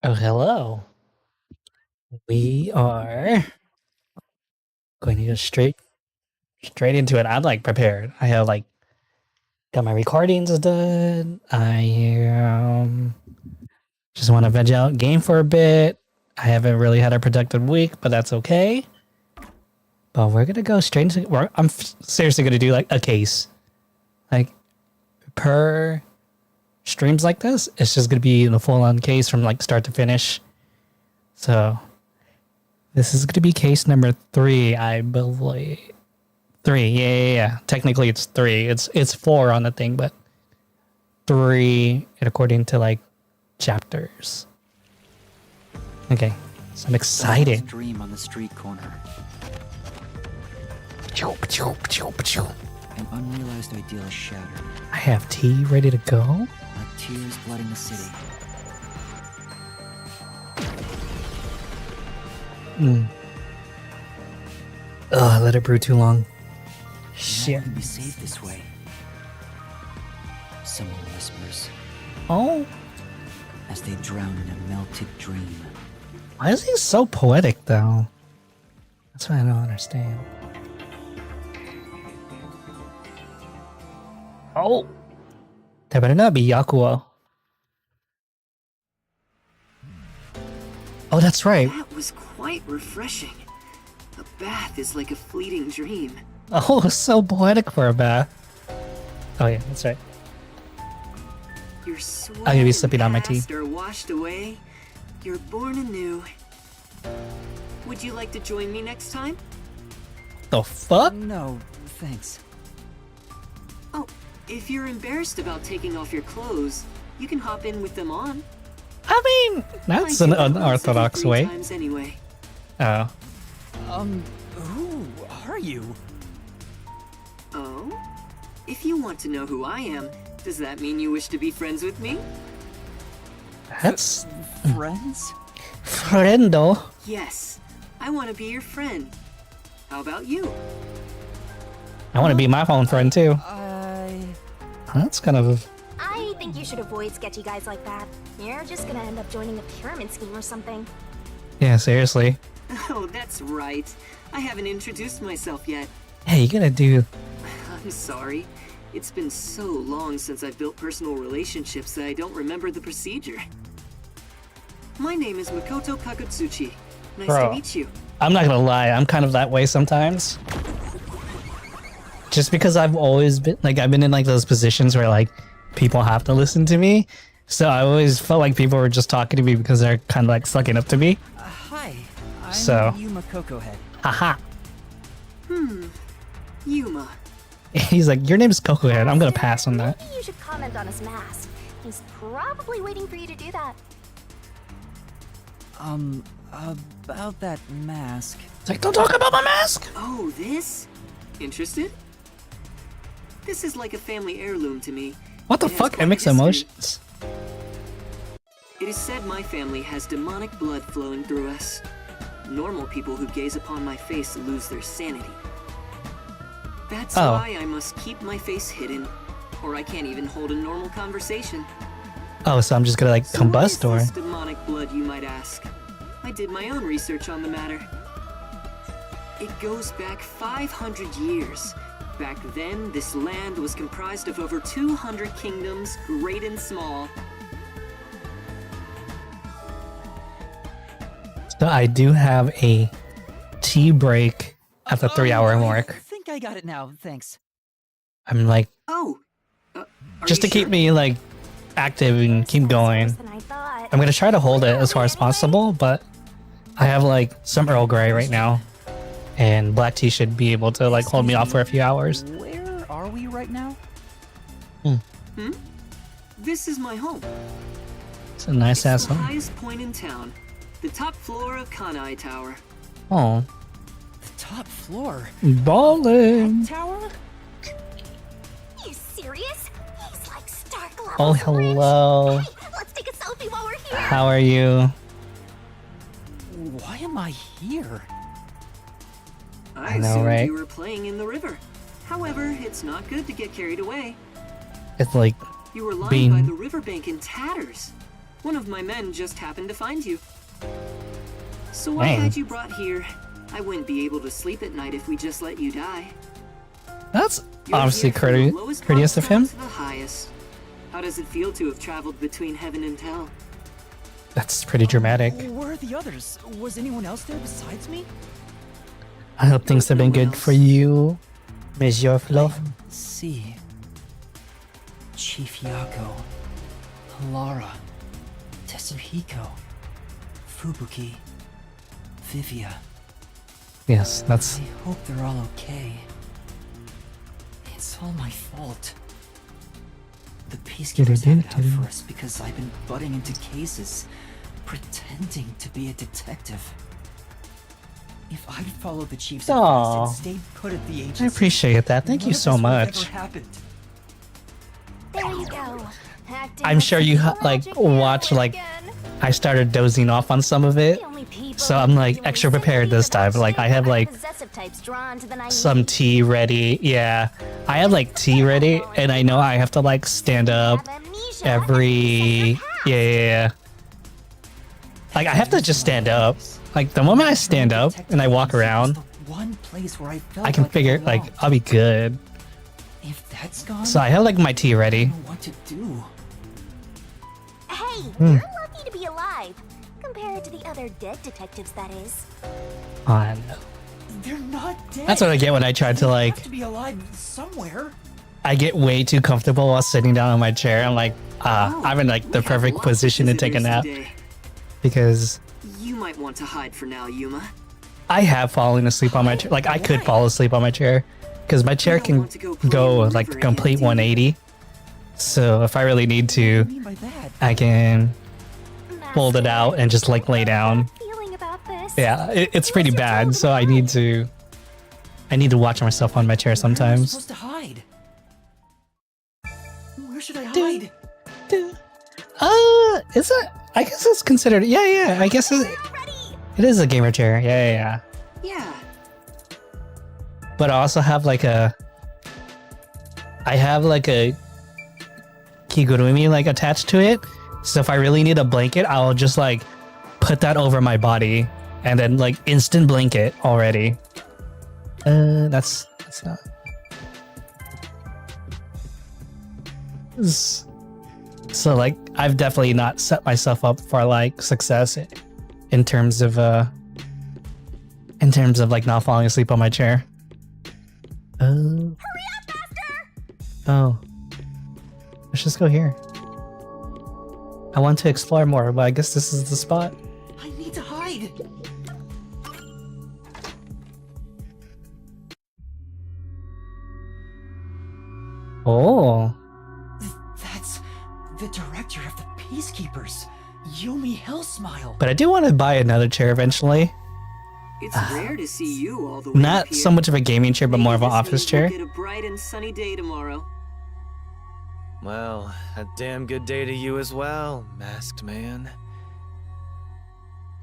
Oh, hello. We are going to go straight into it. I'm like prepared. I have like got my recordings done. I just want to veg out game for a bit. I haven't really had a productive week, but that's okay. But we're gonna go straight into. I'm seriously gonna do like a case, like per streams like this. It's just gonna be in a full-on case from like start to finish. So this is gonna be case number 3, I believe. 3, yeah. Technically, it's 3. It's 4 on the thing, but 3 according to like chapters. Okay, so I'm excited. Dream on the street corner. An unrealized ideal shattered. I have tea ready to go. Like tears flooding the city. I let it brew too long. It Shit. can be saved this way. Someone whispers Oh, as they drown in a melted dream. why is he so poetic though? That's what I don't understand. Oh, that better not be Yakuo. Oh, that's right. That was quite refreshing. A bath is like a fleeting dream. Oh, so poetic for a bath. Oh yeah, that's right. Your sweat I'm gonna be and sipping on my tea. past are washed away. You're born anew. Would you like to join me next time? The fuck? No, thanks. Oh, if you're embarrassed about taking off your clothes, you can hop in with them on. I mean, that's I an do that once every unorthodox 3 way. times anyway. Oh. Who are you? Oh? If you want to know who I am, does that mean you wish to be friends with me? That's Friends? friendo. Yes, I want to be your friend. How about you? I want to be my phone friend too. That's kind of. I think you should avoid sketchy guys like that. You're just gonna end up joining a pyramid scheme or something. Yeah, seriously. Oh, that's right. I haven't introduced myself yet. Hey, you gotta do. I'm sorry. It's been so long since I've built personal relationships that I don't remember the procedure. My name is Makoto Kakutsuchi. Nice Bro. to meet you. I'm not gonna lie, I'm kind of that way sometimes. Just because I've always been like, I've been in like those positions where like people have to listen to me. So I always felt like people were just talking to me because they're kind of like sucking up to me. Hi. I'm So. Yuma Coco Head. Haha. Yuma. He's like, your name is Coco Head. I'm gonna pass on that. Maybe you should comment on his mask. He's probably waiting for you to do that. About that mask. It's like, don't talk about my mask. Oh, this? Interested? This is like a family heirloom to me. What the It has fuck? quite It a makes history. emotions. It is said my family has demonic blood flowing through us. Normal people who gaze upon my face lose their sanity. That's Oh. why I must keep my face hidden, or I can't even hold a normal conversation. Oh, so I'm just gonna like So what combust is or? this demonic blood, you might ask? I did my own research on the matter. It goes back 500 years. Back then, this land was comprised of over 200 kingdoms, great and small. So I do have a tea break at the 3-hour I mark. think I got it now, thanks. I'm like, Oh, are just to you keep sure? me like active and keep going. Worse than I thought. I'm gonna try to hold it as far as possible, but I have like some Earl Grey right now, and black tea should be able to like hold me off for a few hours. Where are we right now? This is my home. It's a nice ass It's the home. highest point in town. The top floor of Kanai Tower. Oh, The top floor. ballin'. Tower? You serious? He's like Stark level. Oh, hello. Hey, let's take a selfie while we're here. How are you? Why am I here? I know, assumed right? you were playing in the river. However, it's not good to get carried away. It's like, You were lying Bean. by the riverbank in tatters. One of my men just happened to find you. So I Dang. had you brought here. I wouldn't be able to sleep at night if we just let you die. That's You're obviously here from the lowest courteous of parts down him. to the highest. How does it feel to have traveled between heaven and hell? That's pretty dramatic. Where are the others? Was anyone else there besides me? I hope things have been No one good for you, Monsieur Fluff. See. Chief Yako. Lara. Desuhiko. Fubuki. Vivia. Yes, that's I hope they're all okay. It's all my fault. The peacekeepers have it out for us because I've been butting into cases, pretending to be a detective. If I'd followed the chief's Aw. advice and stayed put at the agency, I appreciate that. Thank none you of so this would have much. ever happened. There you go. Acting I'm sure you like like magic watch now like again. I started dozing off on some of it, The only people so I'm like feeling extra prepared sympathy this time. for Like I have are like possessive types drawn to the naive. some tea ready. Yeah, I have like tea ready, and I know I have to like stand up Have amnesia every yeah. Like I have to just stand up. Like the moment I stand up and I walk around, The one place where I felt I can like figure like belonged. I'll be good. If that's gone, So I have like my tea I ready. don't know what to do. Hey, Hmm. you're lucky to be alive. Compared to the other dead detectives, that is. On. They're not dead. That's what I get when I try to They like. have to be alive somewhere. I get way too comfortable while sitting down on my chair. I'm like, I'm in like the We have perfect lots of position to take a visitors nap today. because You might want to hide for now, Yuma. I have fallen asleep on my chair. Like I could fall asleep on my chair because my chair can go like a complete 180. So if I really need What do to, you mean by that? I can fold it out and just like lay down. Feeling about this. Yeah, it's pretty bad. So I need to watch myself on my chair Where am I sometimes. supposed to hide? Where should I hide? Is it? I guess it's considered. Yeah. I guess it is a gamer chair. Yeah. Yeah. But I also have like a. I have like a kigurumi like attached to it. So if I really need a blanket, I'll just like put that over my body and then like instant blanket already. That's not. So like I've definitely not set myself up for like success in terms of like not falling asleep on my chair. Hurry up, faster! Oh. Let's just go here. I want to explore more, but I guess this is the spot. I need to hide. Oh. That's the director of the Peacekeepers, Yumi Hellsmile. But I do want to buy another chair eventually. It's rare to see you all the way up Not here. so much of a gaming chair, but more of an Maybe this office means chair. we'll get a bright and sunny day tomorrow. Well, a damn good day to you as well, masked man.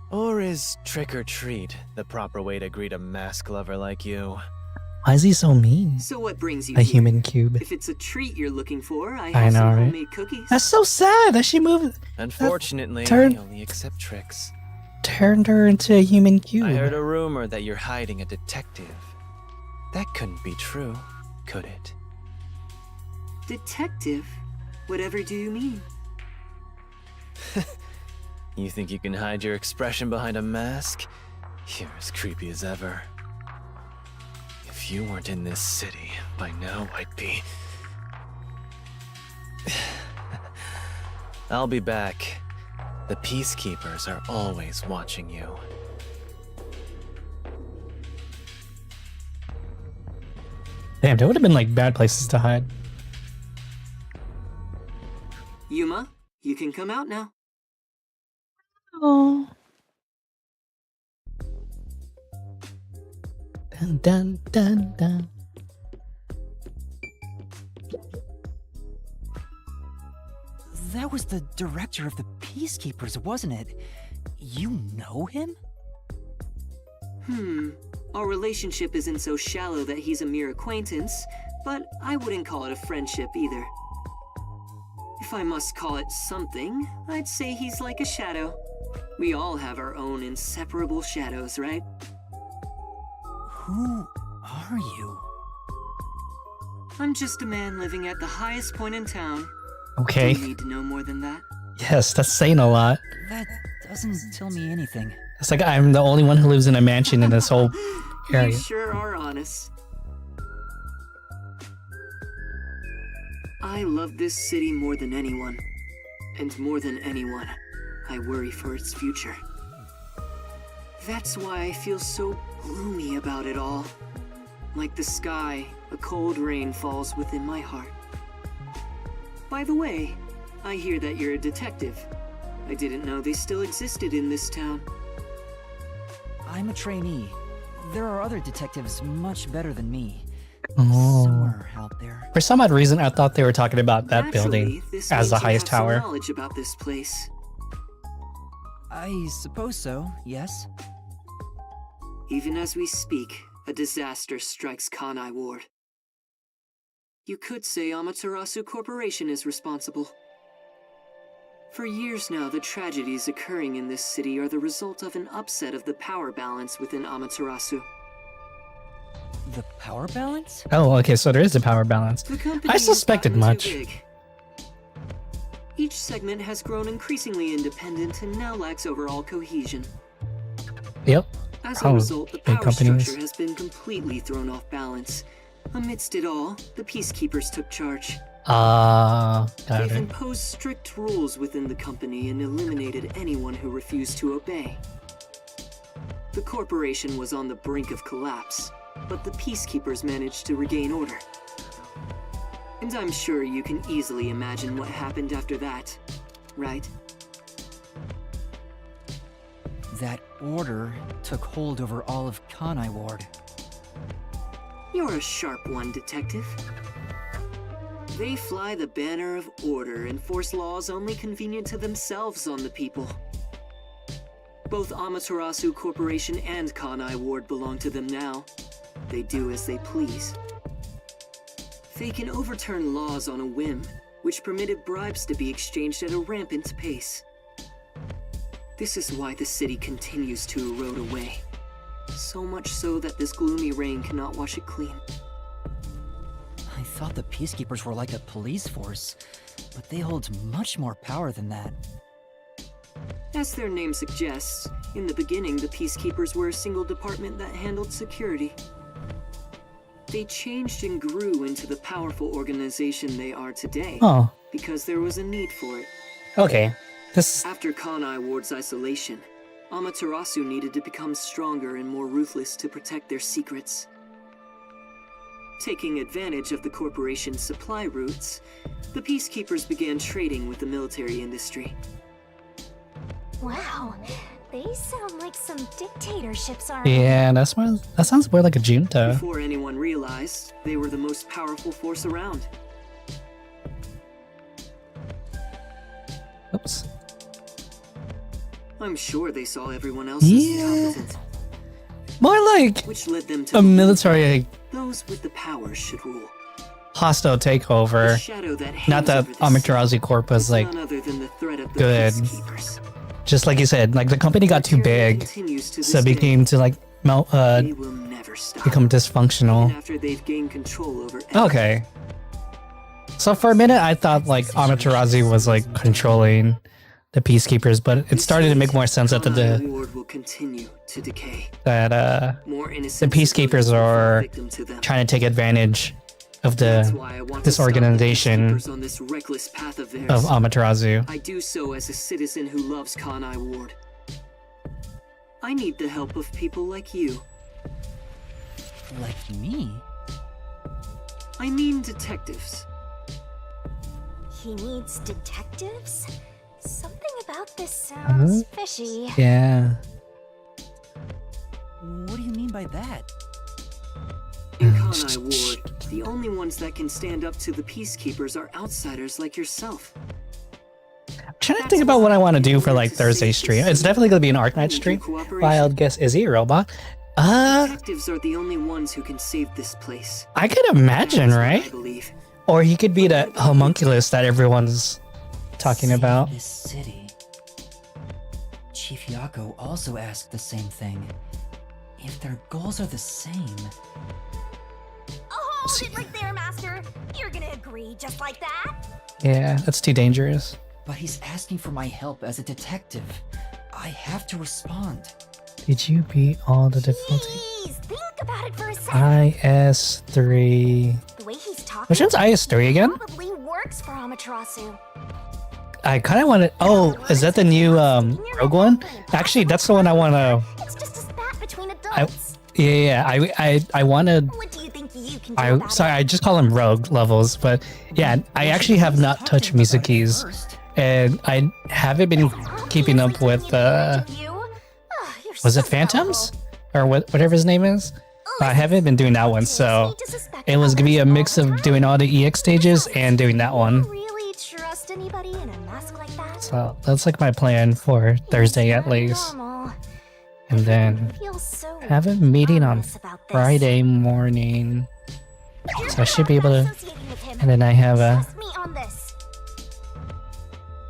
Or is trick or treat the proper way to greet a mask lover like you? Why is he so mean? So what brings you A here? human cube. If it's a treat you're looking for, I I have know, some right? homemade cookies. That's so sad that she Unfortunately, turn- I only accept tricks. turned her into a human cube. I heard a rumor that you're hiding a detective. That couldn't be true, could it? Detective? Whatever do you mean? You think you can hide your expression behind a mask? You're as creepy as ever. If you weren't in this city, by now I'd be... I'll be back. The Peacekeepers are always watching you. Damn, there would have been like bad places to hide. Yuma, you can come out now. Oh. Dun dun dun dun. That was the director of the Peacekeepers, wasn't it? You know him? Our relationship isn't so shallow that he's a mere acquaintance, but I wouldn't call it a friendship either. If I must call it something, I'd say he's like a shadow. We all have our own inseparable shadows, right? Who are you? I'm just a man living at the highest point in town. Okay. Do you need to know more than that? Yes, that's saying a lot. That doesn't tell me anything. It's like I'm the only one who lives in a mansion in this whole You area. sure are honest. I love this city more than anyone. And more than anyone, I worry for its future. That's why I feel so gloomy about it all. Like the sky, a cold rain falls within my heart. By the way, I hear that you're a detective. I didn't know they still existed in this town. I'm a trainee. There are other detectives much better than me. Oh. Somewhere out there. For some odd reason, I thought they were talking about that Naturally, building this as the means you highest have some tower. knowledge about this place. I suppose so, yes. Even as we speak, a disaster strikes Kanai Ward. You could say Amaterasu Corporation is responsible. For years now, the tragedies occurring in this city are the result of an upset of the power balance within Amaterasu. The power balance? Oh, okay, so there is a power balance. The company I has suspected gotten too much. big. Each segment has grown increasingly independent and now lacks overall cohesion. Yep. As a Oh, result, the big power companies. structure has been completely thrown off balance. Amidst it all, the peacekeepers took charge. Got They've it. imposed strict rules within the company and eliminated anyone who refused to obey. The corporation was on the brink of collapse, but the peacekeepers managed to regain order. And I'm sure you can easily imagine what happened after that, right? That order took hold over all of Kanai Ward. You're a sharp one, detective. They fly the banner of order and force laws only convenient to themselves on the people. Both Amaterasu Corporation and Kanai Ward belong to them now. They do as they please. They can overturn laws on a whim, which permitted bribes to be exchanged at a rampant pace. This is why the city continues to erode away. So much so that this gloomy rain cannot wash it clean. I thought the peacekeepers were like a police force, but they hold much more power than that. As their name suggests, in the beginning the peacekeepers were a single department that handled security. They changed and grew into the powerful organization they are today, Oh, because there was a need for it. okay. This. After Kanai Ward's isolation, Amaterasu needed to become stronger and more ruthless to protect their secrets. Taking advantage of the corporation's supply routes, the peacekeepers began trading with the military industry. Wow, they sound like some dictatorships already. Yeah, that sounds more like a junta. Before anyone realized, they were the most powerful force around. Oops. I'm sure they saw everyone else as Yeah. incompetent, More like which led them to a believe military those with the power should rule. hostile The takeover. shadow that hangs Not that over this Amaterasu Corp was is like none other than the threat of the good. peacekeepers. Just like you said, like the company got too Tyranny big, continues to so it this day. became to like They will never stop. become Even dysfunctional. after they've gained control over Okay. So for a minute, I thought like Amaterasu was like controlling the peacekeepers, but it started to make more sense that Kanai Ward will continue to decay. More the innocent peacekeepers civilians will fall are victim to them. trying to take advantage of That's the why I want this to stop the organization peacekeepers on this reckless path of theirs. of Amaterasu. I do so as a citizen who loves Kanai Ward. I need the help of people like you. Like me? I mean detectives. He needs detectives? Something about this sounds fishy. Yeah. What do you mean by that? In Kanai Ward, the only ones that can stand up to the peacekeepers are outsiders like yourself. I'm trying to think about what I want to do for like Thursday stream. It's definitely gonna be an Arc Night stream. Wild guess, is he a robot? Detectives are the only ones who can save this place. I could imagine, That's what I right? believe. Or he could be the homunculus that everyone's talking Save about. this city. Chief Yako also asked the same thing. If their goals are the same... Oh, hold it right there, Master. You're gonna agree just like that? Yeah, that's too dangerous. But he's asking for my help as a detective. I have to respond. Did you beat all the difficulty? Please, think about it for a second. IS3. The way he's talking... Which one's IS3 again? Probably works for Amaterasu. I kind of want to... Oh, is that the new Rogue one? Actually, that's the one I want to... It's just a spat between adults. Yeah, I wanted... What do you think you can do about Sorry, it? I just call them Rogue levels, but yeah, I actually have not touched Mizuki's, and I haven't been keeping up with was it Phantoms or whatever his name is? I haven't been doing that one, so it was gonna be a mix of doing all the EX stages and doing that one. Really trust anybody in a mask like that? So that's like my plan for Thursday at least, Normal. and then Feels so have a meeting on ominous about this. Friday morning, so I should be able to. Associating with him. And then I have a Trust me on this.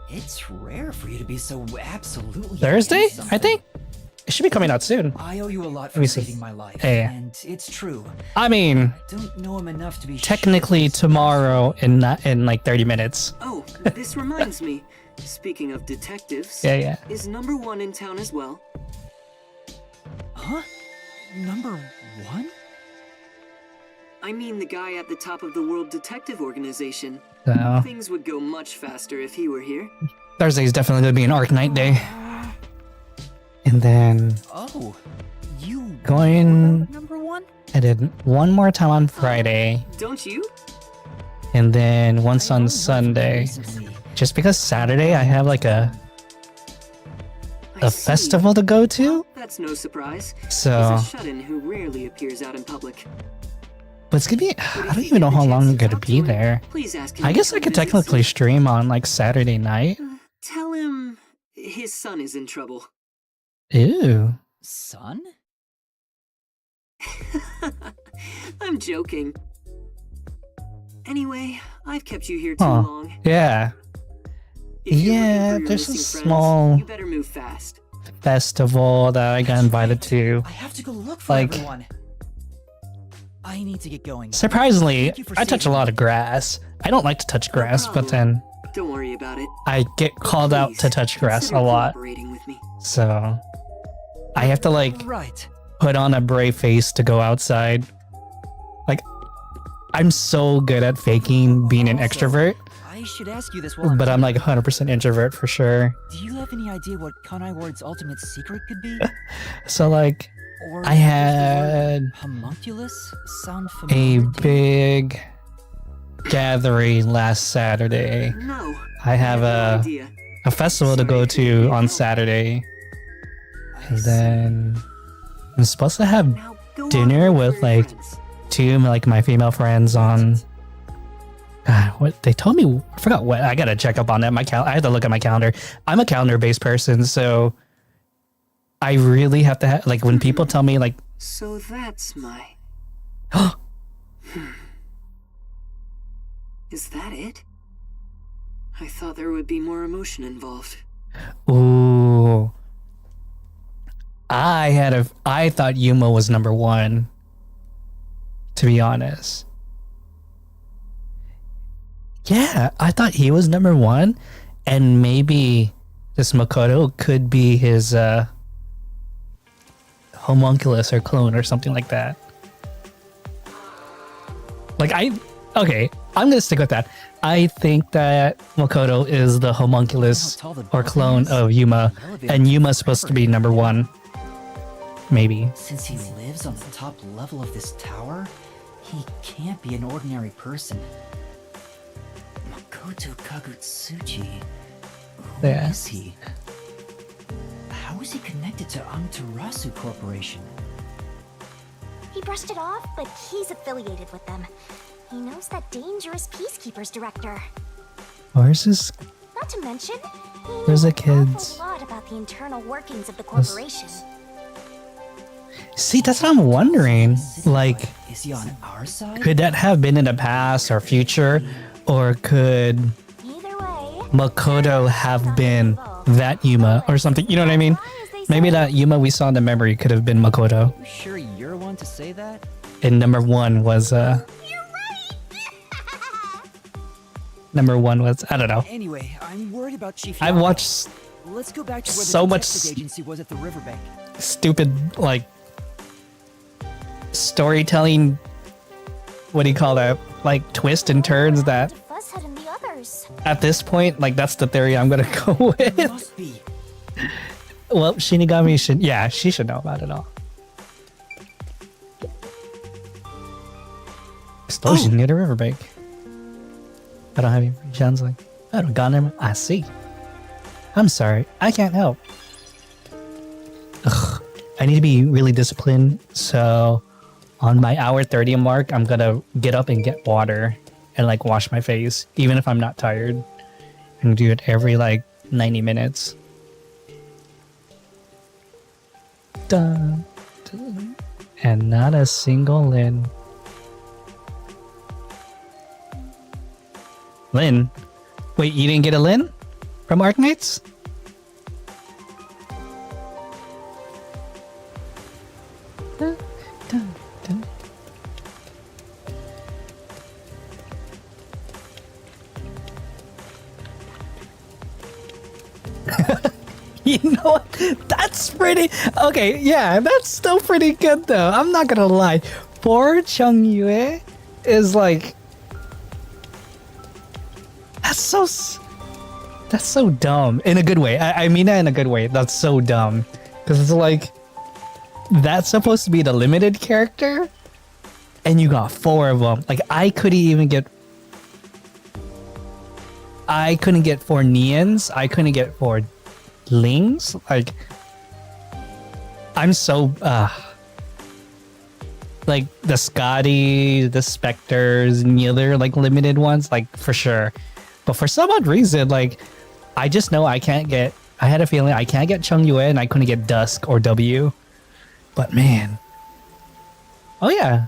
It's rare for you to be so absolutely Thursday, against I something. think. It should be coming out soon. I owe you a lot Let for me see. saving my life, Yeah. and it's true. I mean, I don't know him enough to be technically sure. tomorrow in like 30 minutes. Oh, this reminds me. Speaking of detectives, Yeah. is number 1 in town as well? Huh? Number 1? I mean the guy at the top of the World Detective Organization. So Things would go much faster if he were here. Thursday's definitely gonna be an arc night day. And then Oh, you going were number 1? I did one more time on Friday, Don't you? and then once I on only read from him Sunday. recently. Just because Saturday I have like a I see. festival to go to. That's no surprise. So, He's a shut-in who rarely appears out in public. but it's gonna be. But I if don't you even know get the how chance long to I'm gonna talk be to him, there. Please ask him I to guess I come could visit technically soon. stream on like Saturday night. Tell him his son is in trouble. Ew. Son? I'm joking. Anyway, I've kept you here too Huh. long. Yeah. If you're looking Yeah, for your there's a missing friends, small You better move fast. festival that I got invited to. I have to go look for Like- everyone. I need to get going. Surprisingly, Thank you for I touch a saving lot me. of grass. I don't like to touch grass, but then Don't worry about it. I get called out to Please, touch grass consider a lot. cooperating with me. So I have to like Right. put on a brave face to go outside. Like I'm so good at faking being an Also, extrovert, I should ask you this while but I'm like 100% introvert for sure. Do you have any idea what Kanai Ward's ultimate secret could be? So like Or I does the had word homunculus sound a familiar to you? big gathering last Saturday. No. I have no a idea. festival to go to on Saturday, I and see. then I'm supposed to have Now go on dinner and with, look for your like, friends. two like my female friends on. God, what they told me, I forgot what. I gotta check up on that. I had to look at my calendar. I'm a calendar-based person, so I really have to have like when people tell me like, So that's my. Is that it? I thought there would be more emotion involved. ooh, I thought Yuma was number one. To be honest, yeah, I thought he was number one, and maybe this Makoto could be his homunculus or clone or something like that. Like okay, I'm gonna stick with that. I think that Makoto is the homunculus or clone of Yuma, and Yuma's supposed to be number one. Maybe. Since he lives on the top level of this tower, he can't be an ordinary person. Makoto Kagutsuchi. Who Yeah. is he? How is he connected to Amaterasu Corporation? He brushed it off, but he's affiliated with them. He knows that dangerous Peacekeepers director. Where's this? Not to mention, he There's knows the kids. an awful lot about the internal workings of the corporation. See, that's what I'm wondering. Like, Is he on our side? could that have been in the past or future, or could Either way, Makoto have been that Yuma or something. You know what I mean? Maybe that Yuma we saw in the memory could have been Makoto. You sure you're one to say that? And number one was number one was, I don't know. Anyway, I'm worried about Chief I've Yako. watched Let's go back to where so the much detective agency was at the riverbank. stupid, like, storytelling, what do you call that? Like, twists and turns that Fuzzhead and the others. at this point, like, that's the theory I'm gonna go It with. must be. Well, Shinigami should, yeah, she should know about it all. Explosion near the riverbank. I don't have any sounds like, I don't got him. I see. I'm sorry, I can't help. Ugh, I need to be really disciplined, so on my hour 30 mark, I'm gonna get up and get water and like wash my face, even if I'm not tired. And do it every like 90 minutes. Dun, dun. And not a single Lin. Lin? Wait, you didn't get a Lin? From Arknights? Dun, dun, dun. You know what? That's pretty... Okay, yeah, that's still pretty good though. I'm not gonna lie. Poor Chung Yue is like... That's so dumb. In a good way. I mean that in a good way. That's so dumb. Because it's like... That's supposed to be the limited character? And you got 4 of them. Like, I couldn't get 4 Nians. I couldn't get 4 Lings. Like, I'm so... like, the Scotty, the Spectres, and the other, like, limited ones, like, for sure. But for some odd reason, like, I just know I can't get... I had a feeling I can't get Chung Yue, and I couldn't get Dusk or W. But man... Oh yeah.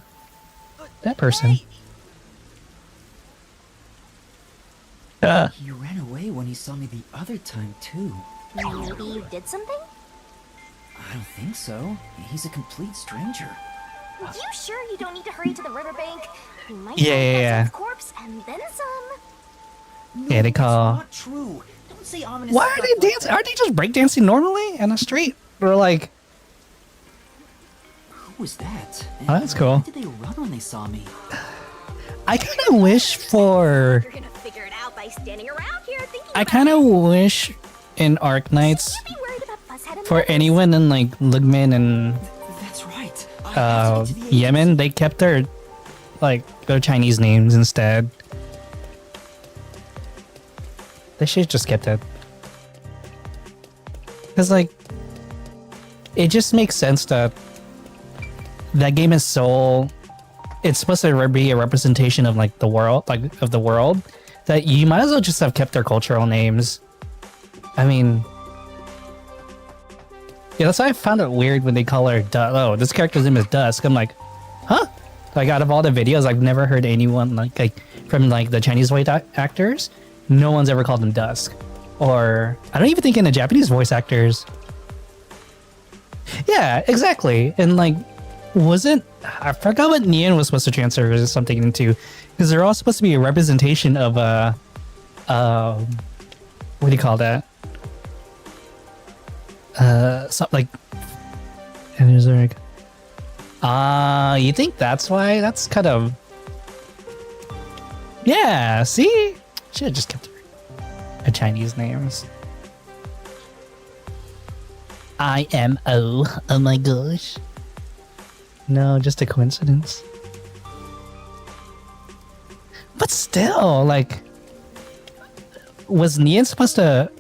That person. He ran away when he saw me the other time, too. Maybe you did something? I don't think so. He's a complete stranger. You sure you don't need to hurry to the riverbank? You might Yeah, find yeah, yeah. Hudson's corpse and then some. Yeah, they call... Not true. Don't say ominous Why are stuff they like dancing? that. Are they just breakdancing normally in the street? Or like... Who was that? Oh, that's cool. Why did they run when they saw me? I kind of wish for... You're gonna figure it out by standing around here thinking I about kind of it. wish in Arknights Be worried about Fuzzhead and for the others. anyone in like Lugman and That's right. I have to get to the Yemen, they kept their Chinese names instead. They should just kept it. Cause like, it just makes sense that that game is so... It's supposed to be a representation of like the world, that you might as well just have kept their cultural names. I mean, yeah, that's why I found it weird when they call her oh, this character's name is Dusk. I'm like, huh? Like out of all the videos, I've never heard anyone like from like the Chinese voice actors, no one's ever called them Dusk. Or I don't even think in the Japanese voice actors. Yeah, exactly. And like, I forgot what Nian was supposed to transfer something into, because they're all supposed to be a representation of what do you call that? Something like, and there's like, you think that's why? That's kind of, yeah. See, should have just kept the Chinese names. IMO. Oh my gosh. No, just a coincidence. But still, like, was Nian supposed to...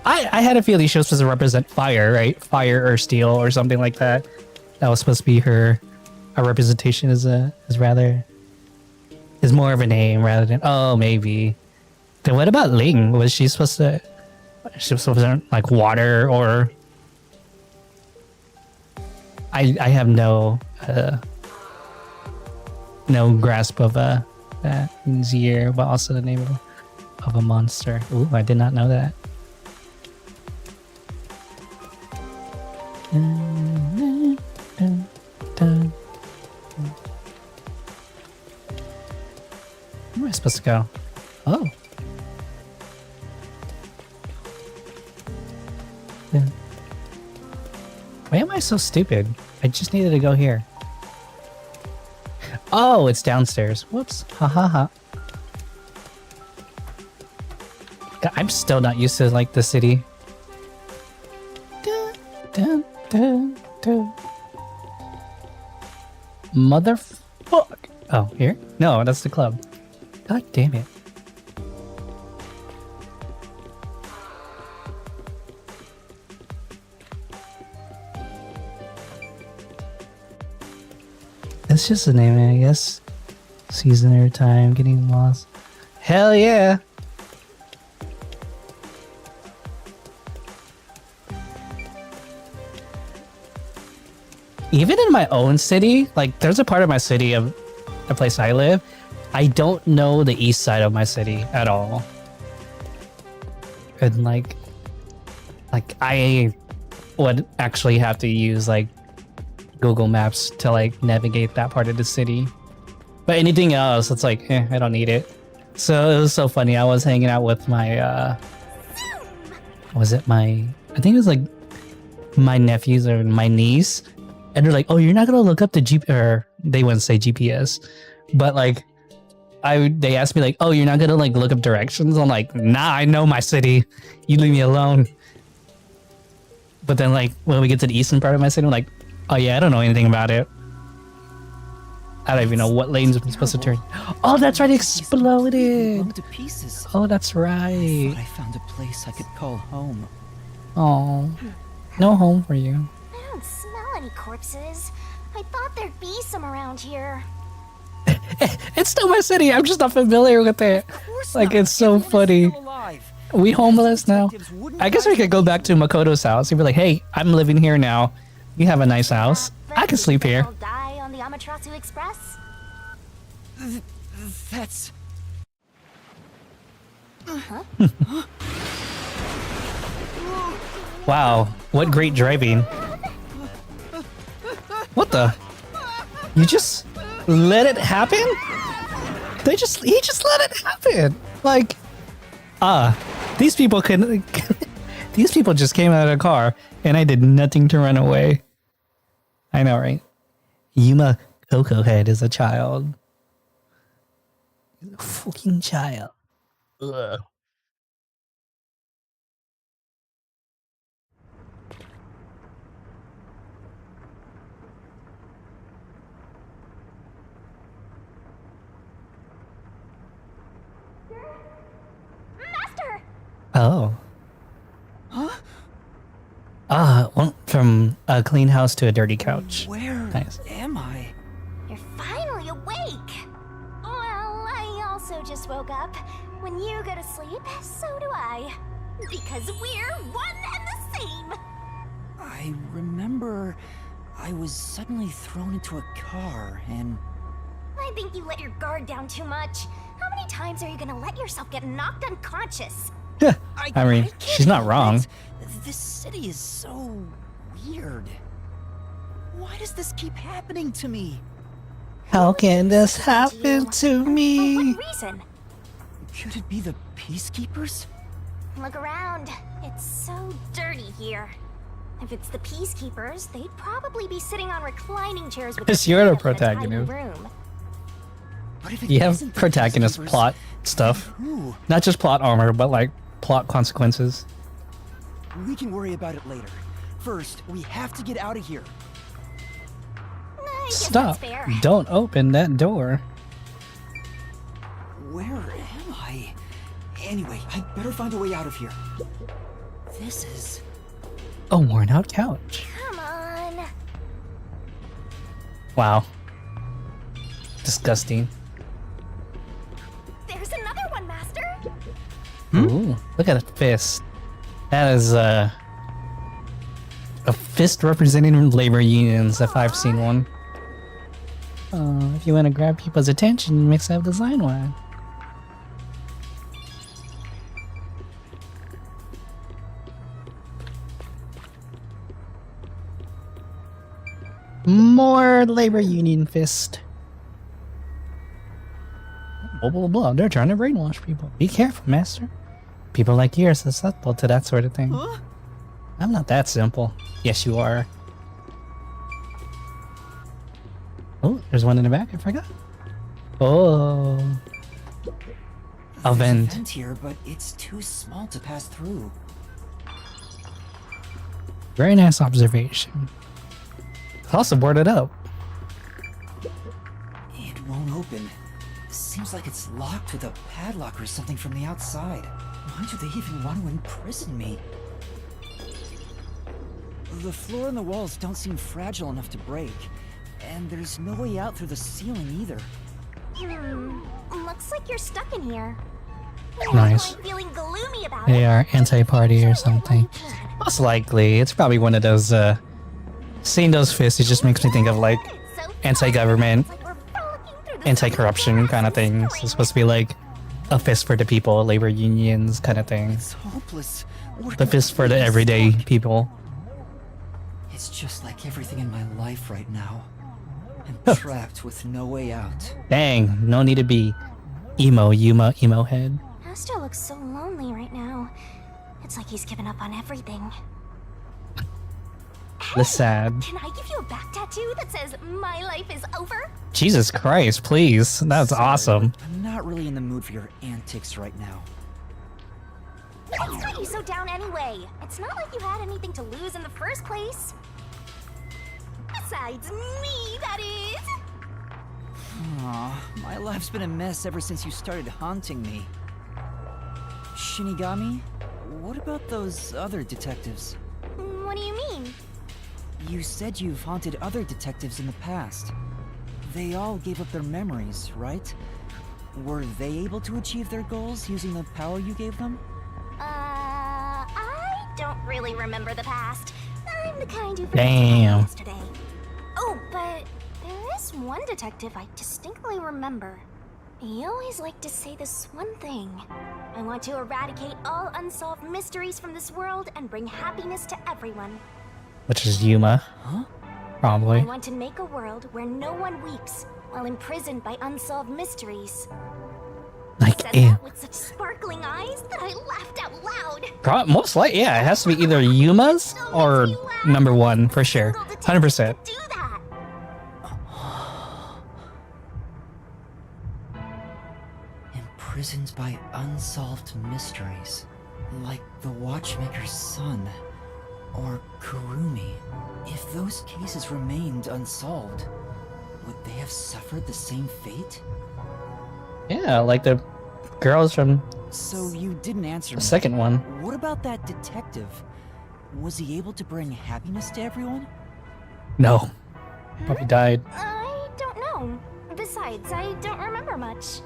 I had a feeling she was supposed to represent fire, right? Fire or steel or something like that. That was supposed to be her representation is more of a name rather than... Oh, maybe. Then what about Ling? Was she supposed to... She was supposed to like water or... I have no grasp of that year, but also the name of of a monster. Ooh, I did not know that. Where am I supposed to go? Oh. Yeah. Why am I so stupid? I just needed to go here. Oh, it's downstairs. Whoops. Ha ha ha. God, I'm still not used to like the city. Dun, dun, dun, dun. Motherfuck. Oh, here? No, that's the club. God damn it. It's just the name, I guess. Season or time, getting lost. Hell yeah! Even in my own city, like there's a part of my city of the place I live, I don't know the east side of my city at all. And like I would actually have to use like Google Maps to like navigate that part of the city. But anything else, it's like, I don't need it. So it was so funny. I was hanging out with my I think it was like my nephews or my niece, and they're like, "Oh, you're not gonna look up the or they wouldn't say GPS, but like they asked me like, "Oh, you're not gonna like look up directions?" I'm like, "Nah, I know my city. You leave me alone." But then like when we get to the eastern part of my city, I'm like, "Oh yeah, I don't know anything about it. I don't even know what lanes I'm supposed to turn." Oh, that's right, it exploded. Blown to pieces. Oh, that's I right. thought I found a place I could call home. Oh, no home for you. I don't smell any corpses. I thought there'd be some around here. It's still my city. I'm just not familiar with it. Like, it's so funny. We homeless now? I guess we could go back to Makoto's house and be like, "Hey, I'm living here now. You have a nice house. I can sleep here." I'll die on the Amaterasu Express. That's... Wow, what great driving. What the? You just let it happen? He just let it happen. Like, these people couldn't. These people just came out of a car and I did nothing to run away. I know, right? Yuma Coco Head is a child. A fucking child. Ugh. Master! Oh. Huh? Went from a clean house to a dirty couch. Where Nice. am I? You're finally awake! Well, I also just woke up. When you go to sleep, so do I. Because we're one and the same! I remember I was suddenly thrown into a car and... I think you let your guard down too much. How many times are you gonna let yourself get knocked unconscious? I mean, she's not wrong. This city is so weird. Why does this keep happening to me? How can this happen to For me? what reason? Could it be the Peacekeepers? Look around. It's so dirty here. If it's the Peacekeepers, they'd probably be sitting on reclining chairs with Yes, their you're the feet up in a tiny protagonist. room. But if it You have isn't the protagonist Peacekeepers, plot stuff. who? Not just plot armor, but like plot consequences. We can worry about it later. First, we have to get out of here. I guess Stop. that's fair. Don't open that door. Where am I? Anyway, I'd better find a way out of here. This is... A worn out couch. Come on. Wow. Disgusting. There's another one, Master. Ooh, look at a fist. That is a fist representing labor unions if I've seen one. If you want to grab people's attention, mix up design one. more labor union fist. Blah, blah, blah. They're trying to brainwash people. Be careful, master. People like you are susceptible to that sort of thing. Huh? I'm not that simple. Yes, you are. Oh, there's one in the back. I forgot. Oh. A There's vent. a vent here, but it's too small to pass through. Very nice observation. It's also boarded up. It won't open. Seems like it's locked with a padlock or something from the outside. Why do they even want to imprison me? The floor and the walls don't seem fragile enough to break. And there's no way out through the ceiling either. Looks like you're stuck in here. Nice. I'm feeling gloomy about They it. are anti-party or something. Most likely. It's probably one of those, seeing those fists, it just makes me think of, like, anti-government, anti-corruption kind of things. It's supposed to be, like, a fist for the people, labor unions kind of thing. It's hopeless. What The can fist for the I do? everyday people. It's just like everything in my life right now. I'm trapped with no way out. Dang, no need to be emo head. Astro looks so lonely right now. It's like he's given up on everything. The sad. Can I give you a back tattoo that says "My life is over"? Jesus Christ, please. That's Sorry, awesome. but I'm not really in the mood for your antics right now. What's got you so down anyway? It's not like you had anything to lose in the first place. Besides me, that is. Aw, my life's been a mess ever since you started haunting me. Shinigami, what about those other detectives? What do you mean? You said you've haunted other detectives in the past. They all gave up their memories, right? Were they able to achieve their goals using the power you gave them? I don't really remember the past. I'm the kind who forgets Damn. yesterday. Oh, but there is one detective I distinctly remember. He always liked to say this one thing. I want to eradicate all unsolved mysteries from this world and bring happiness to everyone. Which is Yuma. Huh? Probably. I want to make a world where no one weeps while imprisoned by unsolved mysteries. Like, Said eh. that with such sparkling eyes that I laughed out loud. Most likely, yeah, it has to be either Yuma's or number one, for sure. 100%. Do that. Imprisoned by unsolved mysteries, like the Watchmaker's son, or Kurumi. If those cases remained unsolved, would they have suffered the same fate? Yeah, like the girls from So you didn't answer the me. second one. What about that detective? Was he able to bring happiness to everyone? No. Probably died. I don't know. Besides, I don't remember much.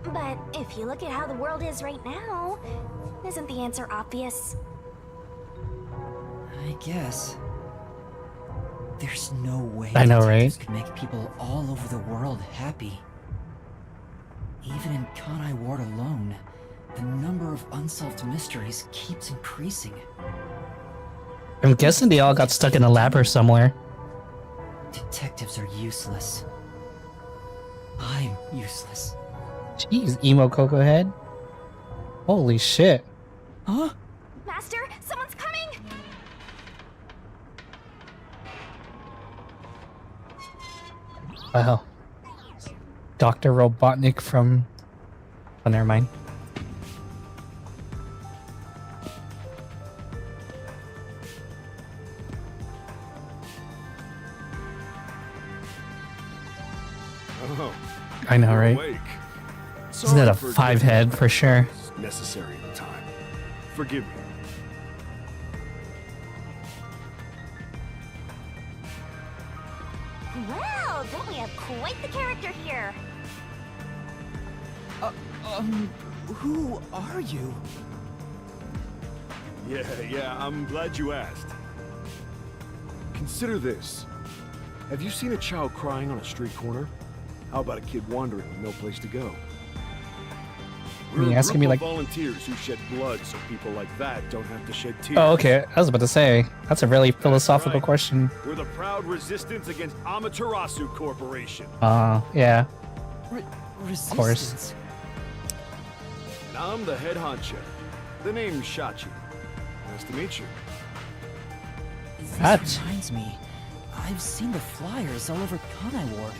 But if you look at how the world is right now, isn't the answer obvious? I guess. There's no way I know, detectives right? can make people all over the world happy. Even in Kanai Ward alone, the number of unsolved mysteries keeps increasing. I'm guessing they all got stuck in a lab or somewhere. Detectives are useless. I'm useless. Jeez, emo Coco head. Holy shit. Huh? Master, someone's coming! Wow. Dr. Robotnik from... Oh, never mind. Oh, I know, right? awake. Isn't that a Sorry for 5 head for sure? necessary at the time. Forgive me. Well, don't we have quite the character here? Who are you? Yeah, I'm glad you asked. Consider this. Have you seen a child crying on a street corner? How about a kid wandering with no place to go? We're Yeah, it's gonna be like. volunteers who shed blood so people like that don't have to shed tears. Oh, okay. I was about to say that's a really philosophical right. question. We're the proud resistance against Amaterasu Corporation. Yeah. Resistance. And I'm the head honcho. The name's Shachi. Nice to meet you. That- This reminds me. I've seen the flyers all over Kanai Ward.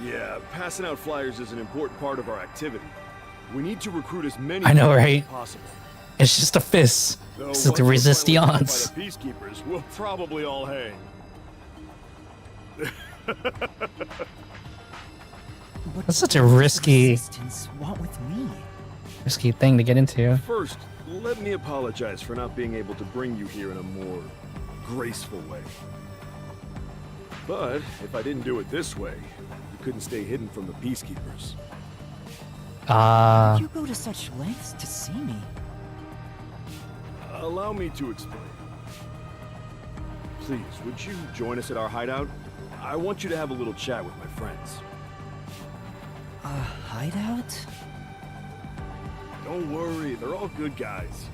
Yeah, passing out flyers is an important part of our activity. We need to recruit as many I know, people right? as possible. It's just a fist. Though This is once the we're finally resistance. by the peacekeepers, we'll probably all hang. What That's such a does the risky Resistance want with me? thing to get into. First, let me apologize for not being able to bring you here in a more graceful way. But if I didn't do it this way, you couldn't stay hidden from the peacekeepers. You go to such lengths to see me. Allow me to explain. Please, would you join us at our hideout? I want you to have a little chat with my friends. A hideout? Don't worry, they're all good guys.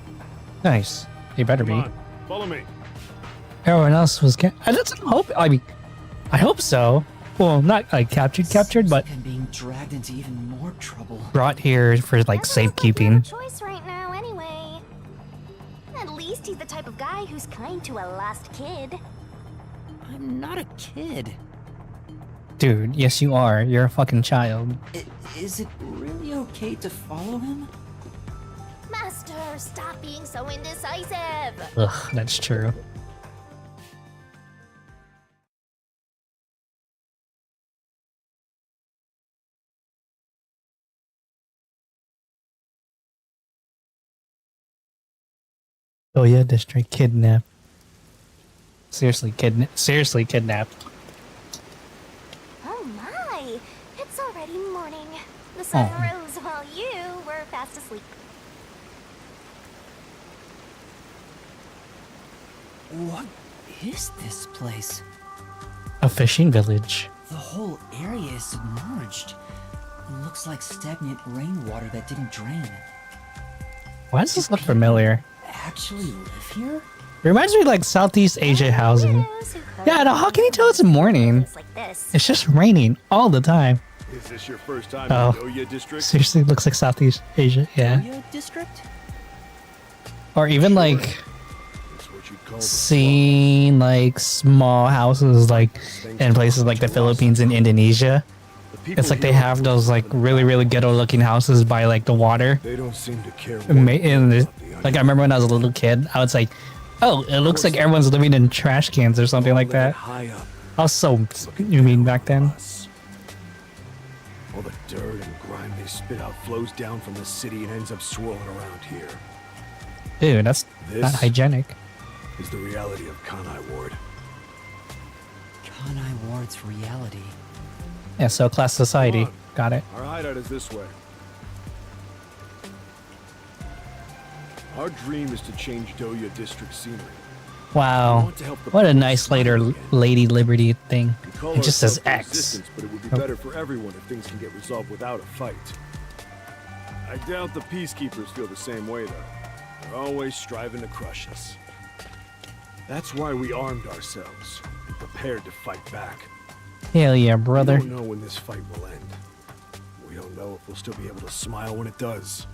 Nice. You better Come be. on, follow me. Everyone else was. I don't hope. I mean, I hope so. Well, not like captured, but And being dragged into even more trouble. brought here for like Doesn't look like you have safekeeping. a choice right now, anyway. At least he's the type of guy who's kind to a lost kid. I'm not a kid. Dude, yes you are. You're a fucking child. Is it really okay to follow him? Master, stop being so indecisive. Ugh, that's true. Oh yeah, district kidnapped. Seriously kidnapped. Oh my, it's already morning. The sun Oh. rose while you were fast asleep. What is this place? A fishing village. The whole area is submerged. Looks like stagnant rainwater that didn't drain. Why does this look familiar? Actually live here? Reminds me of like Southeast Asia housing. Those who heard Yeah, no, how can you tell it's morning? things like this. It's just raining all the time. Is this your first time Oh. in Doya District? Seriously, looks like Southeast Asia, yeah. Doya district? Or even like It's what you'd call the seeing like small houses like in places like the Philippines and Indonesia. The people It's like they here have those like really ghetto looking houses by like the water. They don't seem to care. And like I remember when I was a little kid, I was like, oh, it looks like everyone's living in trash cans or something like that. High up. I was so you mean back then? Us. All the dirt and grime they spit out flows down from the city and ends up swirling around here. Dude, that's not This- hygienic. Is the reality of Kanai Ward. Kanai Ward's reality. Yeah, so class society. Come on. Got it. Our hideout is this way. Our dream is to change Doya District scenery. Wow. What a nice Lady Liberty thing. We call It just says ourselves the X. Resistance, but it would be Oh. better for everyone if things can get resolved without a fight. I doubt the peacekeepers feel the same way, though. They're always striving to crush us. That's why we armed ourselves and prepared to fight back. Hell yeah, We brother. don't know when this fight will end. We don't know if we'll still be able to smile when it does.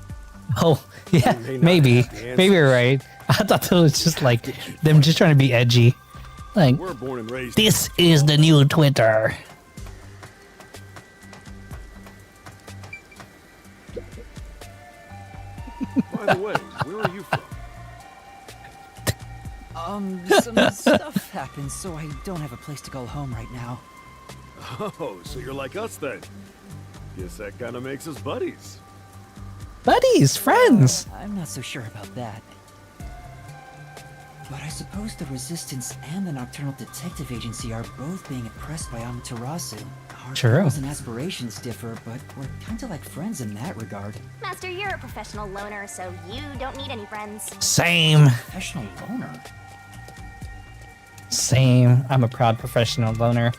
Oh, yeah, We may not maybe. have the Maybe you're answers. right. I thought that was just like them just trying to be edgy. Like, We're born and raised. this is the new Twitter. By the way, where are you from? Some stuff happened, so I don't have a place to go home right now. Oh, so you're like us then. Guess that kind of makes us buddies. Buddies, friends. I'm not so sure about that. But I suppose the Resistance and the Nocturnal Detective Agency are both being oppressed by Amaterasu. Our True. goals and aspirations differ, but we're kinda like friends in that regard. Master, you're a professional loner, so you don't need any friends. Same. Professional loner. Same. I'm a proud professional loner.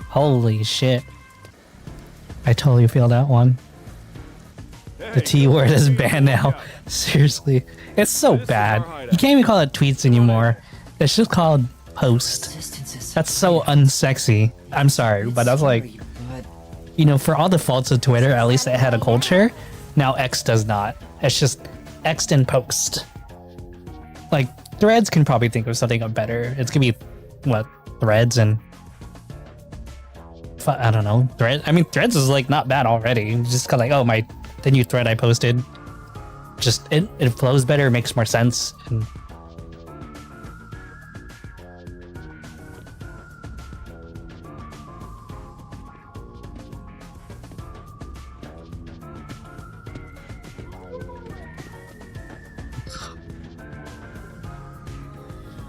Holy shit. I totally feel that one. The T word is banned now. Seriously. It's so bad. You can't even call it tweets anymore. It's just called post. That's so unsexy. I'm sorry, but that's like, you know, for all the faults of Twitter, at least it had a culture. Now X does not. It's just X and post. Like, Threads can probably think of something better. It's gonna be, what, Threads and... I don't know. Threads? I mean, Threads is like not bad already. It's just kind of like, oh, the new thread I posted. Just, it flows better, makes more sense. And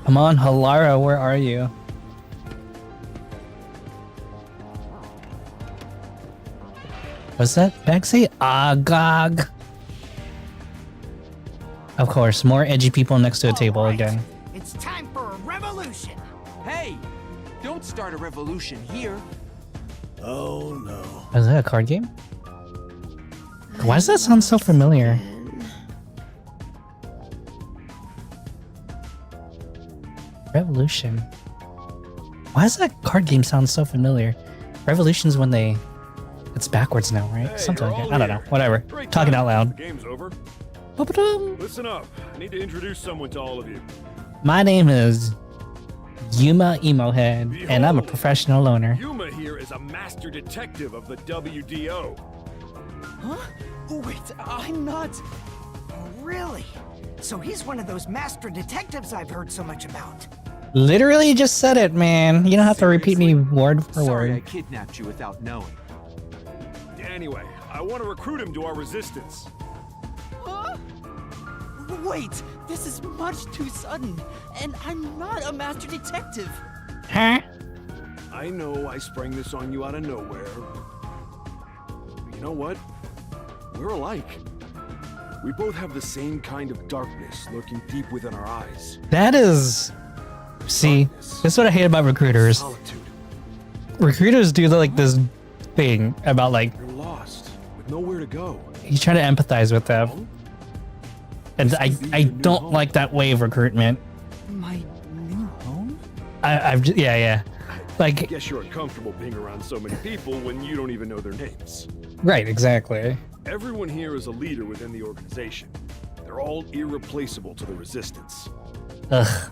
come on, Halara, where are you? What's that back say? Agog. Of course, more edgy people next to a table again. It's time for a revolution. Hey, don't start a revolution here. Oh no. Is that a card game? Why does that sound so familiar? Revolution. Why does that card game sound so familiar? Revolution's when they... It's backwards now, right? Hey, Something like you're that. I all don't know. here. Whatever. Great Talking time. out loud. The game's over. Ba-ba-dum. Listen up. I need to introduce someone to all of you. My name is Yuma Emohead, and I'm a professional loner. Yuma here is a master detective of the WDO. Huh? Oh, wait, I'm not. Oh, really? So he's one of those master detectives I've heard so much about. Literally just said it, man. You don't have to repeat me word for Sorry I word. kidnapped you without knowing. Anyway, I want to recruit him to our resistance. Huh? Wait, this is much too sudden, and I'm not a master detective. Huh? I know I sprang this on you out of nowhere. But you know what? We're alike. We both have the same kind of darkness lurking deep within our eyes. That is... See, this is what I hate about recruiters. Solitude. Recruiters do like this thing about like, You're lost, with nowhere to go. you try to empathize with them. And I don't like that way of recruitment. My new home? Yeah. I Like, guess you're uncomfortable being around so many people when you don't even know their names. right, exactly. Everyone here is a leader within the organization. They're all irreplaceable to the resistance. Ugh.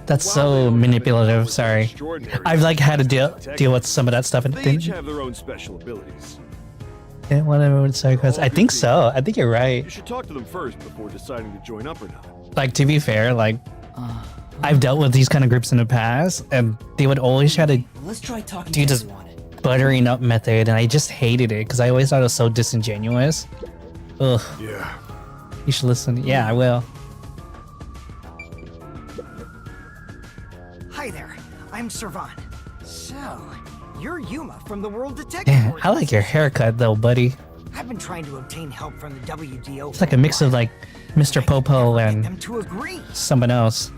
That's While they so don't have manipulative, anything sorry. extraordinary I've like had to deal detective, with some of that stuff. And They each have their own special abilities. whatever would say, because I think so. I think you're right. You should talk to them first before deciding to join up or not. Like, to be fair, like, I've dealt with these kind of groups in the past, and they would always try to Let's try talking do to this everyone. buttering up method, and I just hated it because I always thought it was so disingenuous. Ugh, Yeah. you should listen. Yeah, I will. Hi there, I'm Servan. So, you're Yuma from the World Detective Damn, I like your Organization. haircut though, buddy. I've been trying to obtain help from the WDO. It's like a mix of like Mr. Popo Get and them to agree. someone else.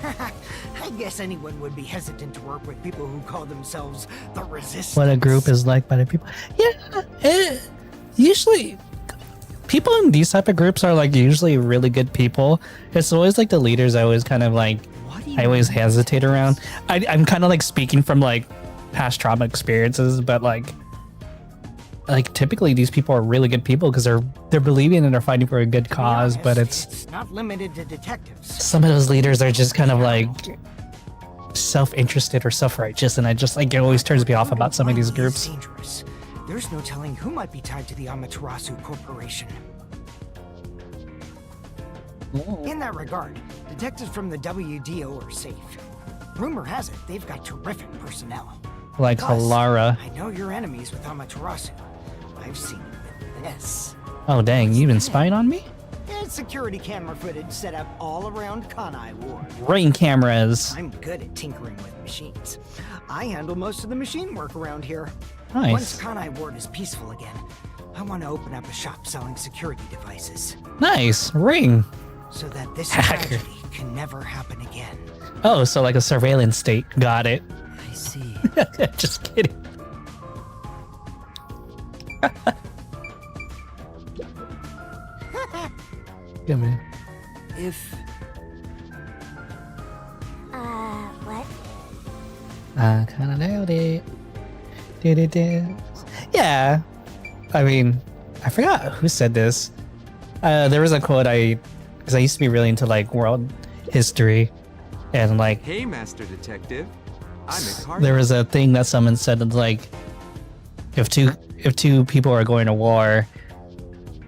I guess anyone would be hesitant to work with people who call themselves the Resistance. What a group is like by the people. Yeah, usually people in these type of groups are like usually really good people. It's always like the leaders I always kind of like, I always hesitate around. I'm kind of like speaking from like past trauma experiences, but like typically these people are really good people because they're believing and they're fighting for a good To be cause, but honest, it's not limited to detectives. some of those leaders are just kind of like self-interested or self-righteous, and I just like it always turns me off about some of these Probably is groups. dangerous. There's no telling who might be tied to the Amaterasu Corporation. In that regard, detectives from the WDO are safe. Rumor has it they've got terrific personnel. Like Plus, Halara. I know your enemies with Amaterasu. I've seen it with this. Oh dang, you been spying on me? It's security camera footage set up all around Kanai Ward. Ring cameras. I'm good at tinkering with machines. I handle most of the machine work around here. Nice. Once Kanai Ward is peaceful again, I want to open up a shop selling security devices Nice. Ring. so that this Hacker. tragedy can never happen again. Oh, so like a surveillance state. Got it. I see. Just kidding. Yeah, man. If What? I kinda nailed it. Did it. Yeah. I mean, I forgot who said this. There was a quote because I used to be really into like world history, and like Hey, Master Detective. I'm Ikari. there was a thing that someone said that's like, if two people are going to war,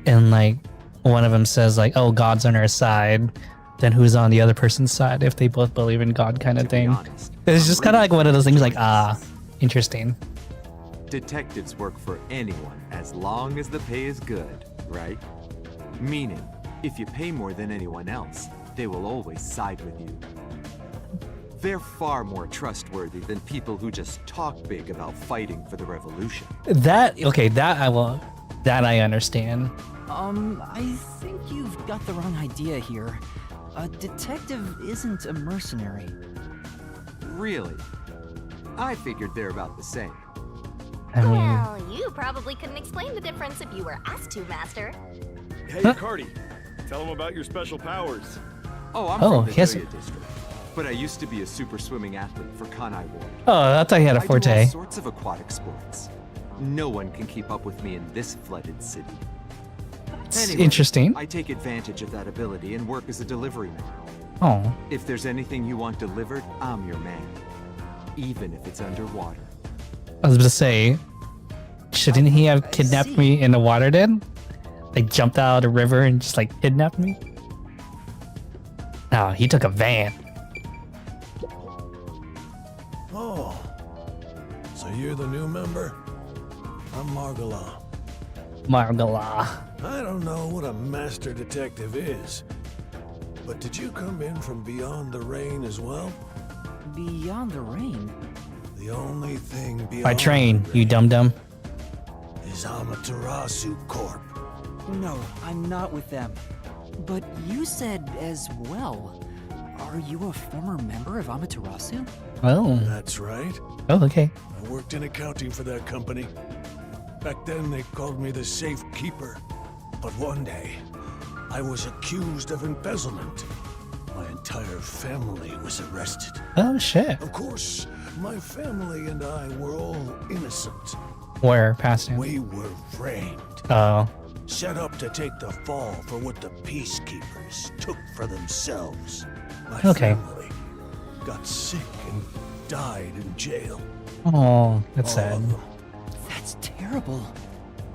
and like one of them says like, "Oh, God's on our side," then who's on the other person's side if they both believe in God, kind of To be thing. honest, It's just I'm kind of really like one of those things, like enjoying this. interesting. Detectives work for anyone as long as the pay is good, right? Meaning, if you pay more than anyone else, they will always side with you. They're far more trustworthy than people who just talk big about fighting for the revolution. That I understand. I think you've got the wrong idea here. A detective isn't a mercenary. Really? I figured they're about the same. I mean, Well, you probably couldn't explain the difference if you were asked to, Master. Hey, Cardi, tell them about your special powers. Oh, I'm Oh, from the he has- Doya district. But I used to be a super swimming athlete for Kanai Ward. oh, I thought he had a I do forte. all sorts of aquatic sports. No one can keep up with me in this flooded city. It's Anyway, interesting. I take advantage of that ability and work as a delivery man. Oh, If there's anything you want delivered, I'm your man. Even if it's underwater. I was about to say, shouldn't he have I kidnapped see. me in the water then? Like jumped out of the river and just like kidnapped me? No, he took a van. Oh, so you're the new member? I'm Margala. Margala. I don't know what a master detective is, but did you come in from beyond the rain as well? Beyond the rain? The only thing beyond By train, the you rain dum-dum. is Amaterasu Corp. No, I'm not with them. But you said as well. Are you a former member of Amaterasu? Oh. That's right. Oh, okay. I worked in accounting for that company. Back then, they called me the safe keeper. But one day, I was accused of embezzlement. My entire family was arrested. Oh, shit. Of course, my family and I were all innocent. Where past him? We were framed, Oh. set up to take the fall for what the peacekeepers took for themselves. My Okay. family got sick and died in jail. Oh, that's All sad. of them. That's terrible.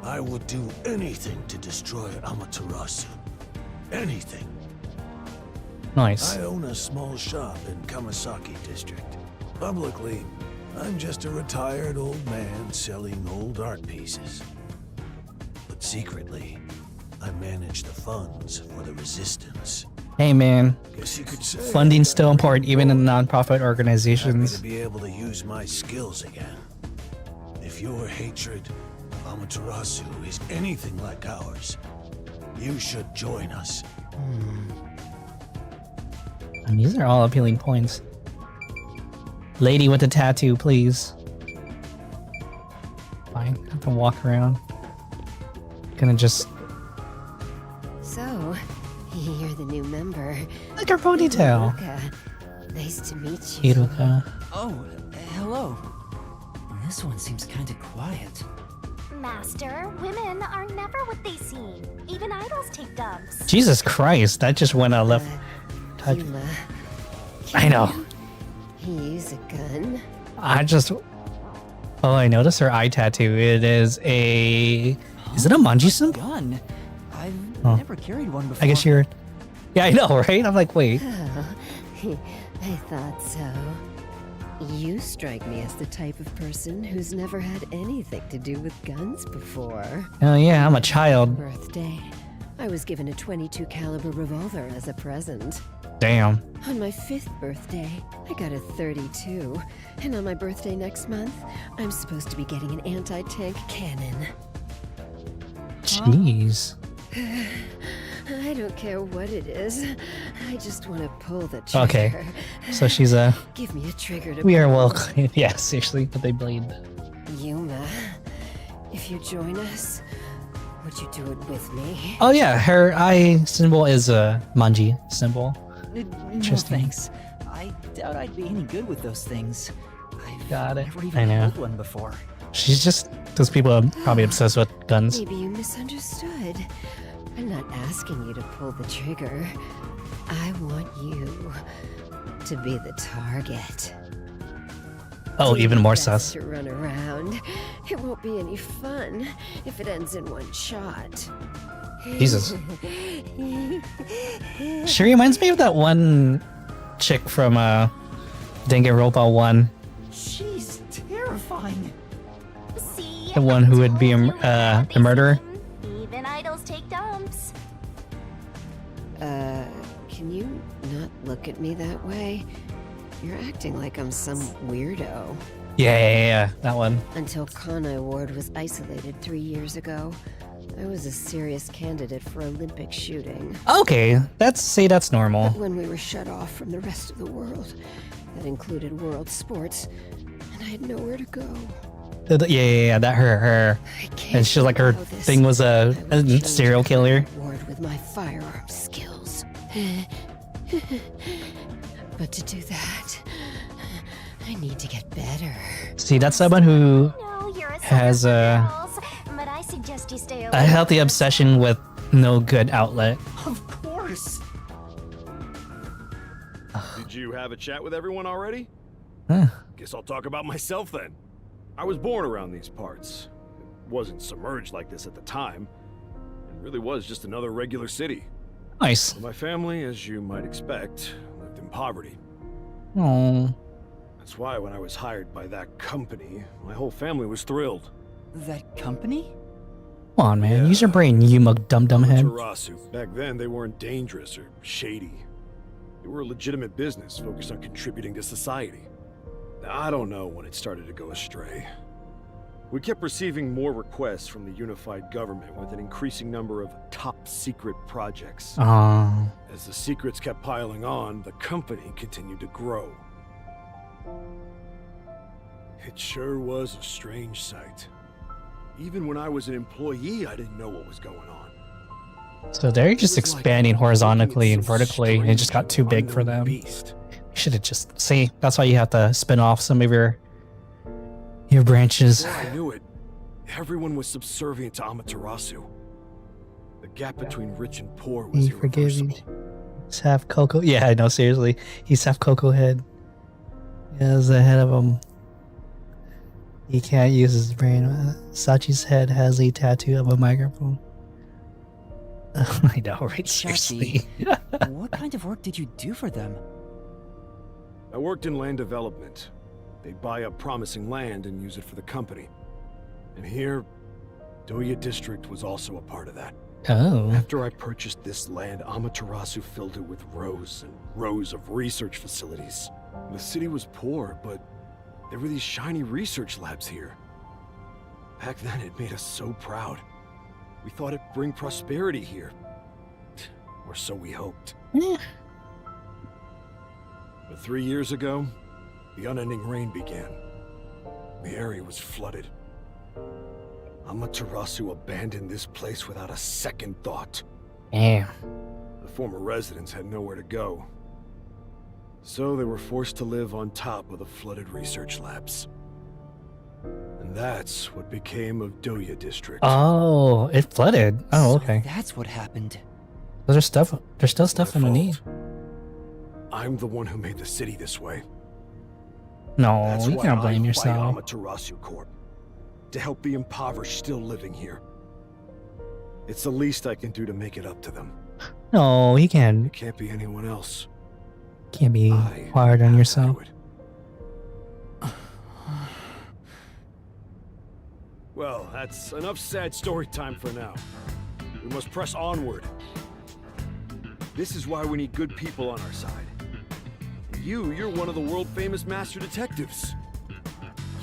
I would do anything to destroy Amaterasu. Anything. Nice. I own a small shop in Kamasaki district. Publicly, I'm just a retired old man selling old art pieces. But secretly, I manage the funds for the resistance. Hey, man. Guess you could say Funding's still important, even in nonprofit happy organizations. to be able to use my skills again. If your hatred of Amaterasu is anything like ours, you should join us. And these are all appealing points. Lady with the tattoo, please. Fine, have to walk around. Gonna just So, you're the new member. like her ponytail. Hiruka. Nice to meet you. Hiruka. Oh, hello. This one seems kinda quiet. Master, women are never what they seem. Even idols take dumps. Jesus Christ, that just went a left touch. Yuma. I know. Use a gun. I just. Oh, I noticed her eye tattoo. It is a. Is it a manji-san? Gun? I've Oh. never carried one before. I guess you're. Yeah, I know, right? I'm like, wait. Oh, I thought so. You strike me as the type of person who's never had anything to do with guns before. Oh yeah, I'm a child. Birthday. I was given a .22 caliber revolver as a present. Damn. On my 5th birthday, I got a .32. And on my birthday next month, I'm supposed to be getting an anti-tank cannon. Jeez. I don't care what it is. I just want to pull the trigger. Okay. So she's a. Give me a trigger to We are pull. welcome. Yeah, seriously, but they bleed. Yuma, if you join us, Would you do it with me? Oh yeah, her eye symbol is a manji symbol. No Interesting. thanks. I doubt I'd be any good with those things. I've Got it. never I even know. held one before. She's just those people are probably obsessed with guns. Maybe you misunderstood. I'm not asking you to pull the trigger. I want you to be the target. Oh, even more Best sus. to run around. It won't be any fun if it ends in one shot. Jesus. She reminds me of that one chick from Danganronpa 1. She's terrifying. See, The one who would be a murderer. Even idols take dumps. Can you not look at me that way? You're acting like I'm some weirdo. Yeah, that one. Until Kanai Ward was isolated 3 years ago, I was a serious candidate for Olympic shooting. Okay, that's normal. But when we were shut off from the rest of the world, that included world sports, and I had nowhere to go. Yeah, that her. I can't And she's like her allow this. thing was I a will change serial killer. Kanai Ward with my firearm skills. But to do that, I need to get better. See, that's someone who No, you're a has sucker for girls, but I suggest you stay away. a healthy obsession with no good outlet. Of course. Did you have a chat with everyone already? Huh. Guess I'll talk about myself then. I was born around these parts. It wasn't submerged like this at the time. It really was just another regular city. Nice. My family, as you might expect, lived in poverty. Oh, That's why when I was hired by that company, my whole family was thrilled. That company? come on, man. Yeah. Use your brain, you mug dum head. Tarasu. Back then, they weren't dangerous or shady. They were a legitimate business focused on contributing to society. Now, I don't know when it started to go astray. We kept receiving more requests from the unified government with an increasing number of top-secret projects. Oh, As the secrets kept piling on, the company continued to grow. It sure was a strange sight. Even when I was an employee, I didn't know what was going on. so they're just It was like expanding horizontally looking and at some vertically, and it just got too big for unknown them. beast. You should have just see. That's why you have to spin off some of your branches. Before I knew it, everyone was subservient to Amaterasu. The gap between rich and poor was He forgives you. irreversible. He's half Coco. Yeah, I know. Seriously, he's half Coco head. He has the head of him. He can't use his brain. Sachi's head has a tattoo of a microphone. I know, right? Seriously. What kind of work did you do for them? I worked in land development. They'd buy up promising land and use it for the company. And here, Doya District was also a part of that. Oh. After I purchased this land, Amaterasu filled it with rows and rows of research facilities. The city was poor, but there were these shiny research labs here. Back then, it made us so proud. We thought it'd bring prosperity here. Or so we hoped. Yeah. But 3 years ago, the unending rain began. The area was flooded. Amaterasu abandoned this place without a second thought. Damn. The former residents had nowhere to go. So they were forced to live on top of the flooded research labs. And that's what became of Doya District. Oh, it flooded. Oh, So okay. that's what happened. There's stuff. There's still stuff My underneath. fault. I'm the one who made the city this way. No, That's you why can't I blame fight yourself. Amaterasu Corp. To help the impoverished still living here. It's the least I can do to make it up to them. No, you It can't. can't be anyone else. Can't be I hard on have to yourself. do it. Well, that's enough sad story time for now. We must press onward. This is why we need good people on our side. You're one of the world-famous master detectives.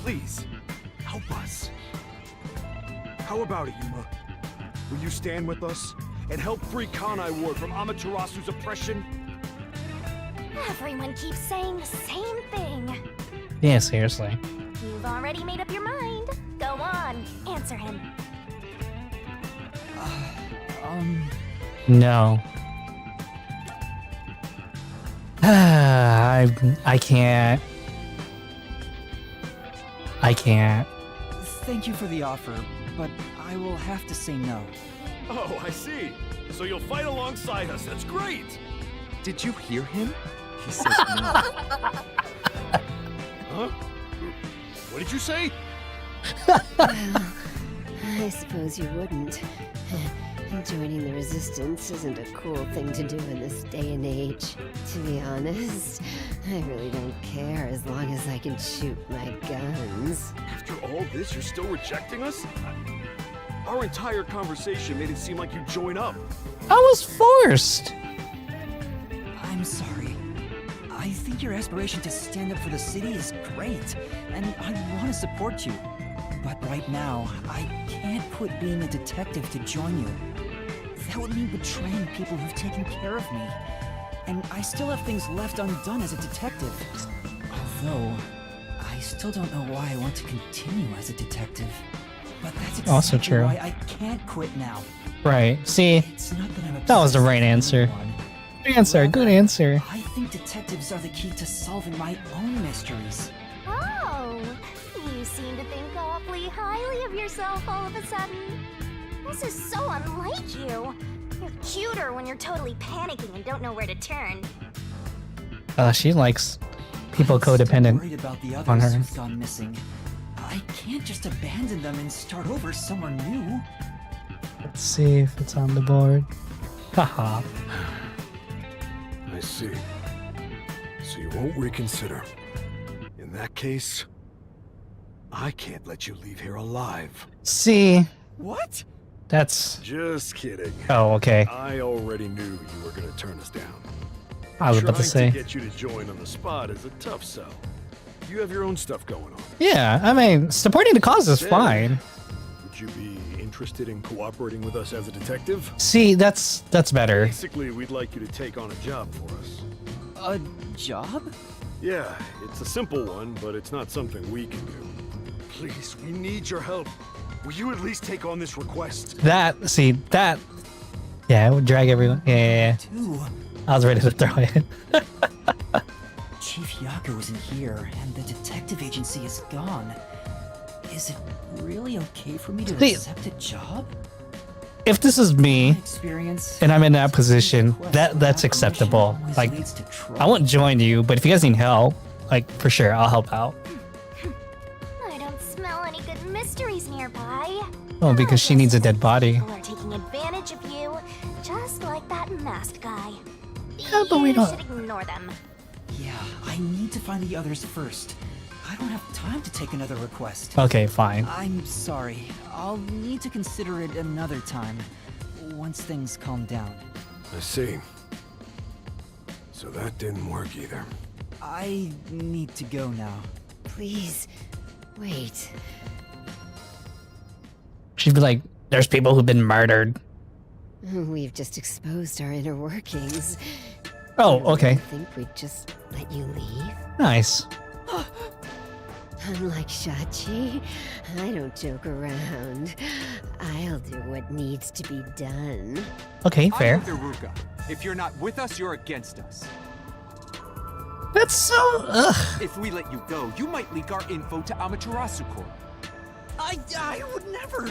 Please, help us. How about it, Yuma? Will you stand with us and help free Kanai Ward from Amaterasu's oppression? Everyone keeps saying the same thing. Yeah, seriously. You've already made up your mind. Go on, answer him. No. I can't. I can't. Thank you for the offer, but I will have to say no. Oh, I see. So you'll fight alongside us. That's great. Did you hear him? He said no. Huh? What did you say? Well, I suppose you wouldn't. Joining the Resistance isn't a cool thing to do in this day and age. To be honest, I really don't care as long as I can shoot my guns. After all this, you're still rejecting us? Our entire conversation made it seem like you'd join up. I was forced. I'm sorry. I think your aspiration to stand up for the city is great, and I want to support you. But right now, I can't quit being a detective to join you. That would mean betraying people who've taken care of me. And I still have things left undone as a detective. Although, I still don't know why I want to continue as a detective. But that's exactly Also true. why I can't quit now. Right. See, It's not that I'm that was the obsessed right with answer. anyone. Good answer. Good answer. I think detectives are the key to solving my own mysteries. Oh, you seem to think awfully highly of yourself all of a sudden. This is so unlike you. You're cuter when you're totally panicking and don't know where to turn. She likes people I'm still codependent worried about the on others her. who've gone missing. I can't just abandon them and start over somewhere new. Let's see if it's on the board. Haha. I see. So you won't reconsider. In that case, I can't let you leave here alive. See, What? that's. Just kidding. Oh, okay. I already knew you were gonna turn us down. I was about to say. Trying to get you to join on the spot is a tough sell. You have your own stuff going on. Yeah, I mean, supporting the cause is Then, fine. Would you be interested in cooperating with us as a detective? See, that's better. Basically, we'd like you to take on a job for us. A job? Yeah, it's a simple one, but it's not something we can do. Please, we need your help. Will you at least take on this request? That, see, that. Yeah, it would drag everyone. Yeah. Two. I was ready to throw it. Chief Yako isn't here, and the detective agency is gone. Is it really okay for me to See- accept a job? If this is me, My experience, and I'm in that position, that's acceptable. always Like, leads to trouble. I won't join you, but if you guys need help, like, for sure, I'll help out. I don't smell any good mysteries nearby. Oh, because she needs a dead body. People are taking advantage of you, just like that masked guy. Yeah, but we You don't- should ignore them. Yeah, I need to find the others first. I don't have time to take another request. Okay, fine. I'm sorry. I'll need to consider it another time, once things calm down. I see. So that didn't work either. I need to go now. Please, wait. She'd be like, there's people who've been murdered. We've just exposed our inner workings. Oh, okay. I think we'd just let you leave. Nice. Unlike Shachi, I don't joke around. I'll do what needs to be done. Okay, fair. I'm Iruka. If you're not with us, you're against us. That's so. Ugh. If we let you go, you might leak our info to Amaterasu Corp. I would never.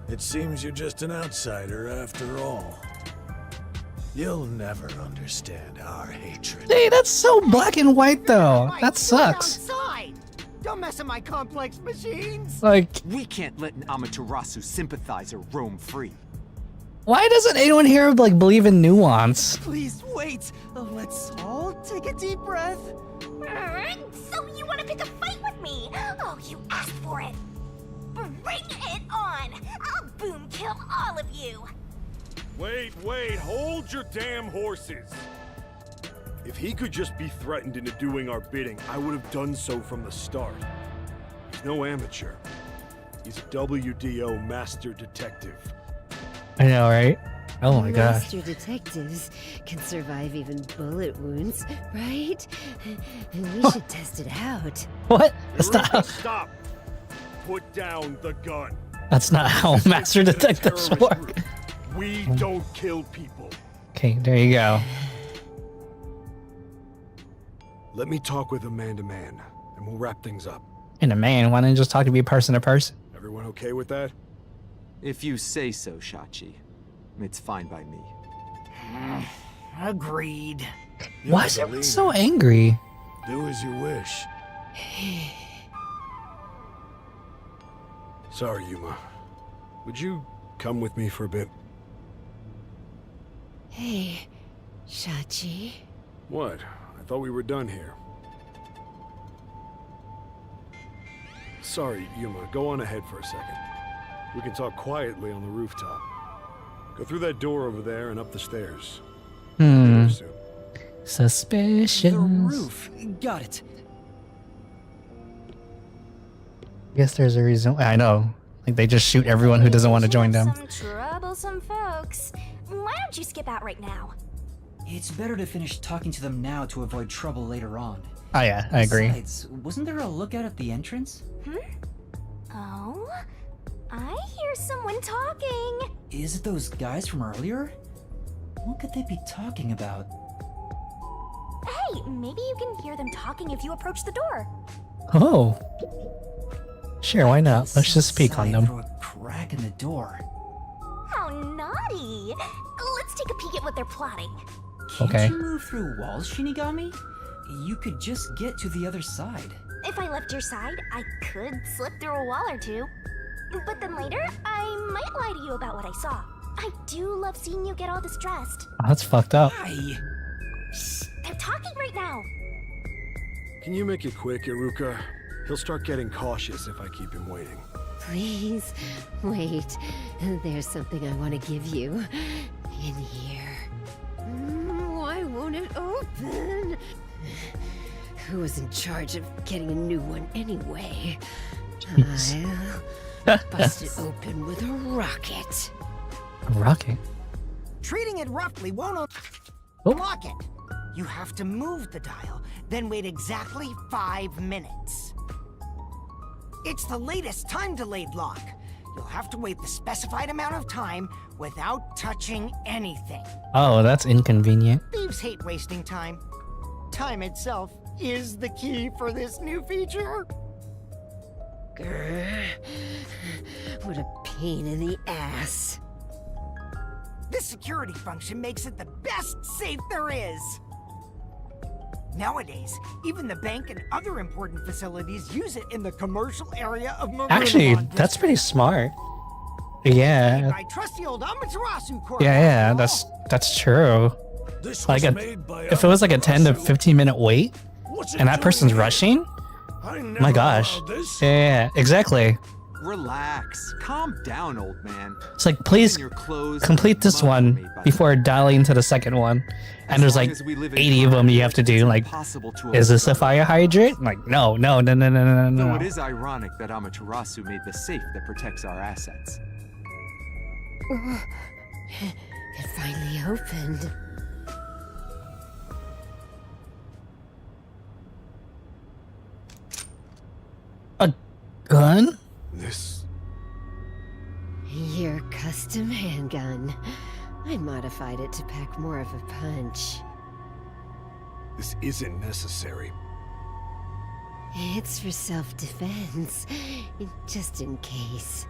It seems you're just an outsider after all. You'll never understand our hatred. Hey, that's so black and white, though. Mike, That get sucks. outside. Don't mess with my complex machines. Like, We can't let an Amaterasu sympathizer roam free. why doesn't anyone here, like, believe in nuance? Please wait. Let's all take a deep breath. So you want to pick a fight with me? Oh, you asked for it. Bring it on. I'll boom kill all of you. Wait, hold your damn horses! If he could just be threatened into doing our bidding, I would have done so from the start. He's no amateur. He's a WDO master detective. I know, right? Oh my gosh. Master detectives can survive even bullet wounds, right? We should test it out. What? That's not Iruka, how, stop! Put down the gun. that's not how master This isn't a detectives terrorist work. group. We don't kill people. Okay, there you go. Let me talk with a man-to-man, and we'll wrap things up. And a man, why don't you just talk to me person to person? Everyone okay with that? If you say so, Shachi. It's fine by me. Agreed. Why is everyone so angry? Do as you wish. Sorry, Yuma. Would you come with me for a bit? Hey, Shachi. What? I thought we were done here. Sorry, Yuma. Go on ahead for a second. We can talk quietly on the rooftop. Go through that door over there and up the stairs. Be there soon. Suspicious. The roof. Got it. Guess there's a reason. I know. Like they just shoot everyone who doesn't want to join them. Some troublesome folks. Why don't you skip out right now? It's better to finish talking to them now to avoid trouble later on. Oh yeah, I agree. Besides, wasn't there a lookout at the entrance? Oh? I hear someone talking. Is it those guys from earlier? What could they be talking about? Hey, maybe you can hear them talking if you approach the door. Oh. Sure, why not? Let's just speak on them. Through a crack in the door. How naughty. Let's take a peek at what they're plotting. Can't Okay. you move through walls, Shinigami? You could just get to the other side. If I left your side, I could slip through a wall or two. But then later, I might lie to you about what I saw. I do love seeing you get all distressed. Oh, that's fucked up. Hi. Shh, they're talking right now. Can you make it quick, Iruka? He'll start getting cautious if I keep him waiting. Please, wait. There's something I want to give you. In here. Why won't it open? Who was in charge of getting a new one anyway? I'll bust it open with a rocket. A rocket. Treating it roughly won't Oh. unlock it. You have to move the dial, then wait exactly 5 minutes. It's the latest time-delayed lock. You'll have to wait the specified amount of time without touching anything. Oh, that's inconvenient. Thieves hate wasting time. Time itself is the key for this new feature. Grr. What a pain in the ass. This security function makes it the best safe there is. Nowadays, even the bank and other important facilities use it in the commercial area of Marunouan Actually, District. that's pretty smart. Made Yeah. by trusty old Amaterasu Corp. Yeah, that's true. This Like was a, made by if it was like a 10 to Amaterasu. 15 minute wait What's it and that doing person's here? rushing, I never my gosh. allowed this. Yeah, exactly. Relax. Calm down, old man. It's like, please Your clothes complete and this mud were one made by before dialing to the second one. As And there's long like as we live in 80 of them you have to do. it's Like, impossible to is this a overcome. fire hydrant? Like, no. Though it No. is ironic that Amaterasu made the safe that protects our assets. It finally opened. A gun? This... Your custom handgun. I modified it to pack more of a punch. this isn't necessary. It's for self-defense, just in case.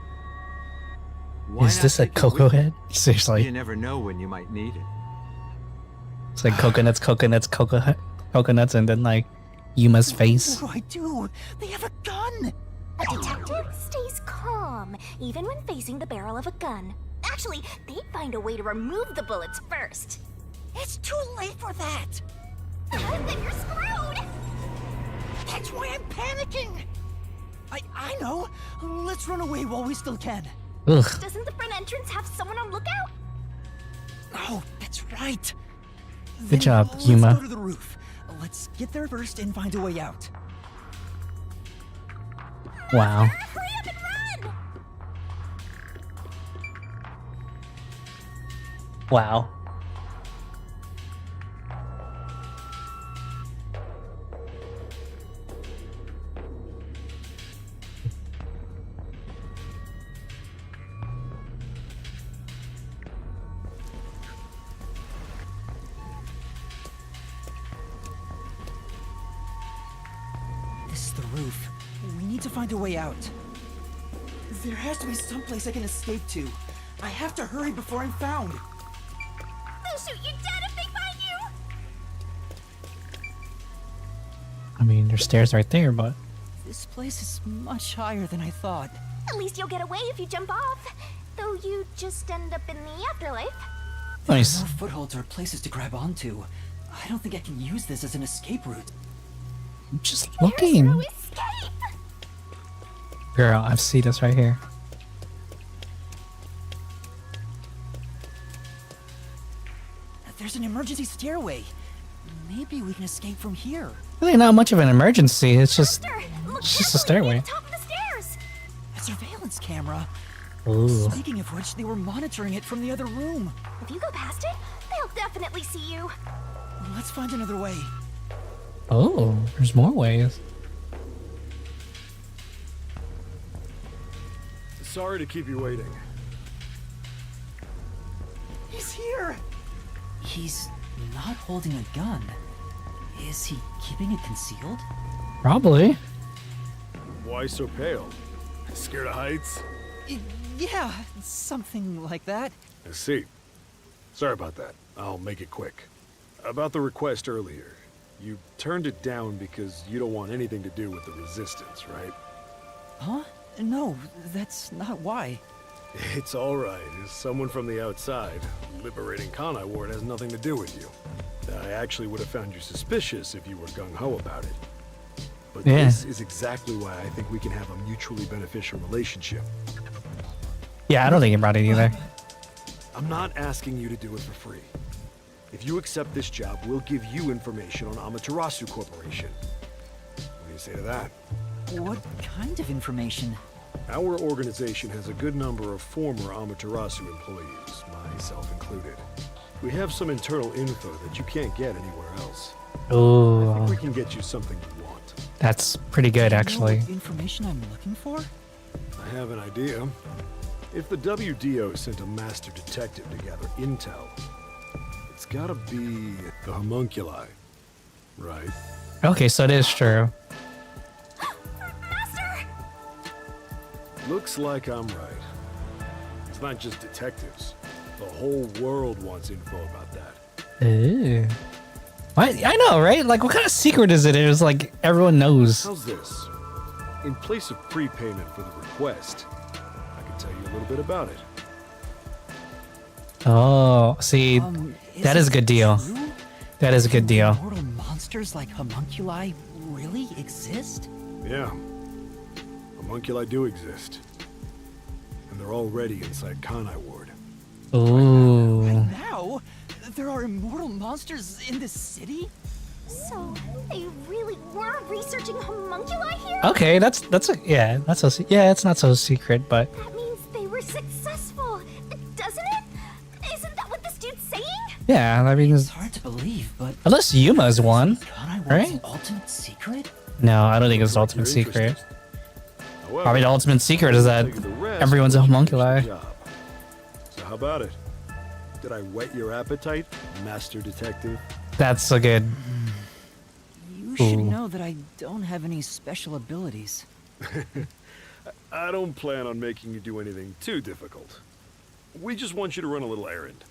Why Is not this a take it with cocoa you? head? You Seriously. never know when you might need it. It's like coconuts, coconuts, and then like Yuma's face. What do I do? They have a gun. A detective stays calm, even when facing the barrel of a gun. Actually, they'd find a way to remove the bullets first. It's too late for that. Then you're screwed! That's why I'm panicking. I know. Let's run away while we still can. Ugh. Doesn't the front entrance have someone on lookout? Oh, that's right. Good job, Let's Yuma. go to the roof. Let's get there first and find a way out. Wow. Hurry up and run! Wow. need to find a way out. There has to be some place I can escape to. I have to hurry before I'm found. They'll shoot you dead if they find you! I mean, there's stairs right there, but This place is much higher than I thought. At least you'll get away if you jump off. Though you just end up in the afterlife. nice. No footholds or places to grab onto. I don't think I can use this as an escape route. I'm just There's no looking. escape! Girl, I see this right here. There's an emergency stairway. Maybe we can escape from here. Really not much of an emergency. It's just Master, look it's just a carefully, near stairway. the top of the stairs! A surveillance camera. Ooh. Speaking of which, they were monitoring it from the other room. If you go past it, they'll definitely see you. Let's find another way. Oh, there's more ways. Sorry to keep you waiting. He's here! He's not holding a gun. Is he keeping it concealed? Probably. Why so pale? Scared of heights? Yeah, something like that. I see. Sorry about that. I'll make it quick. About the request earlier. You turned it down because you don't want anything to do with the Resistance, right? Huh? No, that's not why. It's alright. As someone from the outside, liberating Kanai Ward has nothing to do with you. I actually would have found you suspicious if you were gung-ho about it. But Yeah. this is exactly why I think we can have a mutually beneficial relationship. Yeah, I don't think he brought it either. I'm not asking you to do it for free. If you accept this job, we'll give you information on Amaterasu Corporation. What do you say to that? What kind of information? Our organization has a good number of former Amaterasu employees, myself included. We have some internal info that you can't get anywhere else. I think we Oh, can get you something you want. that's pretty good, Do you know actually. what information I'm looking for? I have an idea. If the WDO sent a master detective to gather intel, it's gotta be the homunculi, right? Okay, so it is true. Master! Looks like I'm right. It's not just detectives. The whole world wants info about that. Ooh. What? I know, right? Like, what kind of secret is it? It was like everyone knows. How's this? In place of prepayment for the request, I can tell you a little bit about it. Oh, see, that is a it good deal. true? That is a good deal. Mortal monsters like homunculi really exist? Yeah. Homunculi do exist. And they're already inside Kanai Ward. Ooh. Now? There are immortal monsters in this city? So, they really were researching homunculi here? Okay, that's yeah, it's not so secret, but That means they were successful, doesn't it? Isn't that what this dude's saying? yeah, I mean, It's hard to believe, but unless Yuma's one, Kanai Ward's right? ultimate secret? No, I don't think it's the Looks like ultimate you're secret. interested. However, Probably the ultimate secret is that I'll tell you the rest everyone's a once you finish homunculi. the job. So how about it? Did I whet your appetite, Master Detective? That's a good. You should Ooh. know that I don't have any special abilities. I don't plan on making you do anything too difficult. We just want you to run a little errand.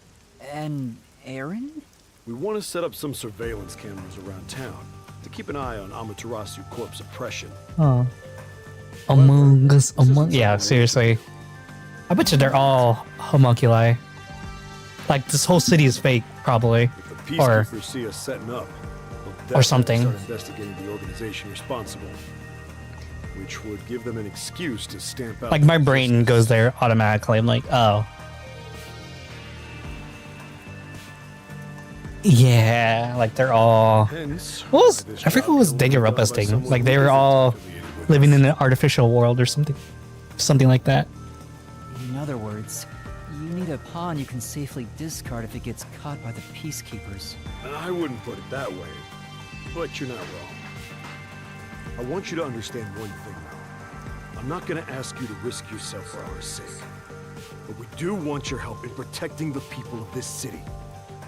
An errand? We want to set up some surveillance cameras around town to keep an eye on Amaterasu Corp's oppression. Oh. Among Us, yeah, seriously. I bet you they're all homunculi. Like, this whole city is fake, probably. If the Or- peacekeepers see us setting up, they'll definitely something. start investigating the organization responsible, which would give them an excuse to stamp out. Like, the my brain resistance. goes there automatically. I'm like, oh. Yeah, like they're all. Hence, What was, why this I forget job what was can only be done by Degenerote's thing. someone Like, who they were isn't all affiliated with living us. in an artificial world or something. Something like that. In other words, you need a pawn you can safely discard if it gets caught by the peacekeepers. I wouldn't put it that way, but you're not wrong. I want you to understand one thing, though. I'm not going to ask you to risk yourself for our sake, but we do want your help in protecting the people of this city.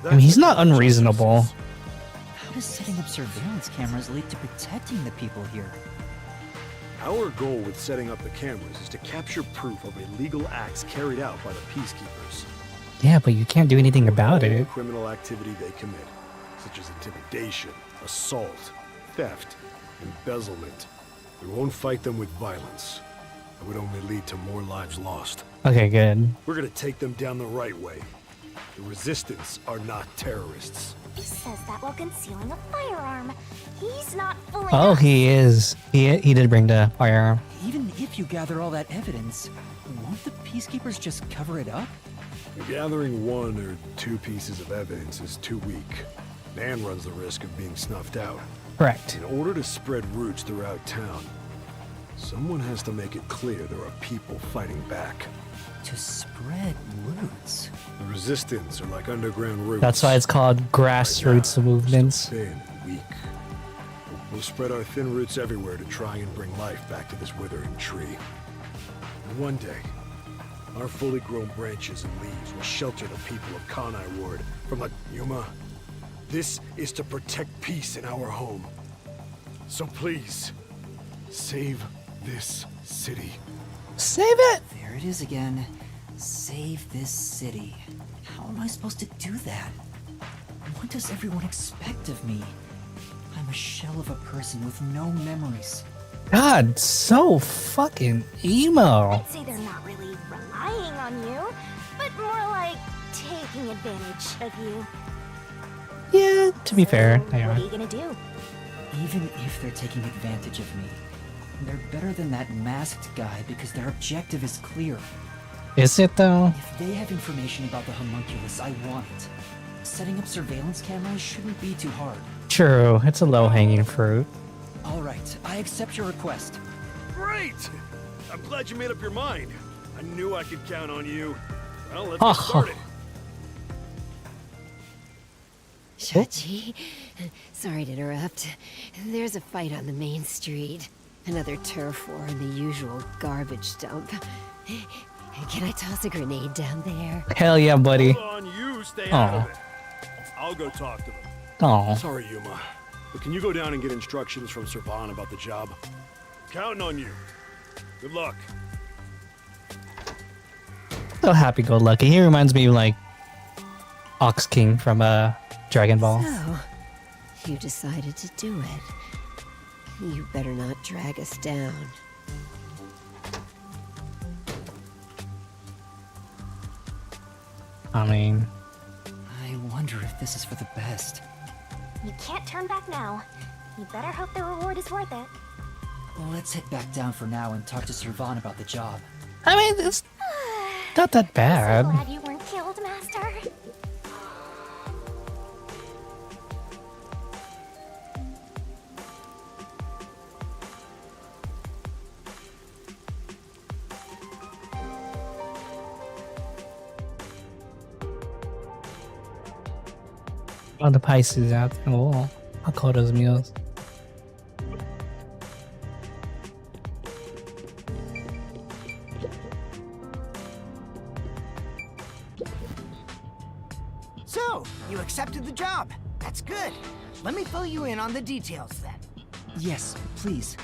I mean, he's not That's what unreasonable. justice is. How does setting up surveillance cameras lead to protecting the people here? Our goal with setting up the cameras is to capture proof of illegal acts carried out by the Peacekeepers. Yeah, but you can't do anything about All it. criminal activity they commit, such as intimidation, assault, theft, embezzlement. We won't fight them with violence. It would only lead to more lives lost. Okay, good. We're gonna take them down the right way. The Resistance are not terrorists. He says that while concealing a firearm. He's not fooling Oh, us. he is. He did bring the firearm. Even if you gather all that evidence, won't the Peacekeepers just cover it up? Gathering 1 or 2 pieces of evidence is too weak. Man runs the risk of being snuffed out. Correct. In order to spread roots throughout town, someone has to make it clear there are people fighting back. To spread roots? The Resistance are like underground roots. That's why it's called grassroots Right now, movements. they're thin and weak. We'll spread our thin roots everywhere to try and bring life back to this withering tree. And one day, our fully grown branches and leaves will shelter the people of Kanai Ward from the Yuma. This is to protect peace in our home. So please, save this city. Save it! There it is again. Save this city. How am I supposed to do that? What does everyone expect of me? I'm a shell of a person with no memories. God, so fucking emo. I'd say they're not really relying on you, but more like taking advantage of you. Yeah, to be fair, So, they what are. are you gonna do? Even if they're taking advantage of me, they're better than that masked guy because their objective is clear. Is it though? If they have information about the homunculus, I want it. Setting up surveillance cameras shouldn't be too hard. True, it's a low-hanging fruit. All right, I accept your request. Great! I'm glad you made up your mind. I knew I could count on you. Well, let's Oh. get started. Shachi, sorry to interrupt. There's a fight on the main street. Another turf war in the usual garbage dump. Can I toss a grenade down there? Hell yeah, buddy. Hold on, you stay out Aw. of it. I'll go talk to them. Oh, Sorry, Yuma. But can you go down and get instructions from Servan about the job? Counting on you. Good luck. so happy-go-lucky. He reminds me of like Ox King from Dragon Ball. So, you decided to do it. You better not drag us down. I mean, I wonder if this is for the best. You can't turn back now. You better hope the reward is worth it. Well, let's head back down for now and talk to Servan about the job. I mean, it's not that So bad. glad you weren't killed, Master. Oh, the Pisces out. Oh, Hakoda's meals. So, you accepted the job. That's good. Let me fill you in on the details then. Yes, please.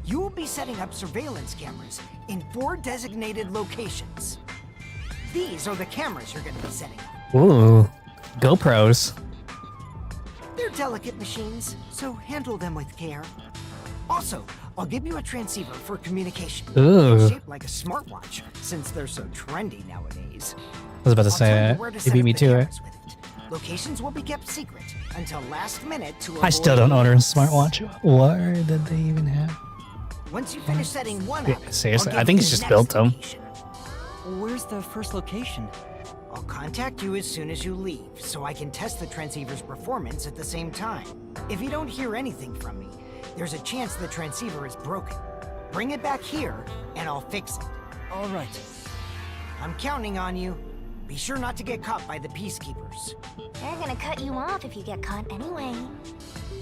You will be setting up surveillance cameras in 4 designated locations. These are the cameras you're going to be setting up. Ooh, GoPros. They're delicate machines, so handle them with care. Also, I'll give you a transceiver for communication. Ooh. Shaped like a smartwatch, since they're so trendy nowadays. I was about to I'll say tell you that. where to You set beat up me the to it. cameras with it. Locations will be kept secret until last minute to I still avoid don't own a leaks. smartwatch. What did they even have? Once you finish setting one Yeah, up, seriously, I'll I give think you he's the just next built them. location. Where's the first location? I'll contact you as soon as you leave, so I can test the transceiver's performance at the same time. If you don't hear anything from me, there's a chance the transceiver is broken. Bring it back here, and I'll fix it. All right. I'm counting on you. Be sure not to get caught by the Peacekeepers. They're gonna cut you off if you get caught anyway.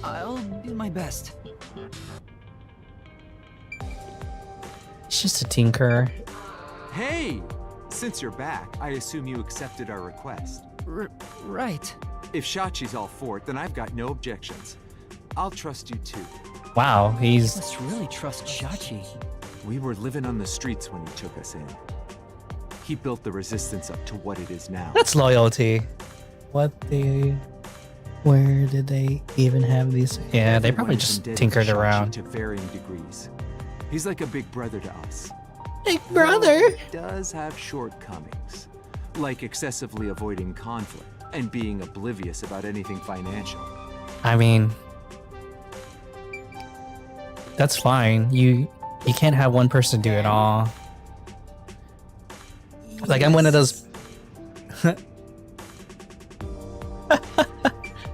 I'll do my best. It's just a tinker. Hey! Since you're back, I assume you accepted our request. Right. If Shachi's all for it, then I've got no objections. I'll trust you too. Wow, he's Must really trust Shachi. We were living on the streets when he took us in. He built the resistance up to what it is now. that's loyalty. Where did they even have these? Yeah, they probably Everyone's just indebted tinkered to Shachi around. to varying degrees. He's like a big brother to us. Big brother. He does have shortcomings, like excessively avoiding conflict and being oblivious about anything financial. I mean, that's fine. You can't have one person do it all. Like I'm one of those.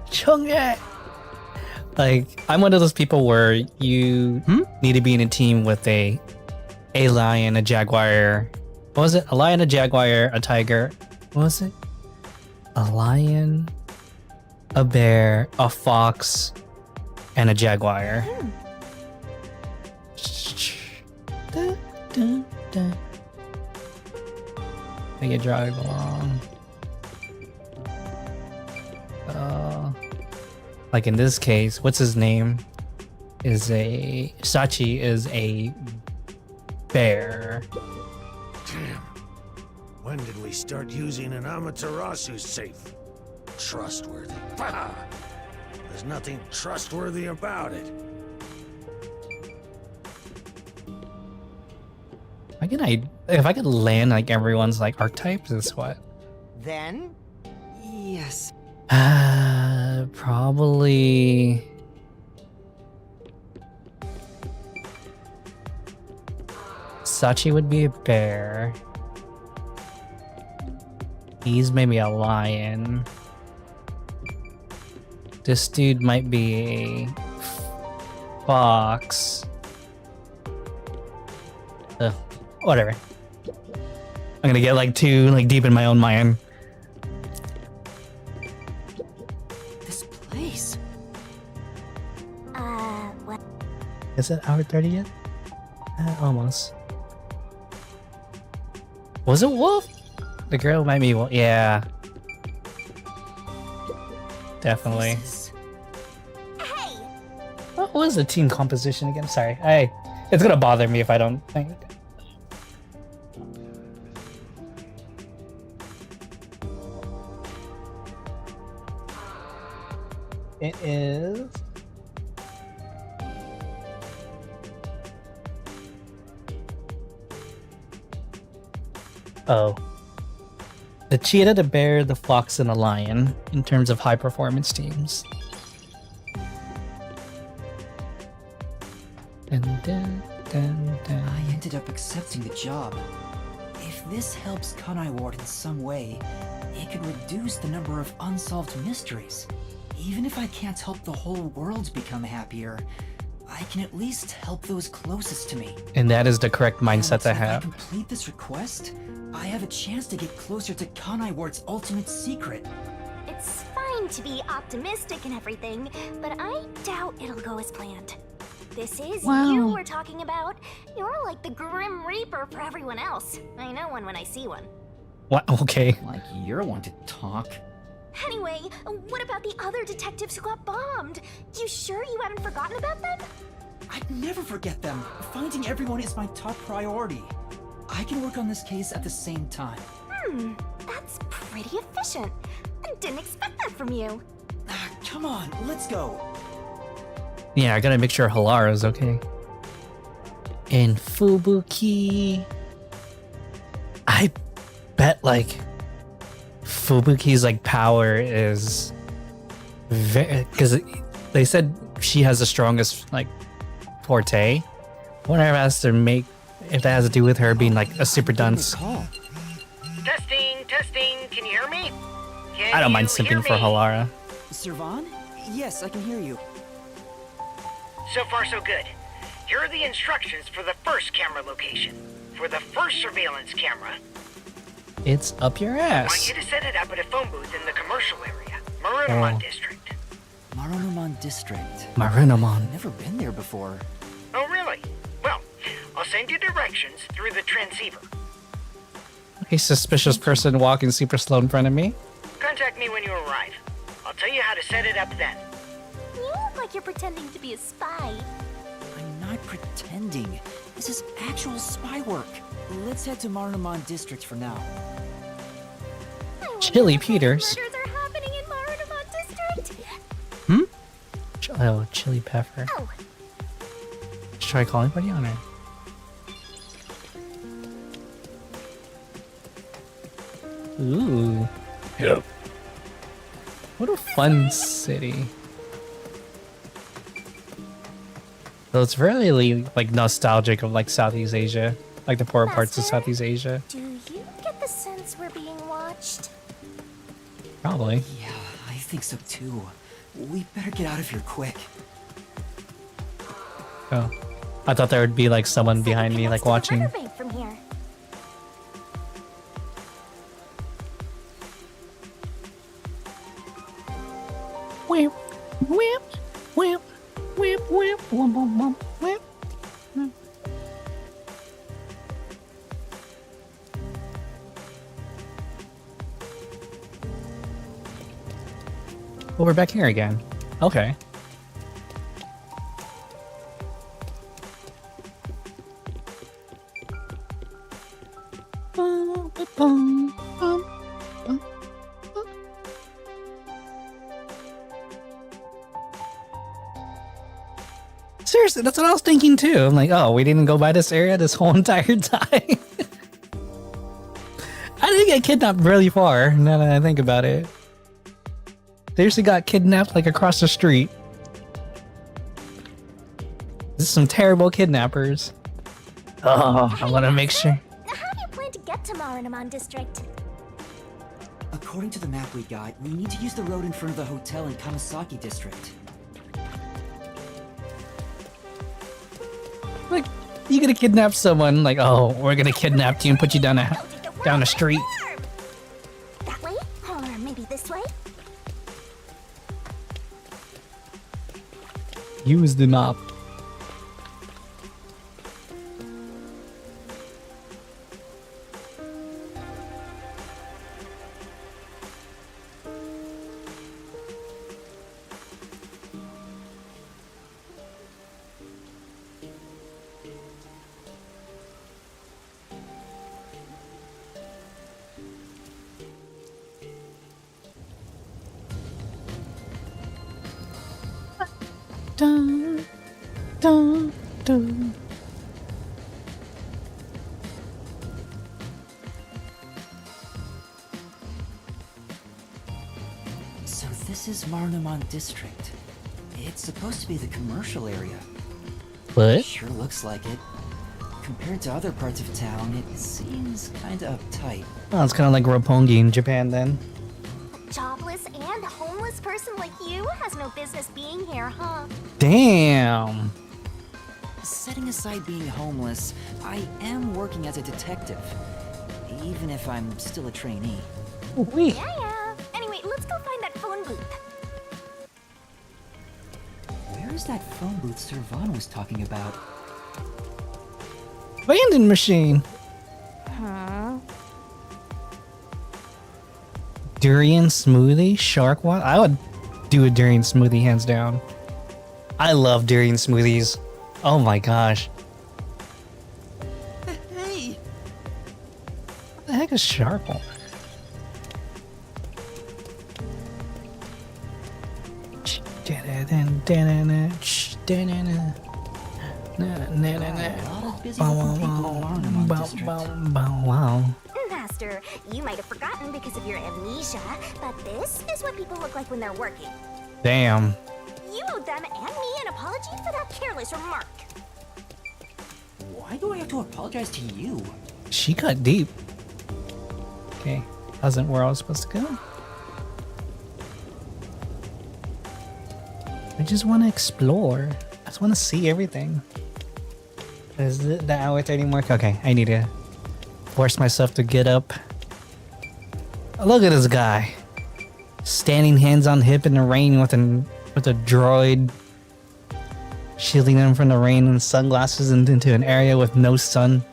Chungye. Like I'm one of those people where you need to be in a team with a lion, a jaguar. What was it? A lion, a jaguar, a tiger. What was it? A lion, a bear, a fox, and a jaguar. Dun, dun, dun. Make it drive along. Like in this case, what's his name? Sachi is a bear. Damn. When did we start using an Amaterasu safe? Trustworthy. Bah! There's nothing trustworthy about it. If I could land like everyone's like archetypes, is what? Then, Yes. Probably. Sachi would be a bear. He's maybe a lion. This dude might be a fox. Whatever. I'm gonna get like too deep in my own mind. This place. What? Is it hour 30 yet? Almost. Was it Wolf? The girl might be Wolf. Yeah. Definitely. Hey! What was the team composition again? Sorry. It's gonna bother me if I don't think. It is. Oh. The cheetah, the bear, the fox, and the lion in terms of high performance teams. Dun, dun, dun, dun. I ended up accepting the job. If this helps Kanai Ward in some way, it could reduce the number of unsolved mysteries. Even if I can't help the whole world become happier, I can at least help those closest to me. And that is the correct mindset to And have. If I complete this request, I have a chance to get closer to Kanai Ward's ultimate secret. It's fine to be optimistic and everything, but I doubt it'll go as planned. This is you we're talking about. You're like the Grim Reaper for everyone else. I know one when I see one. What? Okay. Like you're one to talk. Anyway, what about the other detectives who got bombed? You sure you haven't forgotten about them? I'd never forget them. Finding everyone is my top priority. I can work on this case at the same time. That's pretty efficient. I didn't expect that from you. Come on, let's go. Yeah, I gotta make sure Halara's okay. And Fubuki. I bet like Fubuki's like power is very, because they said she has the strongest like forte. I wonder if it has to make, if that has to do with her being like a super dunce. Testing, can you hear me? I don't mind simping for Halara. Servan? Yes, I can hear you. So far, so good. Here are the instructions for the first camera location. For the first surveillance camera, It's up your I want ass. you to set it up at a phone booth in the commercial area, Marunamon District. Marunamon District. Marunamon. Never been there before. Oh, really? Well, I'll send you directions through the transceiver. A suspicious person walking super slow in front of me. Contact me when you arrive. I'll tell you how to set it up then. You look like you're pretending to be a spy. not pretending. This is actual spy work. Let's head to Marunamon District for now. Chili Peters. Murders are happening in Marunamon District. Oh, Chili Pepper. Oh, Should I call anybody on it? Ooh. Yep. What a fun city. So it's really like nostalgic of like Southeast Asia, like the poorer parts of Master? Southeast Asia. do you get the sense we're being watched? Probably. Yeah, I think so too. We better get out of here quick. Oh, I thought there would be like someone behind me, like watching. Riverbank from here. Whip, whip, whip, whip, whip, whip, whip, whip. Oh, we're back here again. Okay. Seriously, that's what I was thinking too. I'm like, oh, we didn't go by this area this whole entire time. I didn't get kidnapped really far, now that I think about it. Seriously got kidnapped like across the street. This is some terrible kidnappers. Oh, I want to make sure. How do you plan to get to Marunamon District? According to the map we got, we need to use the road in front of the hotel in Kamasaki District. Like, you gonna kidnap someone? Like, oh, we're gonna kidnap you and put you down the street. That way? Or maybe this way? Use the knob. Dun, dun, dun. So this is Marunamon District. It's supposed to be the commercial area. What? Sure looks like it. Compared to other parts of town, it seems kinda uptight. Oh, it's kind of like Roppongi in Japan then. A jobless and homeless person like you has no business being here, huh? Damn. Setting aside being homeless, I am working as a detective. Even if I'm still a trainee. Wait. Yeah. Anyway, let's go find that phone booth. Where's that phone booth Servan was talking about? Vending machine. Huh? Durian smoothie, shark one. I would do a durian smoothie hands down. I love durian smoothies. Oh my gosh. Hey! What the heck is shark one? Wow. Master, you might have forgotten because of your amnesia, but this is what people look like when they're working. Damn. You owe them and me an apology for that careless remark. Why do I have to apologize to you? She cut deep. Okay, wasn't where I was supposed to go. I just want to explore. I just want to see everything. Is the hour 30 mark? Okay, I need to force myself to get up. Look at this guy. Standing hands on hip in the rain with a droid shielding him from the rain and sunglasses and into an area with no sun.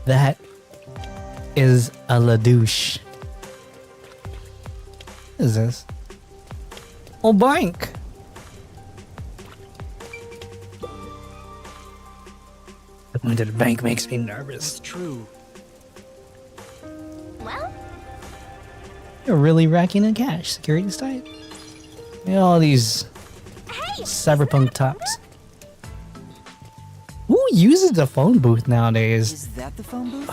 That is a LaDouche. What is this? Oh, bank. Going to the bank makes me nervous. It's true. Well, You're really racking in cash. Securities type. Look at all these hey, cyberpunk tops. Who uses the phone booth nowadays? Is that the phone booth?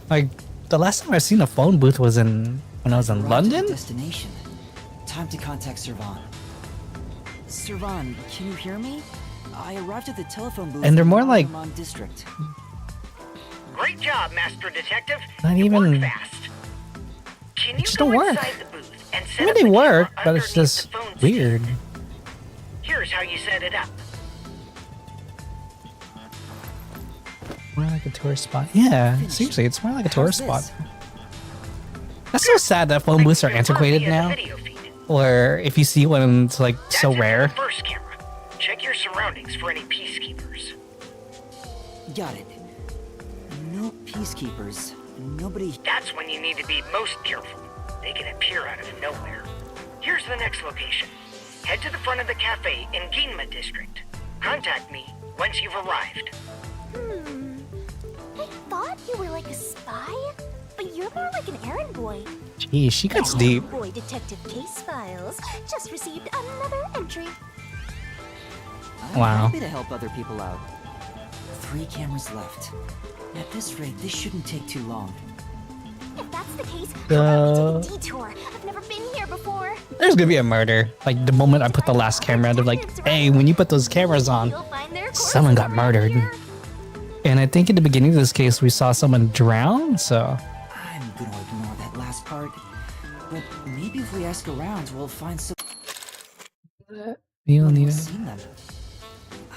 Like, the last time I seen a phone booth was when I was in Arrived at London. the destination. Time to contact Servan. Servan, can you hear me? I arrived at the telephone booth. And they're in more like- Armand District. Great job, Master Detective. Not You even- work fast. Can you just go don't work. inside the booth and set I mean, up they the work, camera but it's underneath just the phone weird. stand? Here's how you set it up. More like a tourist spot. Yeah, seriously, it's more like a tourist How's spot. this? That's so sad that phone booths are antiquated Via the now. video feed. Or if you see one, it's like That's so it for rare. the first camera. Check your surroundings for any peacekeepers. Got it. No peacekeepers. Nobody. That's when you need to be most careful. They can appear out of nowhere. Here's the next location. Head to the front of the cafe in Ginma District. Contact me once you've arrived. I thought you were like a spy, but you're more like an errand boy. Geez, she gets deep. Boy Detective Case Files just received another entry. I'm Wow. happy to help other people out. 3 cameras left. At this rate, this shouldn't take too long. If that's the case, how about we take a detour? I've never been here before. There's gonna be a murder. Like the moment I put the last camera, they're like, "Hey, when you put those cameras on, You'll find their someone got murdered." And I think in the beginning of this case, we saw someone drown. So I'm gonna ignore that last part. But maybe if we ask around, we'll find some. you don't need who's it. seen them.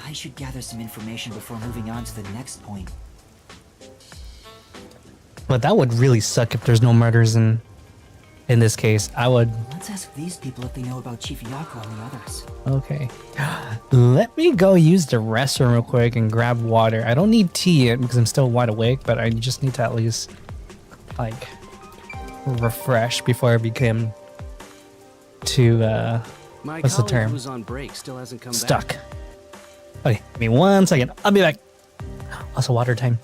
I should gather some information before moving on to the next point. But that would really suck if there's no murders in this case. I would. Let's ask these people if they know about Chief Yako and the others. Okay. Let me go use the restroom real quick and grab water. I don't need tea yet because I'm still wide awake, but I just need to at least like refresh before I become too My what's the colleague term? who was on break still hasn't come back. Stuck. Okay, give me 1 second. I'll be back. Also water time.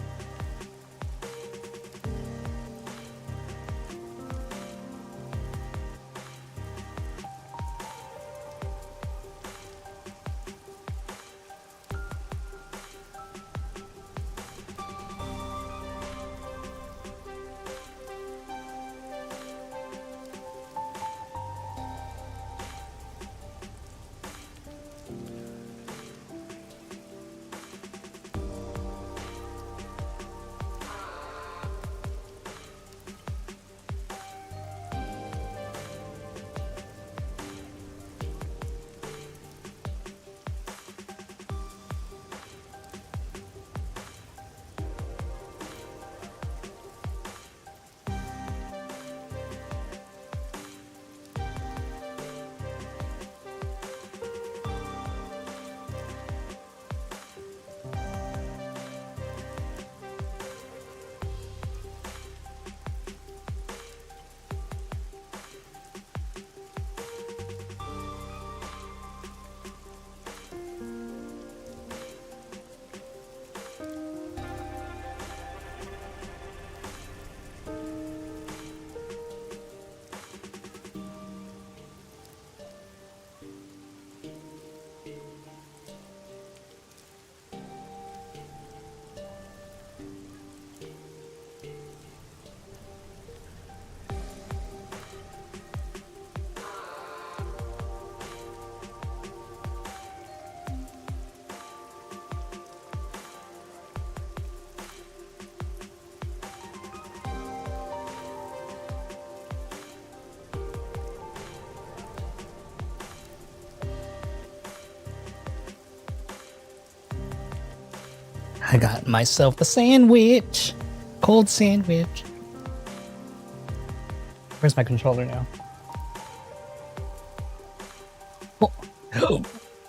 I got myself a sandwich. Cold sandwich. Where's my controller now? Oh.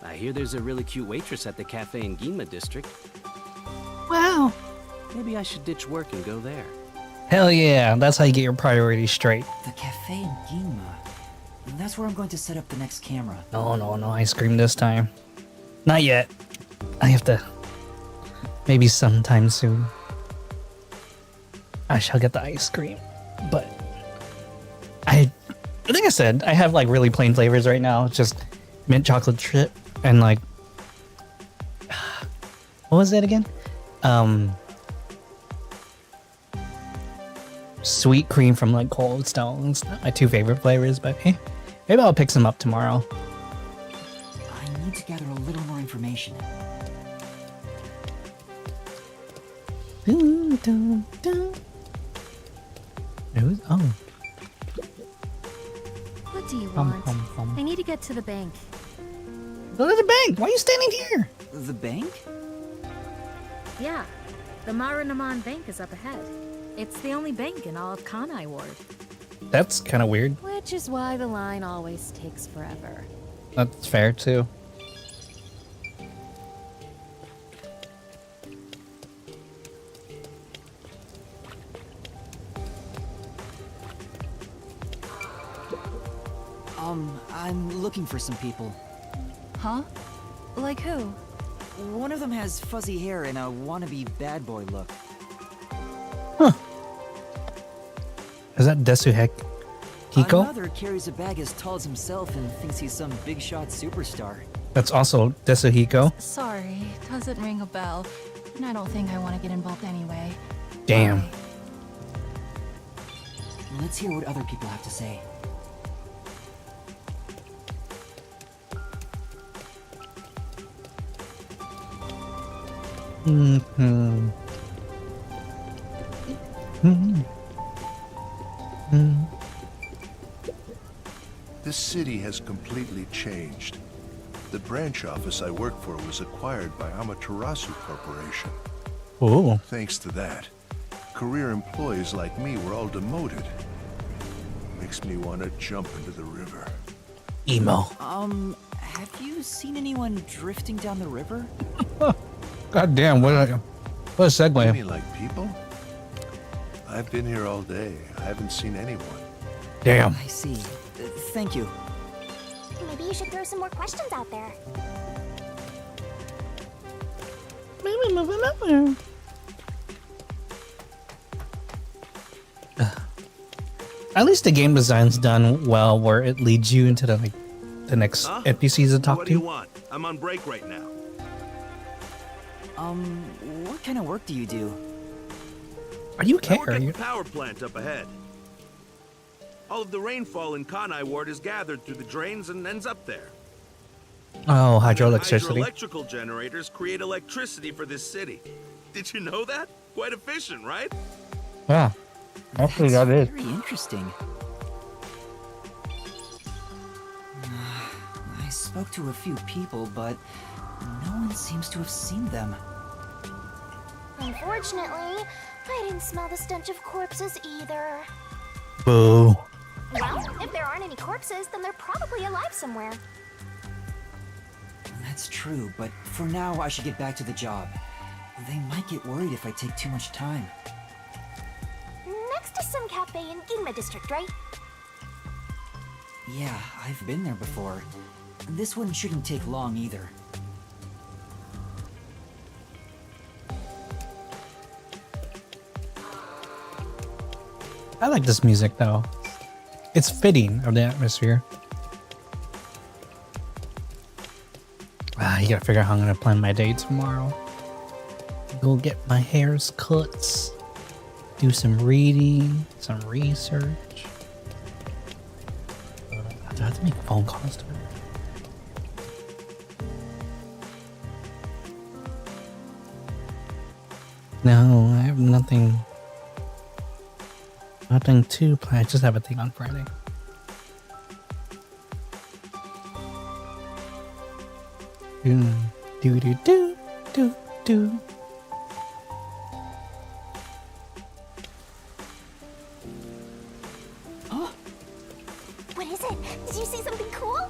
I hear there's a really cute waitress at the cafe in Ginma District. Wow. Maybe I should ditch work and go there. Hell yeah. That's how you get your priorities straight. The cafe in Ginma. That's where I'm going to set up the next camera. No ice cream this time. Not yet. I have to Maybe sometime soon. I shall get the ice cream, but I think I said I have like really plain flavors right now. It's just mint chocolate chip and like what was that again? Sweet cream from like Cold Stone. It's not my two favorite flavors, but hey, maybe I'll pick some up tomorrow. I need to gather a little more information. Dun, dun, dun. Oh. What do you want? I need to get to the bank. Go to the bank. Why are you standing here? The bank? Yeah, the Marunamon Bank is up ahead. It's the only bank in all of Kanai Ward. That's kind of weird. Which is why the line always takes forever. That's fair too. I'm looking for some people. Huh? Like who? One of them has fuzzy hair and a wannabe bad boy look. Huh. Is that Desuhiko? Another carries a bag as tall as himself and thinks he's some big shot superstar. That's also Desuhiko. Sorry, doesn't ring a bell. And I don't think I want to get involved anyway. Damn. Bye. Let's hear what other people have to say. Mm-hmm. This city has completely changed. The branch office I work for was acquired by Amaterasu Corporation. Oh. Thanks to that, career employees like me were all demoted. Makes me want to jump into the river. Emo. Have you seen anyone drifting down the river? God damn, what a segue. You mean like people? I've been here all day. I haven't seen anyone. Damn. I see. Thank you. Maybe you should throw some more questions out there. At least the game design's done well, where it leads you into the next NPCs to talk What to. do you want? I'm on break right now. What kind of work do you do? Are you I work care? at the power plant up ahead. All of the rainfall in Kanai Ward is gathered through the drains and ends up there. Oh, hydroelectricity. Hydroelectrical generators create electricity for this city. Did you know that? Quite efficient, right? Yeah. Actually, that is. Very interesting. I spoke to a few people, but no one seems to have seen them. Unfortunately, I didn't smell the stench of corpses either. Boo. Well, if there aren't any corpses, then they're probably alive somewhere. That's true, but for now I should get back to the job. They might get worried if I take too much time. Next is some cafe in Ginma District, right? Yeah, I've been there before. This one shouldn't take long either. I like this music though. It's fitting of the atmosphere. You gotta figure out how I'm gonna plan my day tomorrow. Go get my hairs cut. Do some reading, some research. Do I have to make phone calls to her? No, I have nothing. Nothing to plan. I just have a thing on Friday. Do do do do do do. Oh, what is it? Did you see something cool?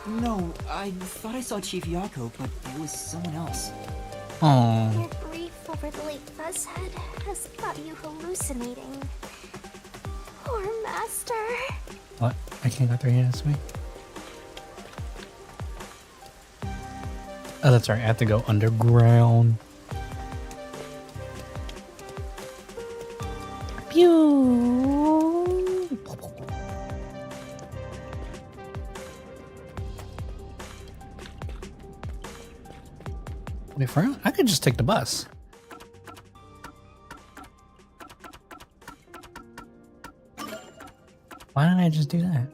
No, I thought I saw Chief Yako, but it was someone else. Oh. Your grief over the late Fuzzhead has got you hallucinating. Poor Master. What? I can't go through here this way. Oh, that's right. I have to go underground. Pew! Wait for it? I could just take the bus. Why didn't I just do that?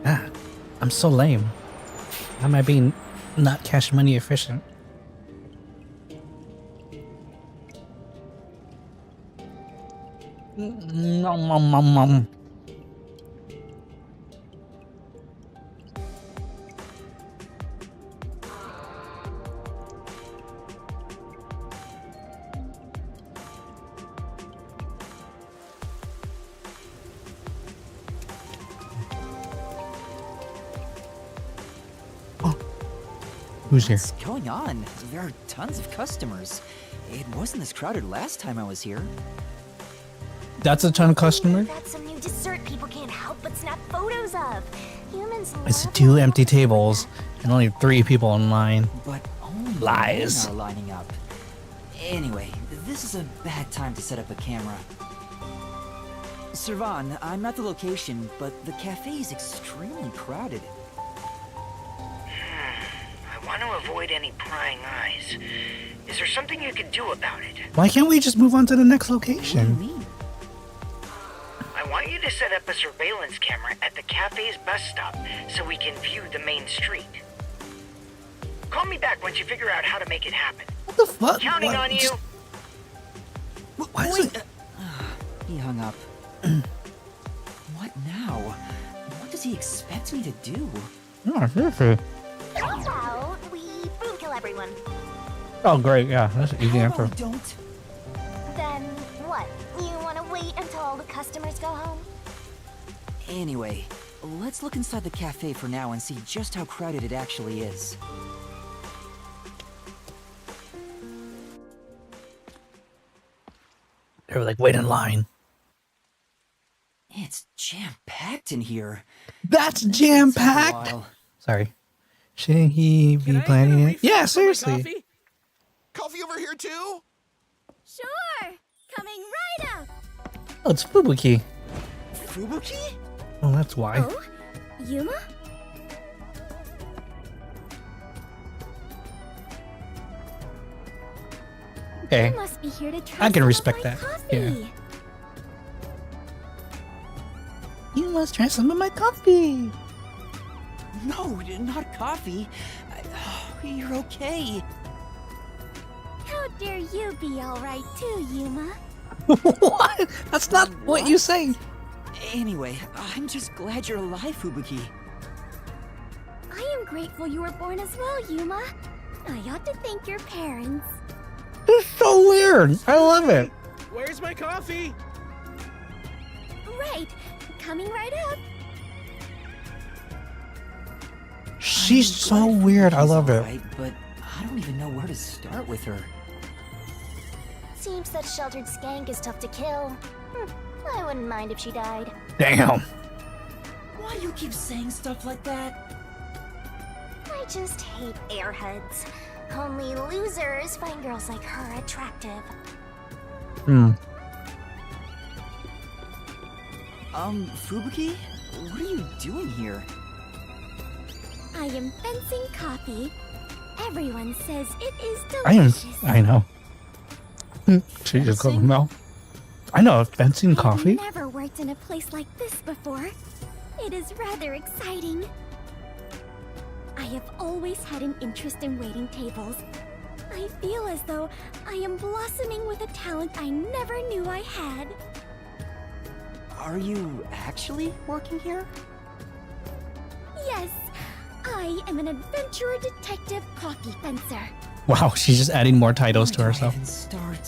Ah, I'm so lame. How am I being not cash money efficient? Nom, nom, nom, nom. Who's here? What's going on? There are tons of customers. It wasn't this crowded last time I was here. That's a ton of customers? That's some new dessert people can't help but snap photos of. Humans It's love 2 empty tables and only 3 people in line. But only Lies. men are lining up. Anyway, this is a bad time to set up a camera. Servan, I'm at the location, but the cafe is extremely crowded. I want to avoid any prying eyes. Is there something you can do about it? Why can't we just move on to the next location? I want you to set up a surveillance camera at the cafe's bus stop so we can view the main street. Call me back once you figure out how to make it happen. What the fuck? Counting on you. Why is it? He hung up. What now? What does he expect me to do? Oh, seriously. How about we boom kill everyone? Oh, great. Yeah, that's an easy answer. Don't. Then what? You want to wait until all the customers go home? Anyway, let's look inside the cafe for now and see just how crowded it actually is. They were like, wait in line. It's jam-packed in here. That's jam-packed? Sorry. Should he be planning it? Yeah, seriously. Coffee over here too? Sure! Coming right up! Oh, it's Fubuki. Fubuki? Oh, that's why. Oh? Yuma? Okay. You must be here to try I can some respect of my that. coffee. Yeah. You must try some of my coffee. No, not coffee. You're okay. How dare you be alright too, Yuma? What? That's not what you say. Anyway, I'm just glad you're alive, Fubuki. I am grateful you were born as well, Yuma. I ought to thank your parents. It's so weird. I love it. Where's my coffee? Right, coming right up. She's so weird. I love it. Right, but I don't even know where to start with her. Seems that sheltered skank is tough to kill. I wouldn't mind if she died. Damn. Why do you keep saying stuff like that? I just hate airheads. Only losers find girls like her attractive. Fubuki? What are you doing here? I am fencing coffee. Everyone says it is I am. delicious. I know. She just got mouth. I know. Fencing coffee. I've never worked in a place like this before. It is rather exciting. I have always had an interest in waiting tables. I feel as though I am blossoming with a talent I never knew I had. Are you actually working here? Yes, I am an adventurer detective coffee fencer. Wow, she's just adding more titles to herself. Start.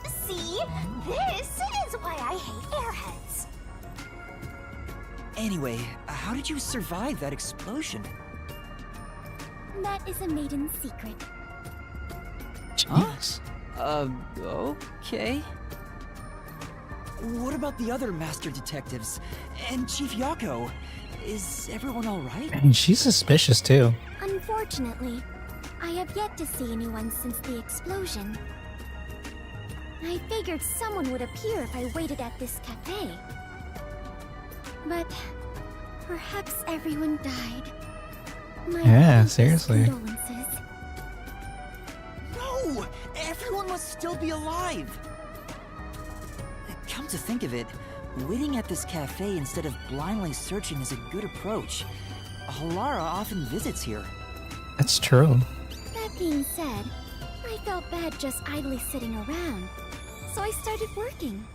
See? This is why I hate airheads. Anyway, how did you survive that explosion? That is a maiden secret. Jeez. Okay. What about the other master detectives? And Chief Yako? Is everyone alright? And she's suspicious too. Unfortunately, I have yet to see anyone since the explosion. I figured someone would appear if I waited at this cafe. But perhaps everyone died. My Yeah, deepest seriously. condolences. No! Everyone must still be alive! Come to think of it, waiting at this cafe instead of blindly searching is a good approach. Halara often visits here. That's true. That being said, I felt bad just idly sitting around. So I started working.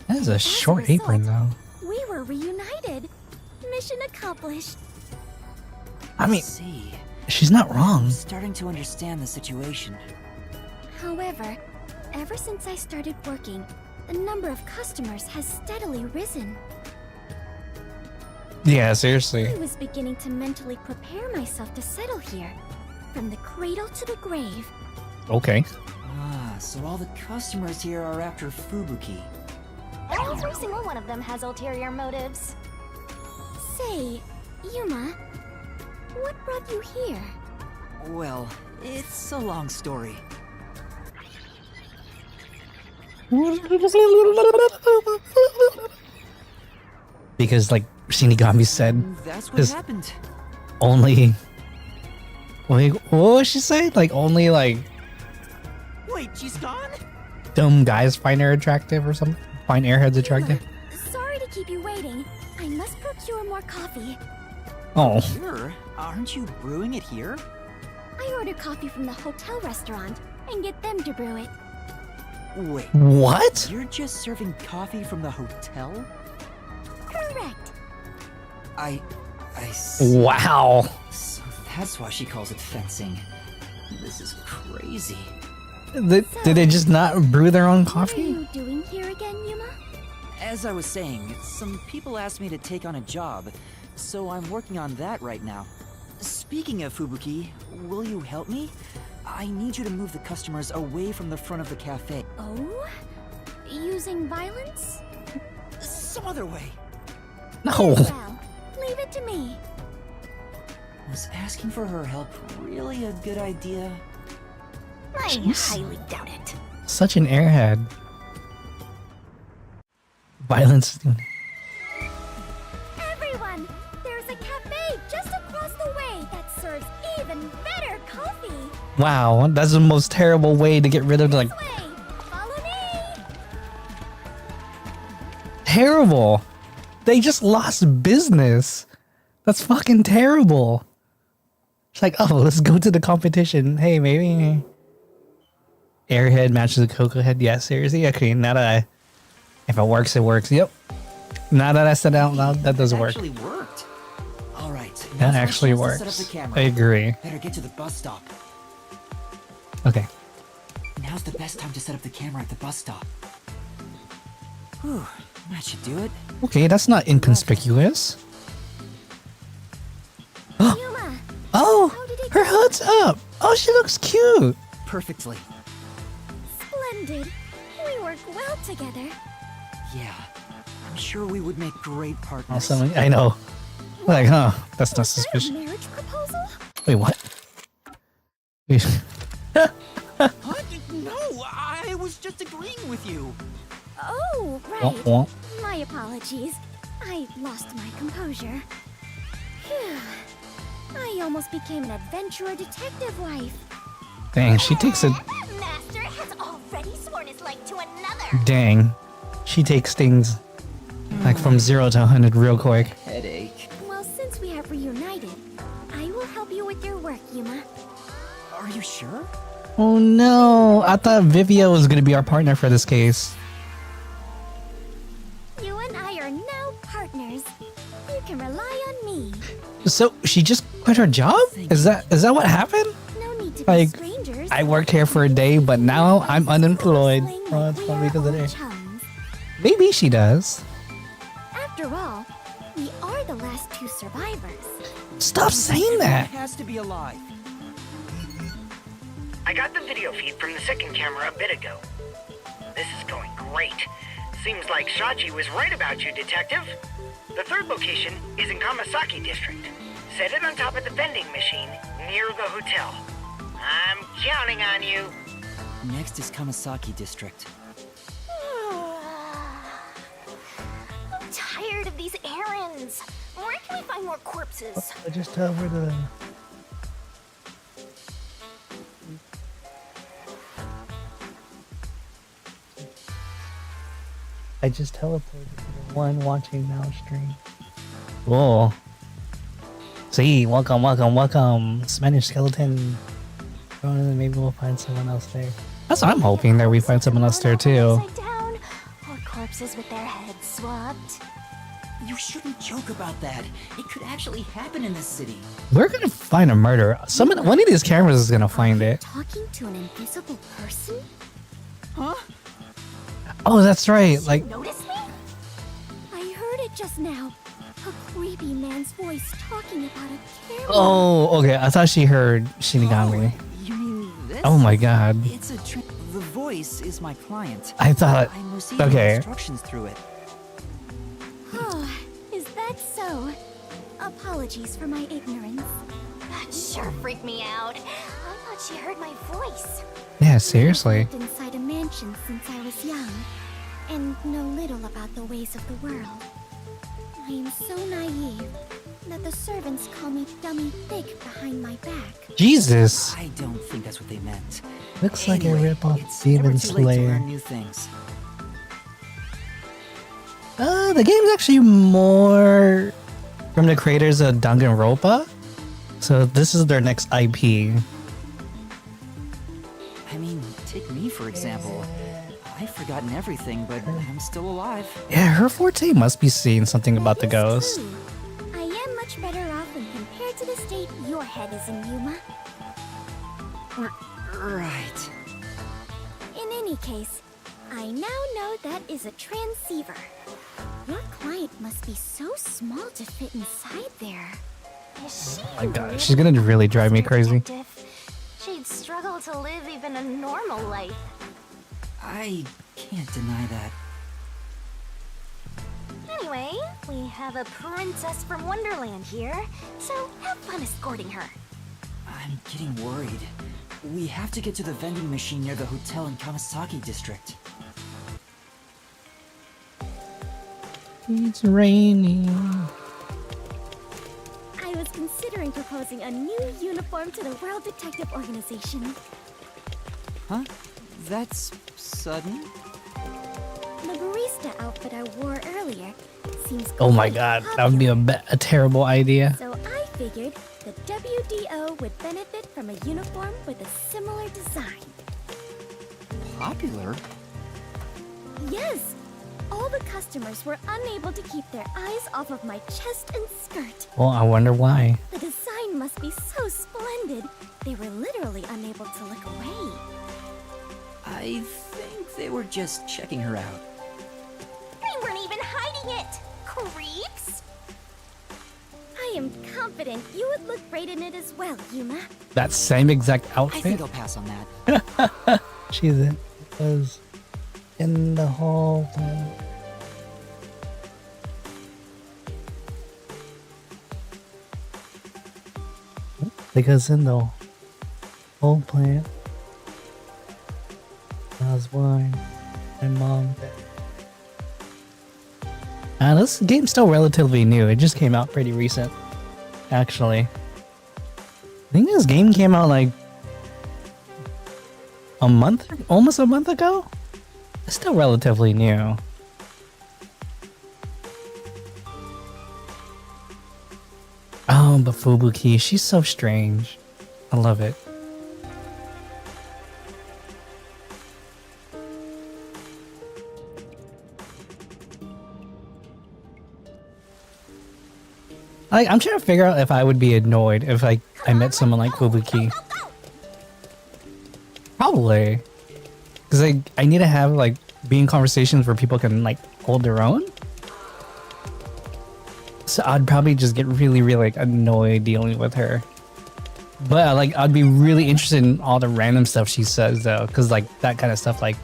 That is a short apron though. We were reunited. Mission accomplished. I mean, See, she's not wrong. I'm starting to understand the situation. However, ever since I started working, the number of customers has steadily risen. Yeah, seriously. I was beginning to mentally prepare myself to settle here, from the cradle to the grave. Okay. Ah, so all the customers here are after Fubuki. Every single one of them has ulterior motives. Say, Yuma, what brought you here? Well, it's a long story. Because, like Shinigami said, That's what there's happened. only. Wait, what was she say? Like, only, like, Wait, she's gone? dumb guys find her attractive or something? Find airheads attractive? Sorry to keep you waiting. I must procure more coffee. Oh. Sure. Aren't you brewing it here? I order coffee from the hotel restaurant and get them to brew it. Wait. What? You're just serving coffee from the hotel? Correct. I see. Wow. So that's why she calls it fencing. This is crazy. Did they just not brew their own What are coffee? you doing here again, Yuma? As I was saying, some people asked me to take on a job, so I'm working on that right now. Speaking of Fubuki, will you help me? I need you to move the customers away from the front of the cafe. Oh? Using violence? Some other way. No. Well, leave it to me. Was asking for her help really a good idea? I Jeez. highly doubt it. Such an airhead. Violence. Everyone, there's a cafe just across the way that serves even better coffee. Wow, that's the most terrible way to get rid of, like, Follow me. terrible. They just lost business. That's fucking terrible. It's like, oh, let's go to the competition. Hey, maybe Airhead matches the Cocoa Head. Yeah, seriously. Okay, now that if it works, it works. Yep. Now that I said it out loud, that does work. Actually worked. All right. That now's my actually chance to works. set up the camera. I agree. Better get to the bus stop. Okay. Now's the best time to set up the camera at the bus stop. Whew, that should do it. Okay, that's not inconspicuous. Yuma, Oh, her hood's up. Oh, she looks cute. Perfectly. splendid. We work well together. Yeah. I'm sure we would make great partners. Awesome. I know. Like, huh? That's not Was that a suspicious. marriage proposal? Wait, what? Wait. What? No, I was just agreeing with you. Oh, right. Womp womp. My apologies. I lost my composure. Phew. I almost became an adventurer detective wife. Dang, she takes it. Master has already sworn his life to another. Dang. She takes things like from 0 to 100 real quick. Headache. Well, since we have reunited, I will help you with your work, Yuma. Are you sure? Oh no. I thought Vivia was going to be our partner for this case. You and I are now partners. You can rely on me. So she just quit her job? Is that what happened? No need to Like, be strangers. I worked here for a day, but now I'm unemployed. Oh, it's probably because of it. Chums. Maybe she does. After all, we are the last two survivors. Stop saying that. Has to be alive. I got the video feed from the second camera a bit ago. This is going great. Seems like Shachi was right about you, Detective. The third location is in Kamasaki District. Set it on top of the vending machine near the hotel. I'm counting on you. Next is Kamasaki District. I'm tired of these errands. Where can we find more corpses? I just tell her to. I just teleported to the one watching now stream. Cool. See, welcome. Spanish skeleton. Maybe we'll find someone else there. That's what I'm hoping, that we find someone else there too. Upside down, or corpses with their heads swapped. You shouldn't joke about that. It could actually happen in this city. We're gonna find a murder. One of these cameras is gonna find it. Talking to an invisible person? Huh? Oh, that's right. Like, Notice me? I heard it just now. A creepy man's voice talking about a camera. oh, okay. I thought she heard Shinigami. You mean this? Oh my god. It's a the voice is my client. I thought. I'm receiving Okay. instructions through it. Oh, is that so? Apologies for my ignorance. That sure freaked me out. I thought she heard my voice. Yeah, seriously. I've lived inside a mansion since I was young, and know little about the ways of the world. I am so naive that the servants call me Dummy Thick behind my back. Jesus. I don't think that's what they meant. Looks like a Anyway, rip-off it's never Demon too late to Slayer. learn new things. The game's actually more from the creators of Danganronpa. So this is their next IP. I mean, take me for example. I've forgotten everything, but I'm still alive. Yeah, her forte must be seeing something about the ghost. True. I am much better off when compared to the state your head is in, Yuma. Right. In any case, I now know that is a transceiver. Your client must be so small to fit inside there. Is she Oh my god, she's gonna really drive me crazy. detective? She'd struggle to live even a normal life. I can't deny that. Anyway, we have a princess from Wonderland here, so have fun escorting her. I'm getting worried. We have to get to the vending machine near the hotel in Kamasaki District. It's raining. I was considering proposing a new uniform to the World Detective Organization. Huh? That's sudden? The barista outfit I wore earlier seems Oh my quite god, that would be a terrible idea. So I figured the WDO would benefit from a uniform with a similar design. Popular? Yes! All the customers were unable to keep their eyes off of my chest and skirt. Well, I wonder why. The design must be so splendid, they were literally unable to look away. I think they were just checking her out. They weren't even hiding it! Creeps! I am confident you would look great in it as well, Yuma. That same exact I outfit? think I'll pass on that. She's in. Was in the hall. Because in the whole plant, that's why my mom. This game's still relatively new. It just came out pretty recent, actually. I think this game came out like almost a month ago. It's still relatively new. Oh, but Fubuki, she's so strange. I love it. I'm trying to figure out if I would be annoyed if I met someone like Fubuki. Probably. Because I need to have like being conversations where people can like hold their own. So I'd probably just get really like annoyed dealing with her. But like I'd be really interested in all the random stuff she says though, because like that kind of stuff like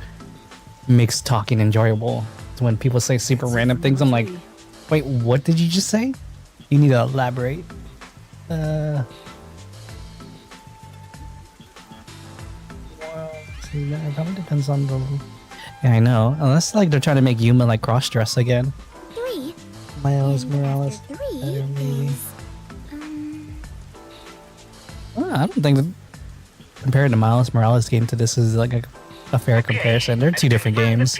makes talking enjoyable. So when people say super random things, I'm like, Wait, what did you just say? You need to elaborate. Well, see, that probably depends on the. Yeah, I know. Unless like they're trying to make Yuma like cross-dress again. 3. Miles And Morales. after 3 better, maybe. is, Well, I don't think that comparing the Miles Morales game to this is like a fair comparison. They're two different games.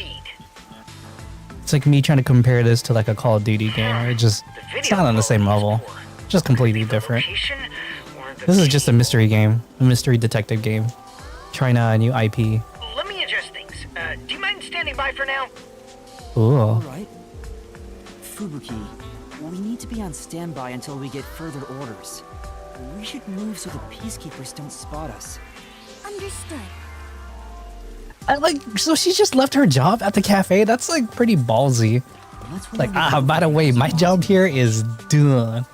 It's like me trying to compare this to like a Call of Duty game. Where it's not on the same level. Just completely different. This is just a mystery game, a mystery detective game. Trying a new IP. Let me adjust things. Do you mind standing by for now? Ooh. Alright. Fubuki, we need to be on standby until we get further orders. We should move so the peacekeepers don't spot us. understood. So she just left her job at the cafe? That's like pretty ballsy. Like, by the way, my job here is done.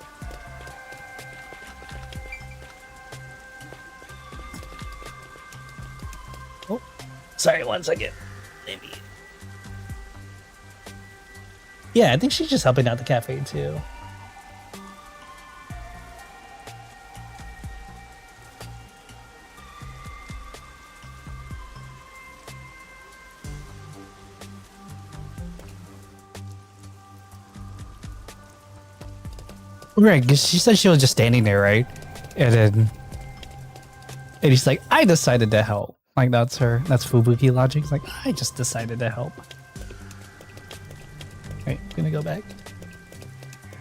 Oh, sorry, 1 second. Maybe. Yeah, I think she's just helping out the cafe too. Right, because she said she was just standing there, right? And he's like, I decided to help. Like, that's Fubuki logic. It's like, I just decided to help. Wait, gonna go back.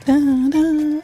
Da, da, da.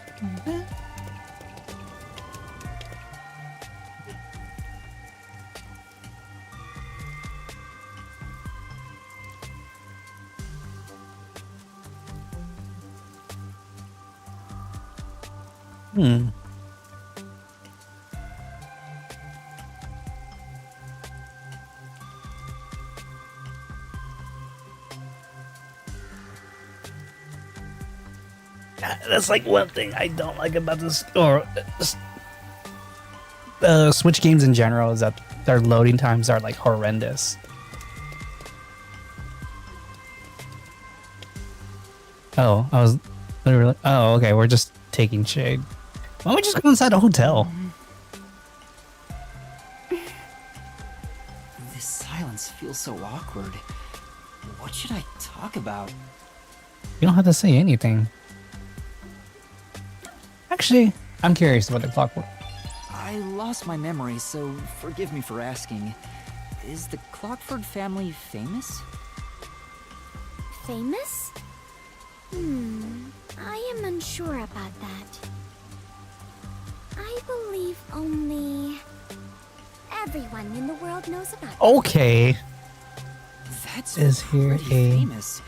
That's like one thing I don't like about this, or Switch games in general, is that their loading times are like horrendous. Oh, I was literally. Oh, okay, we're just taking shade. Why don't we just go inside a hotel? This silence feels so awkward. What should I talk about? You don't have to say anything. Actually, I'm curious about the clockwork. I lost my memory, so forgive me for asking. Is the Clockford family famous? Famous? I am unsure about that. I believe only everyone in the world knows about it. Okay. That's Is here a... famous.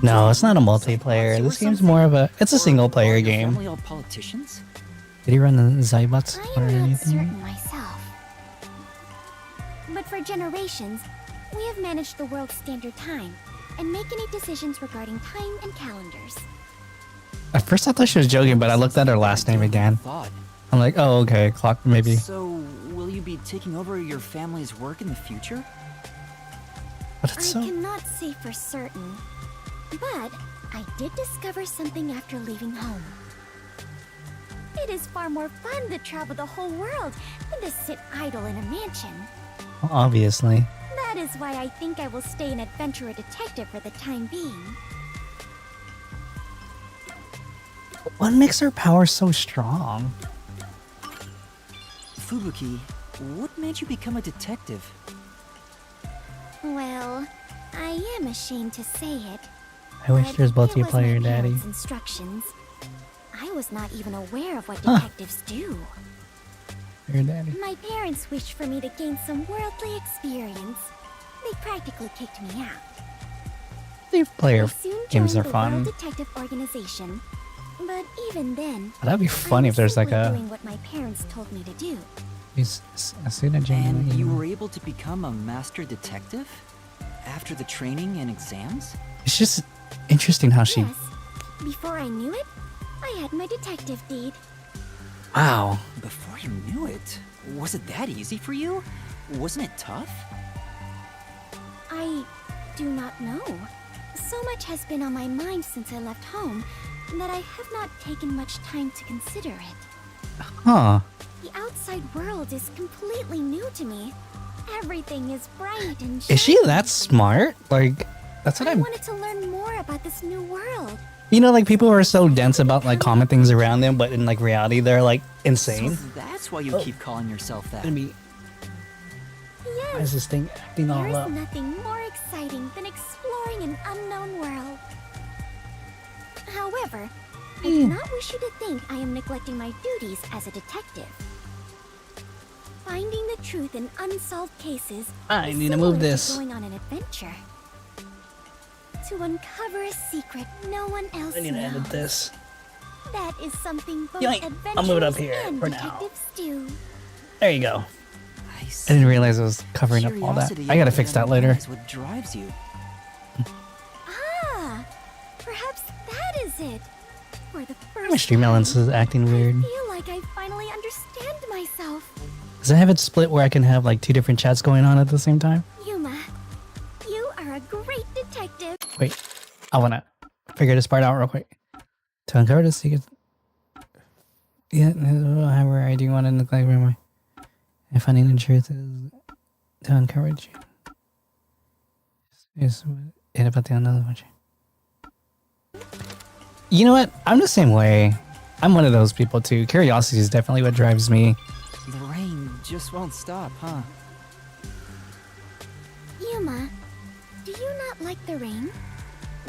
No, it's not a multiplayer. This game's more of a... It's a single-player game. Family all politicians? Did he run the Zybots or I'm not anything? certain myself. But for generations, we have managed the world's standard time and make any decisions regarding time and calendars. At first I thought she was joking, but I looked at her last name again. I'm like, oh, okay, clock, maybe. So, will you be taking over your family's work in the future? But it's so... I cannot say for certain, but I did discover something after leaving home. It is far more fun to travel the whole world than to sit idle in a mansion. Well, obviously. That is why I think I will stay an adventurer detective for the time being. What makes her power so strong? Fubuki, what made you become a detective? Well, I am ashamed to say it. I wish but there's it was multiplayer, my Daddy. parents' instructions. I was not even aware of what detectives do. Your daddy. My parents wished for me to gain some worldly experience. They practically kicked me out. Multiplayer I soon games are joined the fun. World Detective Organization, but even then, That'd be funny if there's like simply a... doing what my parents told me to do. And you were able to become a master detective? After the training and exams? It's just interesting how she... Yes. Before I knew it, I had my detective deed. Wow. Before you knew it? Was it that easy for you? Wasn't it tough? I do not know. So much has been on my mind since I left home. that I have not taken much time to consider it. Huh. The outside world is completely new to me. Everything is bright and shiny. Is she that smart? Like, that's what I I'm... wanted to learn more about this new world. You know, like, people are so dense about, like, common things around them, but in, like, reality, they're, like, insane. So that's why you keep calling yourself that. Why is this thing acting all There is low? nothing more exciting than exploring an unknown world. However, I do not wish you to think I am neglecting my duties as a detective. Finding the truth in unsolved cases I is need to move similar this. going on an adventure. To uncover a secret no one else I need to knows. edit this. That is something both Yoink. adventurers I'll move it up here and for now. detectives do. There you go. I didn't realize it was covering up all that. Curiosity I gotta about fix that them later. is what drives you. Ah, perhaps that is it. For the My first stream balance is acting weird. I feel like I finally understand myself. Does I have it split where I can have like 2 different chats going on at the same time? Yuma, you are a great detective. Wait, I wanna figure this part out real quick. To uncover the secret. Yeah, however, I do want to neglect my. And finding the truth is to encourage you. Is it about the another one? You know what? I'm the same way. I'm one of those people too. Curiosity is definitely what drives me. The rain just won't stop, huh? Yuma, do you not like the rain?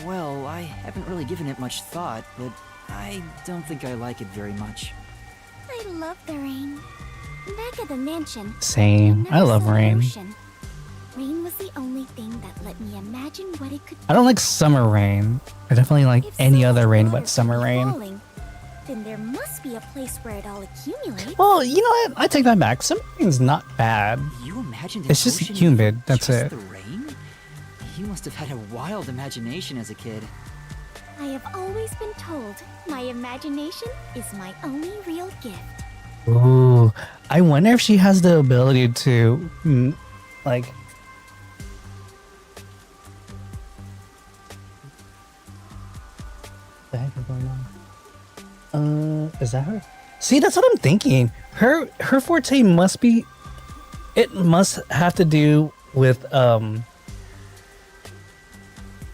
Well, I haven't really given it much thought, but I don't think I like it very much. I love the rain. Back at the mansion, Same. I love rain. Rain was the only thing that let me imagine what it could I don't like summer rain. I definitely like any other rain but summer rain. falling. Then there must be a place where it all accumulates. Well, you know what? I take that back. Summer rain's not bad. You imagined It's just humid. That's just it. the rain? You must have had a wild imagination as a kid. I have always been told my imagination is my only real gift. Ooh, I wonder if she has the ability to, like, what the heck is going on? Is that her? See, that's what I'm thinking. Her forte must be. It must have to do with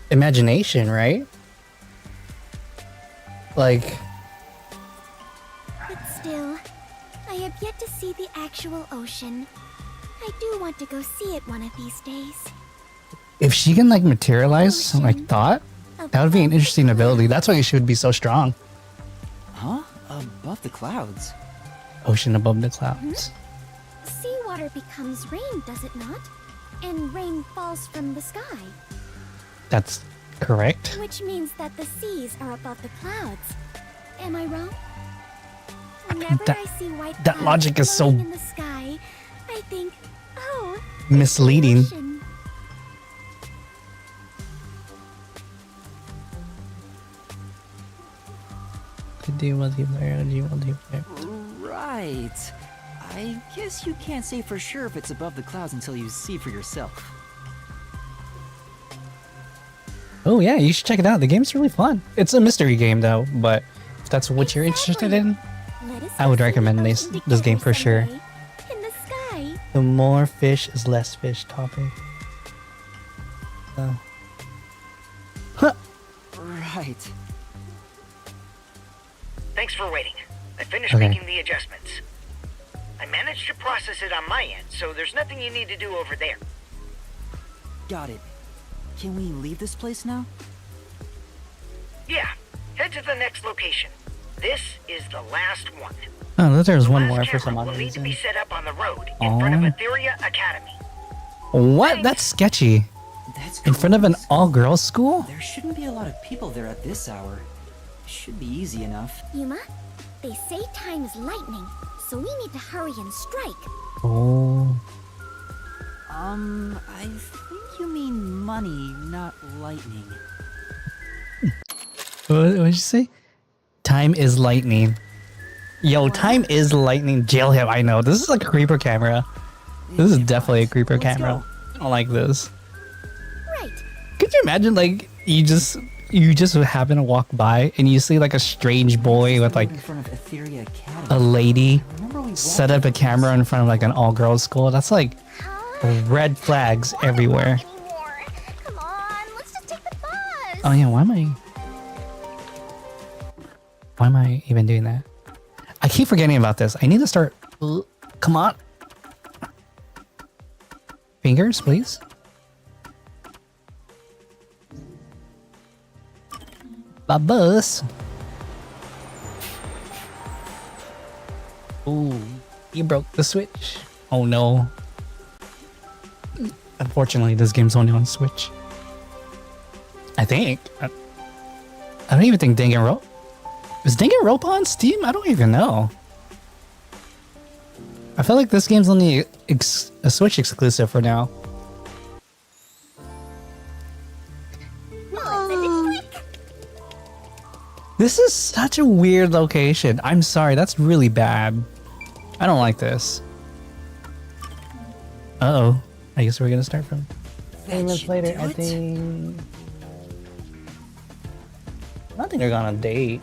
imagination, right? Like. But still, I have yet to see the actual ocean. I do want to go see it one of these days. If she can like materialize like thought, that would be an interesting ability. That's why she would be so strong. Huh? Above the clouds? Ocean above the clouds. Seawater becomes rain, does it not? And rain falls from the sky. That's correct. Which means that the seas are above the clouds. Am I wrong? Whenever that- I see white that clouds logic is so- floating in the sky, I think, oh, Misleading. ocean. Right. I guess you can't say for sure if it's above the clouds until you see for yourself. Oh yeah, you should check it out. The game's really fun. It's a mystery game though, but if that's what you're interested in, I would recommend this game for sure. In the sky. The more fish is less fish topic. Right. Thanks for waiting. I finished Okay. making the adjustments. I managed to process it on my end, so there's nothing you need to do over there. Got it. Can we leave this place now? Yeah, head to the next location. This is the last one. Oh, there's one Last more for camera some odd will need to be reason. set up on the road in front of Aw. Etheria Academy. What? That's sketchy. That's In front of an all-girls school? There shouldn't be a lot of people there at this hour. Should be easy enough. Yuma, they say time is lightning, so we need to hurry and strike. Oh. I think you mean money, not lightning. What did you say? Time is lightning. Yo, time is lightning. Jail him. I know. This is like a creeper camera. This is definitely a creeper camera. I don't like this. Right. Could you imagine, like, you just you just happen to walk by and you see like a strange boy with like in front of Etheria Academy. a lady Remember we set up a camera in front of like an all-girls school? That's like red flags everywhere. Come on, let's just take the bus. Oh yeah, why am I even doing that? I keep forgetting about this. I need to start. Come on. Fingers, please. Bus. Ooh, you broke the Switch. Oh no. Unfortunately, this game's only on Switch. I think. I don't even think Danganronpa. Is Danganronpa on Steam? I don't even know. I feel like this game's only a Switch exclusive for now. This is such a weird location. I'm sorry, that's really bad. I don't like this. Uh-oh. I guess we're gonna start from 10 minutes later, I think. I don't think they're going on a date.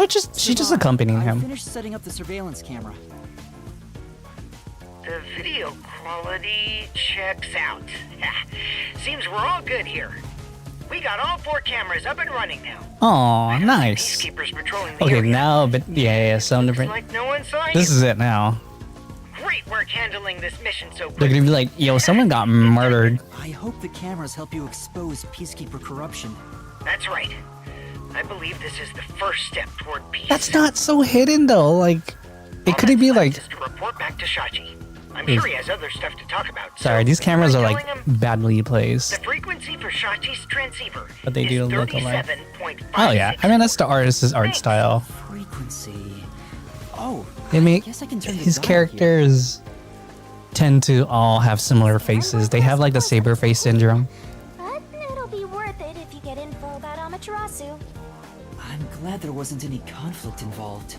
She's just accompanying him. I finished setting up the surveillance camera. The video quality checks out. Seems we're all good here. We got all 4 cameras up and running now. Aw, nice. Peacekeepers patrolling the Okay, area. now, but yeah, some different. Like no one saw This you. is it now. Great work handling this mission so They're gonna be like, yo, someone got murdered. I hope the cameras help you expose Peacekeeper corruption. That's right. I believe this is the first step toward peace. That's not so hidden though. Like, it could be like. Just to report back to Shachi. I'm Hey. sure he has other stuff to talk about. Sorry, these cameras are like badly placed. The frequency for Shachi's transceiver But they do look alike. 37.5. Oh yeah, I mean that's the artist's art style. Frequency. Oh, They make guess I can turn the his dial characters tend to all have similar faces. They have like the saber face syndrome. But it'll be worth it if you get info about Amaterasu. I'm glad there wasn't any conflict involved.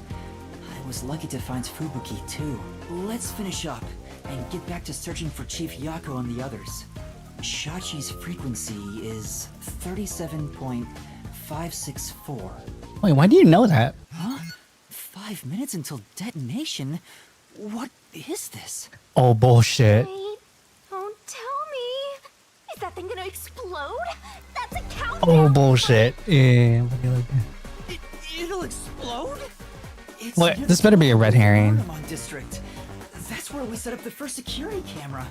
I was lucky to find Fubuki too. Let's finish up and get back to searching for Chief Yako and the others. Shachi's frequency is 37.564. Wait, why do you know that? Huh? 5 minutes until detonation? What is this? Oh bullshit. Wait, don't tell me. Is that thing gonna explode? That's a countdown. Oh bullshit. Yeah. It'll explode? It's What? near This the better be a red herring. Paramount District. That's where we set up the first security camera.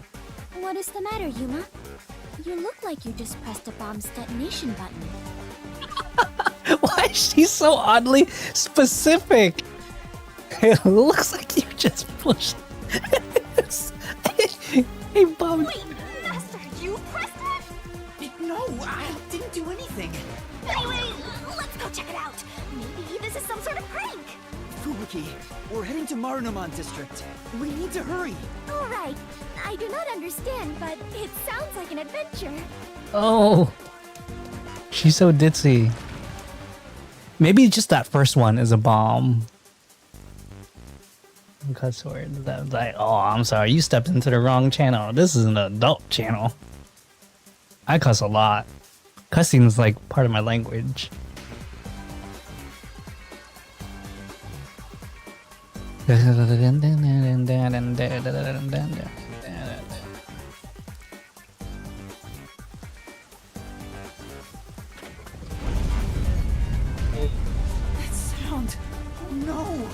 What is the matter, Yuma? You look like you just pressed a bomb's detonation button. Why is she so oddly specific? It looks like you just pushed. Hey, Bob. Wait, Master, you pressed it? No, I didn't do anything. Anyway, let's go check it out. Maybe this is some sort of prank. Fubuki, we're heading to Marunoman District. We need to hurry. All right. I do not understand, but it sounds like an adventure. Oh, she's so ditzy. Maybe just that first one is a bomb. Cut sword. That's like, oh, I'm sorry, you stepped into the wrong channel. This is an adult channel. I cuss a lot. Cussing is like part of my language. That sound. Oh no.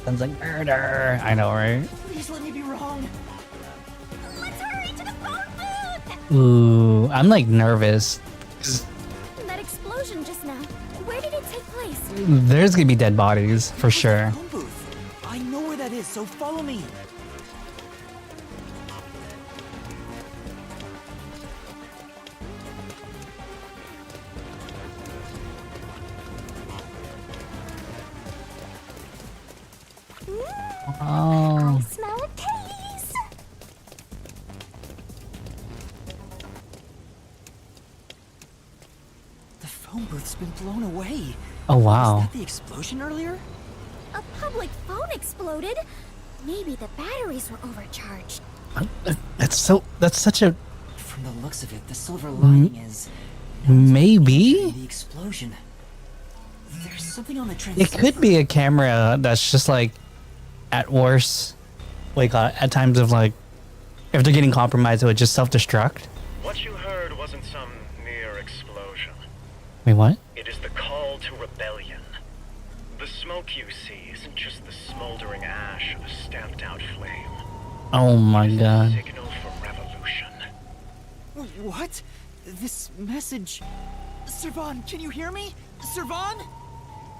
Sounds like murder. I know, right? Please let me be wrong. Let's hurry to the phone booth. Ooh, I'm like nervous. That explosion just now. Where did it take place? There's gonna be dead bodies for sure. Phone booth. I know where that is, so follow me. Oh. I smell a case. The phone booth's been blown away. Oh wow. Was that the explosion earlier? A public phone exploded. Maybe the batteries were overcharged. That's such a. From the looks of it, the silver lining is Maybe? The explosion. There's something on the It transceiver. could be a camera that's just like, at worst, like at times of like, if they're getting compromised, it would just self-destruct. What you heard wasn't some near explosion. Wait, what? It is the call to rebellion. The smoke you see isn't just the smoldering ash of a stamped-out flame. Oh my god. Signal for revolution. What? This message... Servan, can you hear me? Servan?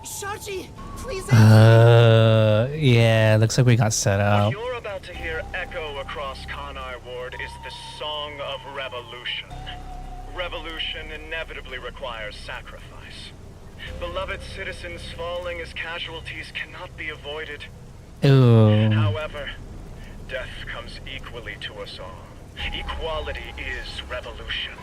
Shachi, please answer. Yeah, looks like we got set What up. you're about to hear echo across Kanai Ward is the song of revolution. Revolution inevitably requires sacrifice. Beloved citizens falling as casualties cannot be avoided. Ooh. However, death comes equally to us all. Equality is revolution.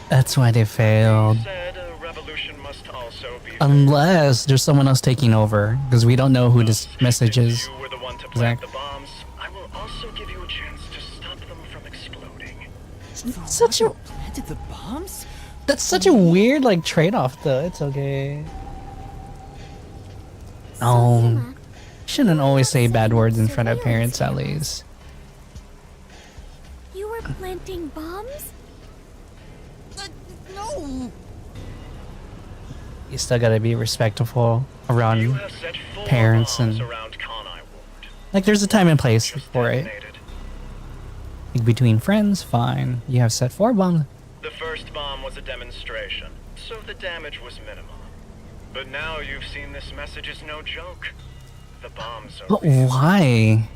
That's why they failed. Said a revolution must also be Unless there's someone else taking over, because we don't know who this message is. you were the one to plant Zach. the bombs. I will also give you a chance to stop them from exploding. Such a Planted the bombs? That's such a weird like trade-off though. It's okay. Shouldn't always say bad words in front of parents at least. You were planting bombs? No! You still gotta be respectful around parents and like there's a time and place for it. Like between friends, fine. You have set 4 bombs. The first bomb was a demonstration, so the damage was minimal. But now you've seen this message is no joke. The bombs are But why?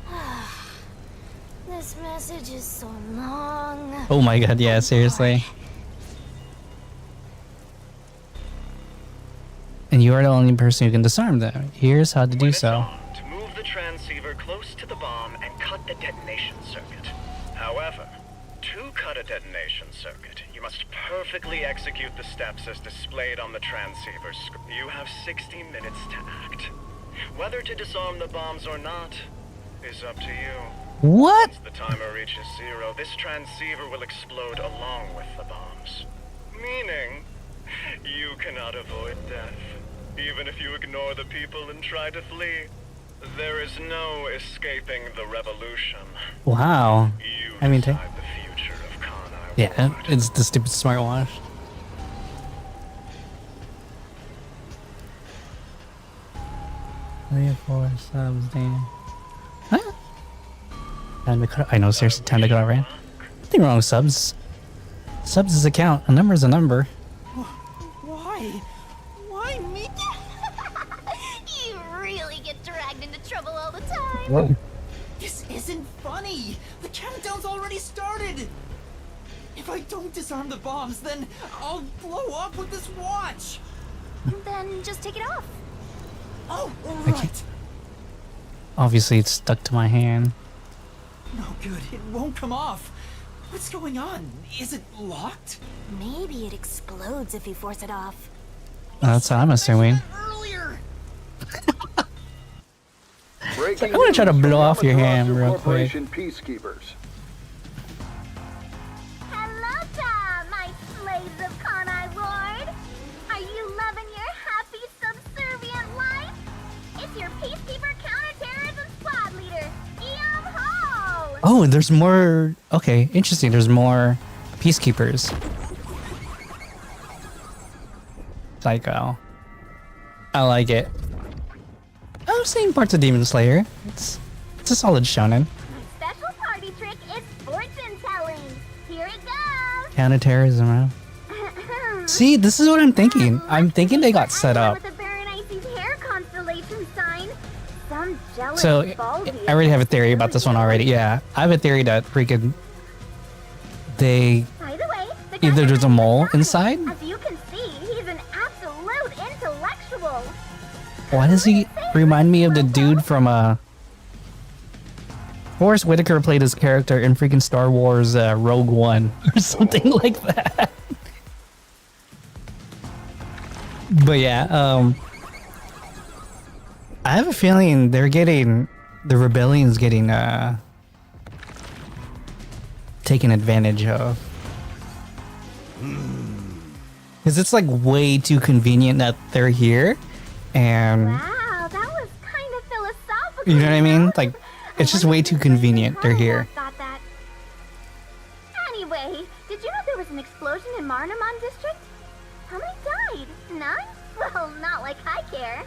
This message is so long. Oh my god, yeah, seriously. And you are the only person who can disarm them. Here's how to do so. to move the transceiver close to the bomb and cut the detonation circuit. However, to cut a detonation circuit, you must perfectly execute the steps as displayed on the transceiver screen. You have 60 minutes to act. Whether to disarm the bombs or not is up to you. What? Once the timer reaches 0, this transceiver will explode along with the bombs. Meaning, you cannot avoid death. Even if you ignore the people and try to flee, there is no escaping the revolution. Wow. I mean, The future of Kanai. yeah, it's the stupid smartwatch. Three or 4 subs, damn. Huh? Time to cut. I know, seriously, time to cut out, right? Nothing wrong with subs. Subs is a count. A number is a number. Why? Why me? You really get dragged into trouble all the time. Whoa. This isn't funny! The countdown's already started! If I don't disarm the bombs, then I'll blow up with this watch! Then just take it off. Oh, right! Obviously, it's stuck to my hand. No good, it won't come off. What's going on? Is it locked? Maybe it explodes if you force it off. That's what I'm assuming. Earlier! I want to try to blow off your hand real quick. Peacekeepers. Hello, Tom, my slaves of Kanai Ward. Are you loving your happy, subservient life? It's your peacekeeper counterterrorism squad leader, Eom Ho. Oh, there's more. Okay, interesting. There's more peacekeepers. Psycho. I like it. I've seen parts of Demon Slayer. It's a solid shonen. My special party trick is fortune telling. Here it goes. Counterterrorism, huh? See, this is what I'm thinking. I'm thinking they got set up. With the Berenice's hair constellation sign. Some jealous So, Baldy. I already have a theory about this one already. Yeah, I have a theory that freaking they By the way, the either there's a mole inside. As you can see, he's an absolute intellectual. Why does he remind me of the dude from Forrest Whitaker played his character in freaking Star Wars Rogue One or something like that. But yeah, I have a feeling they're getting the rebellion's getting taken advantage of. Because it's like way too convenient that they're here, and Wow, that was kind of philosophical. you know what I mean? Like, it's just way too convenient they're here. Got that. Anyway, did you know there was an explosion in Marnamon District? How many died? None? Well, not like I care.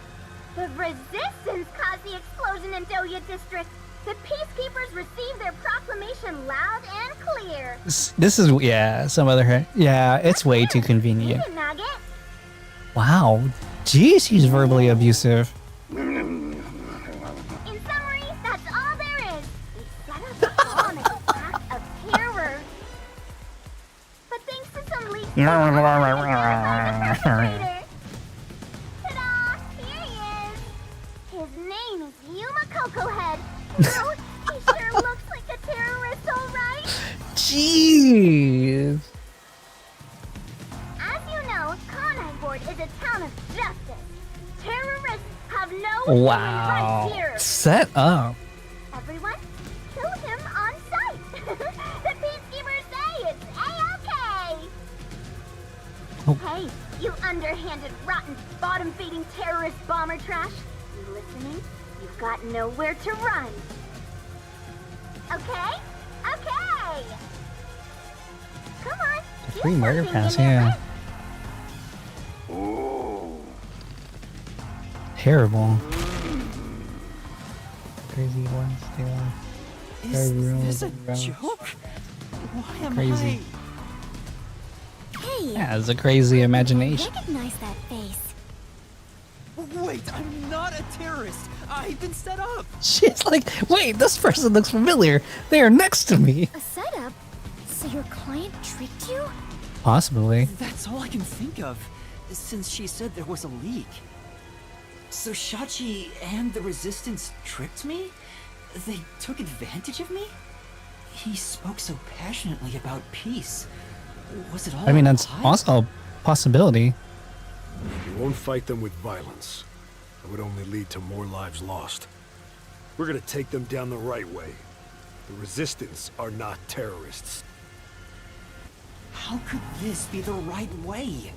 The Resistance caused the explosion in Doya District. The Peacekeepers received their proclamation loud and clear. This is, yeah, some other, yeah, it's way too convenient. Hey, Nugget. Wow. Jeez, he's verbally abusive. In summary, that's all there is. We set up a bomb as a path of terror. But thanks to some leaks, ta-da! Here he is. His name is Yuma Cocoa Head. You know, he sure looks like a terrorist, all right? Jeez. As you know, Kanai Ward is a town of justice. Terrorists have no Wow. human rights here. Set up. Everyone, kill him on sight. The peacekeepers say it's A-okay. Hey, you underhanded, rotten, bottom-feeding terrorist bomber trash. You listening? You've got nowhere to run. Okay? Okay! Come on, do Free murder something, pass, you know, yeah. Terrible. Crazy ones, they want. Is this a joke? Why am Crazy. Hey! Yeah, it's a crazy imagination. Recognize that face. Wait, I'm not a terrorist. I've been set up. She's like, wait, this person looks familiar. They are next to me. A setup? So your client tricked you? Possibly. That's all I can think of, since she said there was a leak. So Shachi and the Resistance tricked me? They took advantage of me? He spoke so passionately about peace. Was it all I mean, a that's lie? also a possibility. We won't fight them with violence. It would only lead to more lives lost. We're gonna take them down the right way. The Resistance are not terrorists. How could this be the right way?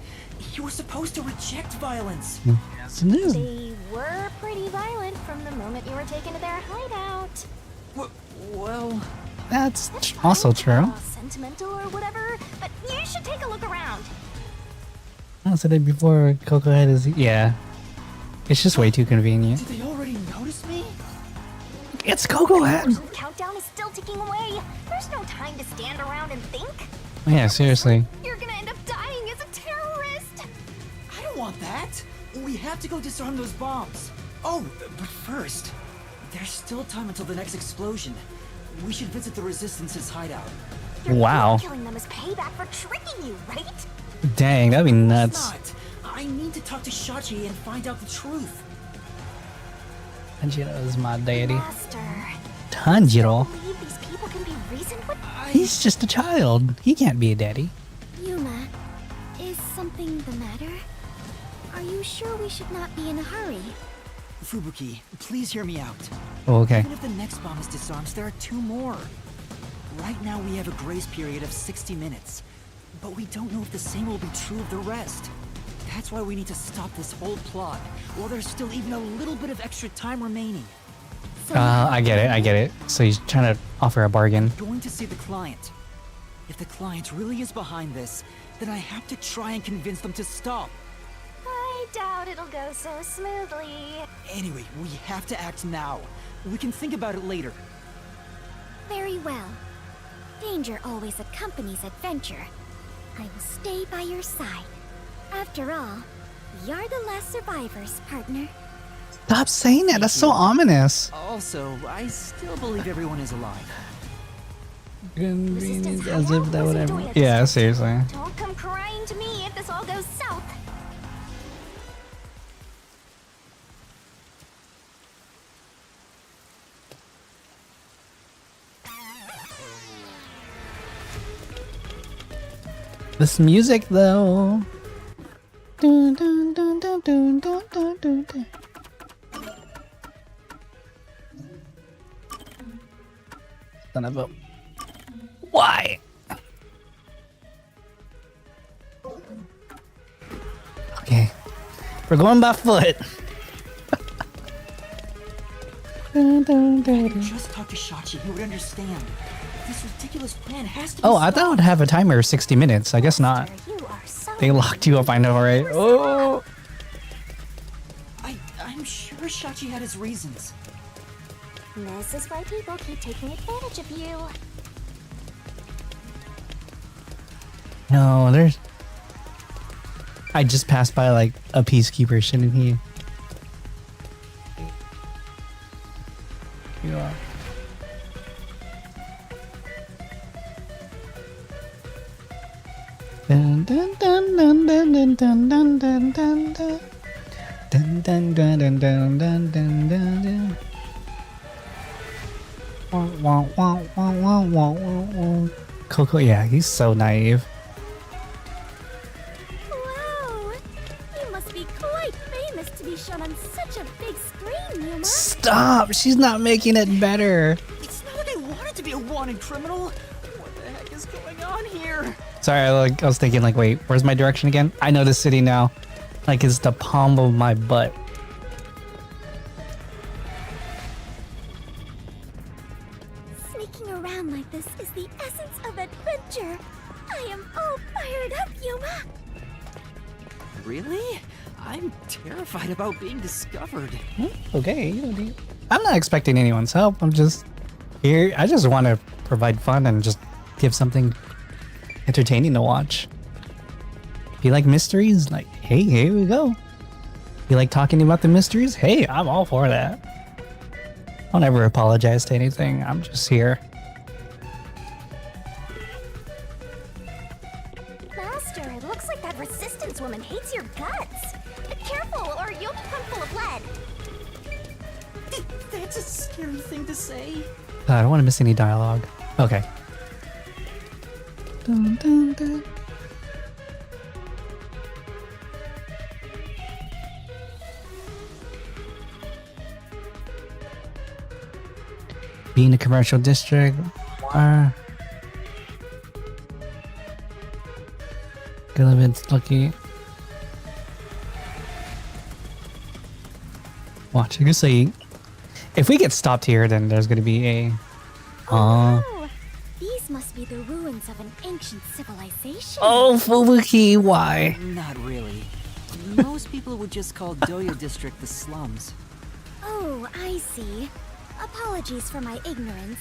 You were supposed to reject violence. Yes, it is. They were pretty violent from the moment you were taken to their hideout. Well... That's also true. Sentimental or whatever, but you should take a look around. I said it before. Cocoa Head is, yeah. It's just way too convenient. Did they already notice me? It's Cocoa Head. The countdown is still ticking away. There's no time to stand around and think. Yeah, seriously. You're gonna end up dying as a terrorist. I don't want that. We have to go disarm those bombs. Oh, but first, there's still time until the next explosion. We should visit the Resistance's hideout. Wow. Killing them is payback for tricking you, right? Dang, that'd be nuts. It's not. I need to talk to Shachi and find out the truth. Tanjiro is my deity. Master. Tanjiro? Believe these people can be reasoned with? He's just a child. He can't be a daddy. Yuma, is something the matter? Are you sure we should not be in a hurry? Fubuki, please hear me out. Oh, okay. Even if the next bomb is disarmed, there are 2 more. Right now we have a grace period of 60 minutes. But we don't know if the same will be true of the rest. That's why we need to stop this whole plot, while there's still even a little bit of extra time remaining. I get it. So he's trying to offer a bargain. I'm going to see the client. If the client really is behind this, then I have to try and convince them to stop. I doubt it'll go so smoothly. Anyway, we have to act now. We can think about it later. Very well. Danger always accompanies adventure. I will stay by your side. After all, you're the last survivors, partner. Stop saying that. That's so ominous. Also, I still believe everyone is alive. Convenient as if that would ever. Yeah, seriously. Don't come crying to me if this all goes south. This music, though. Dun, dun, dun, dun, dun, dun, dun, dun, dun. Son of a. Why? We're going by foot. I just talked to Shachi, he would understand. This ridiculous plan has to be Oh, I thought it would have a timer of 60 minutes. I guess not. They locked you up, I know, right? Oh! I'm sure Shachi had his reasons. This is why people keep taking advantage of you. No, there's... I just passed by, like, a peacekeeper, shouldn't he? You are. Dun dun dun dun dun dun dun dun dun dun dun. Dun dun dun dun dun dun dun dun dun. Wah, wah, wah, wah, wah, wah, wah. Coco, yeah, he's so naive. Wow! You must be quite famous to be shown on such a big screen, Yuma. Stop! She's not making it better. It's not like I wanted to be a wanted criminal. What the heck is going on here? Sorry, I was thinking, like, wait, where's my direction again? I know the city now. Like, it's the palm of my butt. Sneaking around like this is the essence of adventure. I am all fired up, Yuma. Really? I'm terrified about being discovered. Okay, I'm not expecting anyone's help. I'm just here. I just want to provide fun and just give something entertaining to watch. If you like mysteries, like, hey, here we go. You like talking about the mysteries? Hey, I'm all for that. Don't ever apologize to anything. I'm just here. Master, it looks like that resistance woman hates your guts. Be careful, or you'll become full of lead. That's a scary thing to say. I don't want to miss any dialogue. Okay. Dun, dun, dun. Being a commercial district. Gillivan's lucky. Watch, you can see. If we get stopped here, then there's gonna be a. These must be the ruins of an ancient civilization. Oh, Fubuki, why? Not really. Most people would just call Doyo District the slums. Oh, I see. Apologies for my ignorance.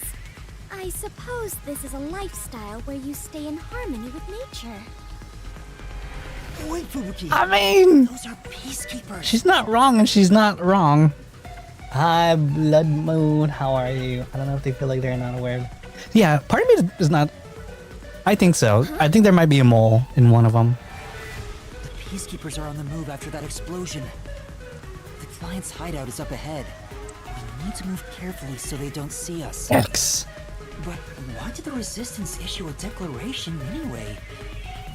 I suppose this is a lifestyle where you stay in harmony with nature. Wait, Fubuki. I mean, those are peacekeepers. She's not wrong, and she's not wrong. Hi, Blood Moon. How are you? I don't know if they feel like they're not aware. Yeah, part of me is not. I think so. I think there might be a mole in one of them. The peacekeepers are on the move after that explosion. The client's hideout is up ahead. We need to move carefully so they don't see us. X. But why did the Resistance issue a declaration anyway?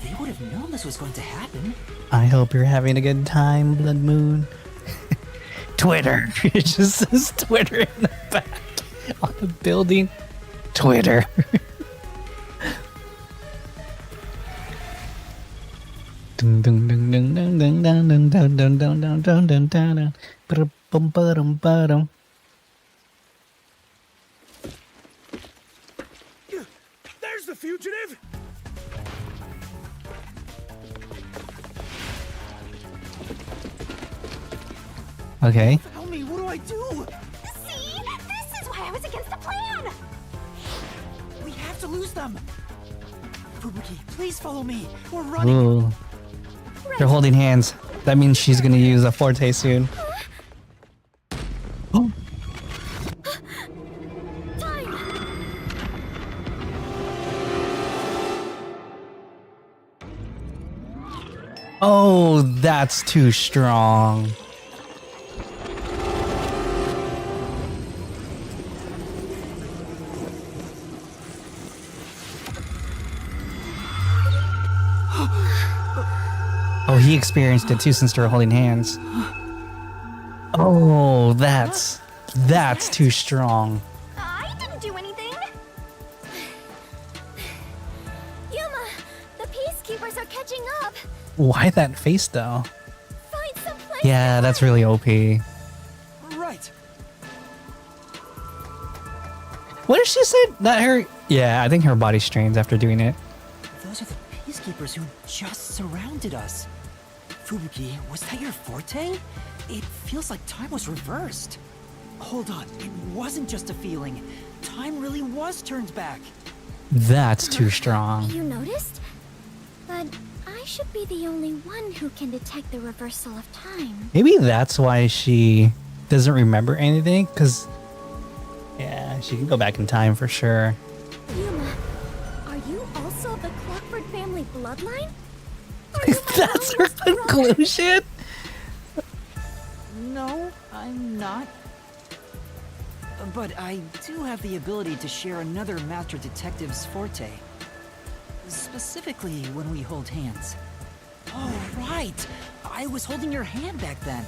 They would have known this was going to happen. I hope you're having a good time, Blood Moon. Twitter. It just says Twitter in the back on the building. Twitter. Dun dun dun dun dun dun dun dun dun dun dun dun dun dun. Ba-dum ba-dum ba-dum. There's the fugitive! Okay. Tell me, what do I do? See? This is why I was against the plan! We have to lose them! Fubuki, please follow me. We're running. Ooh. They're holding hands. That means she's gonna use a forte soon. Oh. Oh, that's too strong. Oh, he experienced it too since they're holding hands. Oh, that's too strong. I didn't do anything. Yuma, the peacekeepers are catching up. Why that face though? Find some place Yeah, that's really OP. Right. What did she say? That her? Yeah, I think her body strains after doing it. Those are the peacekeepers who just surrounded us. Fubuki, was that your forte? It feels like time was reversed. Hold on, it wasn't just a feeling. Time really was turned back. That's too strong. You noticed? But I should be the only one who can detect the reversal of time. Maybe that's why she doesn't remember anything, because, yeah, she can go back in time for sure. Yuma, are you also of the Clockford family bloodline? That's her conclusion? No, I'm not. But I do have the ability to share another Master Detective's forte. Specifically when we hold hands. Oh, right! I was holding your hand back then.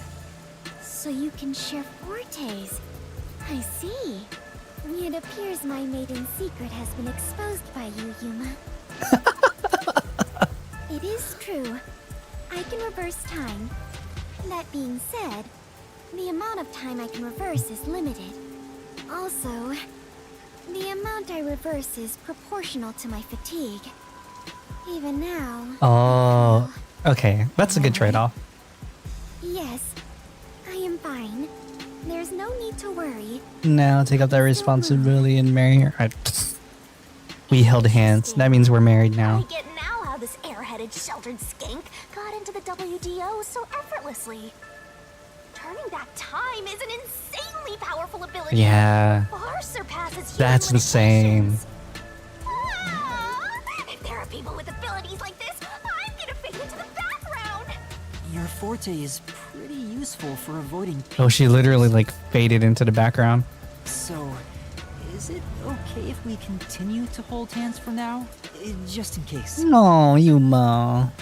So you can share fortes. I see. It appears my maiden secret has been exposed by you, Yuma. It is true. I can reverse time. That being said, the amount of time I can reverse is limited. Also, the amount I reverse is proportional to my fatigue. Even now... Oh, okay. That's a good trade-off. Yes, I am fine. There's no need to worry. Now take up that responsibility and marry her. We held hands. That means we're married I now. get now how this airheaded sheltered skink got into the WDO so effortlessly. Turning back time is an insanely powerful ability. Yeah. Far surpasses That's human insane. limitations. If there are people with abilities like this, I'm gonna fade into the background. Your forte is pretty useful for avoiding Oh, she literally like faded into the background. So, is it okay if we continue to hold hands for now? Just in case. No, Yuma.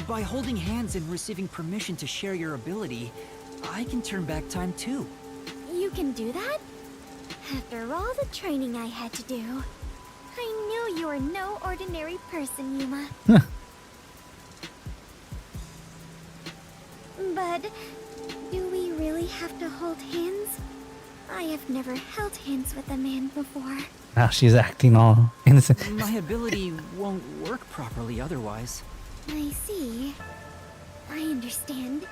By holding hands and receiving permission to share your ability, I can turn back time too. You can do that? After all the training I had to do, I knew you were no ordinary person, Yuma. But do we really have to hold hands? I have never held hands with a man before. Now she's acting all innocent. My ability won't work properly otherwise. I see. I understand.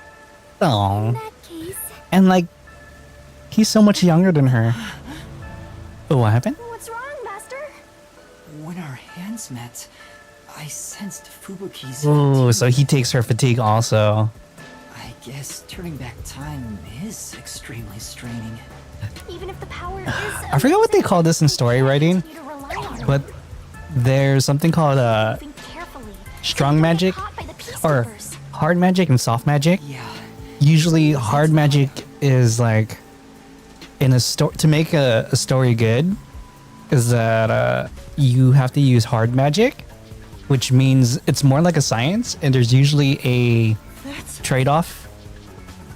Oh. In that case, And like, he's so much younger than her. Oh, what happened? what's wrong, Master? When our hands met, I sensed Fubuki's Oh, so he takes her fatigue also. I guess turning back time is extremely straining. Even if the power is... I forgot what they call this in story writing, but there's something called strong magic, or hard magic and soft magic. Yeah. Usually hard magic is like, in a story, to make a story good, is that you have to use hard magic, which means it's more like a science, and there's usually a trade-off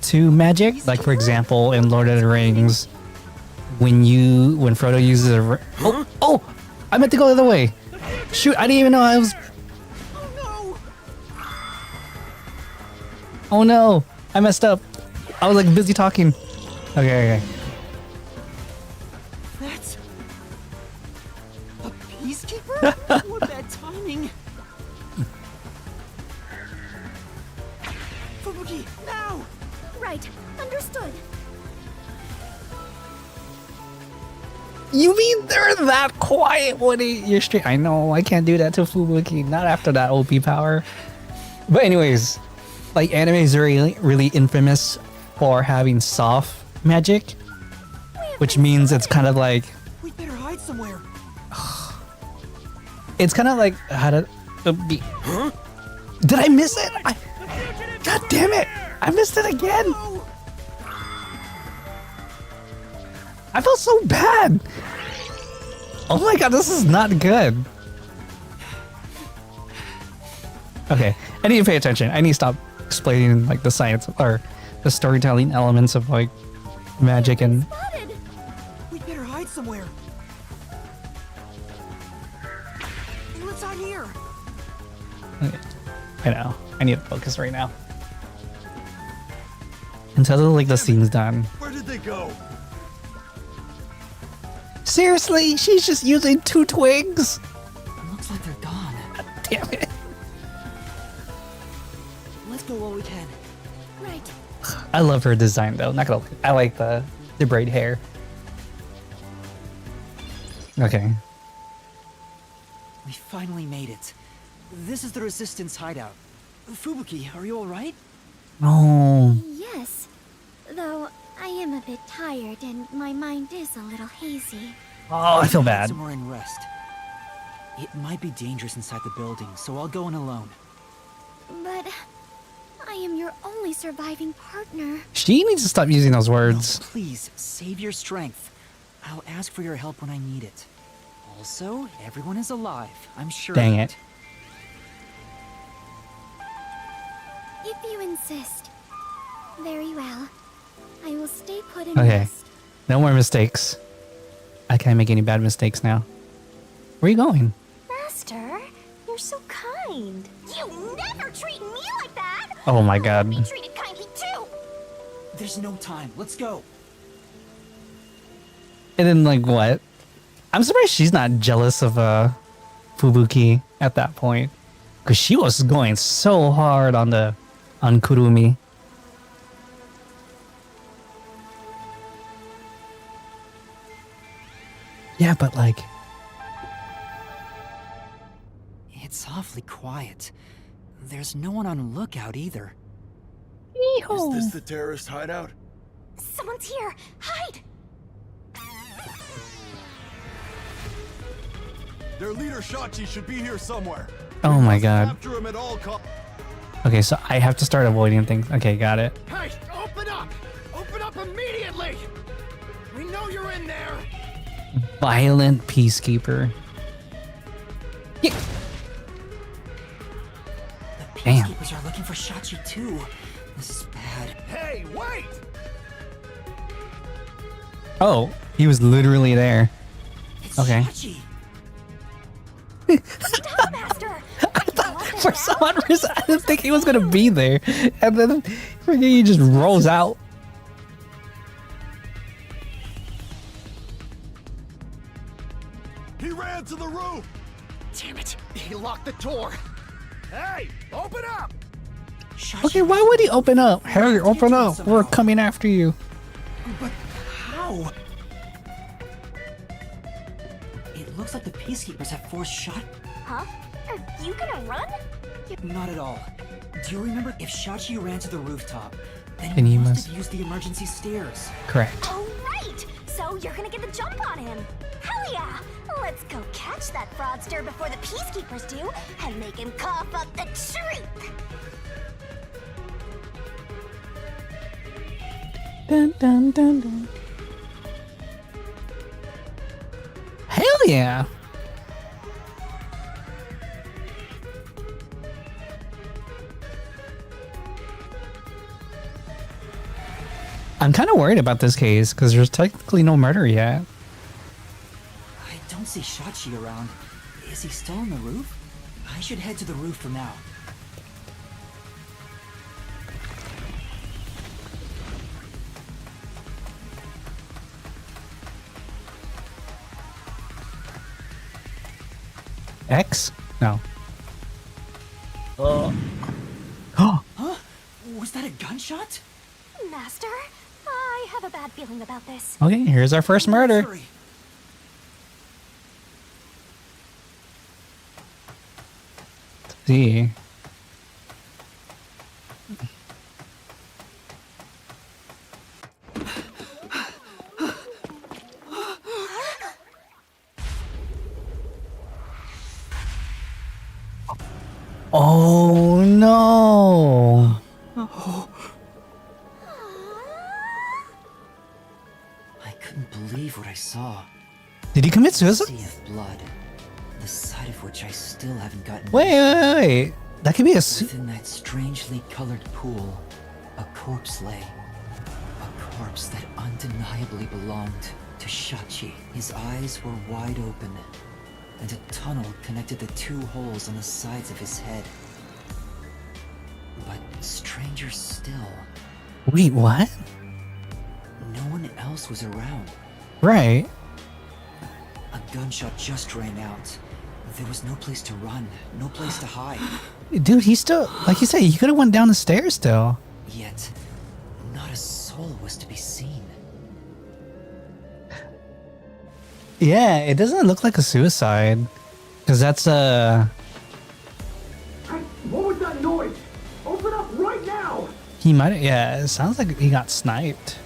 to magic. Like for example, in Lord of the Rings, when Frodo uses a oh, I meant to go the other way. Shoot, I didn't even know I was. Oh no, I messed up. I was like busy talking. Okay. That's a peacekeeper? What bad timing. Fubuki, now! Right, understood. You mean they're that quiet when you're straight? I know, I can't do that to Fubuki. Not after that OP power. But anyways, like anime is really infamous for having soft magic, which means it's kind of like We better hide somewhere. it's kind of like how to be. Did I miss it? God damn it! I missed it again. I felt so bad. Oh my god, this is not good. Okay, I need to pay attention. I need to stop explaining like the science or the storytelling elements of like magic and. We better hide somewhere. Let's hide here. Okay. I know. I need to focus right now. Until like the scene's done. Where did they go? Seriously, she's just using 2 twigs. Looks like they're gone. Damn it. Let's go while we can. Right. I love her design though. Not gonna lie. I like the braid hair. Okay. We finally made it. This is the Resistance hideout. Fubuki, are you alright? Oh. Yes. Though I am a bit tired and my mind is a little hazy. Oh, I feel bad. Somewhere and rest. It might be dangerous inside the building, so I'll go in alone. But I am your only surviving partner. She needs to stop using those words. No, please, save your strength. I'll ask for your help when I need it. Also, everyone is alive, I'm sure. Dang it. If you insist. Very well. I will stay put and Okay. rest. No more mistakes. I can't make any bad mistakes now. Where are you going? Master, you're so kind. You never treat me like that. Oh my god. Be treated kindly too. There's no time, let's go. And then like what? I'm surprised she's not jealous of Fubuki at that point. Cause she was going so hard on Kurumi. Yeah, but like It's awfully quiet. There's no one on lookout either. Is this the terrorist hideout? Someone's here. Hide. Their leader Shachi should be here somewhere. oh my god. Capture him at all costs. Okay, so I have to start avoiding things. Okay, got it. Hey, open up! Open up immediately! We know you're in there! Violent peacekeeper. Yeah. The Damn. peacekeepers are looking for Shachi too. This is bad. Hey, wait! Oh, he was literally there. It's Okay. Shachi. Stop, Master. For some odd reason, I didn't think he was gonna be there, and then he just rolls out. He ran to the roof. Damn it! He locked the door! Hey, open up! Okay, why would he open up? Harry, open up. We're coming after you. But how? It looks like the peacekeepers have forced Shot. Huh? Are you gonna run? Not at all. Do you remember if Shachi ran to the rooftop? Then Then he he must must- have used the emergency stairs. Correct. Oh, right. So you're gonna get the jump on him. Hell yeah. Let's go catch that fraudster before the peacekeepers do and make him cough up the truth. Dun, dun, dun, dun. Hell yeah. I'm kind of worried about this case because there's technically no murder yet. I don't see Shachi around. Is he still on the roof? I should head to the roof for now. X? No. Huh? Was that a gunshot? Master, I have a bad feeling about this. Okay, here's our first murder. Sorry. See. Oh no. I couldn't believe what I saw. Did he commit suicide? Sea of blood. The sight of which I still haven't gotten. Wait. That could be a Within that strangely colored pool, a corpse lay. A corpse that undeniably belonged to Shachi. His eyes were wide open, and a tunnel connected the two holes on the sides of his head. But stranger still, Wait, what? No one else was around. Right. A gunshot just rang out. There was no place to run, no place to hide. Dude, he's still, like you said, he could have went down the stairs still. Yet, not a soul was to be seen. Yeah, it doesn't look like a suicide. Because that's Hey, what was that noise? Open up right now! he might, yeah, it sounds like he got sniped.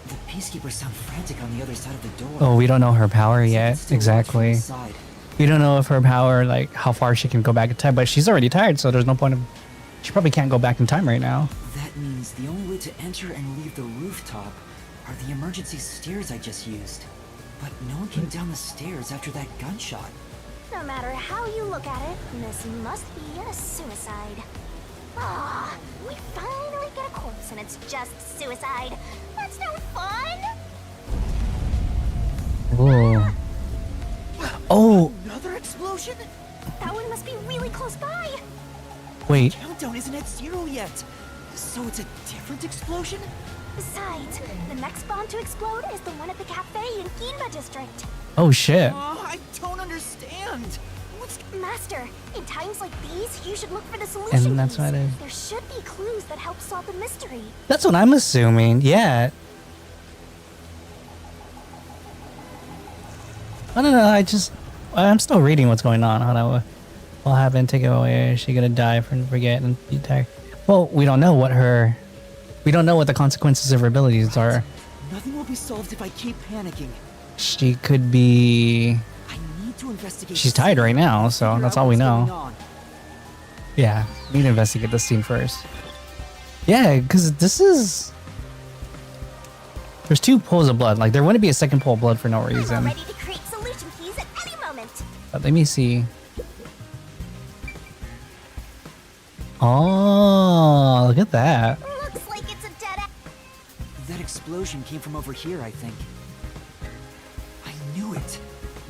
The peacekeepers sound frantic on the other side of the door. Oh, we don't know her power yet. Still Exactly. watch from inside. We don't know if her power, like, how far she can go back in time, but she's already tired, so there's no point of... She probably can't go back in time right now. That means the only way to enter and leave the rooftop are the emergency stairs I just used. But no one came down the stairs after that gunshot. No matter how you look at it, this must be a suicide. Ah, we finally get a corpse and it's just suicide. That's no fun! Whoa. Oh, Another explosion? That one must be really close by. wait. Countdown isn't at 0 yet. So it's a different explosion? Besides, the next bomb to explode is the one at the cafe in Ginba District. Oh, shit. I don't understand. What's... Master, in times like these, you should look for the solution. And that's what it is. There should be clues that help solve the mystery. That's what I'm assuming. Yeah. I don't know. I'm still reading what's going on. Hold on. What happened? Take it away. Is she gonna die from forget and be tired? Well, we don't know what the consequences of her abilities are. Nothing will be solved if I keep panicking. She could be. I need to investigate. She's tired right now, so that's all we know. Yeah, we need to investigate this scene first. Yeah, because this is. There's 2 pools of blood. Like, there wouldn't be a second pool of blood for no I'm reason. ready to create solution keys at any moment. But let me see. Oh, look at that. Looks like it's a dead end. That explosion came from over here, I think. I knew it.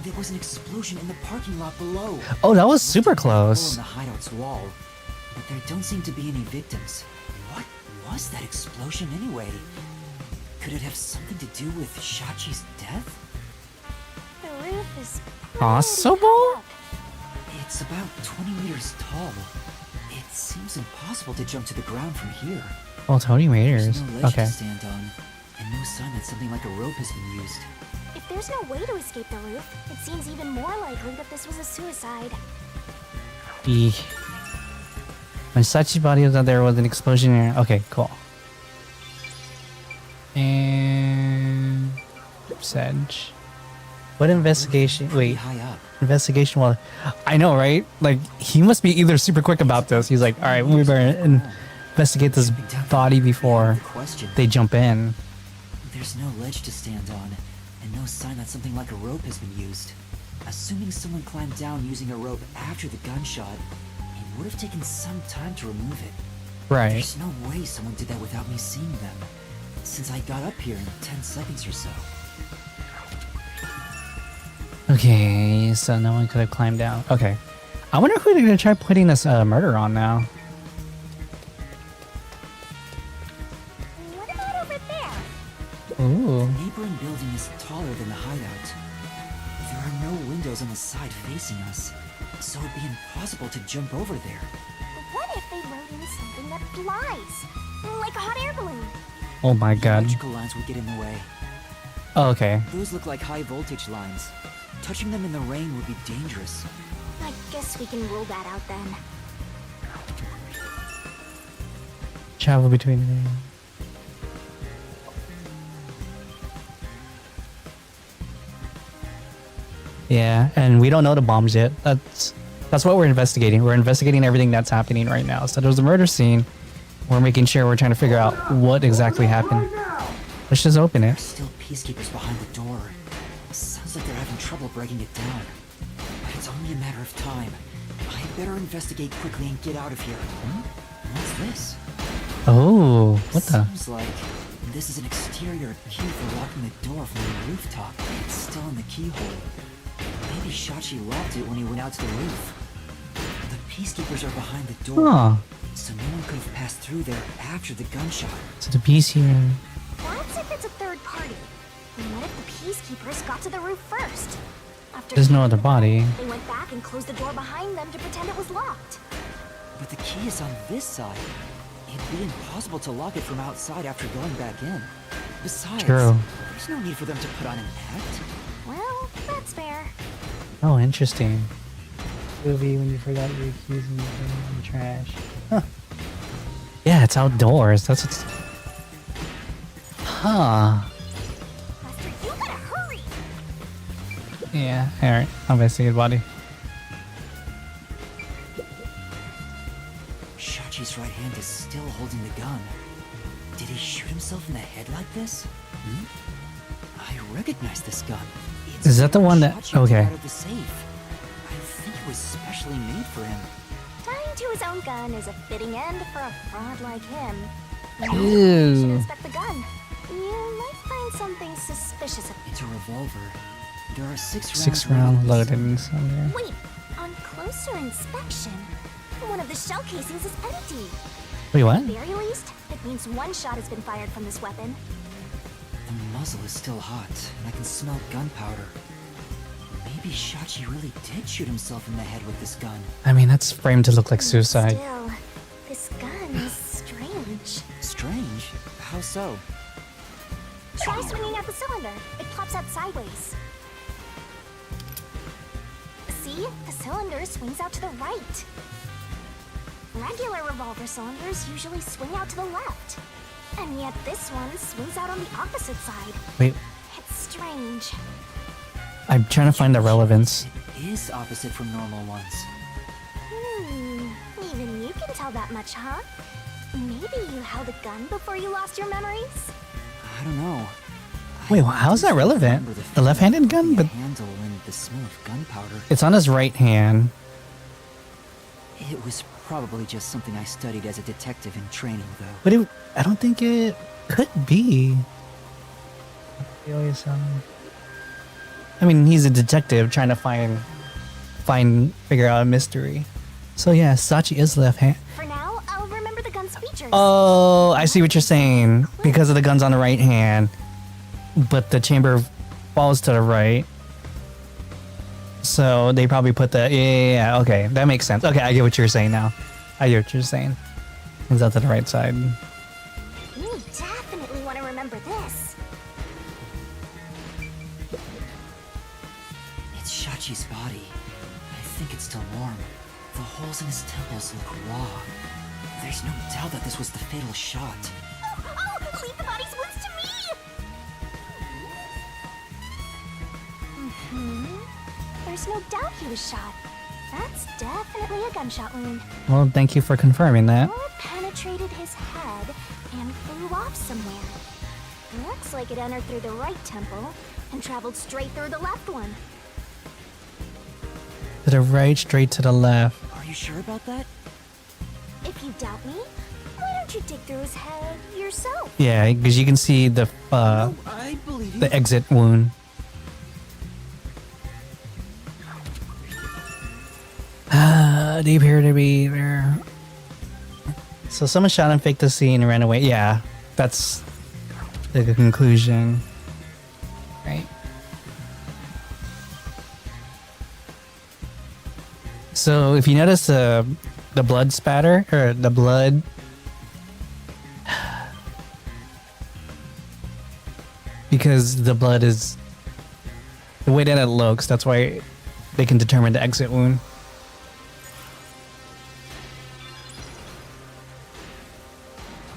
There was an explosion in the parking lot below. Oh, that was super Hole close. in the hideout's wall, but there don't seem to be any victims. What was that explosion anyway? Could it have something to do with Shachi's death? The roof is Possible? It's about 20 meters tall. It seems impossible to jump to the ground from here. Well, Tony There's Raiders. no ledge Okay. to stand on, and no sign that something like a rope has been used. If there's no way to escape the roof, it seems even more likely that this was a suicide. Eek. When Sachi's body was out there was an explosion in. Okay, cool. And Sedge. What investigation? Wait. High up. Investigation. Well, I know, right? Like, he must be either super quick about this. He's like, all right, we better investigate this body before they jump in. There's no ledge to stand on, and no sign that something like a rope has been used. Assuming someone climbed down using a rope after the gunshot, it would have taken some time to remove it. Right. There's no way someone did that without me seeing them, since I got up here in 10 seconds or so. Okay, so no one could have climbed down. Okay. I wonder who they're going to try putting this murder on now. What about over there? Ooh. The neighboring building is taller than the hideout. There are no windows on the side facing us, so it'd be impossible to jump over there. What if they wrote in something that flies? Like a hot air balloon. Oh my god. Electrical lines would get in the way. Oh, okay. Those look like high voltage lines. Touching them in the rain would be dangerous. I guess we can rule that out then. Travel between. Yeah, and we don't know the bombs yet. That's what we're investigating. We're investigating everything that's happening right now. So there's a murder scene. We're making sure we're trying to figure out what exactly happened. Let's just open it. There's still peacekeepers behind the door. Sounds like they're having trouble breaking it down. But it's only a matter of time. I better investigate quickly and get out of here. What's this? Oh, what the? Seems like this is an exterior key for locking the door from the rooftop. It's still in the keyhole. Maybe Shachi locked it when he went out to the roof. The peacekeepers are behind the door, Huh. so no one could have passed through there after the gunshot. So the piece here. That's if it's a third party. And what if the peacekeepers got to the roof first? After There's no other body. they went back and closed the door behind them to pretend it was locked. But the key is on this side. It'd be impossible to lock it from outside after going back in. Besides, True. there's no need for them to put on an act. Well, that's fair. Oh, interesting. Movie when you forgot you were accusing me of the trash. Huh. Yeah, it's outdoors. That's what's. Huh. Lester, you gotta hurry! Yeah. All right. I'll investigate body. Shachi's right hand is still holding the gun. Did he shoot himself in the head like this? I recognize this gun. It's Is that the one that? Shachi took Okay. out of the safe. I think it was specially made for him. Tying to his own gun is a fitting end for a fraud like him. You Ew. should inspect the gun. You might find something suspicious. It's a revolver. There are 6 rounds loaded in somewhere. Wait, on closer inspection, one of the shell casings is empty. Wait, what? At the very least, it means one shot has been fired from this weapon. The muzzle is still hot, and I can smell gunpowder. Maybe Shachi really did shoot himself in the head with this gun. I mean, that's framed to look like suicide. Still, this gun is strange. Strange? How so? Try swinging at the cylinder. It pops out sideways. See? The cylinder swings out to the right. Regular revolver cylinders usually swing out to the left. And yet this one swings out on the opposite side. Wait, It's strange. I'm trying to find the relevance. It is opposite from normal ones. Even you can tell that much, huh? Maybe you held a gun before you lost your memories? I don't know. Wait, how's that relevant? The left-handed gun, but Handle and the smell of gunpowder. it's on his right hand. It was probably just something I studied as a detective in training, though. But I don't think it could be. He always, I mean, he's a detective trying to figure out a mystery. So yeah, Sachi is left hand. For now, I'll remember the gun's features. Oh, I see what you're saying. Because of the guns on the right hand, but the chamber falls to the right. So they probably put the yeah. Okay, that makes sense. Okay, I get what you're saying now. I get what you're saying. It's out to the right side. You definitely want to remember this. It's Shachi's body. I think it's still warm. The holes in his temples look raw. There's no doubt that this was the fatal shot. Oh, leave the body's wounds to me! There's no doubt he was shot. That's definitely a gunshot wound. Well, thank you for confirming that. Or it penetrated his head and flew off somewhere. Looks like it entered through the right temple and traveled straight through the left one. To the right, straight to the left. Are you sure about that? If you doubt me, why don't you dig through his head yourself? Yeah, because you can see the I believe you. the exit wound. They appear to be there. So someone shot and faked the scene and ran away. Yeah, that's the conclusion. Right. So if you notice the blood spatter or the blood, because the blood is the way that it looks, that's why they can determine the exit wound.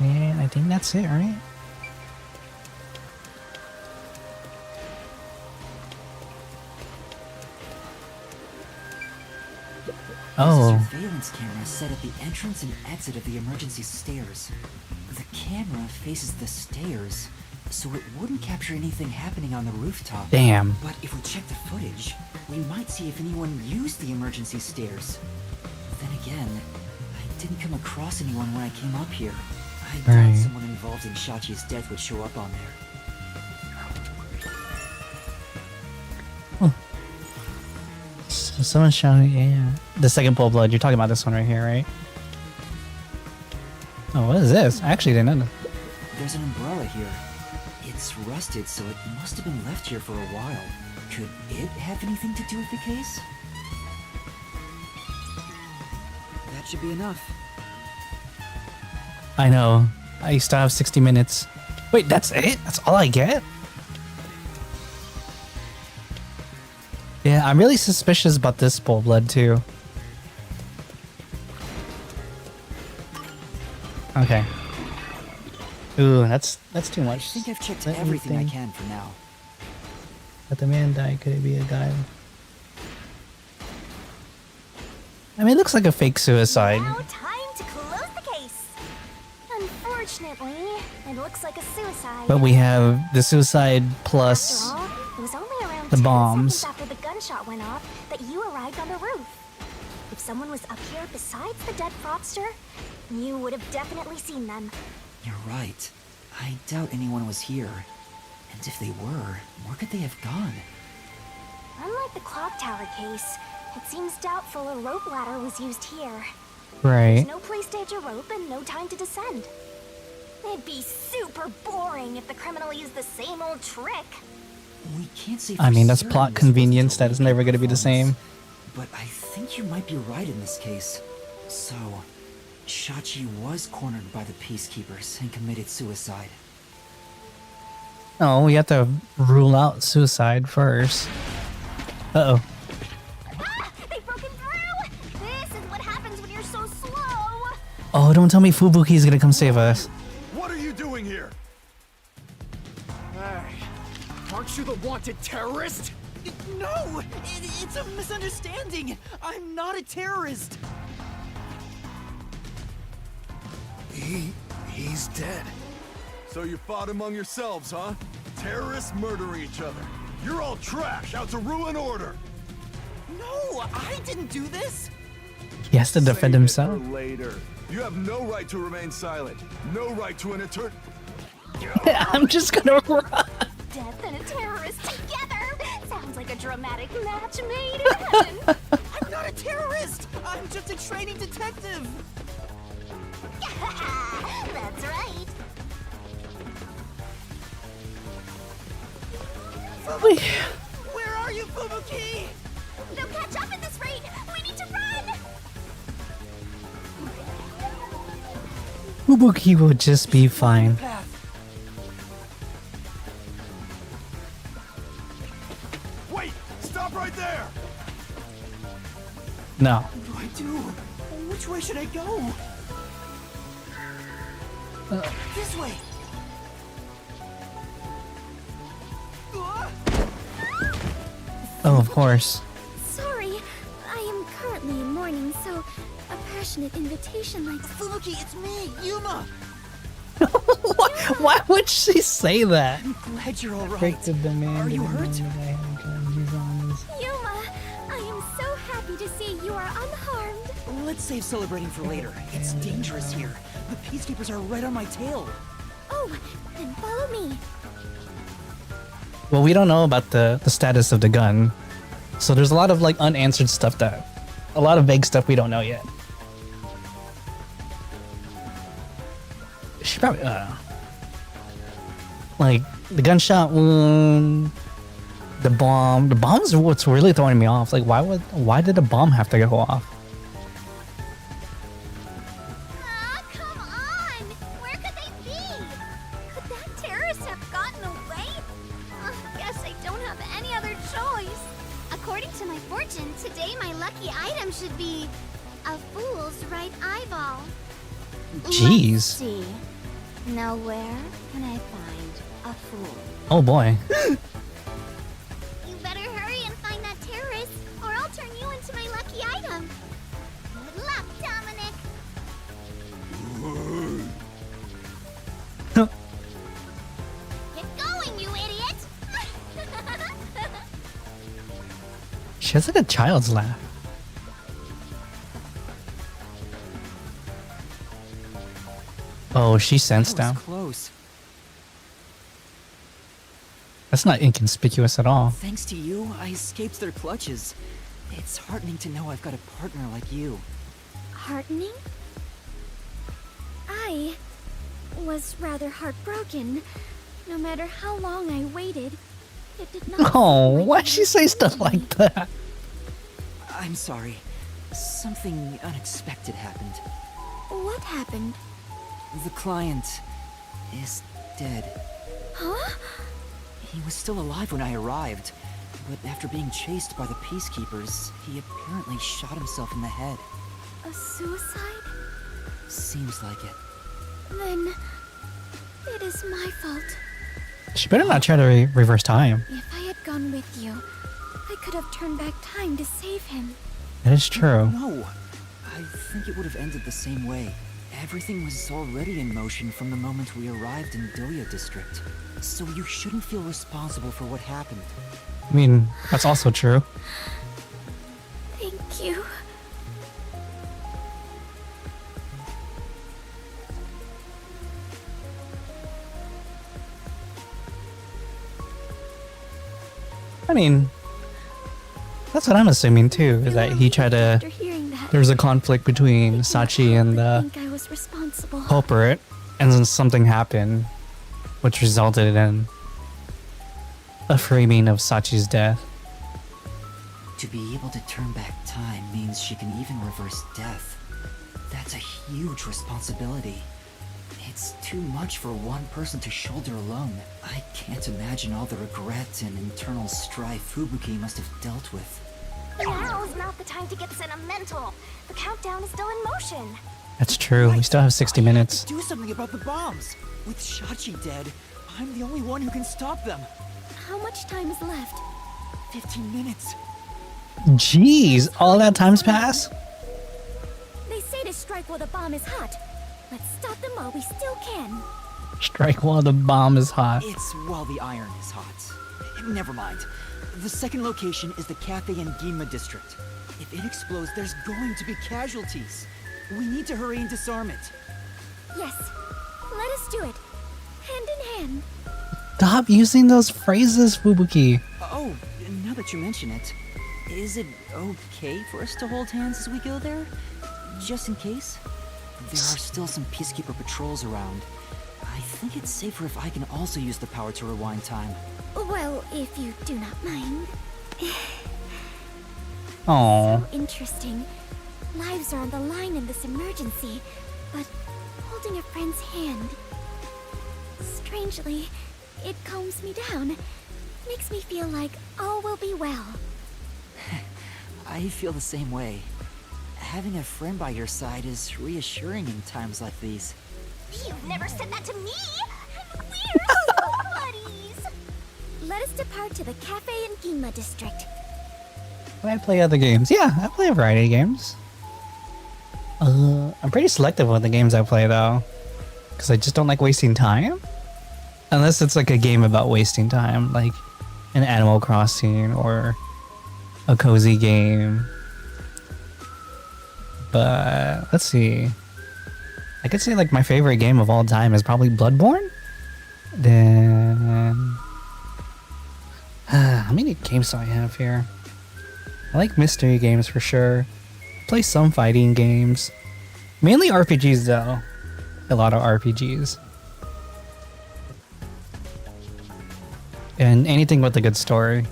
And I think that's it, right? Oh. There's a surveillance camera set at the entrance and exit of the emergency stairs. The camera faces the stairs, so it wouldn't capture anything happening on the rooftop. Damn. But if we check the footage, we might see if anyone used the emergency stairs. Then again, I didn't come across anyone when I came up here. I doubt Right. someone involved in Shachi's death would show up on there. Someone's shouting, yeah. The second pool of blood. You're talking about this one right here, right? Oh, what is this? I actually didn't know. There's an umbrella here. It's rusted, so it must have been left here for a while. Could it have anything to do with the case? That should be enough. I know. I still have 60 minutes. Wait, that's it? That's all I get? Yeah, I'm really suspicious about this pool of blood too. Okay. Ooh, that's too much. I think I've checked everything I can for now. Let the man die. Could it be a guy? I mean, it looks like a fake suicide. Now time to close the case. Unfortunately, it looks like a suicide. But we have the suicide plus After all, it was only around the 10 bombs. seconds after the gunshot went off that you arrived on the roof. If someone was up here besides the dead fraudster, you would have definitely seen them. You're right. I doubt anyone was here. And if they were, where could they have gone? Unlike the clock tower case, it seems doubtful a rope ladder was used here. Right. There's no place to hitch a rope and no time to descend. It'd be super boring if the criminal used the same old trick. We can't say I for mean, that's certain plot this convenience. That is never going to be the same. But I think you might be right in this case. So, Shachi was cornered by the Peacekeepers and committed suicide. No, we have to rule out suicide first. Uh-oh. They've broken through! This is what happens when you're so slow! Oh, don't tell me Fubuki's going to come save us. What are you doing here? Hey, aren't you the wanted terrorist? No! It's a misunderstanding! I'm not a terrorist! He's dead. So you fought among yourselves, huh? Terrorists murdering each other. You're all trash, out to ruin order. No, I didn't do this! He has to defend Save it himself. for later. You have no right to remain silent. No right to an eternity. I'm just gonna run. Death and a terrorist together! Sounds like a dramatic match made in heaven! I'm not a terrorist! I'm just a training detective! That's right! Wait. Where are you, Fubuki? They'll catch up at this rate! We need to run! Fubuki will just be fine. Wait! Stop right there! No. What do I do? Which way should I go? This way! Oh, of course. Sorry, I am currently in mourning, so a passionate invitation like Fubuki, it's me, Yuma! Why would she say that? I'm glad you're alright. Break the demand. Are you hurt? Yuma, I am so happy to see you are unharmed. Let's save celebrating for later. It's dangerous here. The Peacekeepers are right on my tail. Oh, then follow me. Well, we don't know about the status of the gun. So there's a lot of like unanswered stuff a lot of vague stuff we don't know yet. She probably, like the gunshot wound, the bomb. The bomb's what's really throwing me off. Like, why did the bomb have to go off? Come on! Where could they be? Could that terrorist have gotten away? Guess I don't have any other choice. According to my fortune, today my lucky item should be a fool's right eyeball. Jeez. Let's see. Now where can I find a fool? Oh boy. You better hurry and find that terrorist, or I'll turn you into my lucky item. Good luck, Dominic. Get going, you idiot! She has like a child's laugh. Oh, she sensed That down. was close. That's not inconspicuous at all. Thanks to you, I escaped their clutches. It's heartening to know I've got a partner like you. Heartening? I was rather heartbroken. No matter how long I waited, it did not. Oh, why'd she say stuff like that? I'm sorry. Something unexpected happened. What happened? The client is dead. Huh? He was still alive when I arrived, but after being chased by the peacekeepers, he apparently shot himself in the head. A suicide? Seems like it. Then it is my fault. She better not try to reverse time. If I had gone with you, I could have turned back time to save him. That is true. No, I think it would have ended the same way. Everything was already in motion from the moment we arrived in Doya District. So you shouldn't feel responsible for what happened. I mean, that's also true. Thank you. I mean, that's what I'm assuming too, is that he tried to... After hearing that, There was a conflict between Sachi and I the think I was responsible. culprit, and then something happened, which resulted in a framing of Sachi's death. To be able to turn back time means she can even reverse death. That's a huge responsibility. It's too much for one person to shoulder alone. I can't imagine all the regret and internal strife Fubuki must have dealt with. Now is not the time to get sentimental. The countdown is still in motion. That's true, we still have 60 minutes. Do something about the bombs! With Shachi dead, I'm the only one who can stop them. How much time is left? 15 minutes. Jeez, all that time's passed? They say to strike while the bomb is hot. Let's stop them while we still can. Strike while the bomb is hot. It's while the iron is hot. Never mind. The second location is the Cafe in Ginma district. If it explodes, there's going to be casualties. We need to hurry and disarm it. Yes, let us do it. Hand in hand. Stop using those phrases, Fubuki. Oh, now that you mention it, is it okay for us to hold hands as we go there? Just in case? There are still some peacekeeper patrols around. I think it's safer if I can also use the power to rewind time. Well, if you do not mind. Aww. So interesting. Lives are on the line in this emergency, but holding a friend's hand. Strangely, it calms me down. Makes me feel like all will be well. I feel the same way. Having a friend by your side is reassuring in times like these. You've never said that to me! And we're still buddies! Let us depart to the Cafe in Ginma district. Do I play other games? Yeah, I play a variety of games. I'm pretty selective with the games I play though. Because I just don't like wasting time. Unless it's like a game about wasting time, like an Animal Crossing or a cozy game. But let's see. I could say like my favorite game of all time is probably Bloodborne. Then how many games do I have here? I like mystery games for sure. Play some fighting games. Mainly RPGs though. A lot of RPGs. And anything with a good story.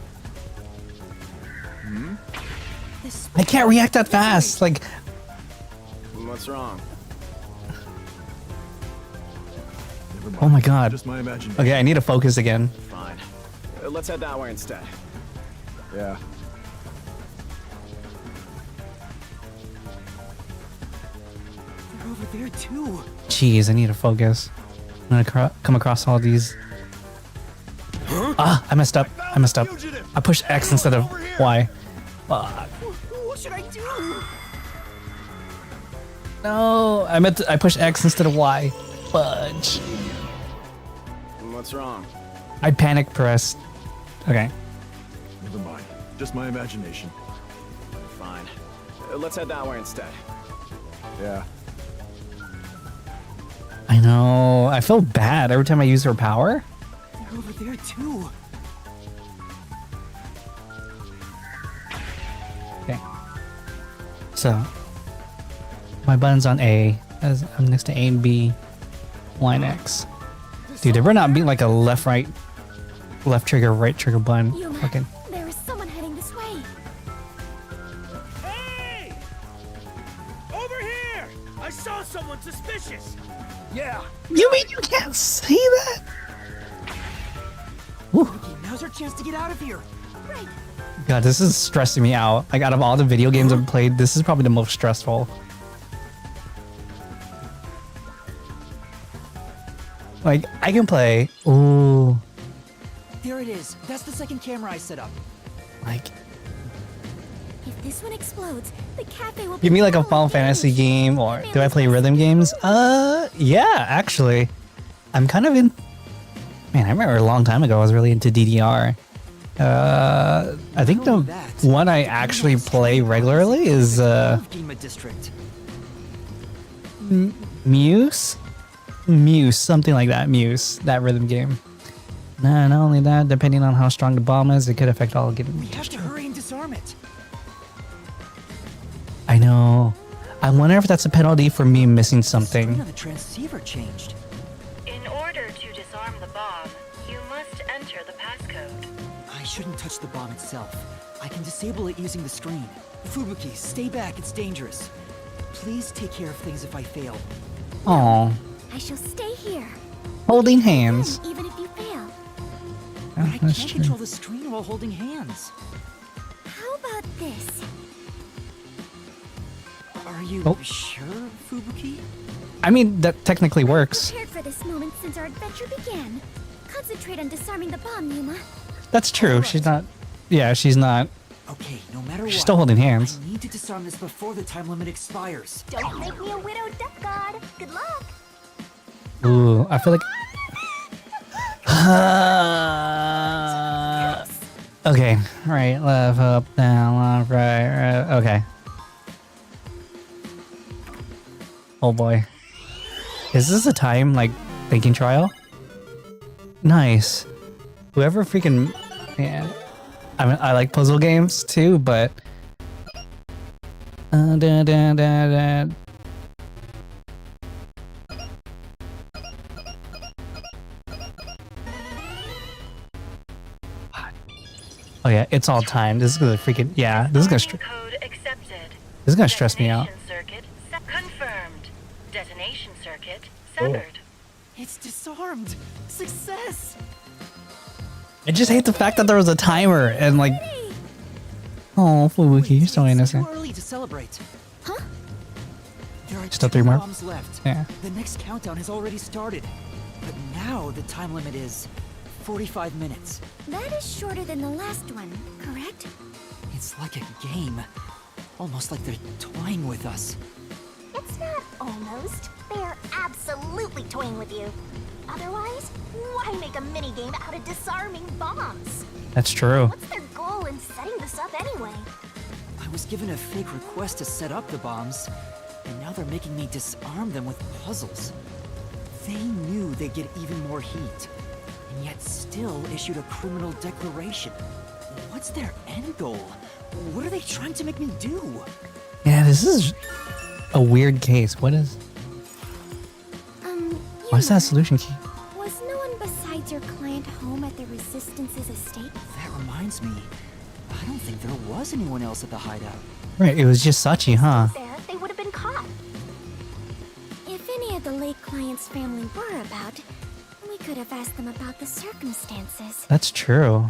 I can't react that fast. Like, What's wrong? oh my god. Just my imagination. Okay, I need to focus again. Fine. Let's head that way instead. Yeah. They're over there too. Jeez, I need to focus. I'm gonna come across all these. Ah, I messed up. I messed up. I pushed X instead of Y. Fuck. What should I do? No, I pushed X instead of Y. Fudge. What's wrong? I panic pressed. Okay. Never mind. Just my imagination. Fine. Let's head that way instead. Yeah. I know. I feel bad every time I use her power. They're over there too. So my button's on A. As I'm next to A and B. Line X. Dude, there better not be like a left trigger, right trigger button. Okay. There is someone heading this way. Hey! Over here! I saw someone suspicious. Yeah. You mean you can't see that? Whew. Okay, now's our chance to get out of here. Right. God, this is stressing me out. Like, out of all the video games I've played, this is probably the most stressful. Like, I can play. Ooh. There it is. That's the second camera I set up. Like, If this one explodes, the cafe will be give me like a Final Fantasy game, or do I play rhythm games? Yeah, actually. I'm kind of in. Man, I remember a long time ago I was really into DDR. I think the one I actually play regularly is Gima District. Muse, something like that. Muse, that rhythm game. Nah, not only that, depending on how strong the bomb is, it could affect all getting. We have to hurry and disarm it. I know. I wonder if that's a penalty for me missing The something. the transceiver changed. In order to disarm the bomb, you must enter the passcode. I shouldn't touch the bomb itself. I can disable it using the screen. Fubuki, stay back. It's dangerous. Please take care of things if I fail. Aw, I shall stay here. holding hands. Even if you fail. But I that's can't true. control the screen while holding hands. How about this? Are you Oh. sure, Fubuki? I mean, that technically works. Prepared for this moment since our adventure began. Concentrate on disarming the bomb, Yuma. That's true. She's not. Yeah, she's not. Okay, no matter She's what, still holding hands. I need to disarm this before the time limit expires. Don't make me a widow duck god. Good luck. Ooh, I feel like. Okay, right, left, up, down, left, right. Okay. Oh boy. Is this a time, like, thinking trial? Nice. Whoever freaking. Yeah. I mean, I like puzzle games too, but. Oh yeah, it's all time. This is gonna freaking This is gonna Code accepted. this is gonna stress me out. Circuit confirmed. Detonation circuit severed. It's disarmed. Success. I just hate the fact that there was a timer and like. Oh, Fubuki, you're so innocent. Too early to celebrate. Huh? There are Still 2 3 more? bombs left. Yeah. The next countdown has already started. But now the time limit is 45 minutes. That is shorter than the last one, correct? It's like a game. Almost like they're toying with us. It's not almost. They're absolutely toying with you. Otherwise, why make a minigame out of disarming bombs? That's true. What's their goal in setting this up anyway? I was given a fake request to set up the bombs, and now they're making me disarm them with puzzles. They knew they'd get even more heat, and yet still issued a criminal declaration. What's their end goal? What are they trying to make me do? Yeah, this is a weird case. What is? What's that solution key? Was no one besides your client home at the Resistance's estate? That reminds me, I don't think there was anyone else at the hideout. Right, it was just Sachi, huh? There, they would have been caught. If any of the late client's family were about, we could have asked them about the circumstances. That's true.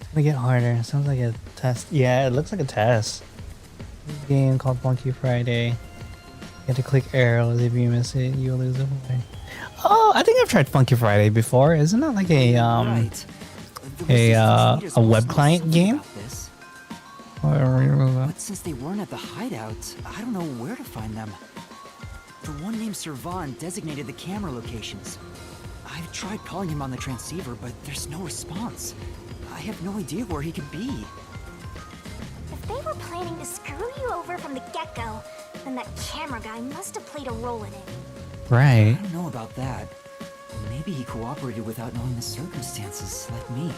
It's gonna get harder. It sounds like a test. Yeah, it looks like a test. This game called Funky Friday. You have to click arrows. If you miss it, you'll lose a point. Oh, I think I've tried Funky Friday before. Isn't that like a a web client game? But since they weren't at the hideout, I don't know where to find them. The one named Servan designated the camera locations. I've tried calling him on the transceiver, but there's no response. I have no idea where he could be. If they were planning to screw you over from the get-go, then that camera guy must have played a role in it. Right. I don't know about that. Maybe he cooperated without knowing the circumstances, like me.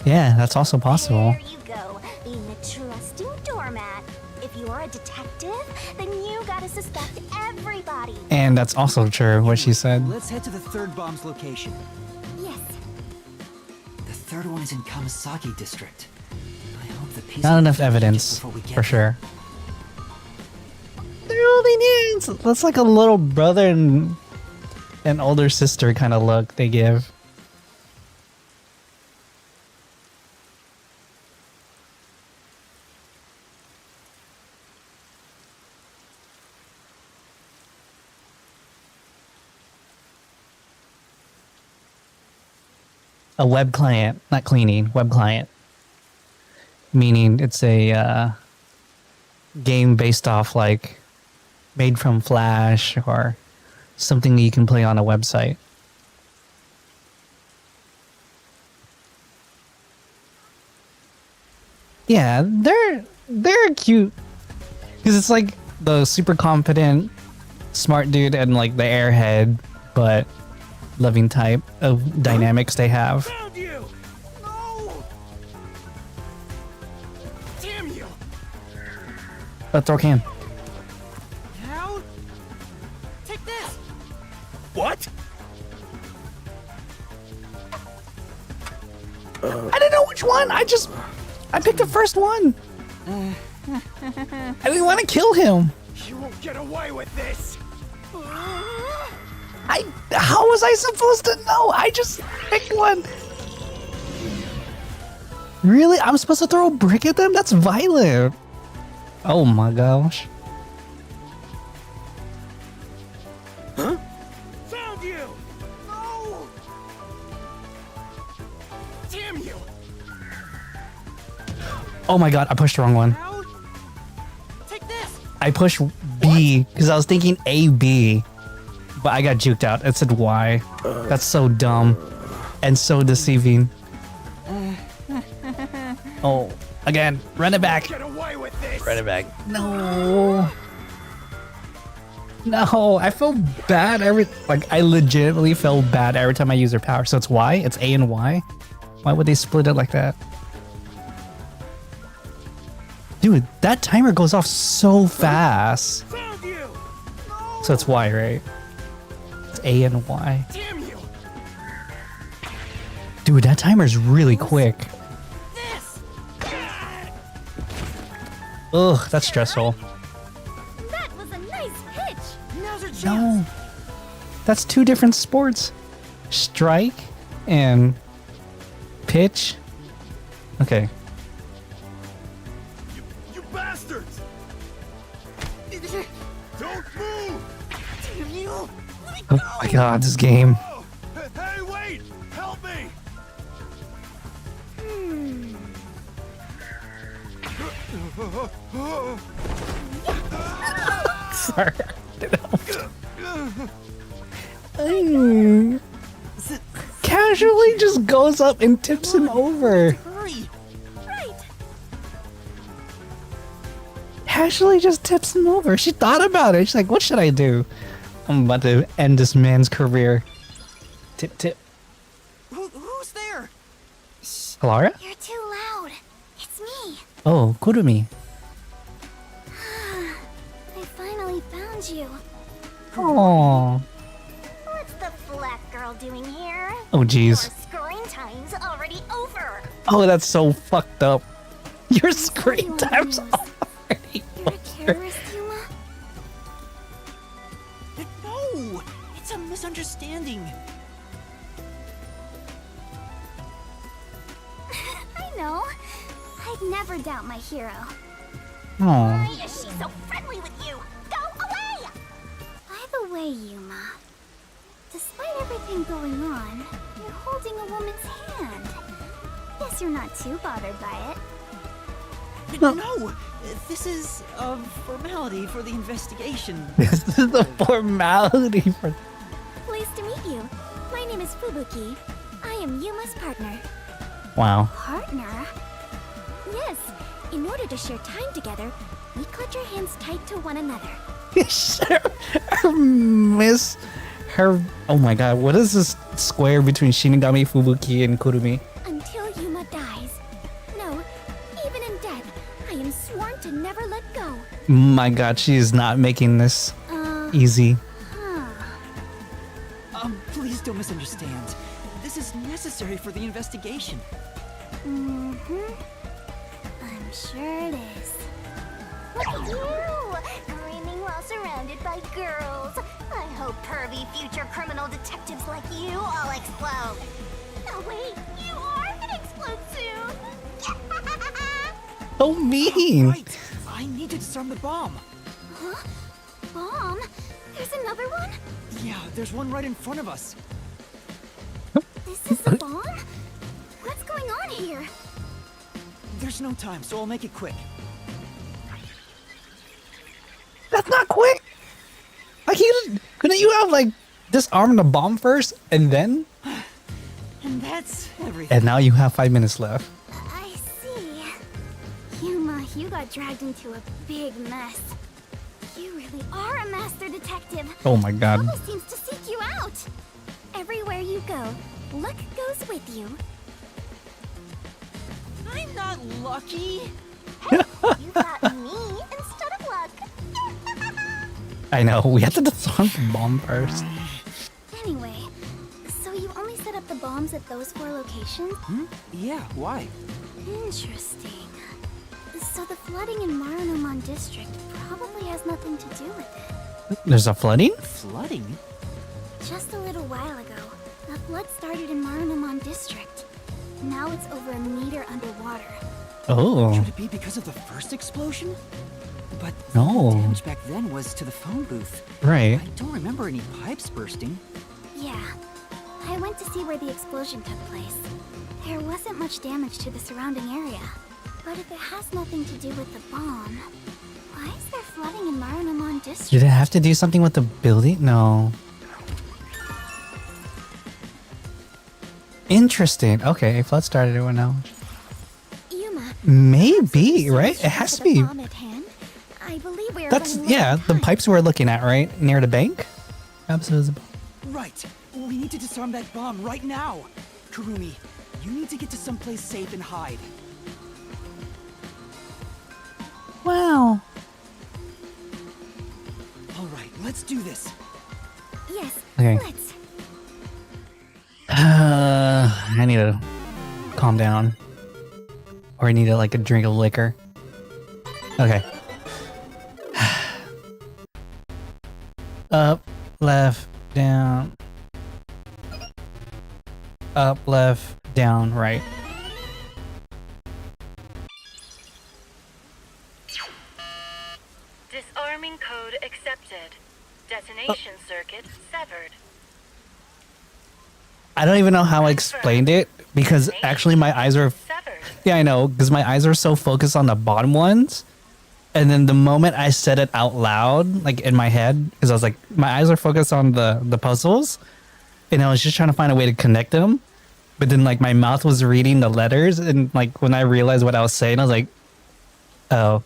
Yeah, that's also possible. There you go, being a trusting doormat. If you are a detective, then you gotta suspect everybody. And that's also true, what she said. Let's head to the third bomb's location. Yes. The third one is in Kamasaki District. I hope the piece Not enough evidence, for sure. They're holding hands! That's like a little brother and an older sister kind of look they give. A web client, not cleaning, web client. Meaning it's a game based off like made from Flash or something that you can play on a website. Yeah, they're cute because it's like the super confident, smart dude and like the airhead, but loving type of dynamics they have. Found you! No! Damn you! Throw can. Now? Take this! What? I didn't know which one. I picked the first one. I didn't want to kill him. You won't get away with this! How was I supposed to know? I just picked one. Really? I'm supposed to throw a brick at them? That's violent. Oh my gosh. Huh? Found you! No! Damn you! Oh my god, I pushed the wrong one. Take this! I pushed B because I was thinking A, B. But I got juked out. It said Y. That's so dumb. And so deceiving. Oh, again. Run it back. Get away with this! Run it back. No. No, I feel bad I legitimately feel bad every time I use their power. So it's Y? It's A and Y? Why would they split it like that? Dude, that timer goes off so fast. So it's Y, right? It's A and Y. Damn you! Dude, that timer's really quick. Ugh, that's stressful. That was a nice pitch. Now's your chance. No. That's two different sports. Strike and pitch. Okay. You bastards! Don't move! Damn you! Oh my god, this game. Hey, wait! Help me! Sorry. Casually just goes up and tips him over. Hurry! Right. Casually just tips him over. She thought about it. She's like, what should I do? I'm about to end this man's career. Tip, tip. Who's there? Alara? You're too loud. It's me. Oh, Kurumi. I finally found you. Oh. What's the black girl doing here? Oh, jeez. Your screen time's already over. Oh, that's so fucked up. Your screen time's already You're a terrorist, Yuma? No! It's a misunderstanding. I know. I'd never doubt my hero. Oh. Why is she so friendly with you? Go away! By the way, Yuma, despite everything going on, you're holding a woman's hand. Guess you're not too bothered by it. No! This is a formality for the investigation. This is the formality for... Pleased to meet you. My name is Fubuki. I am Yuma's partner. Wow. Partner? Yes. In order to share time together, we clutch our hands tight to one another. Her... Oh my god, what is this square between Shinigami, Fubuki, and Kurumi? Until Yuma dies. No, even in death, I am sworn to never let go. My god, she is not making this easy. Please don't misunderstand. This is necessary for the investigation. Mm-hmm. I'm sure it is. Look at you! Grinning while surrounded by girls. I hope pervy future criminal detectives like you all explode. Oh wait, you are gonna explode soon! So mean! Right! I need to disarm the bomb! Huh? Bomb? There's another one? Yeah, there's one right in front of us. This is a bomb? What's going on here? There's no time, so I'll make it quick. That's not quick! Like, couldn't you have, like, disarmed the bomb first, and then? And that's everything. And now you have 5 minutes left. I see. Yuma, you got dragged into a big mess. You really are a master detective. Oh my god. Trouble seems to seek you out. Everywhere you go, luck goes with you. I'm not lucky. Hey, you got me instead of luck. I know, we have to disarm the bomb first. Anyway, so you only set up the bombs at those 4 locations? Yeah, why? Interesting. So the flooding in Marunomon District probably has nothing to do with it. There's a flooding? Flooding? Just a little while ago, a flood started in Marunomon District. Now it's over a meter underwater. Oh. Could it be because of the first explosion? But No. the damage back then was to the phone booth. Right. I don't remember any pipes bursting. Yeah. I went to see where the explosion took place. There wasn't much damage to the surrounding area. But if it has nothing to do with the bomb, why is there flooding in Marunomon District? Did it have to do something with the building? No. Interesting. Okay, flood started it now. Yuma, Maybe, right? It has to be. bomb at hand. I believe we are That's, running low yeah, on the time. pipes we're looking at, right? Near the bank? Absolutely. Right. We need to disarm that bomb right now. Kurumi, you need to get to someplace safe and hide. Wow. All right, let's do this. Yes, Okay. let's. I need to calm down. Or I need like a drink of liquor. Okay. Up, left, down. Up, left, down, right. Disarming code accepted. Detonation circuit severed. I don't even know how I explained it because actually my eyes are. Yeah, I know, because my eyes are so focused on the bottom ones. And then the moment I said it out loud, like in my head, because I was like, my eyes are focused on the puzzles, and I was just trying to find a way to connect them. But then like my mouth was reading the letters, and like when I realized what I was saying, I was like, oh,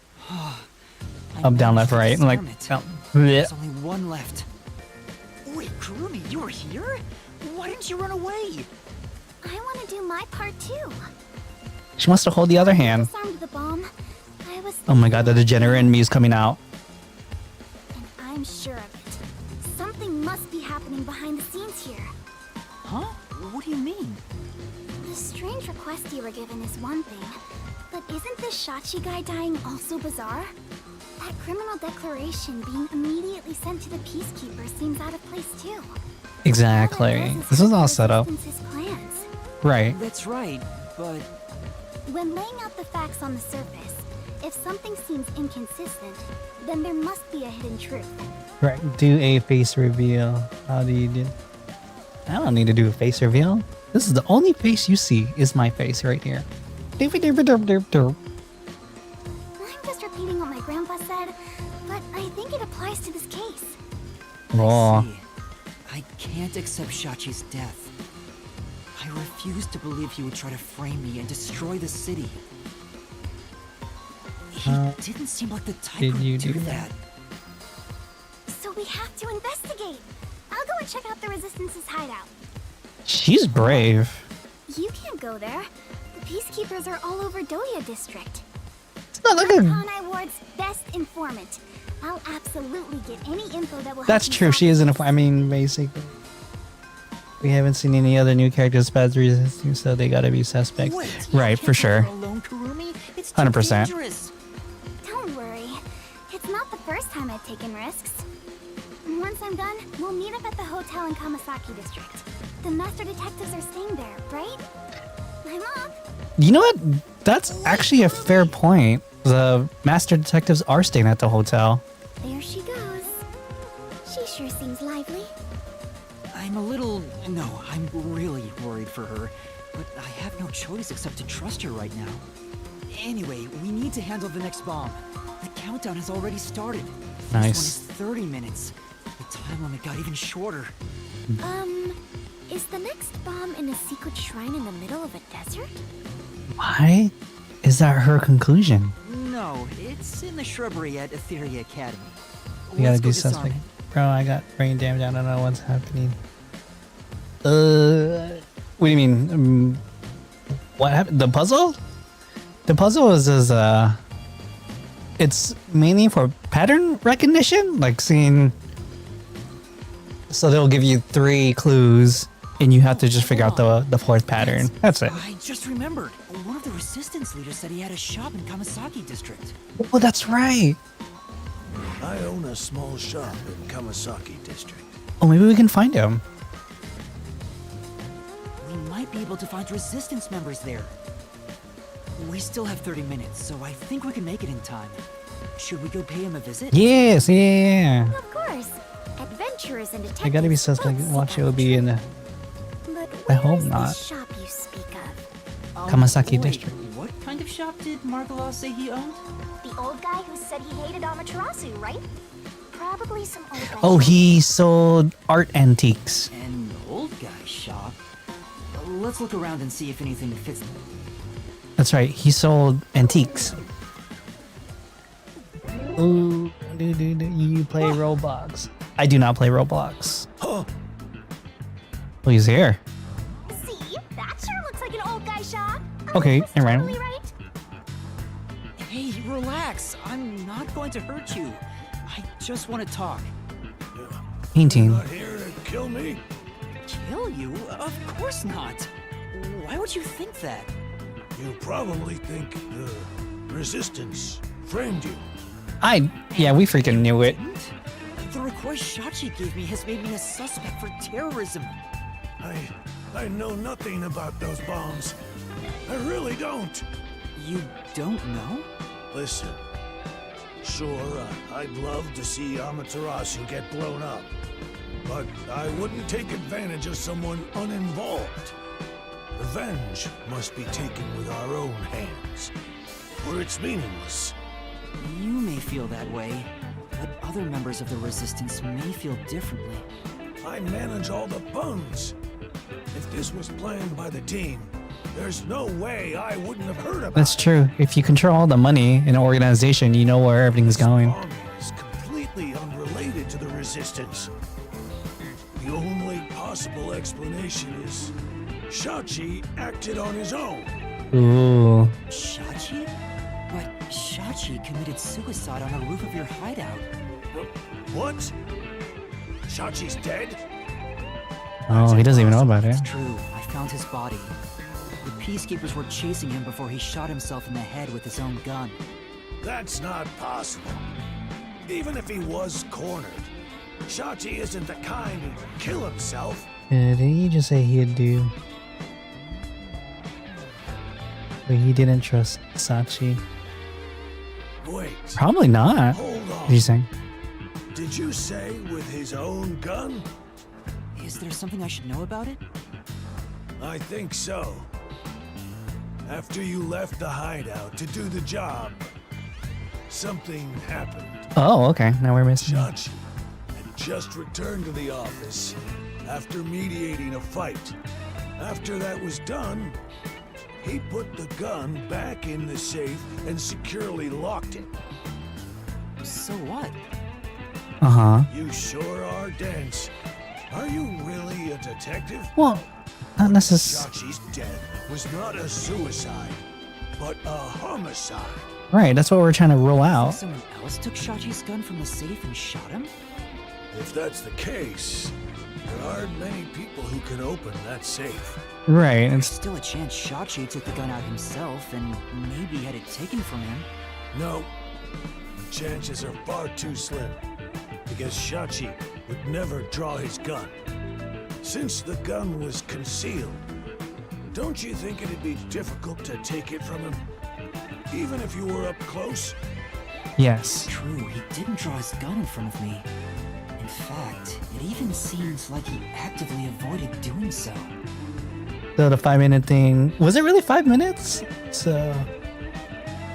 up, down, left, right. And like, oh, There's only one left. Wait, Kurumi, you were here? Why didn't you run away? I want to do my part too. she wants to hold the other hand. Disarmed the bomb. I was. Oh my god, the degenerate in me is coming out. And I'm sure of it. Something must be happening behind the scenes here. Huh? What do you mean? The strange request you were given is one thing, but isn't this Shachi guy dying also bizarre? That criminal declaration being immediately sent to the Peacekeeper seems out of place too. Exactly. This was all set up. Resistance's plans. Right. That's right, but... When laying out the facts on the surface, if something seems inconsistent, then there must be a hidden truth. Right. Do a face reveal. How do you do? I don't need to do a face reveal. This is the only face you see is my face right here. I'm just repeating what my grandpa said, but I think it applies to this case. Oh. I can't accept Shachi's death. I refuse to believe he would try to frame me and destroy the city. He didn't seem like the type Did who you would do do that. So we have to investigate. I'll go and check out the Resistance's hideout. She's brave. You can't go there. The Peacekeepers are all over Doya District. not like a. Kanai Ward's best informant. I'll absolutely get any info that will. That's help you true. solve She this isn't. case. I mean, basically, we haven't seen any other new characters besides resisting, so they gotta be suspects, right? For sure. 100%. Don't worry. It's not the first time I've taken risks. Once I'm done, we'll meet up at the hotel in Kamasaki District. The master detectives are staying there, right? I'm up. You know what? That's actually a fair point. The master detectives are staying at the hotel. There she goes. She sure seems lively. I'm really worried for her, but I have no choice except to trust her right now. Anyway, we need to handle the next bomb. The countdown has already started. Nice. This one is 30 minutes. The time limit got even shorter. Is the next bomb in a secret shrine in the middle of a desert? Why is that her conclusion? No, it's in the shrubbery at Etheria Academy. You gotta Let's be go disarm suspect. it. Bro, I got brain damage. I don't know what's happening. What do you mean? What happened? The puzzle? The puzzle is it's mainly for pattern recognition, like seeing. So they'll give you 3 clues, and you have to just figure out the 4th pattern. That's it. I just remembered. One of the resistance leaders said he had a shop in Kamasaki District. Oh, that's right. I own a small shop in Kamasaki District. Oh, maybe we can find him. We might be able to find resistance members there. We still have 30 minutes, so I think we can make it in time. Should we go pay him a visit? Yes, yeah. Of course. Adventurers and detectives. I gotta be suspect. Watch it will be in. I hope not. Shop you speak of. Kamasaki wait, District. What kind of shop did Margalaw say he owned? The old guy who said he hated Amaterasu, right? Probably some old guy. Oh, he sold art antiques. An old guy shop? Let's look around and see if anything fits. That's right. He sold antiques. Ooh, you play Roblox. I do not play Roblox. Oh, he's here. See? That sure looks like an old guy shop. Okay, Was alright. totally right. Hey, relax. I'm not going to hurt you. I just want to talk. Painting. Not here to kill me? Kill you? Of course not. Why would you think that? You probably think the Resistance framed you. Yeah, we freaking knew it. The request Shachi gave me has made me a suspect for terrorism. I know nothing about those bombs. I really don't. You don't know? Listen, sure, I'd love to see Amaterasu get blown up, but I wouldn't take advantage of someone uninvolved. Revenge must be taken with our own hands, or it's meaningless. You may feel that way, but other members of the Resistance may feel differently. I manage all the funds. If this was planned by the team, there's no way I wouldn't have heard about That's it. true. If you control all the money in an organization, you know where everything's going. Bomb is completely unrelated to the Resistance. The only possible explanation is Shachi acted on his own. Ooh. Shachi? But Shachi committed suicide on the roof of your hideout. What? Shachi's dead? Oh, he doesn't even know about it. It's true. I found his body. The peacekeepers were chasing him before he shot himself in the head with his own gun. That's not possible. Even if he was cornered, Shachi isn't the kind who'd kill himself. Did he just say he'd do? But he didn't trust Sachi. Wait. Probably not. Hold on. What are you saying? Did you say with his own gun? Is there something I should know about it? I think so. After you left the hideout to do the job, something happened. Oh, okay. Now we're missing. Shachi had just returned to the office after mediating a fight. After that was done, he put the gun back in the safe and securely locked it. So what? Uh-huh. You sure are dense. Are you really a detective? Well, not necessarily. Shachi's death was not a suicide, but a homicide. Right, that's what we're trying to rule out. Someone else took Shachi's gun from the safe and shot him? If that's the case, there aren't many people who can open that safe. Right, There's it's still a chance Shachi took the gun out himself and maybe had it taken from him. No, the chances are far too slim, because Shachi would never draw his gun. Since the gun was concealed, don't you think it'd be difficult to take it from him? Even if you were up close? yes. True, he didn't draw his gun in front of me. In fact, it even seems like he actively avoided doing so. So the 5-minute thing, was it really 5 minutes? So,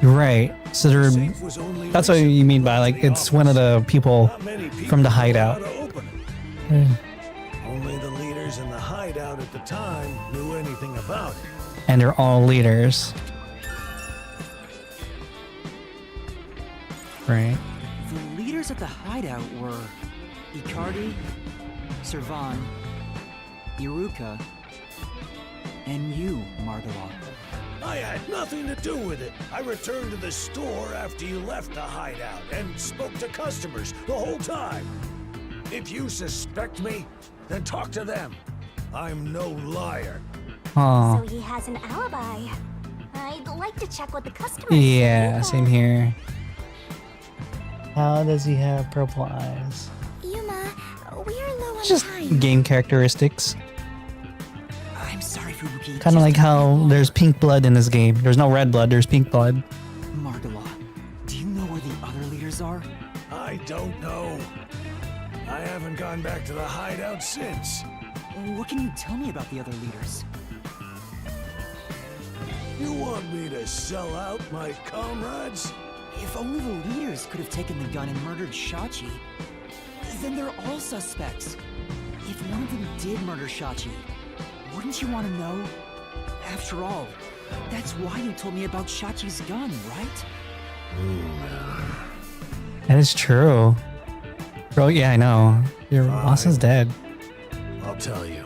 right. So there, that's what you mean by like it's one of the people from the hideout. Only the leaders in the hideout at the time knew anything about it. And they're all leaders. Right. The leaders at the hideout were Icardi, Servan, Iruka, and you, Margala. I had nothing to do with it. I returned to the store after you left the hideout and spoke to customers the whole time. If you suspect me, then talk to them. I'm no liar. Oh. So he has an alibi. I'd like to check what the customer Yeah, same here. How does he have purple eyes? Yuma, we're low on Just time. game characteristics. I'm sorry, Fubuki. Kind of like how there's pink blood in this game. There's no red blood, there's pink blood. Margala, do you know where the other leaders are? I don't know. I haven't gone back to the hideout since. What can you tell me about the other leaders? You want me to sell out my comrades? If only the leaders could have taken the gun and murdered Shachi, then they're all suspects. If one of them did murder Shachi, wouldn't you want to know? After all, that's why you told me about Shachi's gun, right? That is true. Bro, yeah, I know. Your boss is dead. I'll tell you.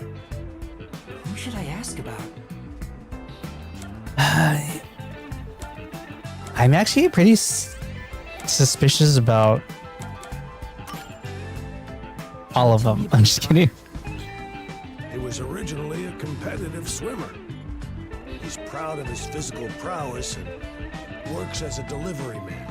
Who should I ask about? I'm actually pretty suspicious about all of them. I'm just kidding. He was originally a competitive swimmer. He's proud of his physical prowess and works as a delivery man.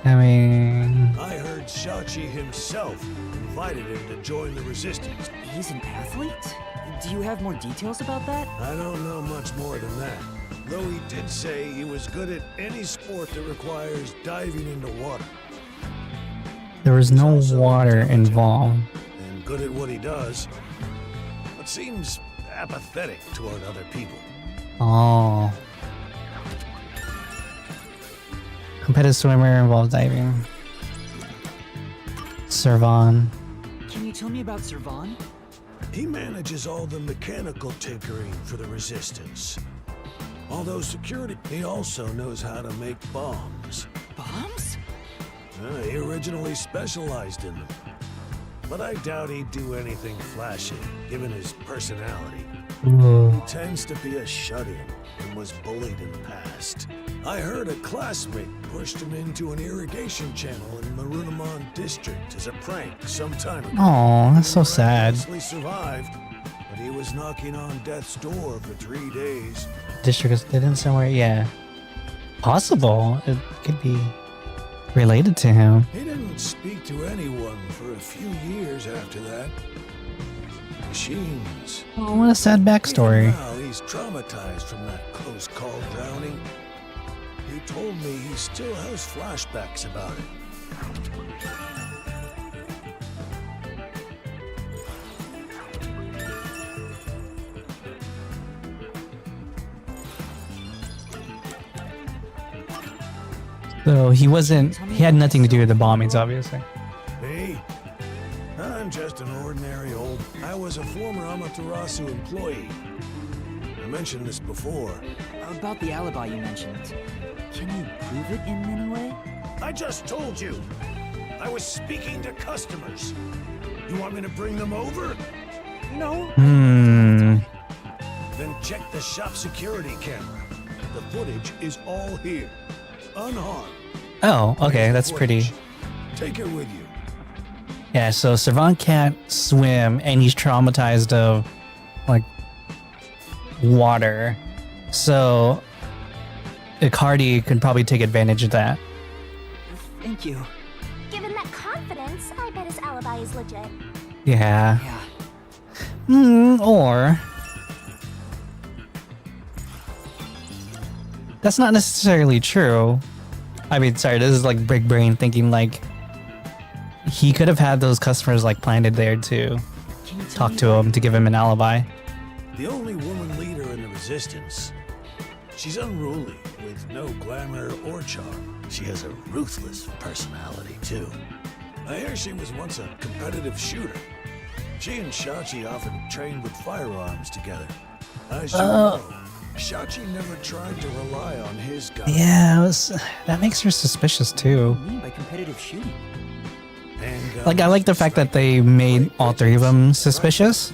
I mean, I heard Shachi himself invited him to join the resistance. He's an athlete? Do you have more details about that? I don't know much more than that. Though he did say he was good at any sport that requires diving into water. there was no water involved. And good at what he does, but seems apathetic toward other people. Oh. Competitive swimmer involved diving. Servan. Can you tell me about Servan? He manages all the mechanical tinkering for the Resistance. Although security, he also knows how to make bombs. Bombs? He originally specialized in them. But I doubt he'd do anything flashy, given his personality. He tends to be a shut-in and was bullied in the past. I heard a classmate pushed him into an irrigation channel in Marunamon District as a prank some time ago. Oh, that's so sad. He survived, but he was knocking on death's door for 3 days. District did in somewhere, yeah. Possible. It could be related to him. He didn't speak to anyone for a few years after that. Machines. Oh, what a sad backstory. Now he's traumatized from that close call drowning. He told me he still has flashbacks about it. So he had nothing to do with the bombings, obviously. Me? I'm just an ordinary old... I was a former Amaterasu employee. I mentioned this before. About the alibi you mentioned. Can you prove it in any way? I just told you. I was speaking to customers. You want me to bring them over? No. Then check the shop security camera. The footage is all here. unharmed. Oh, okay, that's pretty. Take her with you. Yeah, so Servant can't swim and he's traumatized of like water. So Icardi could probably take advantage of that. Thank you. Given that confidence, I bet his alibi is legit. Yeah. Yeah. Or that's not necessarily true. I mean, sorry, this is like big brain thinking. Like he could have had those customers like planted there to talk to him to give him an alibi. The only woman leader in the resistance. She's unruly, with no glamour or charm. She has a ruthless personality, too. I hear she was once a competitive shooter. She and Shachi often trained with firearms together. As you know, Shachi never tried to rely on his gun. Yeah, that makes her suspicious too. What do you mean by competitive shooting? Like, I like the fact that they made all three of them suspicious.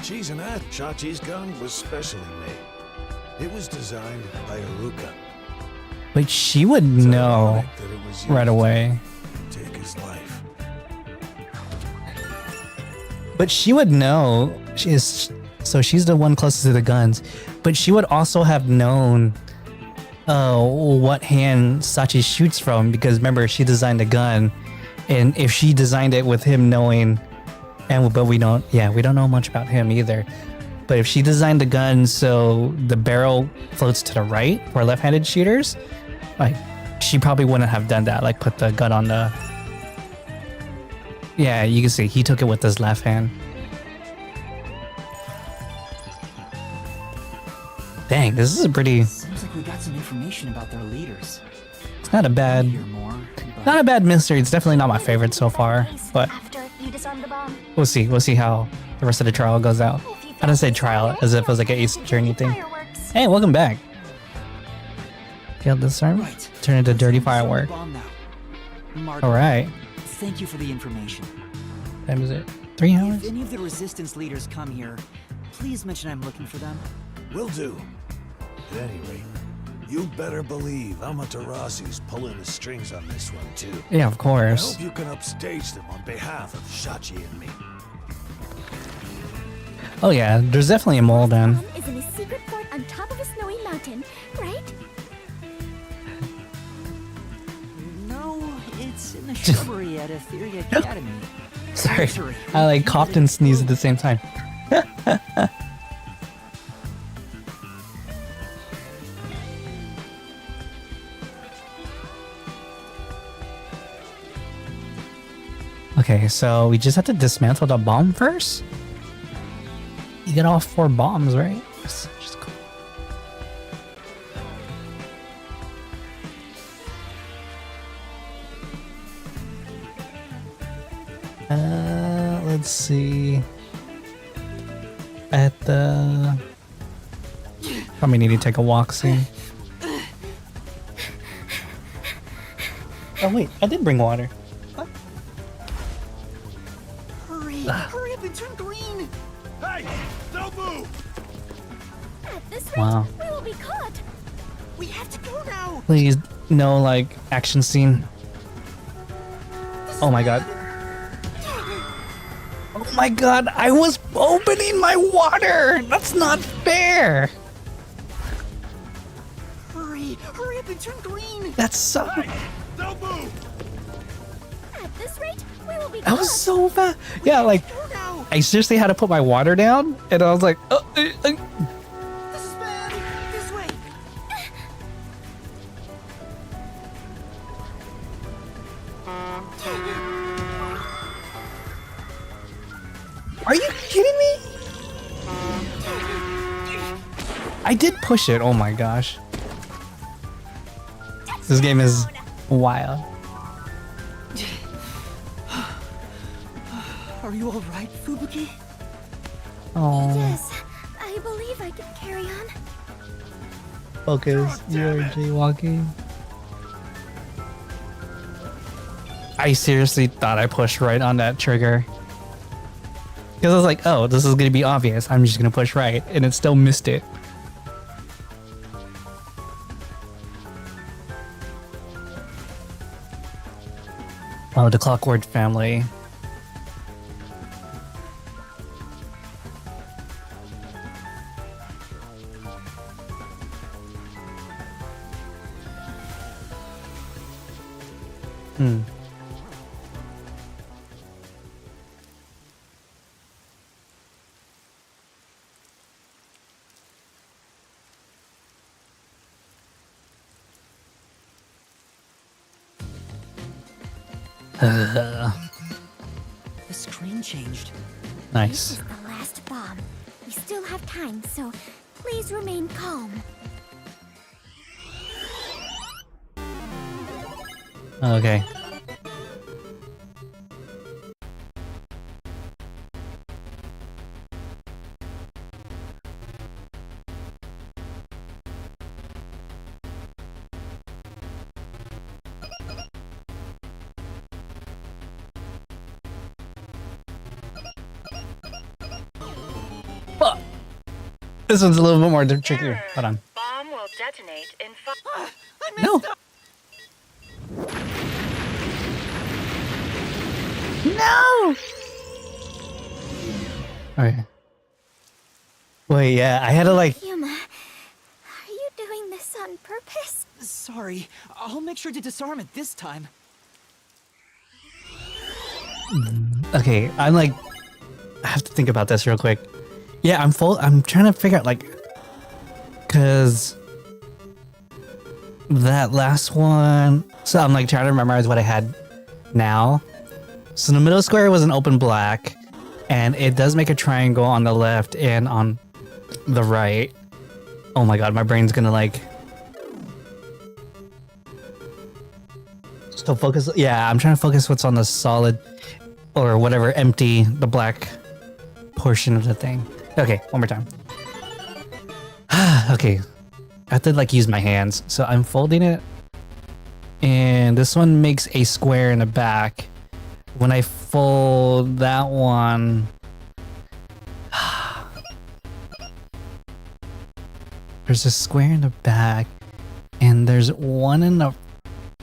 She's an ass. Shachi's gun was specially made. It was designed by Aruka. But she would know right away. Take his life. But she would know. She's the one closest to the guns. But she would also have known what hand Sachi shoots from, because remember, she designed a gun. And if she designed it with him knowing, but we don't know much about him either. But if she designed the gun so the barrel floats to the right for left-handed shooters, like she probably wouldn't have done that. Like put the gun on the. Yeah, you can see he took it with his left hand. Dang, this is a pretty. Seems like we got some information about their leaders. It's not a bad. Not a bad mystery. It's definitely not my favorite so far, but After you disarm the bomb, we'll see. We'll see how the rest of the trial goes out. I don't say trial as if it was like an Ace Journey thing. Hey, welcome back. Failed disarm. Turn into dirty firework. All right. Thank you for the information. Time is it? 3 hours? If any of the resistance leaders come here, please mention I'm looking for them. Will do. At any rate, you better believe Amaterasu's pulling the strings on this one, too. Yeah, of course. I hope you can upstage them on behalf of Shachi and me. Oh yeah, there's definitely a mole then. Is in a secret fort on top of a snowy mountain, right? No, it's in the shrubbery at Etheria Academy. Sorry, I like coughed and sneezed at the same time. Okay, so we just have to dismantle the bomb first? You get all 4 bombs, right? Just go. Let's see. At the... Probably need to take a walk soon. Oh wait, I did bring water. Hurry up and turn green! Hey, don't move! At this rate, Wow. we will be caught. We have to go now! Please, no, like, action scene. Oh my god. Oh my god, I was opening my water! That's not fair! Hurry up and turn green! That's so... Don't move! At this rate, we will be That caught. was so bad. Yeah, like, I seriously had to put my water down, and I was like, This is bad! This way! Are you kidding me? I did push it, oh my gosh. This game is wild. Are you all right, Fubuki? Oh, Yes, I believe I can carry on. focus, you're jaywalking. I seriously thought I pushed right on that trigger. Because I was like, oh, this is going to be obvious. I'm just going to push right. And it still missed it. Oh, the Clockwork Family. Hmm. The screen changed. Nice. This is the last bomb. We still have time, so please remain calm. Okay. This one's a little bit more trickier. Hold on. Bomb will detonate in 5. No. No. Okay. Wait, yeah, I had to like. Yuma, are you doing this on purpose? Sorry, I'll make sure to disarm it this time. Okay, I'm like, I have to think about this real quick. Yeah, I'm trying to figure out like, cause that last one. So I'm like trying to memorize what I had now. So the middle square was an open black, and it does make a triangle on the left and on the right. Oh my god, my brain's gonna like. So focus. Yeah, I'm trying to focus what's on the solid, or whatever empty, the black portion of the thing. Okay, one more time. Okay, I have to like use my hands. So I'm folding it, and this one makes a square in the back. When I fold that one, there's a square in the back, and there's one in the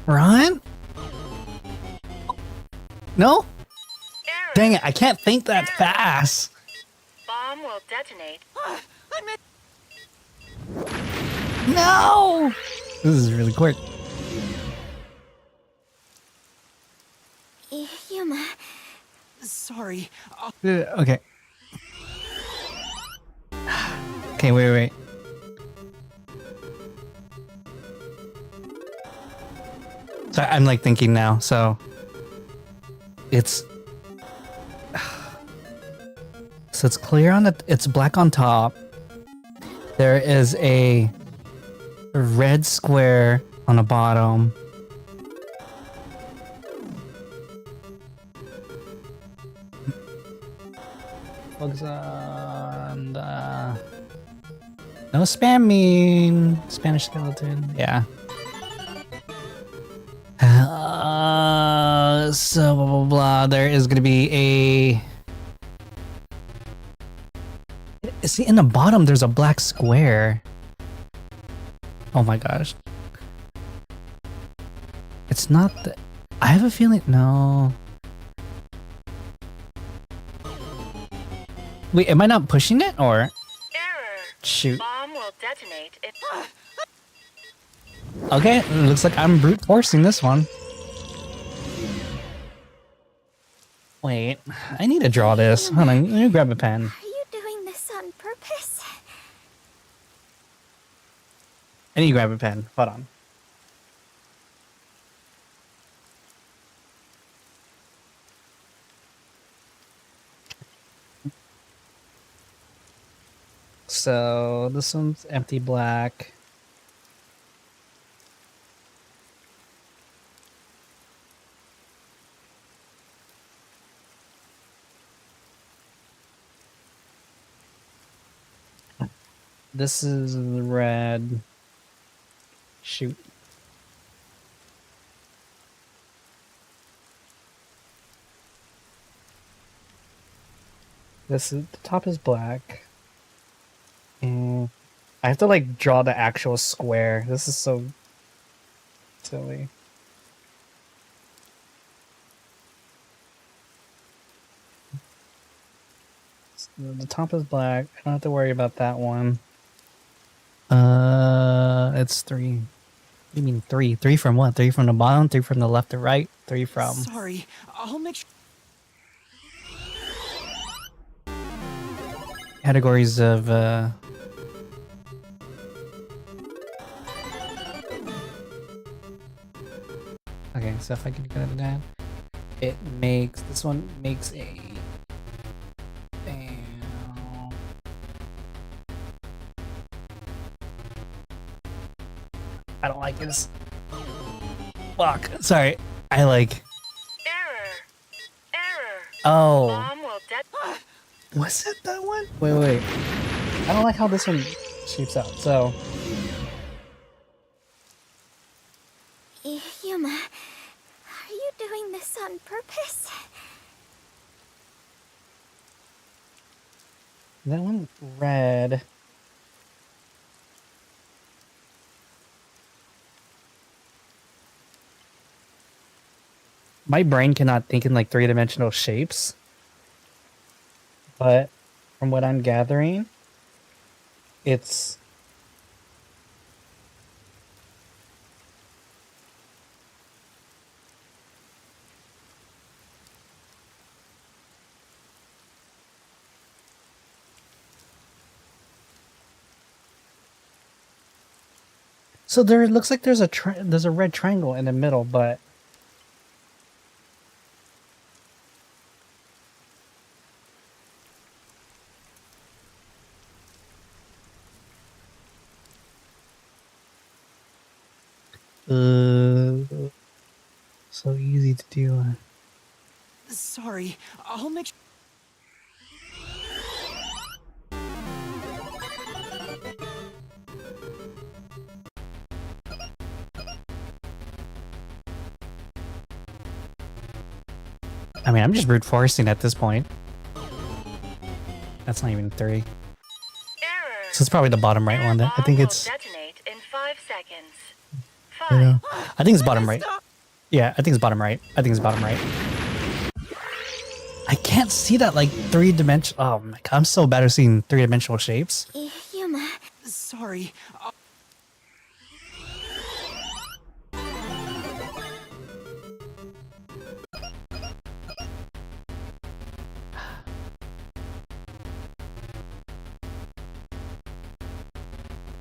front. No? Dang it, I can't think that fast. Bomb will detonate. No! This is really quick. Yuma. Sorry. Okay. Okay, wait. So I'm like thinking now, so it's clear on it's black on top. There is a red square on the bottom. Focus on the... No spamming. Spanish skeleton. Yeah. So blah blah blah. There is gonna be a. See, in the bottom, there's a black square. Oh my gosh. It's not the. I have a feeling. No. Wait, am I not pushing it or? Error. Shoot. Bomb will detonate if. Okay, looks like I'm brute forcing this one. Wait, I need to draw this. Hold on, let me grab a pen. Are you doing this on purpose? I need to grab a pen. Hold on. So this one's empty black. This is red. Shoot. This is the top is black. And I have to like draw the actual square. This is so silly. The top is black. I don't have to worry about that one. It's 3. What do you mean 3? 3 from what? 3 from the bottom, 3 from the left to right, 3 from... Sorry, I'll make sure. Categories of, Okay, so if I can get it that, it makes... This one makes a... I don't like this. Fuck. Sorry. I like... Oh. Was it that one? Wait. I don't like how this one shapes out, so... Yuma, are you doing this on purpose? That one red. My brain cannot think in like 3-dimensional shapes. But from what I'm gathering, it's... So there looks like there's a red triangle in the middle, but so easy to do. Sorry, I'll make sure. I mean, I'm just brute forcing at this point. That's not even 3. So it's probably the bottom right one. I think it's... Detonate in 5 seconds. Yeah. I think it's bottom right. Yeah, I think it's bottom right. I think it's bottom right. I can't see that like 3-dimensional... Oh my god, I'm so bad at seeing 3-dimensional shapes. Yuma. Sorry.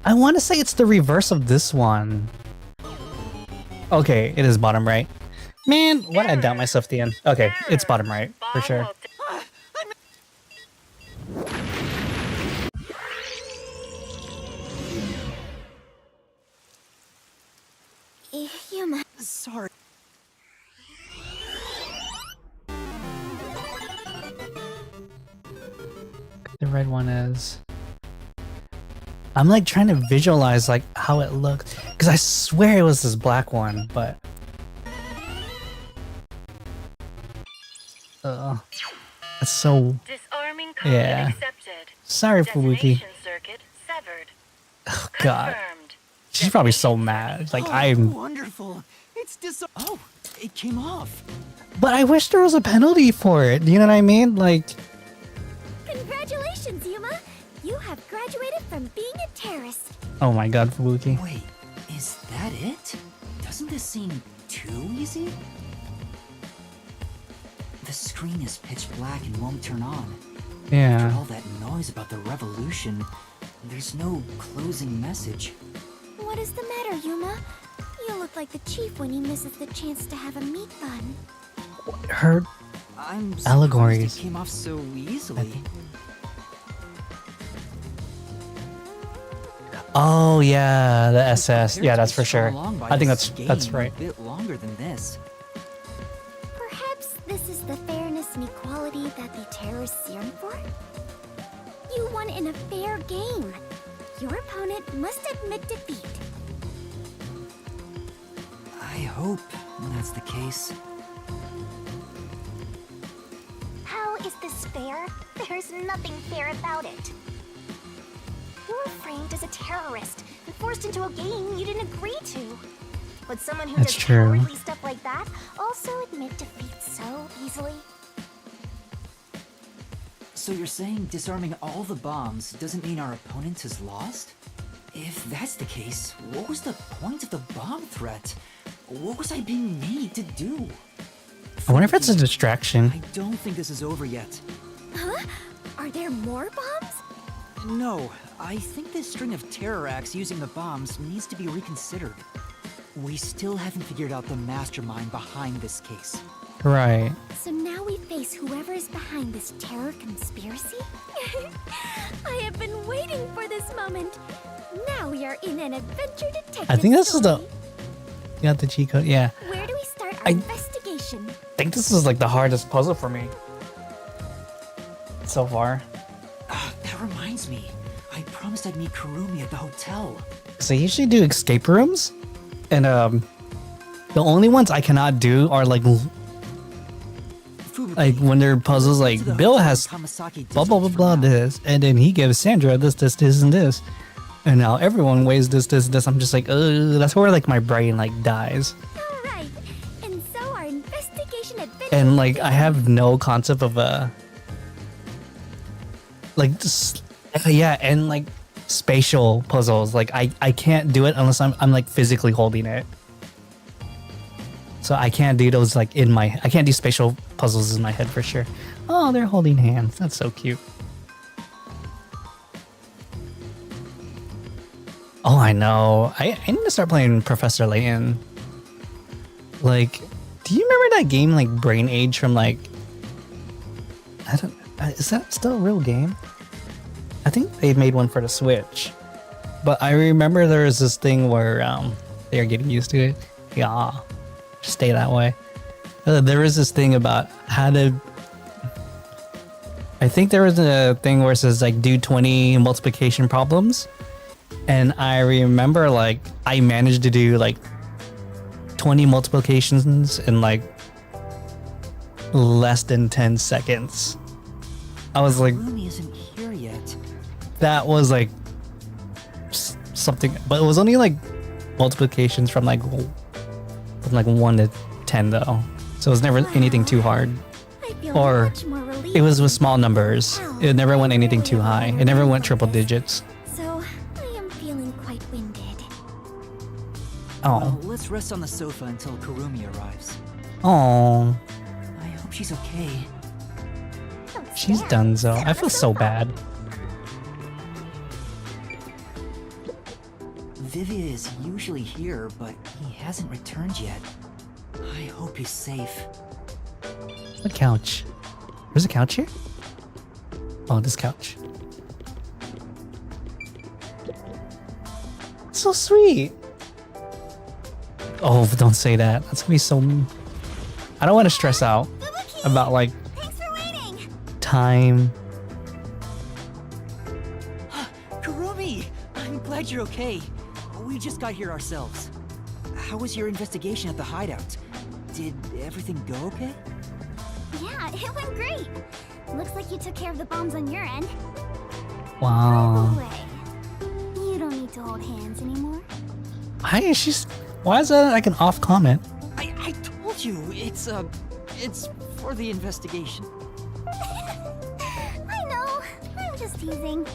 I want to say it's the reverse of this one. Okay, it is bottom right. Man, why did I doubt myself at the end? Okay, it's bottom right, for sure. Yuma. Sorry. The red one is... I'm like trying to visualize like how it looks, because I swear it was this black one, but it's so... Disarming code Yeah. accepted. Sorry, Fubuki. Detonation circuit severed. Oh god. She's probably so mad. Like, I'm... Wonderful. It's Oh, it came off. But I wish there was a penalty for it. You know what I mean? Like... Congratulations, Yuma. You have graduated from being a terrorist. Oh my god, Fubuki. Wait, is that it? Doesn't this seem too easy? The screen is pitch black and won't turn on. Yeah. After all that noise about the revolution, there's no closing message. What is the matter, Yuma? You look like the chief when he misses the chance to have a meat bun. Her I'm surprised allegories. It came off so easily. Oh yeah, the SS. Yeah, that's for sure. Along by I think this that's game right. A bit longer than this. Perhaps this is the fairness and equality that the terrorists yearn for? You won in a fair game. Your opponent must admit defeat. I hope that's the case. How is this fair? There's nothing fair about it. You were framed as a terrorist and forced into a game you didn't agree to. Would someone who That's does true. cowardly stuff like that also admit defeat so easily? So you're saying disarming all the bombs doesn't mean our opponent has lost? If that's the case, what was the point of the bomb threat? What was I being made to do? I wonder if it's a distraction. I don't think this is over yet. Huh? Are there more bombs? No, I think this string of terror acts using the bombs needs to be reconsidered. We still haven't figured out the mastermind behind this case. Right. So now we face whoever is behind this terror conspiracy? I have been waiting for this moment. Now we are in an adventure detective I think this is story. the... You got the cheat code? Yeah. Where do we start our investigation? I think this is like the hardest puzzle for me. So far. That reminds me. I promised I'd meet Kurumi at the hotel. So I usually do escape rooms. And the only ones I cannot do are like when there are puzzles like Bill has blah blah blah blah this, and then he gives Sandra this and this, and now everyone weighs this. I'm just like, that's where like my brain like dies. Alright, and so our investigation adventure. And like I have no concept of like just yeah, and like spatial puzzles. Like I can't do it unless I'm like physically holding it. So I can't do those like I can't do spatial puzzles in my head for sure. Oh, they're holding hands. That's so cute. Oh, I know. I need to start playing Professor Layton. Like, do you remember that game like Brain Age from like is that still a real game? I think they made one for the Switch. But I remember there was this thing where they are getting used to it. Yeah. Stay that way. There was this thing about how to... I think there was a thing where it says like do 20 multiplication problems. And I remember like I managed to do like 20 multiplications in like less than 10 seconds. I was like... Kurumi isn't here yet. That was like something, but it was only like multiplications from like 1 to 10 though, so it was never anything too hard, or it was with small numbers. It never went anything too high. It never went triple digits. So I am feeling quite winded. Oh. Well, let's rest on the sofa until Kurumi arrives. Oh. I hope she's okay. She's done so. I feel so bad. Vivia is usually here, but he hasn't returned yet. I hope he's safe. The couch. There's a couch here? Oh, this couch. So sweet. Oh, don't say that. That's gonna be so... I don't want to stress out about like time. Kurumi! I'm glad you're okay. We just got here ourselves. How was your investigation at the hideout? Did everything go okay? Yeah, it went great. Looks like you took care of the bombs on your end. Wow. By the way, you don't need to hold hands anymore. Why is that like an off comment? I told you, it's for the investigation. I know, I'm just teasing.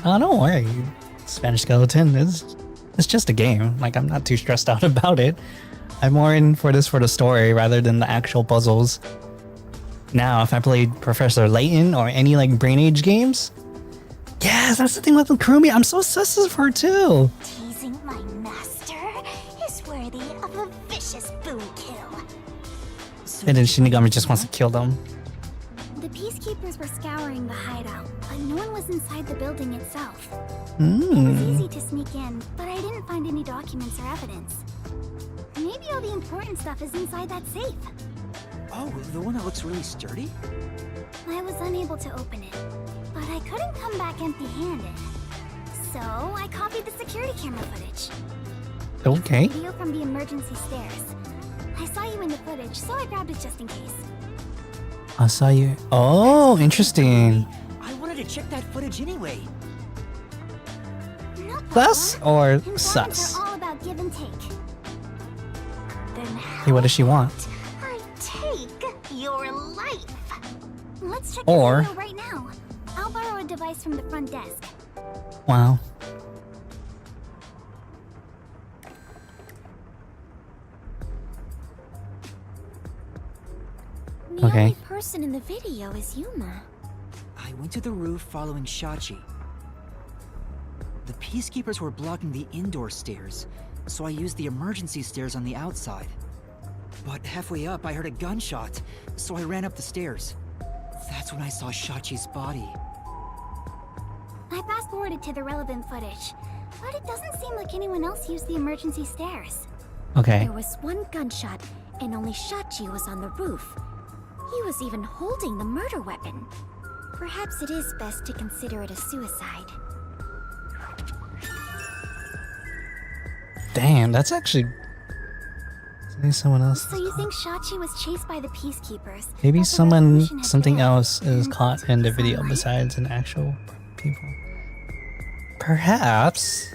Oh, don't worry. Spanish Skeleton it's just a game. Like, I'm not too stressed out about it. I'm more in for this for the story rather than the actual puzzles. Now, if I played Professor Layton or any like Brain Age games, yes, that's the thing with Kurumi. I'm so obsessed with her too. Teasing my master is worthy of a vicious boon kill. And then Shinigami just wants to kill them. The peacekeepers were scouring the hideout, but no one was inside the building itself. It was easy to sneak in, but I didn't find any documents or evidence. Maybe all the important stuff is inside that safe. Oh, the one that looks really sturdy? I was unable to open it, but I couldn't come back empty-handed. So I copied the security camera footage. Okay. Video from the emergency stairs. I saw you in the footage, so I grabbed it just in case. I saw you. Oh, interesting. I wanted to check that footage anyway. Plus or Informants sus? are all about give and take. Okay, what does she want? I take your life. Let's check Or- the video right now. I'll borrow a device from the front desk. Wow. The Okay. only person in the video is Yuma. I went to the roof following Shachi. The peacekeepers were blocking the indoor stairs, so I used the emergency stairs on the outside. But halfway up, I heard a gunshot, so I ran up the stairs. That's when I saw Shachi's body. I fast-forwarded to the relevant footage, but it doesn't seem like anyone else used the emergency stairs. Okay. There was one gunshot, and only Shachi was on the roof. He was even holding the murder weapon. Perhaps it is best to consider it a suicide. Damn, that's actually... Maybe someone else. So you think Shachi was chased by the peacekeepers? Maybe but the revolution someone, had something failed, else is and caught took in the the video sunlight? besides an actual people. Perhaps.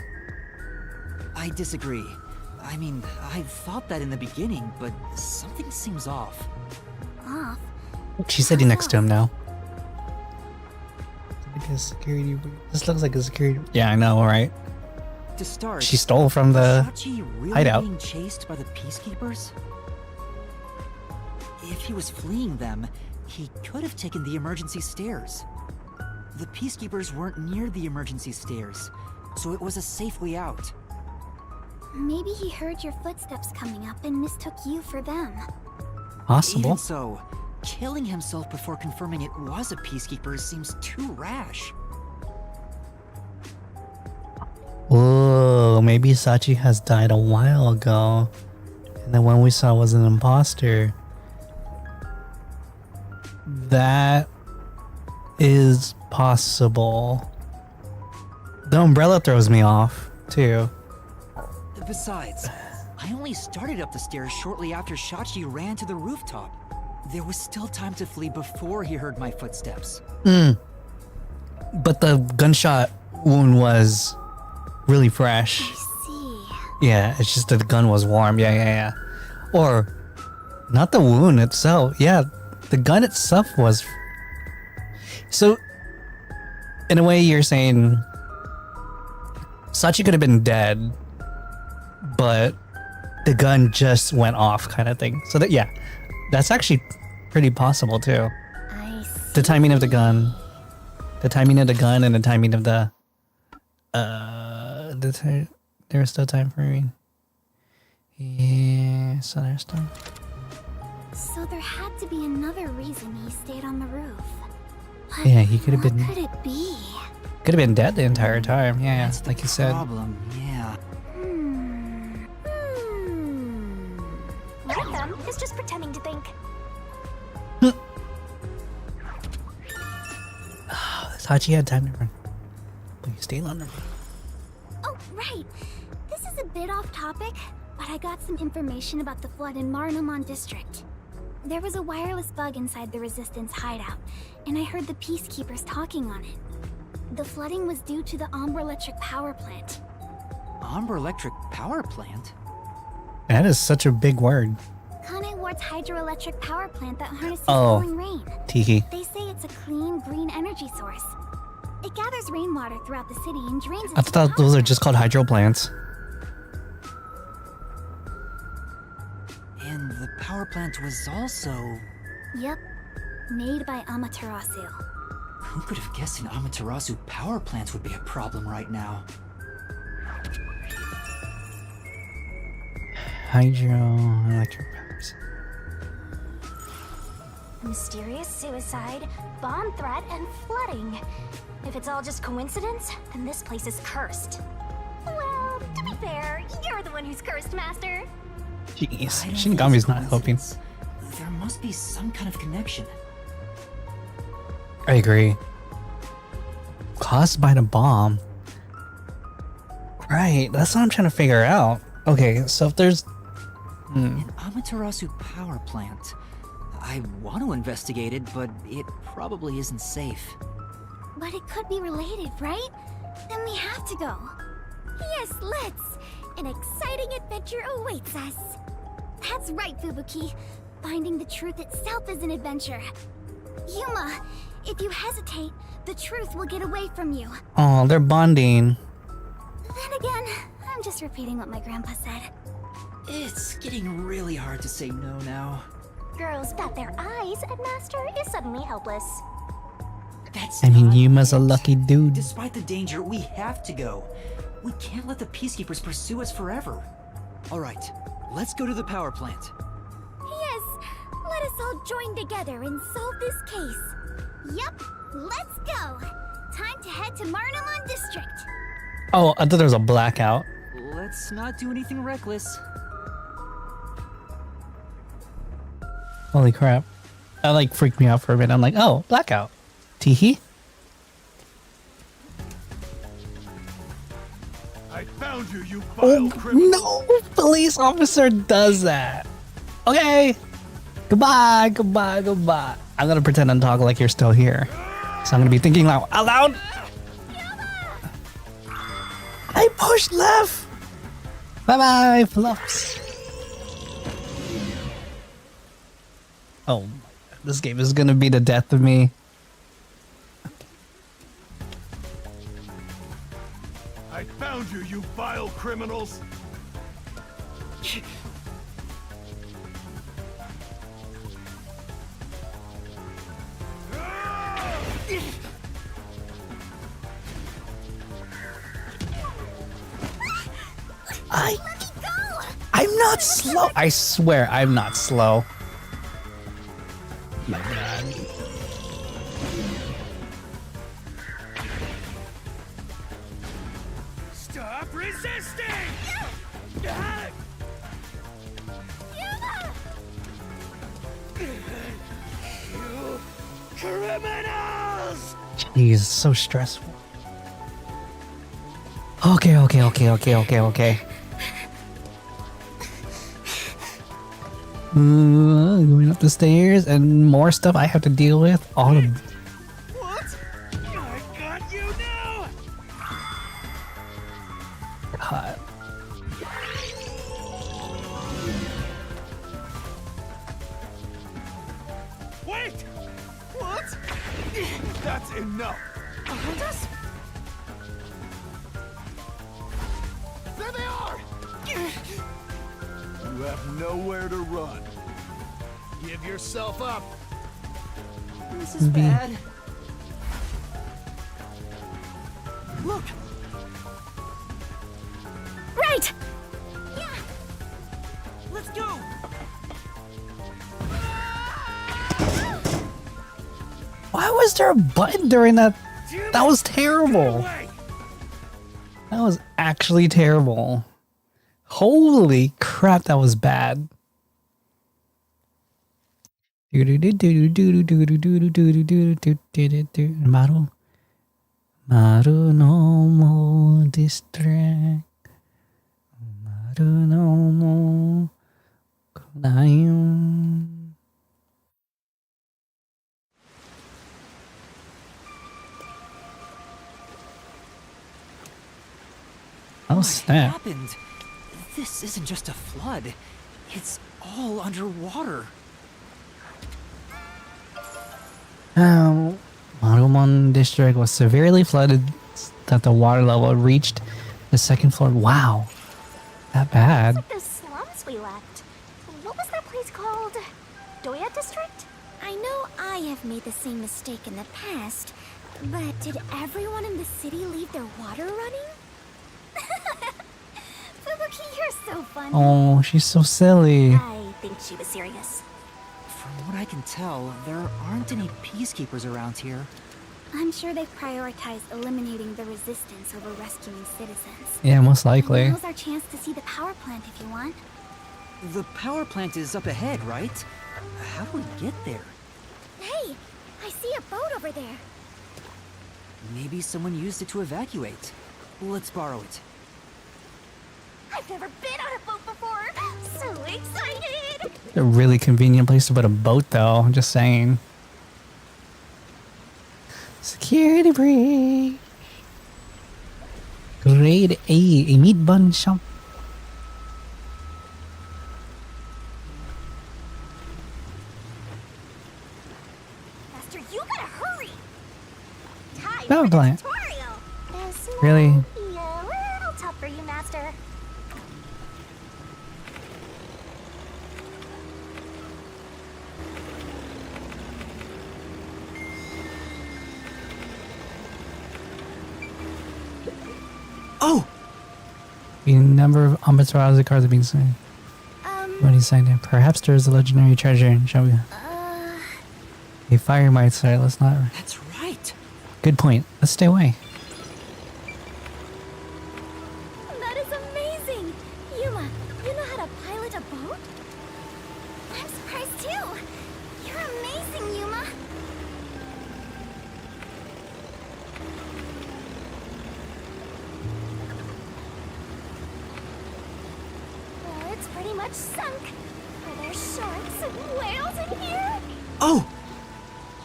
I disagree. I mean, I thought that in the beginning, but something seems off. Off? She's sitting next to him now. Like a security. This looks like a security. Yeah, I know, right? To start, She stole from the was Shachi really hideout. being chased by the peacekeepers? If he was fleeing them, he could have taken the emergency stairs. The peacekeepers weren't near the emergency stairs, so it was a safe way out. Maybe he heard your footsteps coming up and mistook you for them. Possible. Even so, killing himself before confirming it was a peacekeeper seems too rash. Whoa, maybe Sachi has died a while ago. And the one we saw was an imposter. That is possible. The umbrella throws me off, too. Besides, I only started up the stairs shortly after Shachi ran to the rooftop. There was still time to flee before he heard my footsteps. But the gunshot wound was really fresh. Yeah, it's just that the gun was warm. Yeah. Or, not the wound itself. Yeah, the gun itself was... So, in a way you're saying... Sachi could have been dead, but the gun just went off kind of thing. So that, yeah, that's actually pretty possible too. The timing of the gun. The timing of the gun and the timing of the... there's still time for me. Yeah, so there's time. So there had to be another reason he stayed on the roof. But Yeah, he could have been... what could it be? Could have been dead the entire time. Yeah, like you said. Problem, yeah. One of them is just pretending to think. Sachi had time to run. But you stay longer. Oh, right. This is a bit off topic, but I got some information about the flood in Marinamon District. There was a wireless bug inside the Resistance hideout, and I heard the peacekeepers talking on it. The flooding was due to the Ombre Electric power plant. Ombre Electric power plant? That is such a big word. Kane Ward's hydroelectric power plant that harnesses Oh, falling rain. Tiki. They say it's a clean, green energy source. It gathers rainwater throughout the city and drains it. I thought those are just called hydro plants. And the power plant was also... Yep, made by Amaterasu. Who could have guessed an Amaterasu power plant would be a problem right now? Hydroelectric powers. Mysterious suicide, bomb threat, and flooding. If it's all just coincidence, then this place is cursed. Well, to be fair, you're the one who's cursed, Master. Jeez, I don't Shinigami's think not it's helping. coincidence. There must be some kind of connection. I agree. Caused by the bomb. Right, that's what I'm trying to figure out. Okay, so if there's... An Amaterasu power plant. I want to investigate it, but it probably isn't safe. But it could be related, right? Then we have to go. Yes, let's! An exciting adventure awaits us. That's right, Fubuki. Finding the truth itself is an adventure. Yuma, if you hesitate, the truth will get away from you. Oh, they're bonding. Then again, I'm just repeating what my grandpa said. It's getting really hard to say no now. Girls bat their eyes and Master is suddenly helpless. That's I mean, not Yuma's a it. lucky dude. Despite the danger, we have to go. We can't let the Peacekeepers pursue us forever. Alright, let's go to the power plant. Yes, let us all join together and solve this case. Yup, let's go. Time to head to Marnamon District. Oh, I thought there was a blackout. Let's not do anything reckless. Holy crap. That like freaked me out for a minute. I'm like, oh, blackout. Teehee? I found you, you vile criminal. No police officer does that. Okay. Goodbye, goodbye, goodbye. I'm gonna pretend and talk like you're still here. So I'm gonna be thinking out loud. I pushed left. Bye bye, fluffs. Oh my God. This game is gonna be the death of me. I found you, you vile criminals. I'm not slow. I swear I'm not slow. My God. Stop resisting! You criminals! Jeez, so stressful. Okay. Going up the stairs and more stuff I have to deal with. All of What? I got you now! God. Wait! What? That's enough. Behind us? There they are! You have nowhere to run. Give yourself up. This is bad. Look! Right! Let's go! Why was there a button during that? That was terrible. That was actually terrible. Holy crap, that was bad. Maru. Maru no mo distract. Maru no mo konayo. Oh snap. What happened? This isn't just a flood. It's all underwater. Marumon district was severely flooded that the water level reached the second floor. Wow. That bad. It's like those slums we left. What was that place called? Doya District? I know I have made the same mistake in the past, but did everyone in the city leave their water running? Fubuki, you're so funny. Oh, she's so silly. I think she was serious. From what I can tell, there aren't any peacekeepers around here. I'm sure they prioritize eliminating the resistance over rescuing citizens. Yeah, most likely. Now's our chance to see the power plant if you want. The power plant is up ahead, right? How do we get there? Hey, I see a boat over there. Maybe someone used it to evacuate. Let's borrow it. I've never been on a boat before. So excited! A really convenient place to put a boat, though. I'm just saying. Security breach. Grade A meat bun shop. Power plant. This Really? might be a little tough for you, Master. Oh! The number of Amaterasu cards are being signed. When he signed in, perhaps there is a legendary treasure. Shall we? A fire might start. Let's not. That's right. Good point. Let's stay away. That is amazing! Yuma, you know how to pilot a boat? I'm surprised too. You're amazing, Yuma. Well, it's pretty much sunk. Are there sharks and whales in here? Oh!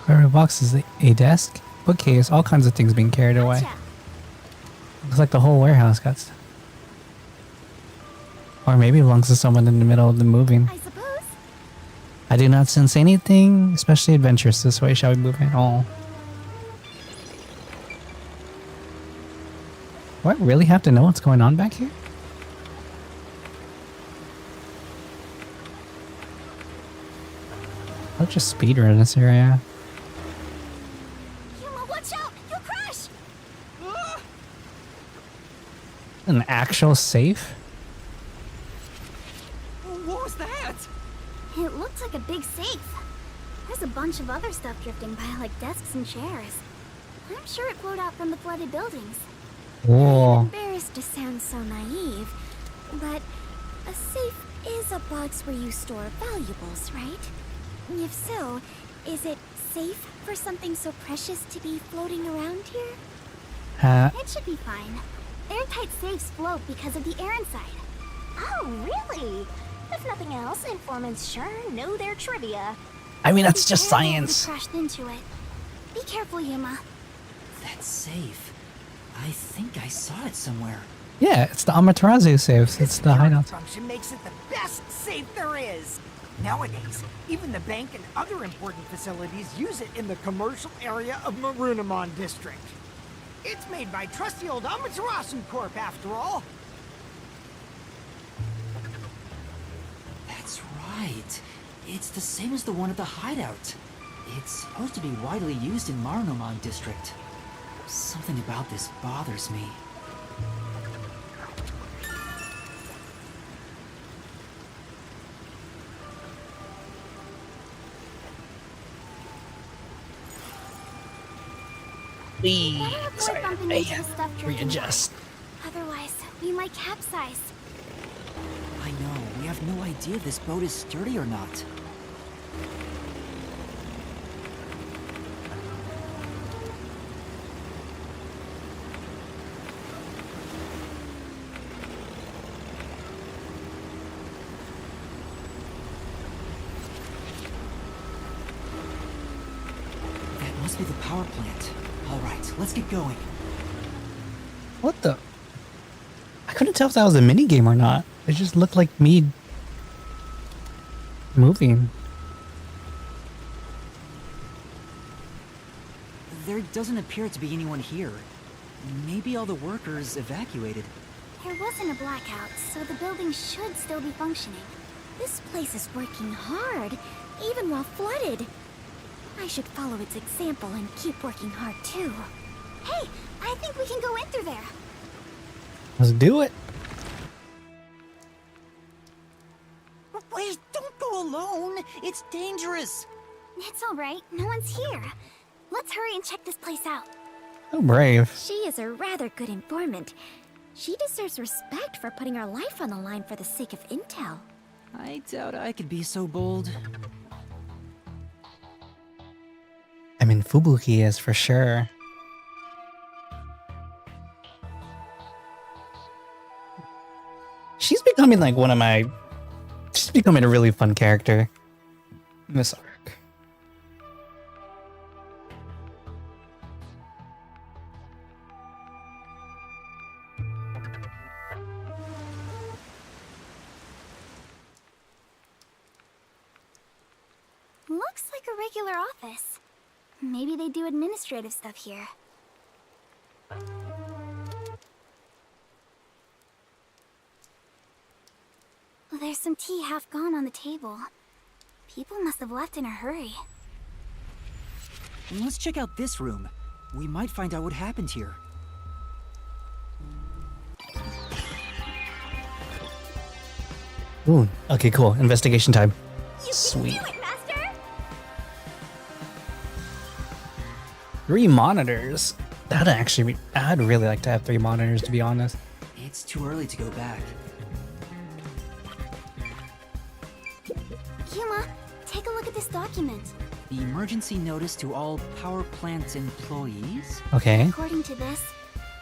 Wherever box is a desk, bookcase, all kinds of things being carried away. Looks like the whole warehouse got stuff. Or maybe it belongs to someone in the middle of the moving. I suppose. I do not sense anything especially adventurous this way. Shall we move in? Oh. Do I really have to know what's going on back here? I'll just speedrun this area. Yuma, watch out! You'll crash! An actual safe? What was that? It looks like a big safe. There's a bunch of other stuff drifting by, like desks and chairs. I'm sure it flowed out from the flooded buildings. Whoa. I'm embarrassed to sound so naive, but a safe is a box where you store valuables, right? If so, is it safe for something so precious to be floating around here? It should be fine. Airtight safes float because of the air inside. Oh, really? If nothing else, informants sure know their trivia. I mean, that's Be just careful when you science. crashed into it. Be careful, Yuma. That's safe. I think I saw it somewhere. Yeah, it's the Amaterasu safes. It's the hideout. Function makes it the best safe there is. Nowadays, even the bank and other important facilities use it in the commercial area of Marunamon District. It's made by trusty old Amaterasu Corp, after all. That's right. It's the same as the one at the hideout. It's supposed to be widely used in Marunamon District. Something about this bothers me. Please. Sorry, bumping into the stuff drifting readjust. by. Otherwise, we might capsize. I know, we have no idea if this boat is sturdy or not. That must be the power plant. All right, let's get going. What the? I couldn't tell if that was a mini game or not. It just looked like me moving. There doesn't appear to be anyone here. Maybe all the workers evacuated. There wasn't a blackout, so the building should still be functioning. This place is working hard, even while flooded. I should follow its example and keep working hard too. Hey, I think we can go in through there. Let's do it. Wait, don't go alone. It's dangerous. It's all right. No one's here. Let's hurry and check this place out. So brave. She is a rather good informant. She deserves respect for putting her life on the line for the sake of intel. I doubt I could be so bold. I mean, Fubuki is for sure. She's becoming like one of my... She's becoming a really fun character in this arc. Looks like a regular office. Maybe they do administrative stuff here. There's some tea half gone on the table. People must have left in a hurry. Let's check out this room. We might find out what happened here. Ooh, okay, cool. Investigation time. Sweet. 3 monitors. I'd really like to have 3 monitors, to be honest. It's too early to go back. Yuma, take a look at this document. The emergency notice to all power plant employees? Okay. According to this,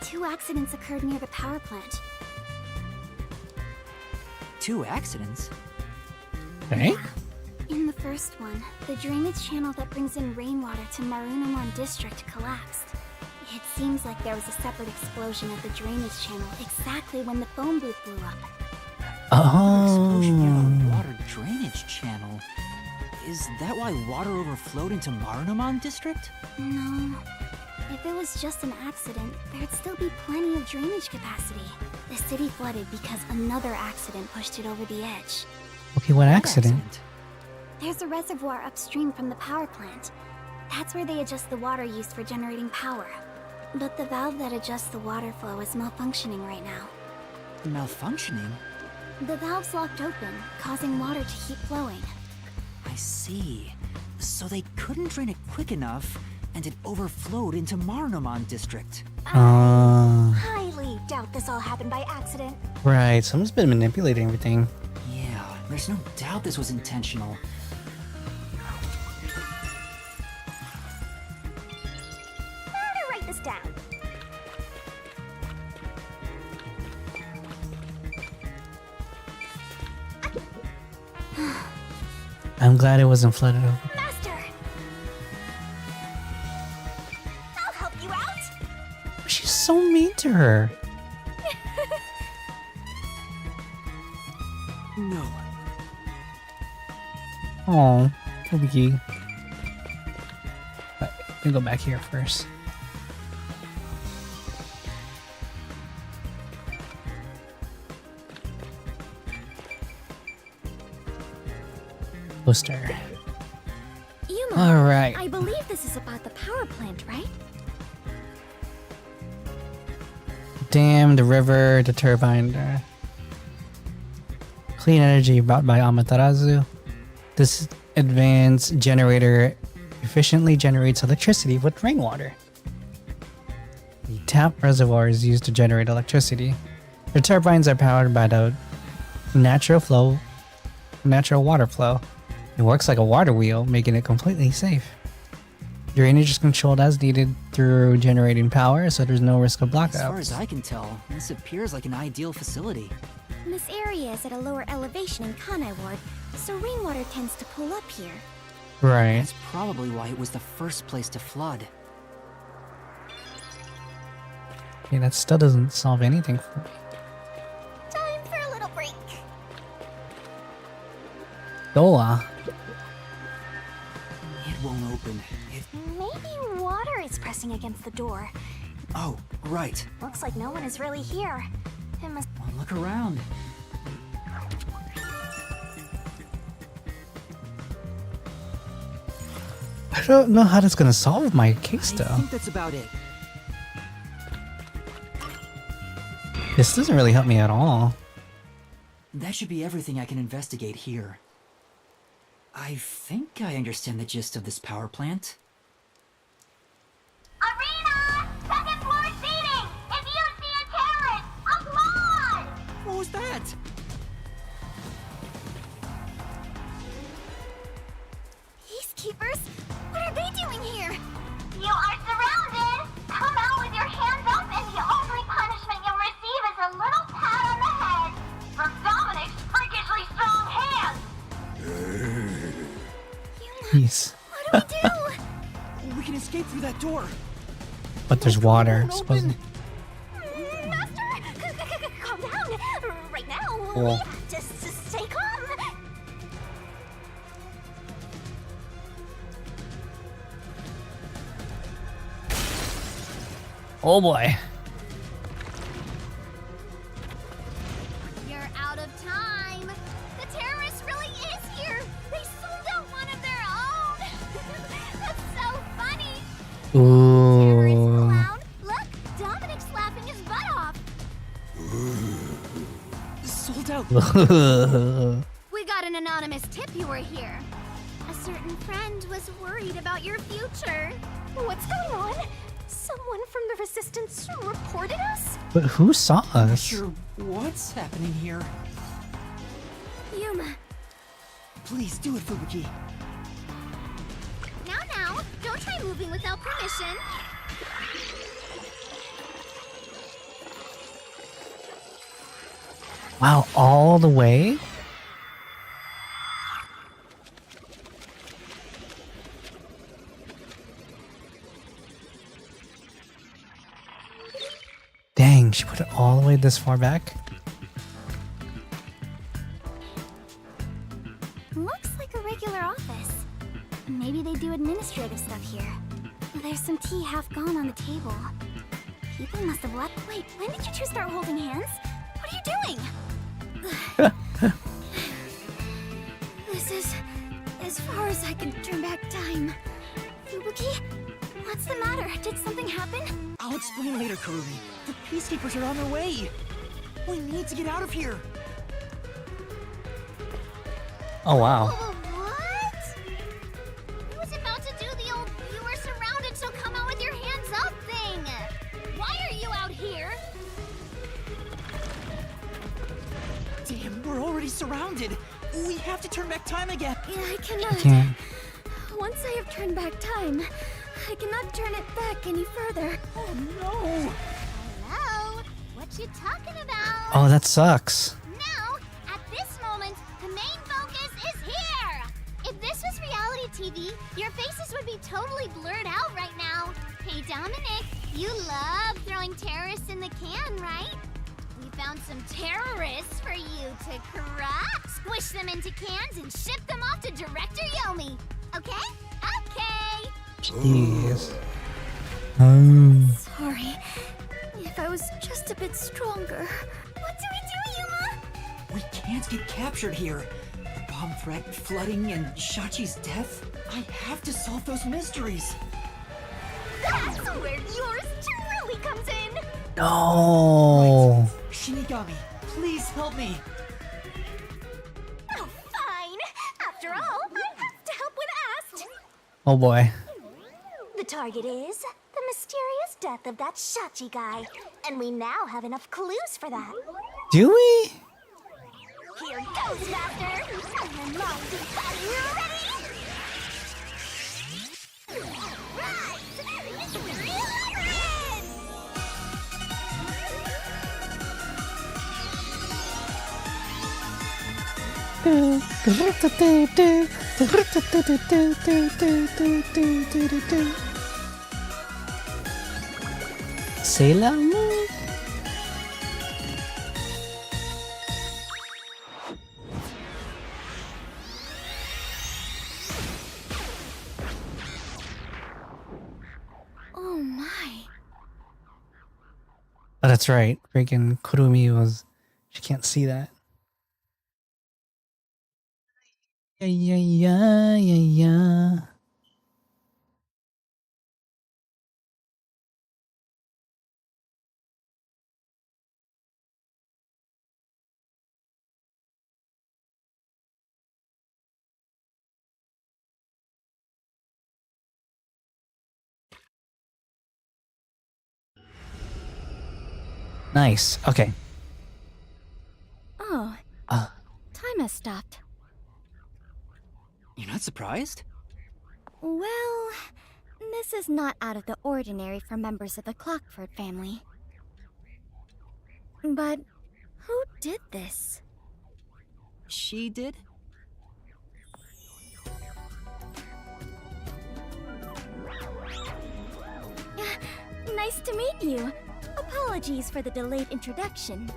2 accidents occurred near the power plant. 2 accidents? Okay. In the first one, the drainage channel that brings in rainwater to Marunouman District collapsed. It seems like there was a separate explosion at the drainage channel exactly when the phone booth blew up. Explosion near the Oh. water drainage channel. Is that why water overflowed into Marunouman District? No. If it was just an accident, there'd still be plenty of drainage capacity. The city flooded because another accident pushed it over the edge. Okay, what accident? There's a reservoir upstream from the power plant. That's where they adjust the water used for generating power. But the valve that adjusts the water flow is malfunctioning right now. Malfunctioning? The valve's locked open, causing water to keep flowing. I see. So they couldn't drain it quick enough, and it overflowed into Marunouman District. Highly doubt this all happened by accident. Right, someone's been manipulating everything. Yeah, there's no doubt this was intentional. Better write this down. I'm glad it wasn't flooded over. Master! I'll help you out! She's so mean to her. No. Oh, Toby. Let me go back here first. Poster. Yuma, All right. I believe this is about the power plant, right? Dam, the river, the turbine. Clean energy brought by Amaterasu. This advanced generator efficiently generates electricity with rainwater. The tap reservoir is used to generate electricity. The turbines are powered by the natural water flow. It works like a water wheel, making it completely safe. Drainage is controlled as needed through generating power, so there's no risk of blackouts. As far as I can tell, this appears like an ideal facility. This area is at a lower elevation in Kanai Ward, so rainwater tends to pull up here. Right. That's probably why it was the first place to flood. Okay, that still doesn't solve anything for me. Time for a little break. Dola. It won't open. Maybe water is pressing against the door. Oh, right. Looks like no one is really here. It must. Well, look around. I don't know how that's gonna solve my case I though. think that's about it. This doesn't really help me at all. That should be everything I can investigate here. I think I understand the gist of this power plant. Arena! Second floor seating! If you see a terrorist, applaud! What was that? Peacekeepers? What are they doing here? You are surrounded! Come out with your hands up and the only punishment you'll receive is a little pat on the head from Dominic's freakishly strong hands! Peace. What do we do? We can escape through that door. But there's water, supposedly. Master! Calm down! Right now, Cool. we have to stay calm! Oh boy. You're out of time! Ooh. Look, Dominic's laughing his butt off. Sold out. We got an anonymous tip you were here. A certain friend was worried about your future. What's going on? Someone from the Resistance reported us? But who saw us? Sure, what's happening here? Yuma. Please do it, Fubuki. Now, don't try moving without permission. Wow, all the way? Dang, she put it all the way this far back? Looks like a regular office. Maybe they do administrative stuff here. There's some tea half gone on the table. People must have left. Wait, when did you two start holding hands? What are you doing? This is as far as I can turn back time. Fubuki, what's the matter? Did something happen? I'll explain later, Kurumi. The Peacekeepers are on their way. We need to get out of here. Oh, wow. What? I was about to do the old "you were surrounded, so come out with your hands up" thing. Why are you out here? Damn, we're already surrounded. We have to turn back time again. Yeah, I cannot. Can't. Once I have turned back time, I cannot turn it back any further. Oh no! Hello? What you talking about? Oh, that sucks. Now, at this moment, the main focus is here! If this was reality TV, your faces would be totally blurred out right now. Hey, Dominic, you love throwing terrorists in the can, right? We found some terrorists for you to crush. Squish them into cans and ship them off to Director Yomi. Okay? Okay! Jeez. Sorry. If I was just a bit stronger. What do we do, Yuma? We can't get captured here. The bomb threat, flooding, and Shachi's death. I have to solve those mysteries. That's where yours truly comes in! No. Shinigami, please help me. Oh, fine. After all, I have to help when asked. Oh boy. The target is the mysterious death of that Shachi guy. And we now have enough clues for that. Do we? Here goes, Master! I'm in love. Are you ready? Right! Mystery Labyrinth! Sailor Moon? Oh my. Oh, that's right. Freaking Kurumi was... She can't see that. Yeah. Nice. Okay. Oh. Time has stopped. You're not surprised? Well, this is not out of the ordinary for members of the Clockford family. But who did this? She did? Nice to meet you. Apologies for the delayed introduction.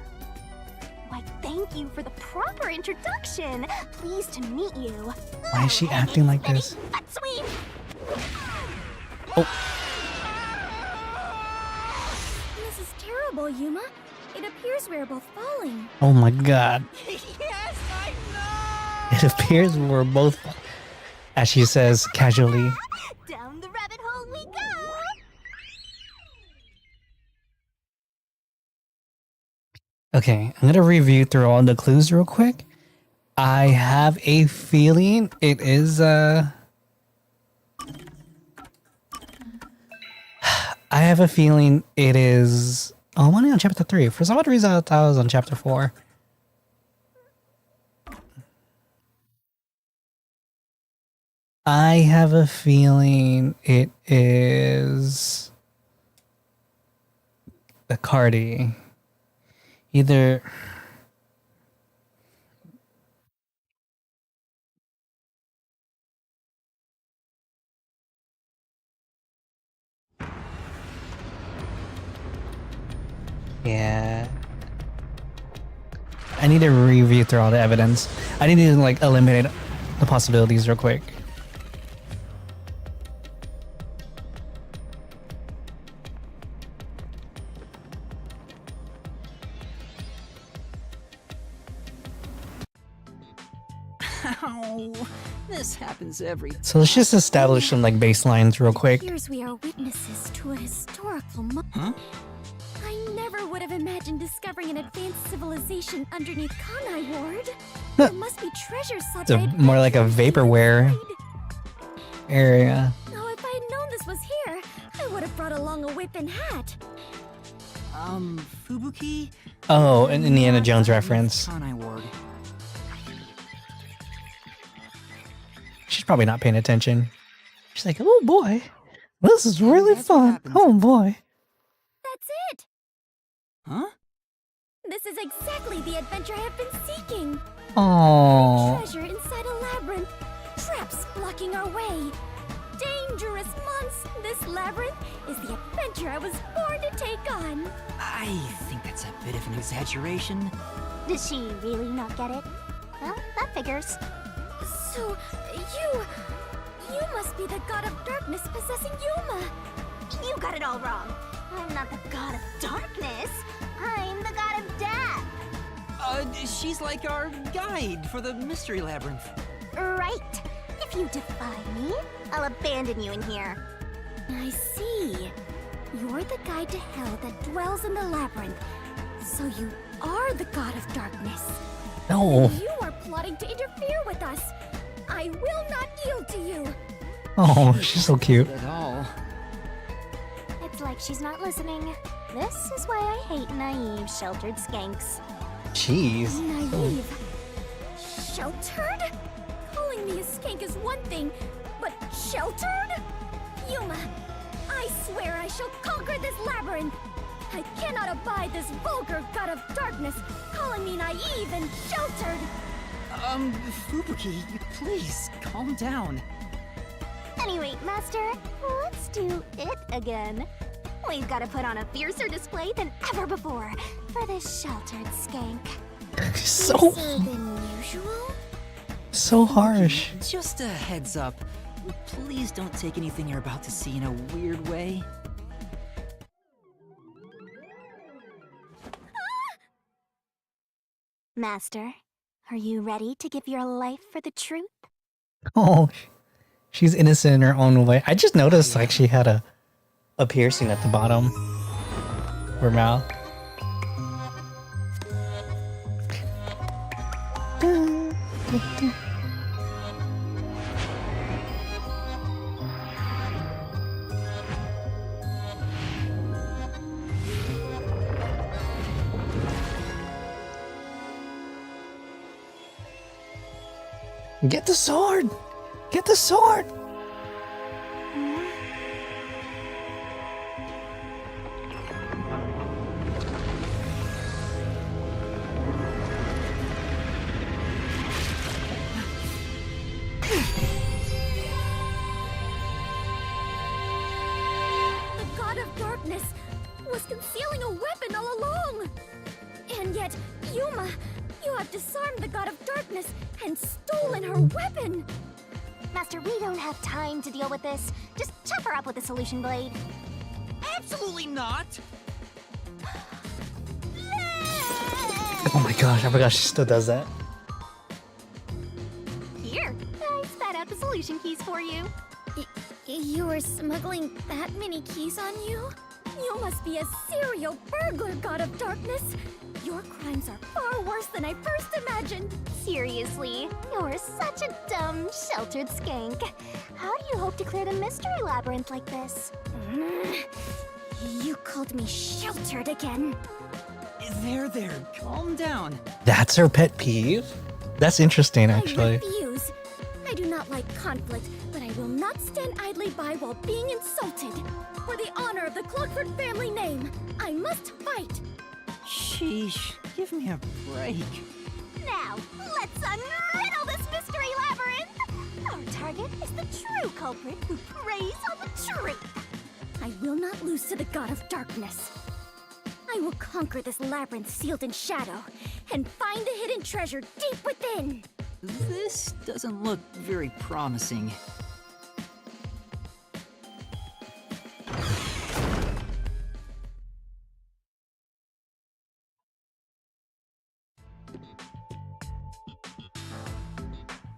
Why, thank you for the proper introduction. Pleased to meet you. Why is she acting like this? Butt sweep. Oh. This is terrible, Yuma. It appears we're both falling. Oh my god. Yes, I know! It appears we're both... As she says casually. Down the rabbit hole we go! Okay, I'm gonna review through all the clues real quick. I have a feeling it is I have a feeling it is. Oh, I'm only on chapter 3. For some odd reason, I thought I was on chapter 4. I have a feeling it is the Cardi. Either. Yeah. I need to review through all the evidence. I need to like eliminate the possibilities real quick. Ow. This happens every So let's just establish some like baselines real quick. Here's we are witnesses to a historical Huh? I never would have imagined discovering an advanced civilization underneath Kanai Ward. Huh. There must be treasures such It's more like a vaporware area. Oh, if I had known this was here, I would have brought along a whip and hat. Fubuki? Oh, an Indiana Jones reference. Kanai Ward. She's probably not paying attention. She's like, oh boy, this is really fun. Oh boy. That's it! Huh? This is exactly the adventure I have been seeking. Oh. Treasure inside a labyrinth. Traps blocking our way. Dangerous monster. This labyrinth is the adventure I was born to take on. I think that's a bit of an exaggeration. Did she really not get it? Well, that figures. So, you must be the god of darkness possessing Yuma. You got it all wrong. I'm not the god of darkness. I'm the god of death. She's like our guide for the mystery labyrinth. Right. If you defy me, I'll abandon you in here. I see. You're the guide to hell that dwells in the labyrinth. So you are the god of darkness. No. You are plotting to interfere with us. I will not yield to you. Oh, she's so cute. At all. It's like she's not listening. This is why I hate naive, sheltered skanks. Jeez. Naive. Sheltered? Calling me a skank is one thing, but sheltered? Yuma, I swear I shall conquer this labyrinth. I cannot abide this vulgar god of darkness calling me naive and sheltered. Fubuki, please, calm down. Anyway, Master, let's do it again. We've got to put on a fiercer display than ever before for this sheltered skank. So Fiercer than usual? so harsh. Just a heads up. Please don't take anything you're about to see in a weird way. Master, are you ready to give your life for the truth? Oh, she's innocent in her own way. I just noticed like she had a piercing at the bottom of her mouth. Get the sword! Get the sword! The god of darkness was concealing a weapon all along. And yet, Yuma, you have disarmed the god of darkness and stolen her weapon. Master, we don't have time to deal with this. Just chop her up with a solution blade. Absolutely not! Oh my gosh, I forgot she still does that. Here, I spat out the solution keys for you. You were smuggling that many keys on you? You must be a serial burglar, god of darkness. Your crimes are far worse than I first imagined. Seriously, you're such a dumb, sheltered skank. How do you hope to clear the mystery labyrinth like this? You called me sheltered again. There, calm down. That's her pet peeve? That's interesting, actually. I refuse. I do not like conflict, but I will not stand idly by while being insulted. For the honor of the Clockford family name, I must fight. Sheesh, give me a break. Now, let's unriddle this mystery labyrinth! Our target is the true culprit who preys on the truth. I will not lose to the god of darkness. I will conquer this labyrinth sealed in shadow and find the hidden treasure deep within. This doesn't look very promising.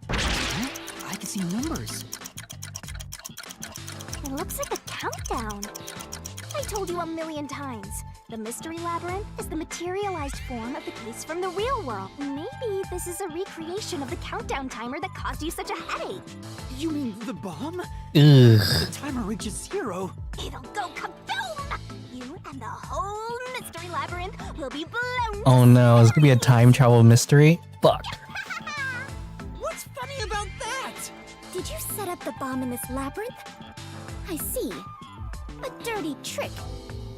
I can see numbers. It looks like a countdown. I told you a million times. The mystery labyrinth is the materialized form of the case from the real world. Maybe this is a recreation of the countdown timer that caused you such a headache. You mean the bomb? Ugh. The timer reaches 0. It'll go kaboom! You and the whole mystery labyrinth will be blown. Oh no, it's gonna be a time travel mystery? Fuck. What's funny about that? Did you set up the bomb in this labyrinth? I see. A dirty trick.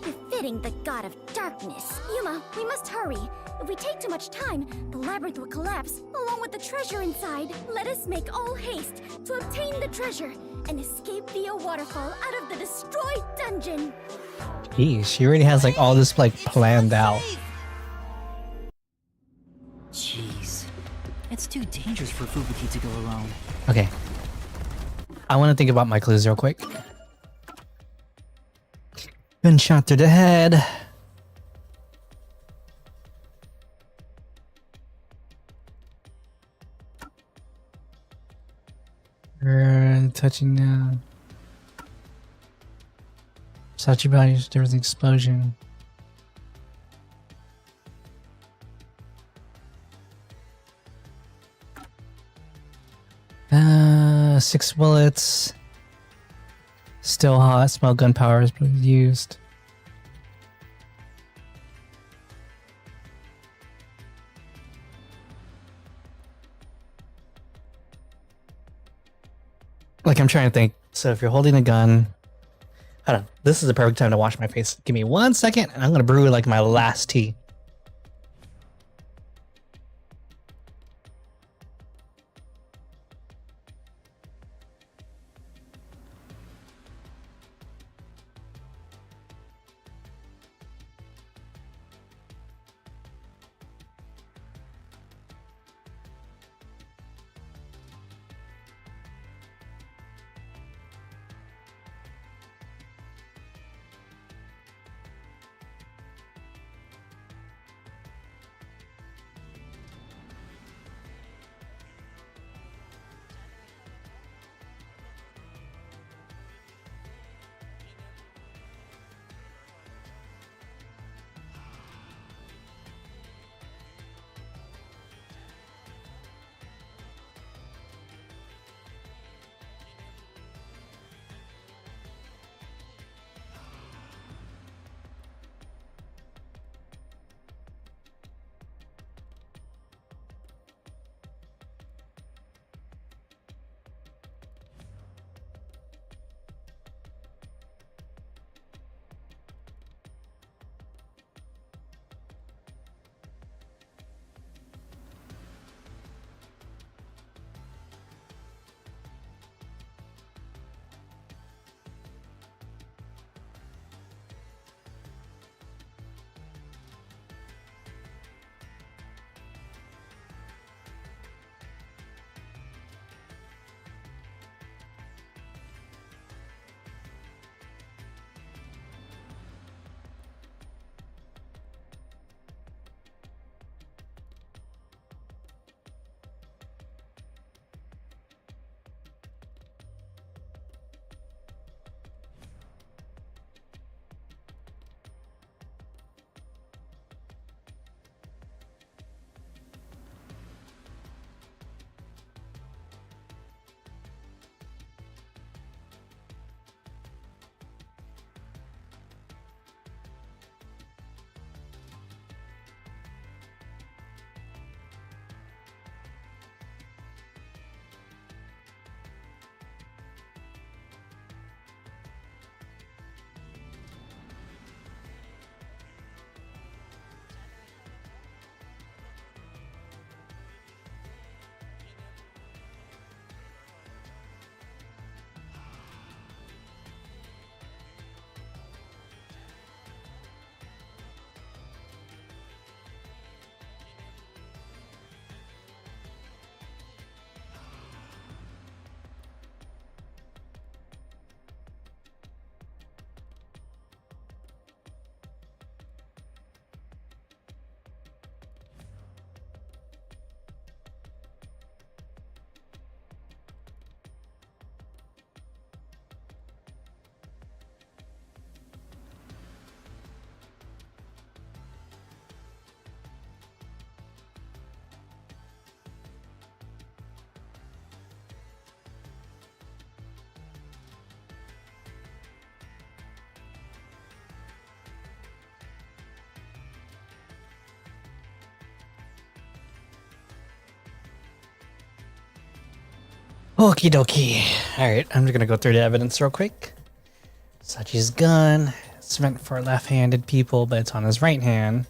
Befitting the god of darkness. Yuma, we must hurry. If we take too much time, the labyrinth will collapse, along with the treasure inside. Let us make all haste to obtain the treasure and escape via waterfall out of the destroyed dungeon. Geez, she already has like all this like planned out. Jeez. It's too dangerous for Fubuki to go alone. Okay. I want to think about my clues real quick. Gunshot to the head. Touching down. Such your body, there was an explosion. Six bullets. Still hot. Smell gunpowder is used. Like, I'm trying to think. So if you're holding a gun, hold on. This is the perfect time to wash my face. Give me 1 second, and I'm gonna brew like my last tea. Okie dokie. Alright, I'm just gonna go through the evidence real quick. Sachi's gun. It's meant for left-handed people, but it's on his right hand.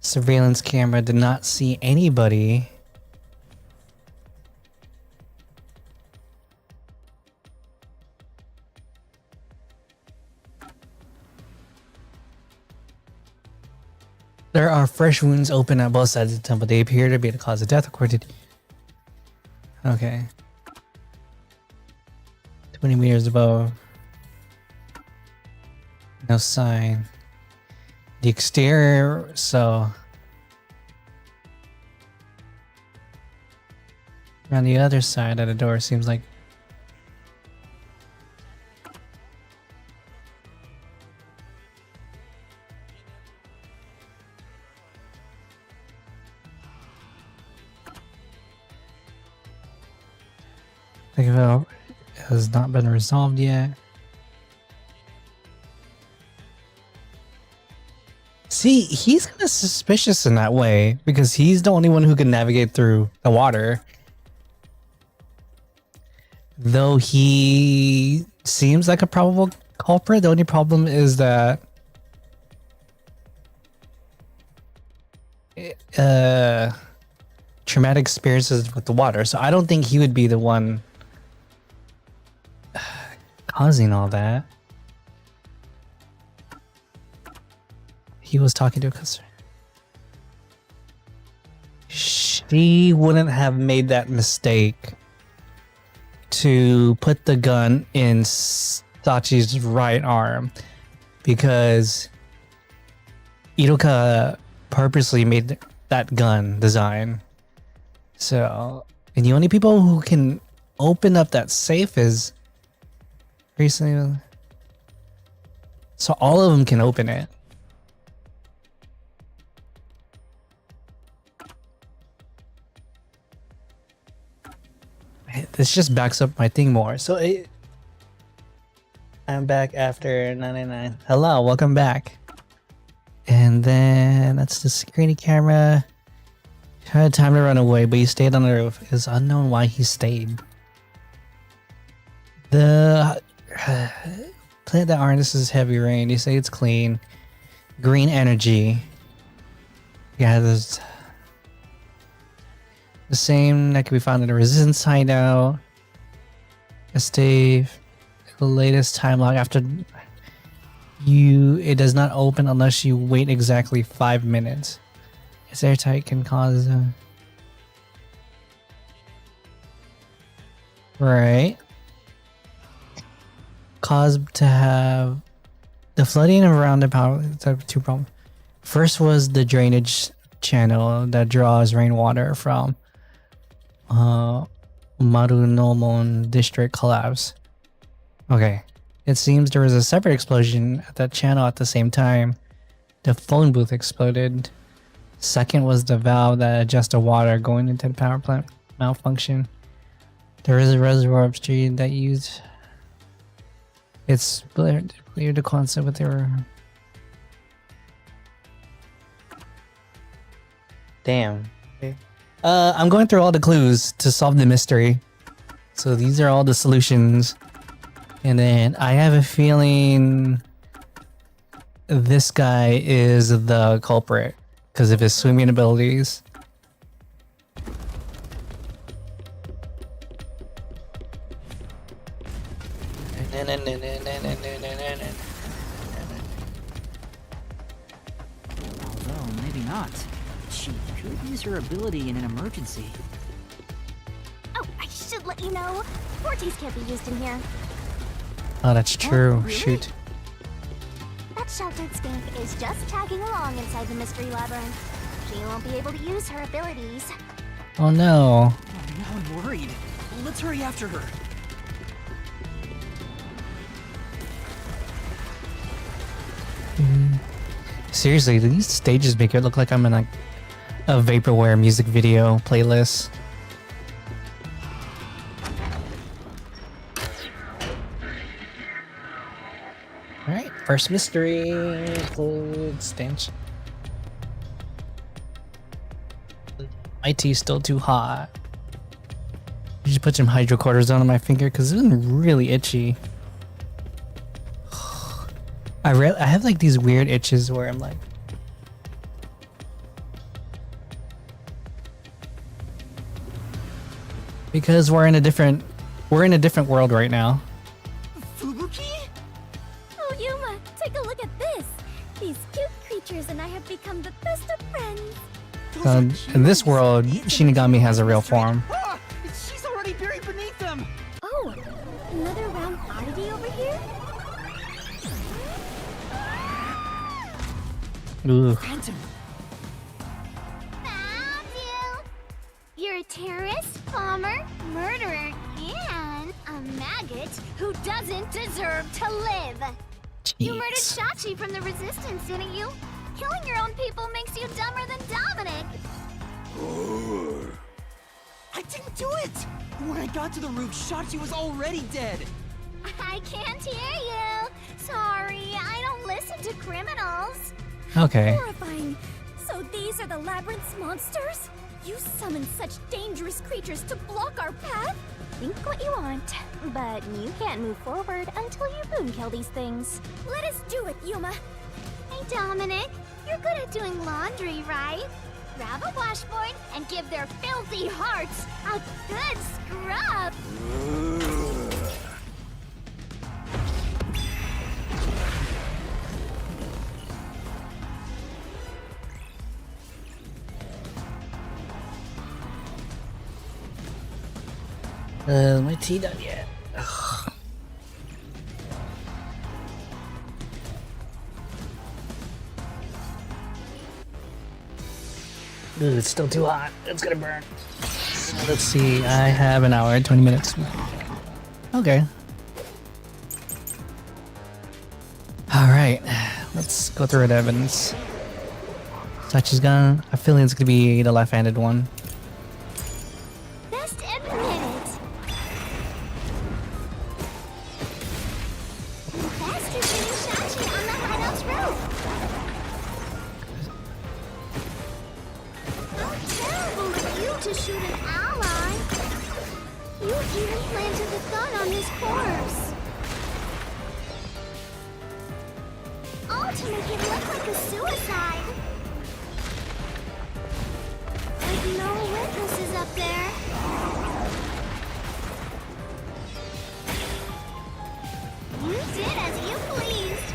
Surveillance camera did not see anybody. There are fresh wounds open at both sides of the temple. They appear to be the cause of death, according to... Okay. 20 meters above. No sign. The exterior, so... On the other side of the door seems like... Think about it has not been resolved yet. See, he's kind of suspicious in that way because he's the only one who can navigate through the water. Though he seems like a probable culprit, the only problem is that traumatic experiences with the water. So I don't think he would be the one causing all that. He was talking to a customer. She wouldn't have made that mistake to put the gun in Sachi's right arm because Iruka purposely made that gun design. So, and the only people who can open up that safe is recently. So all of them can open it. This just backs up my thing more. So I'm back after 99. Hello, welcome back. And then that's the security camera. Had time to run away, but he stayed on the roof. It's unknown why he stayed. The plant that harnesses heavy rain. You say it's clean. Green energy. Yeah, there's the same that can be found in the resistance hideout. Stave. The latest time log after it does not open unless you wait exactly 5 minutes. It's airtight, can cause right. Cause to have the flooding around the power. Two problems. First was the drainage channel that draws rainwater from Marunomon district collapse. Okay. It seems there was a separate explosion at that channel at the same time. The phone booth exploded. Second was the valve that adjusts the water going into the power plant malfunction. There is a reservoir upstream that used. It's clear the concept with their. Damn. Okay. I'm going through all the clues to solve the mystery. So these are all the solutions. And then I have a feeling this guy is the culprit because of his swimming abilities. Although, maybe not. She could use her ability in an emergency. Oh, I should let you know. Forties can't be used in here. Oh, that's true. Really? Shoot. That sheltered skink is just tagging along inside the mystery labyrinth. She won't be able to use her abilities. Oh no. Now I'm worried. Let's hurry after her. Seriously, these stages make it look like I'm in like a vaporware music video playlist. Alright, first mystery. Cold stench. My tea's still too hot. You just put some hydrocortisone on my finger because it's been really itchy. I have like these weird itches where I'm like, because we're in a different world right now. Fubuki? Oh, Yuma, take a look at this. These cute creatures and I have become the best of friends. In this world, Shinigami has a real form. Ah, she's already buried beneath them. Oh, another round oddity over here? Ooh. Found you! You're a terrorist, bomber, murderer, and a maggot who doesn't deserve to live. You murdered Shachi from the Resistance, didn't you? Killing your own people makes you dumber than Dominic. I didn't do it! When I got to the roof, Shachi was already dead. I can't hear you. Sorry, I don't listen to criminals. Okay. Horrifying. So these are the Labyrinth's monsters? You summoned such dangerous creatures to block our path? Think what you want, but you can't move forward until you boom kill these things. Let us do it, Yuma. Hey, Dominic, you're good at doing laundry, right? Grab a washboard and give their filthy hearts a good scrub. My tea done yet? Ugh. Ooh, it's still too hot. It's gonna burn. Let's see. I have an hour and 20 minutes. Okay. Alright. Let's go through the evidence. Sachi's gun. I have a feeling it's gonna be the left-handed one. Best implemented. Faster shooting Shachi on the hideout's roof. How terrible of you to shoot an ally. You even planted the gun on his corpse. All to make it look like a suicide. With no witnesses up there. You did as you pleased.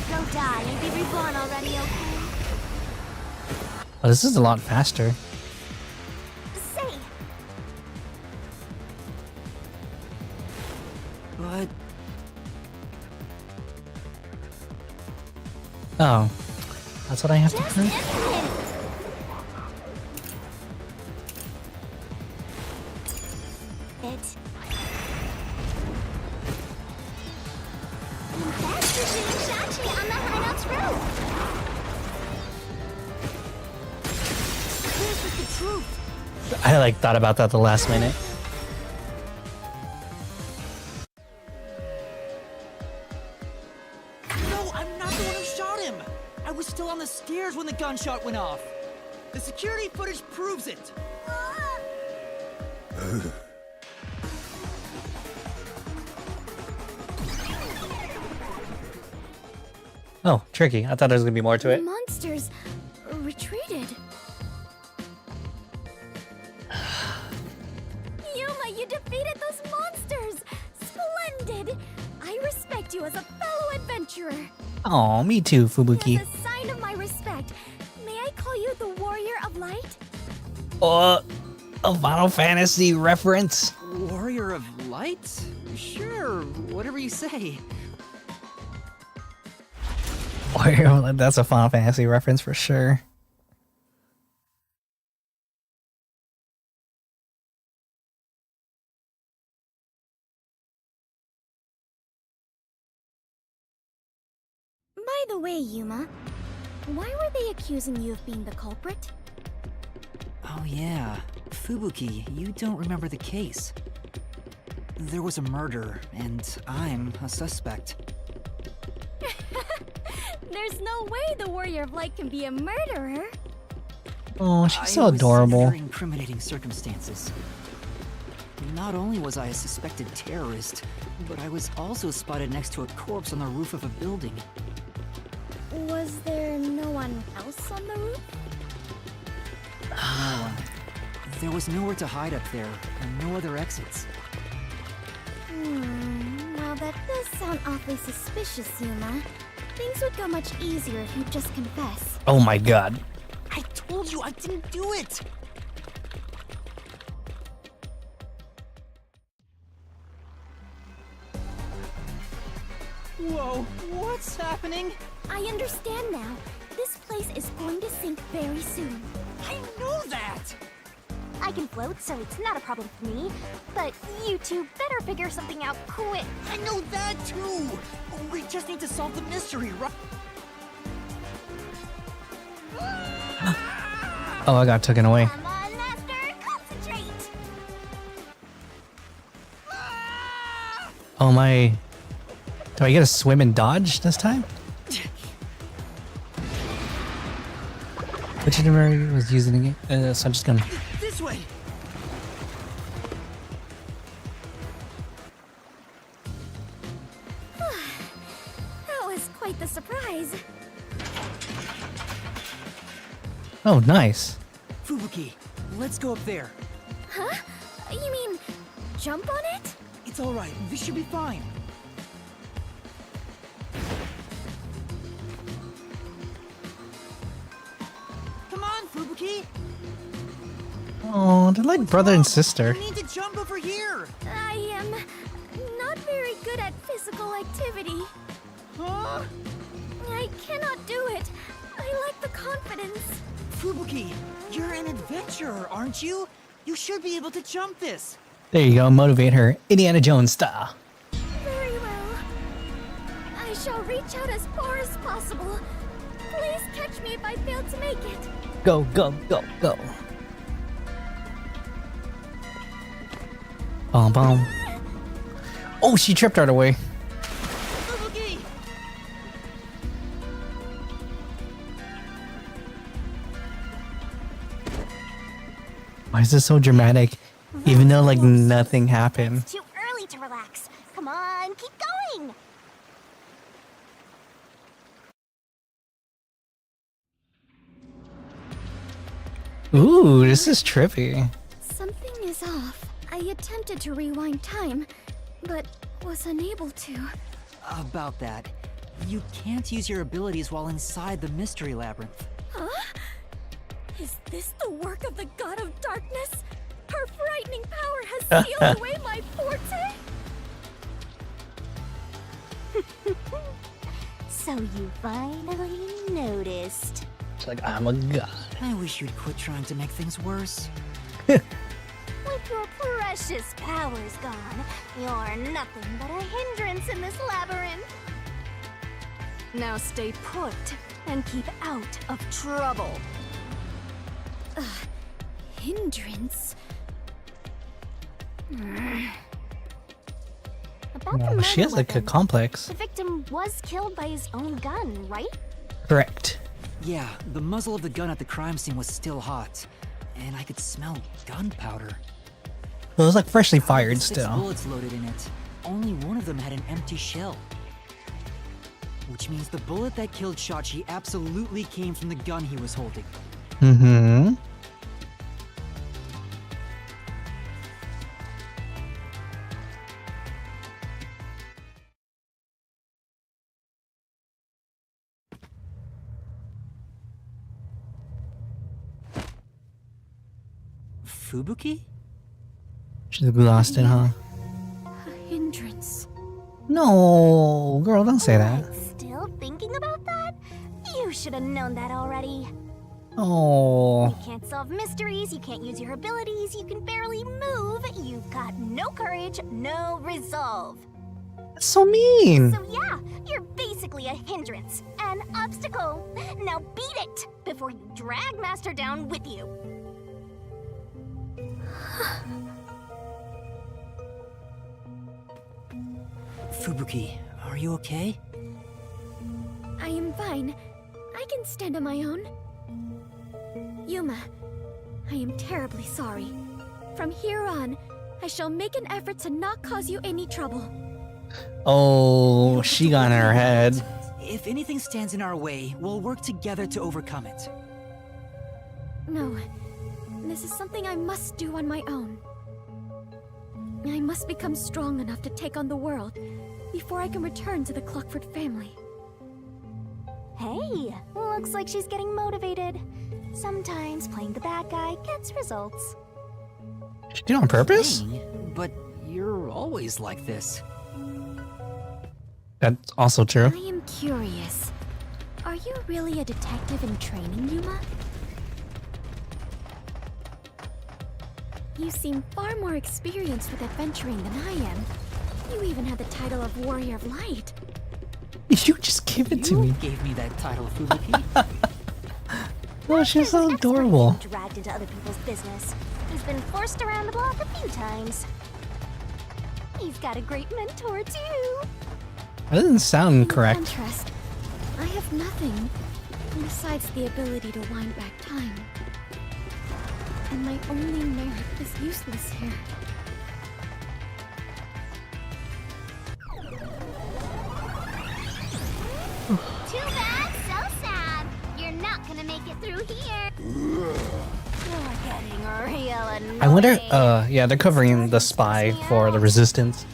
Go die and be reborn already, okay? Oh, this is a lot faster. Say. But Oh. That's what I have to prove? It. Faster shooting Shachi on the hideout's roof. Here's with the truth. I like thought about that the last minute. no, I'm not the one who shot him. I was still on the stairs when the gunshot went off. The security footage proves it. Oh, tricky. I thought there was gonna be more to The it. monsters retreated. Yuma, you defeated those monsters! Splendid! I respect you as a fellow adventurer. Oh, me too, Fubuki. As a sign of my respect, may I call you the Warrior of Light? A Final Fantasy reference? Warrior of Light? Sure, whatever you say. That's a Final Fantasy reference for sure. By the way, Yuma, why were they accusing you of being the culprit? Oh yeah, Fubuki, you don't remember the case. There was a murder, and I'm a suspect. There's no way the Warrior of Light can be a murderer. Oh, she's so I was adorable. under incriminating circumstances. Not only was I a suspected terrorist, but I was also spotted next to a corpse on the roof of a building. Was there no one else on the roof? No one. There was nowhere to hide up there, and no other exits. Well, that does sound awfully suspicious, Yuma. Things would go much easier if you'd just confess. Oh my god. I told you I didn't do it! Whoa, what's happening? I understand now. This place is going to sink very soon. I know that! I can float, so it's not a problem for me. But you two better figure something out quick. I know that too! We just need to solve the mystery, right? Oh, I got taken away. Come on, Master, concentrate! Oh my. Do I get to swim and dodge this time? Which Degenerate was using it? So I'm just gonna. This way! That was quite the surprise. Oh, nice. Fubuki, let's go up there. Huh? You mean jump on it? It's alright, this should be fine. Come on, Fubuki! Oh, they're like brother and sister. We need to jump over here! I am not very good at physical activity. Huh? I cannot do it. I lack the confidence. Fubuki, you're an adventurer, aren't you? You should be able to jump this. There you go, motivate her, Indiana Jones style. Very well. I shall reach out as far as possible. Please catch me if I fail to make it. Go, go, go, go. Bom, bom. Oh, she tripped right away. Fubuki! Why is this so dramatic? Even though like nothing happened. It's too early to relax. Come on, keep going. Ooh, this is trippy. Something is off. I attempted to rewind time, but was unable to. About that, you can't use your abilities while inside the mystery labyrinth. Huh? Is this the work of the god of darkness? Her frightening power has sealed away my forte? So you finally noticed. It's like, I'm a god. I wish you'd quit trying to make things worse. With your precious powers gone, you're nothing but a hindrance in this labyrinth. Now stay put and keep out of trouble. Hindrance? About the Oh, she has murder like a weapon. complex. The victim was killed by his own gun, right? Correct. Yeah, the muzzle of the gun at the crime scene was still hot, and I could smell gunpowder. It was like freshly fired Six still. bullets loaded in it. Only one of them had an empty shell. Which means the bullet that killed Shachi absolutely came from the gun he was holding. Mm-hmm. Fubuki? She's lost it, huh? A hindrance. No, girl, don't say that. Still thinking about that? You should have known that already. Oh. You can't solve mysteries, you can't use your abilities, you can barely move, you've got no courage, no resolve. That's so mean. So yeah, you're basically a hindrance, an obstacle. Now beat it before you drag Master down with you. Fubuki, are you okay? I am fine. I can stand on my own. Yuma, I am terribly sorry. From here on, I shall make an effort to not cause you any trouble. Oh, she got in her head. If anything stands in our way, we'll work together to overcome it. No, this is something I must do on my own. I must become strong enough to take on the world before I can return to the Clockford family. Hey, looks like she's getting motivated. Sometimes playing the bad guy gets results. She did it on purpose? But you're always like this. That's also true. I am curious. Are you really a detective in training, Yuma? You seem far more experienced with adventuring than I am. You even have the title of Warrior of Light. You just give it to me. You gave me that title, Fubuki. Oh, she's so adorable. Dragged into other people's business. He's been forced around the block a few times. He's got a great mentor too. That doesn't sound In correct. contrast, I have nothing besides the ability to wind back time. And my only merit is useless here. Too bad, so sad. You're not gonna make it through here. You're getting real annoying. I wonder, yeah, they're covering the spy for the resistance.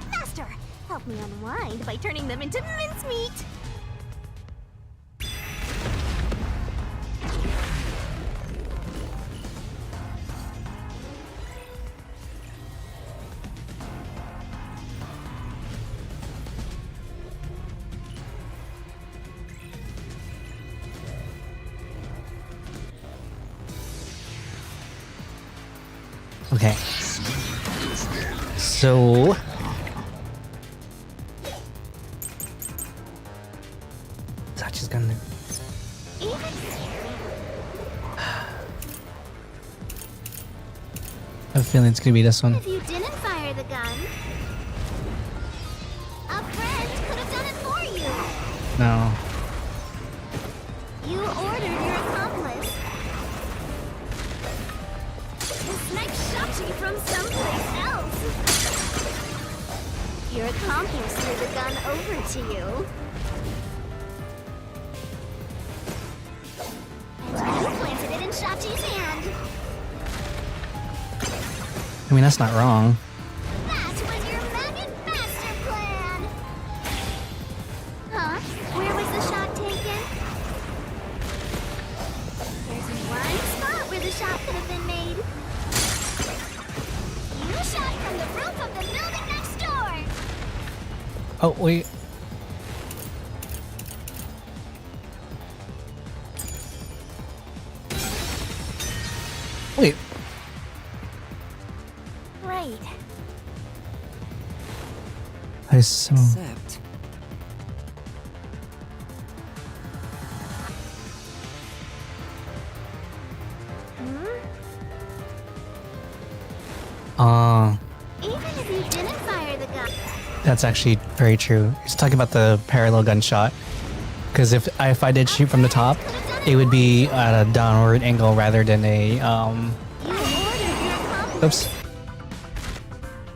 Master, help me unwind by turning them into mincemeat. Okay. So... Sachi's gonna... I have a feeling it's gonna be this one. If you didn't fire the gun, a friend could have done it for you. No. You ordered your accomplice. This knife shot you from someplace else. Your accomplice threw the gun over to you. And you planted it in Shachi's hand. I mean, that's not wrong. That was your maggot master plan. Huh? Where was the shot taken? There's one spot where the shot could have been made. You shot from the roof of the building next door. Oh, wait. Wait. Right. I so... Except... Even if you didn't fire the gun. That's actually very true. He's talking about the parallel gunshot. Because if I did shoot from the top, it would be at a downward angle rather than a, Oops.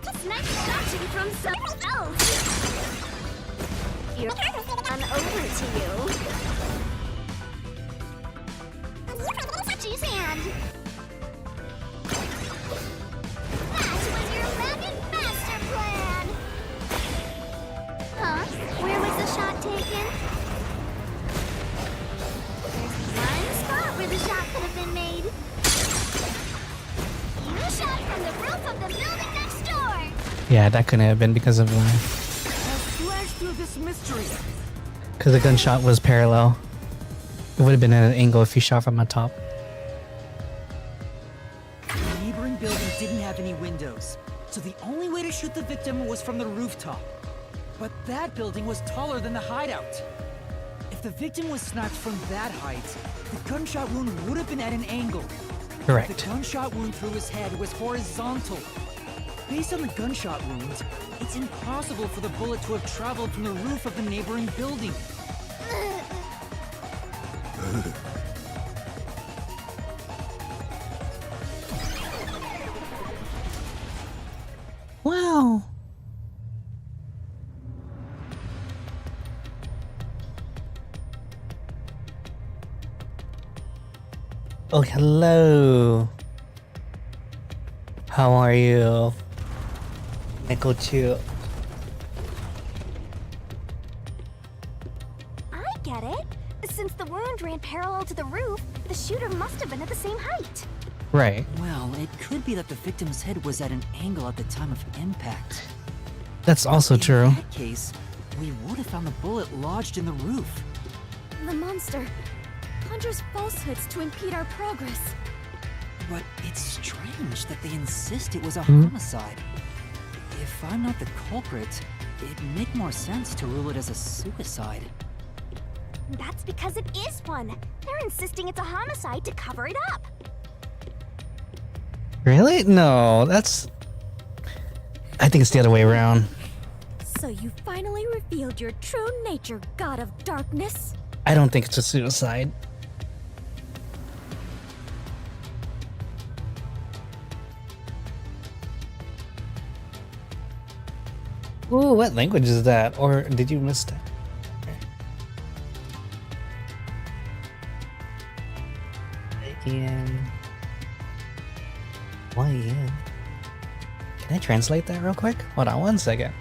This knife shot you from someplace else. Your gun over to you. Shachi's hand. That was your maggot master plan. Huh? Where was the shot taken? There's one spot where the shot could have been made. You shot from the roof of the building next door. Yeah, that couldn't have been because of Slash through this mystery. because the gunshot was parallel. It would have been at an angle if you shot from the top. The neighboring building didn't have any windows, so the only way to shoot the victim was from the rooftop. But that building was taller than the hideout. If the victim was sniped from that height, the gunshot wound would have been at an angle. Correct. The gunshot wound through his head was horizontal. Based on the gunshot wounds, it's impossible for the bullet to have traveled from the roof of the neighboring building. no. Oh, hello. How are you? Nickel Chew. I get it. Since the wound ran parallel to the roof, the shooter must have been at the same height. Right. Well, it could be that the victim's head was at an angle at the time of impact. That's also true. In that case, we would have found the bullet lodged in the roof. The monster conjures falsehoods to impede our progress. But it's strange that they insist it was a Hmm? homicide. If I'm not the culprit, it'd make more sense to rule it as a suicide. That's because it is one. They're insisting it's a homicide to cover it up. Really? No, that's... I think it's the other way around. So you finally revealed your true nature, God of Darkness? I don't think it's a suicide. Ooh, what language is that? Or did you miss that? Ian. Why Ian? Can I translate that real quick? Hold on 1 second.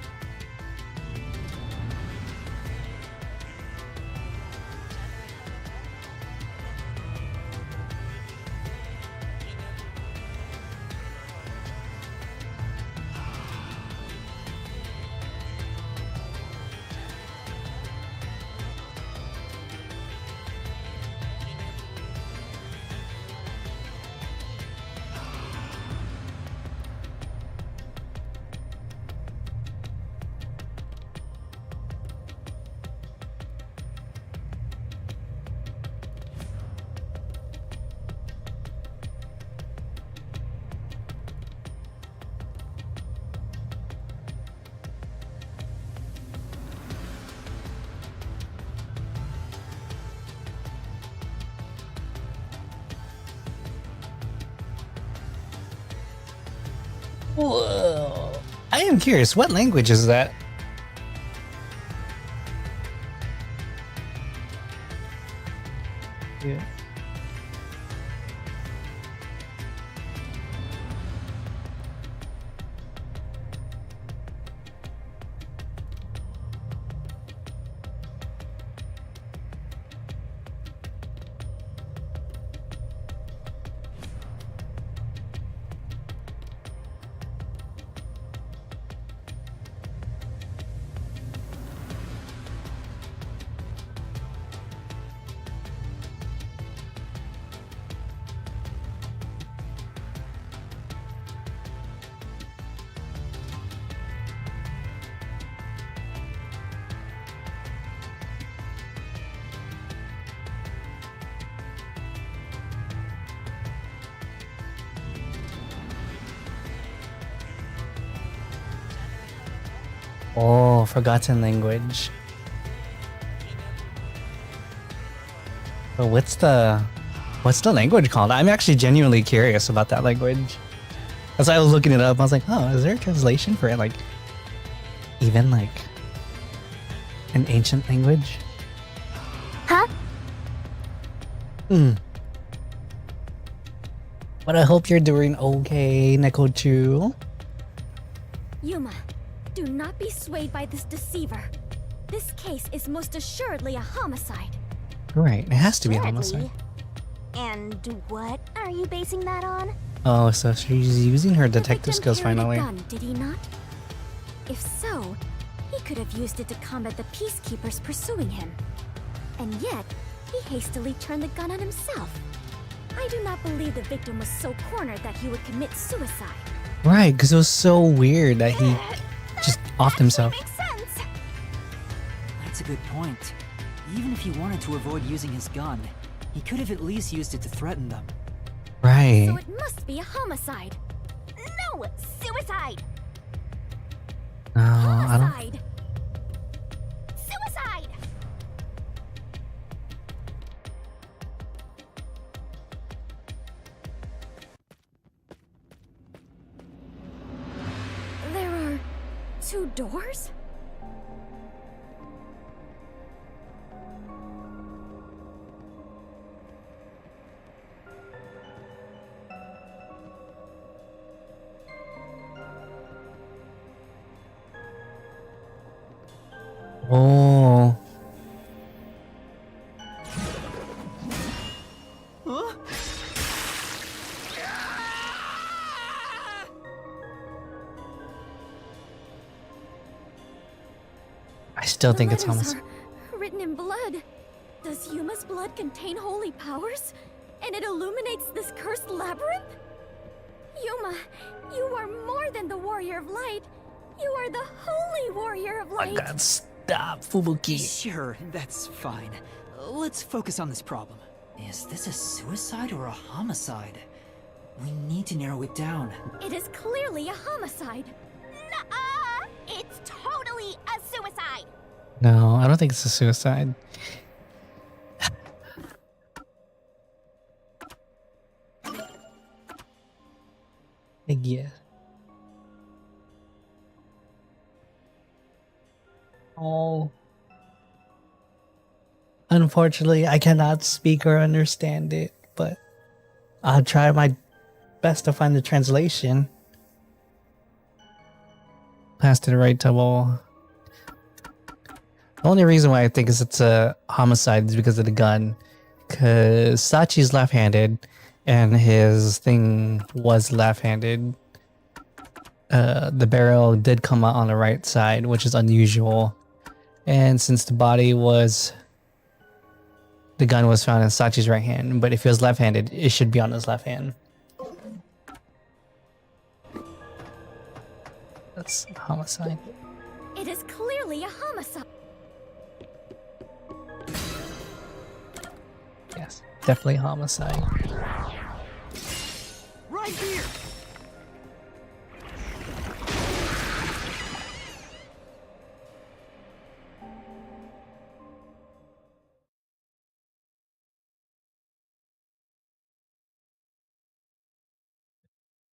Whoa. I am curious, what language is that? Yeah. Oh, forgotten language. So what's the language called? I'm actually genuinely curious about that language. As I was looking it up, I was like, oh, is there a translation for it? Like, even like an ancient language? Huh? But I hope you're doing okay, Nekochu. Yuma, do not be swayed by this deceiver. This case is most assuredly a homicide. Right, it has to be a homicide. And what are you basing that on? Oh, so she's using her detective The skills victim carried finally. a gun, did he not? If so, he could have used it to combat the peacekeepers pursuing him. And yet, he hastily turned the gun on himself. I do not believe the victim was so cornered that he would commit suicide. Right, because it was so weird that he just offed himself. Makes sense. That's a good point. Even if he wanted to avoid using his gun, he could have at least used it to threaten them. Right. So it must be a homicide. No! Suicide! No, I don't. Homicide! Suicide! There are 2 doors? Oh. Huh? I still think it's Letters homicide. are written in blood. Does Yuma's blood contain holy powers? And it illuminates this cursed labyrinth? Yuma, you are more than the warrior of light. You are the holy warrior of Oh my light. god, stop, Fubuki. Sure, that's fine. Let's focus on this problem. Is this a suicide or a homicide? We need to narrow it down. It is clearly a homicide. Nuh-uh! It's totally a suicide! No, I don't think it's a suicide. Yeah. Oh. Unfortunately, I cannot speak or understand it, but I'll try my best to find the translation. Pass to the right double. The only reason why I think it's a homicide is because of the gun. Because Sachi's left-handed, and his thing was left-handed. The barrel did come out on the right side, which is unusual. And since the gun was found in Sachi's right hand, but if he was left-handed, it should be on his left hand. That's homicide. It is clearly a homicide. Yes, definitely homicide. Right here!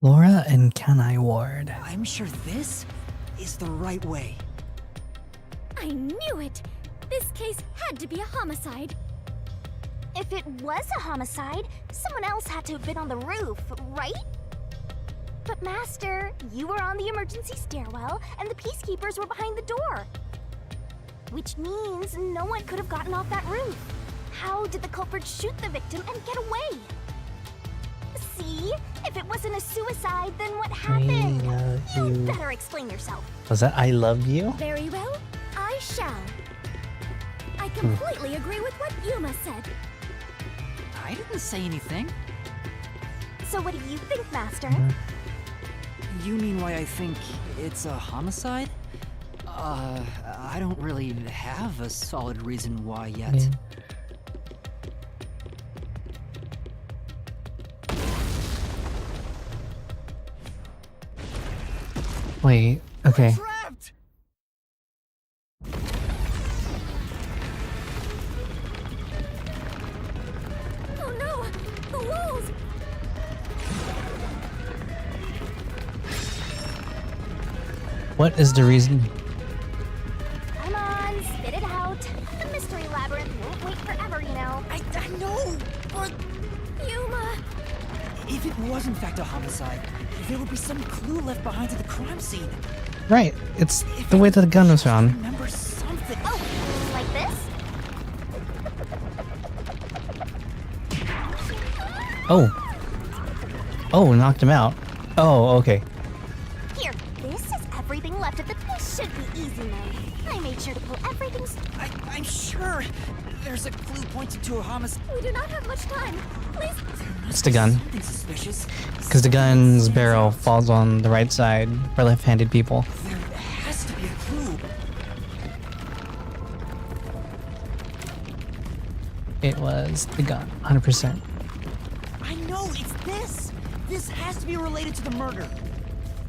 Laura and Kanai Ward. I'm sure this is the right way. I knew it! This case had to be a homicide. If it was a homicide, someone else had to have been on the roof, right? But Master, you were on the emergency stairwell, and the peacekeepers were behind the door. Which means no one could have gotten off that roof. How did the culprit shoot the victim and get away? See? If it wasn't a suicide, then what happened? You better explain yourself. Was that I love you? Very well, I shall. I completely agree with what Yuma said. I didn't say anything. So what do you think, Master? You mean why I think it's a homicide? I don't really have a solid reason why yet. Yeah. Wait, okay. Oh no! The walls! What is the reason? Come on, spit it out. The mystery labyrinth won't wait forever, you know. I know, but Yuma! if it was in fact a homicide, there would be some clue left behind at the crime scene. Right, it's the way that the gun was found. Remember something. Oh, like this? Oh. Oh, knocked him out. Oh, okay. Here, this is everything left of the... This should be easy, man. I made sure to pull everything... I'm sure there's a clue pointing to a homicide. We do not have much time. Please. It's the gun. Something suspicious. Because the gun's barrel falls on the right side for left-handed people. There has to be a clue. It was the gun, 100%. I know, it's this. This has to be related to the murder.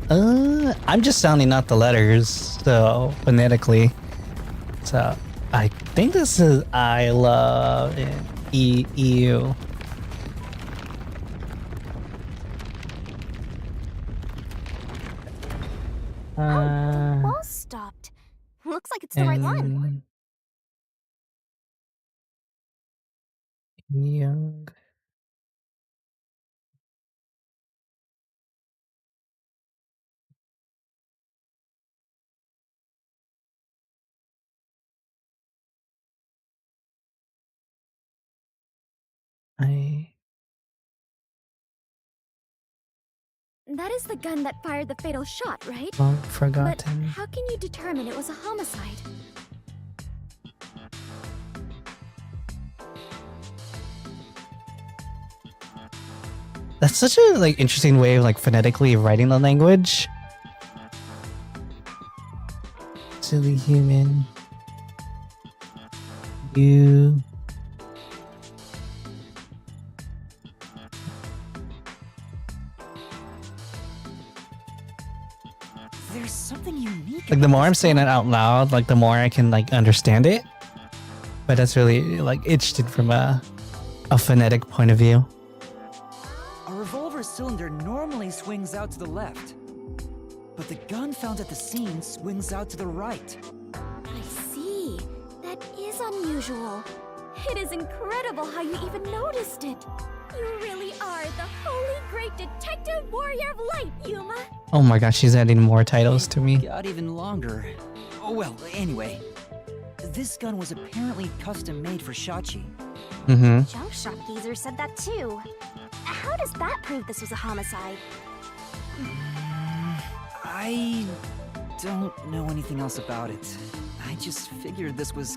I'm just sounding out the letters, so phonetically. So I think this is I love and EU. Wall looks like it's the right one. And young. That is the gun that fired the fatal shot, right? Well, But forgotten. how can you determine it was a homicide? That's such a like interesting way of like phonetically writing the language. Silly human. You. There's something unique. Like the more I'm saying it out loud, like the more I can like understand it. But that's really like interesting from a phonetic point of view. A revolver cylinder normally swings out to the left, but the gun found at the scene swings out to the right. I see. That is unusual. It is incredible how you even noticed it. You really are the holy great detective warrior of light, Yuma. Oh my gosh, she's adding more titles to me. Got even longer. Oh well, anyway. This gun was apparently custom made for Shachi. Mm-hmm. Junk shop geezer said that too. How does that prove this was a homicide? I don't know anything else about it. I just figured this was...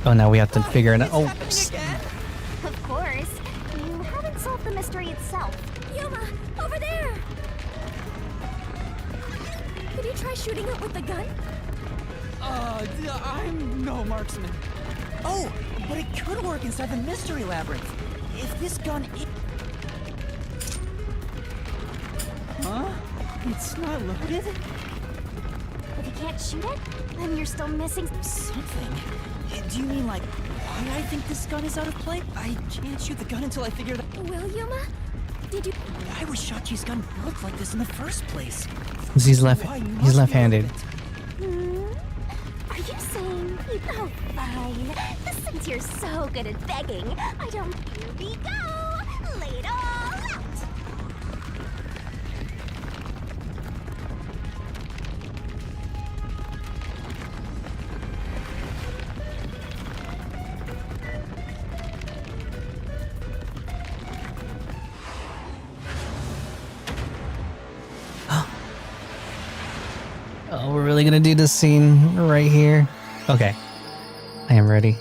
Oh, now we have to figure it out. Oh, Of course. You haven't solved the mystery itself. Yuma, over there! Could you try shooting it with the gun? I'm no marksman. Oh, but it could work inside the mystery labyrinth. If this gun Huh? It's not loaded? If you can't shoot it, then you're still missing something. Do you mean like why I think this gun is out of play? I can't shoot the gun until I figure that. Will, Yuma? Did you... Why was Shachi's gun built like this in the first place? he's left-handed. Are you saying you... Oh, fine. Since you're so good at begging, I don't... Here we go! Lay it all out! Oh, we're really gonna do this scene right here. Okay, I am ready.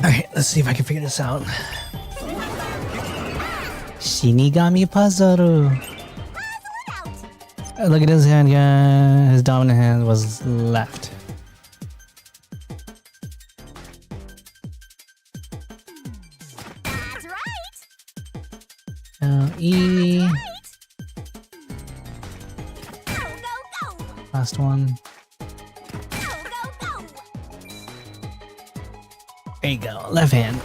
Alright, let's see if I can figure this out. Shinigami puzzle. Look at his hand, yeah. His dominant hand was left. That's right! E. Go, go, go! Last one. Go, go, go! There you go, left hand.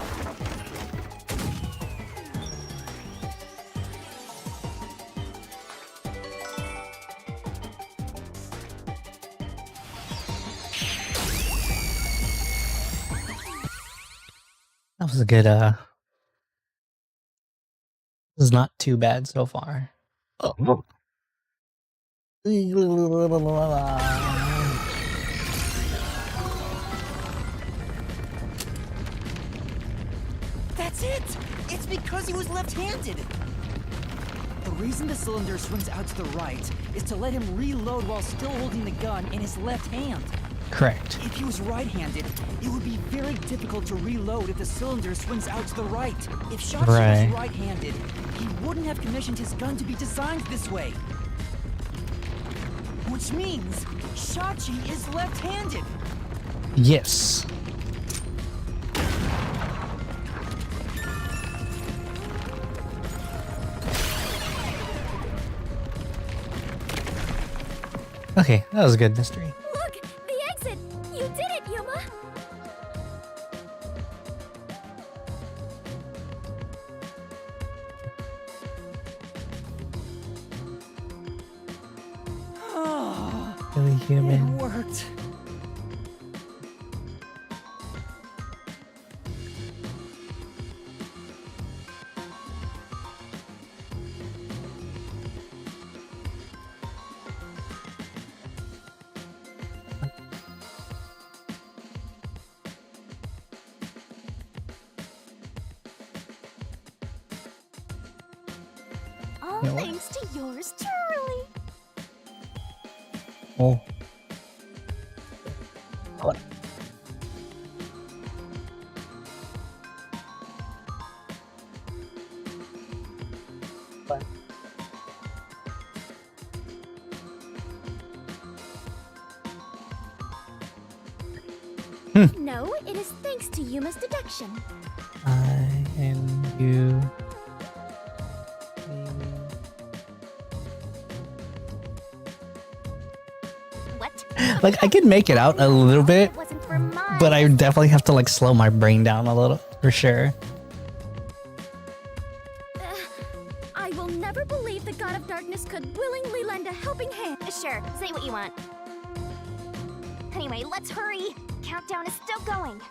That was a good, this is not too bad so far. Oh. That's it! It's because he was left-handed! The reason the cylinder swings out to the right is to let him reload while still holding the gun in his left hand. Correct. If he was right-handed, it would be very difficult to reload if the cylinder swings out to the right. If Shachi Right. was right-handed, he wouldn't have commissioned his gun to be designed this way. Which means Shachi is left-handed. Yes. Okay, that was a good mystery. Look! The exit! You did it, Yuma! human. It worked. All Yeah, what? thanks to yours truly. Oh. What? What? No, it is thanks to Yuma's deduction. I and you. What? Like I could make it out a little bit, Wasn't for mine. but I definitely have to like slow my brain down a little for sure. I will never believe the God of Darkness could willingly lend a helping hand. Sure, say what you want. Anyway, let's hurry. Countdown is still going.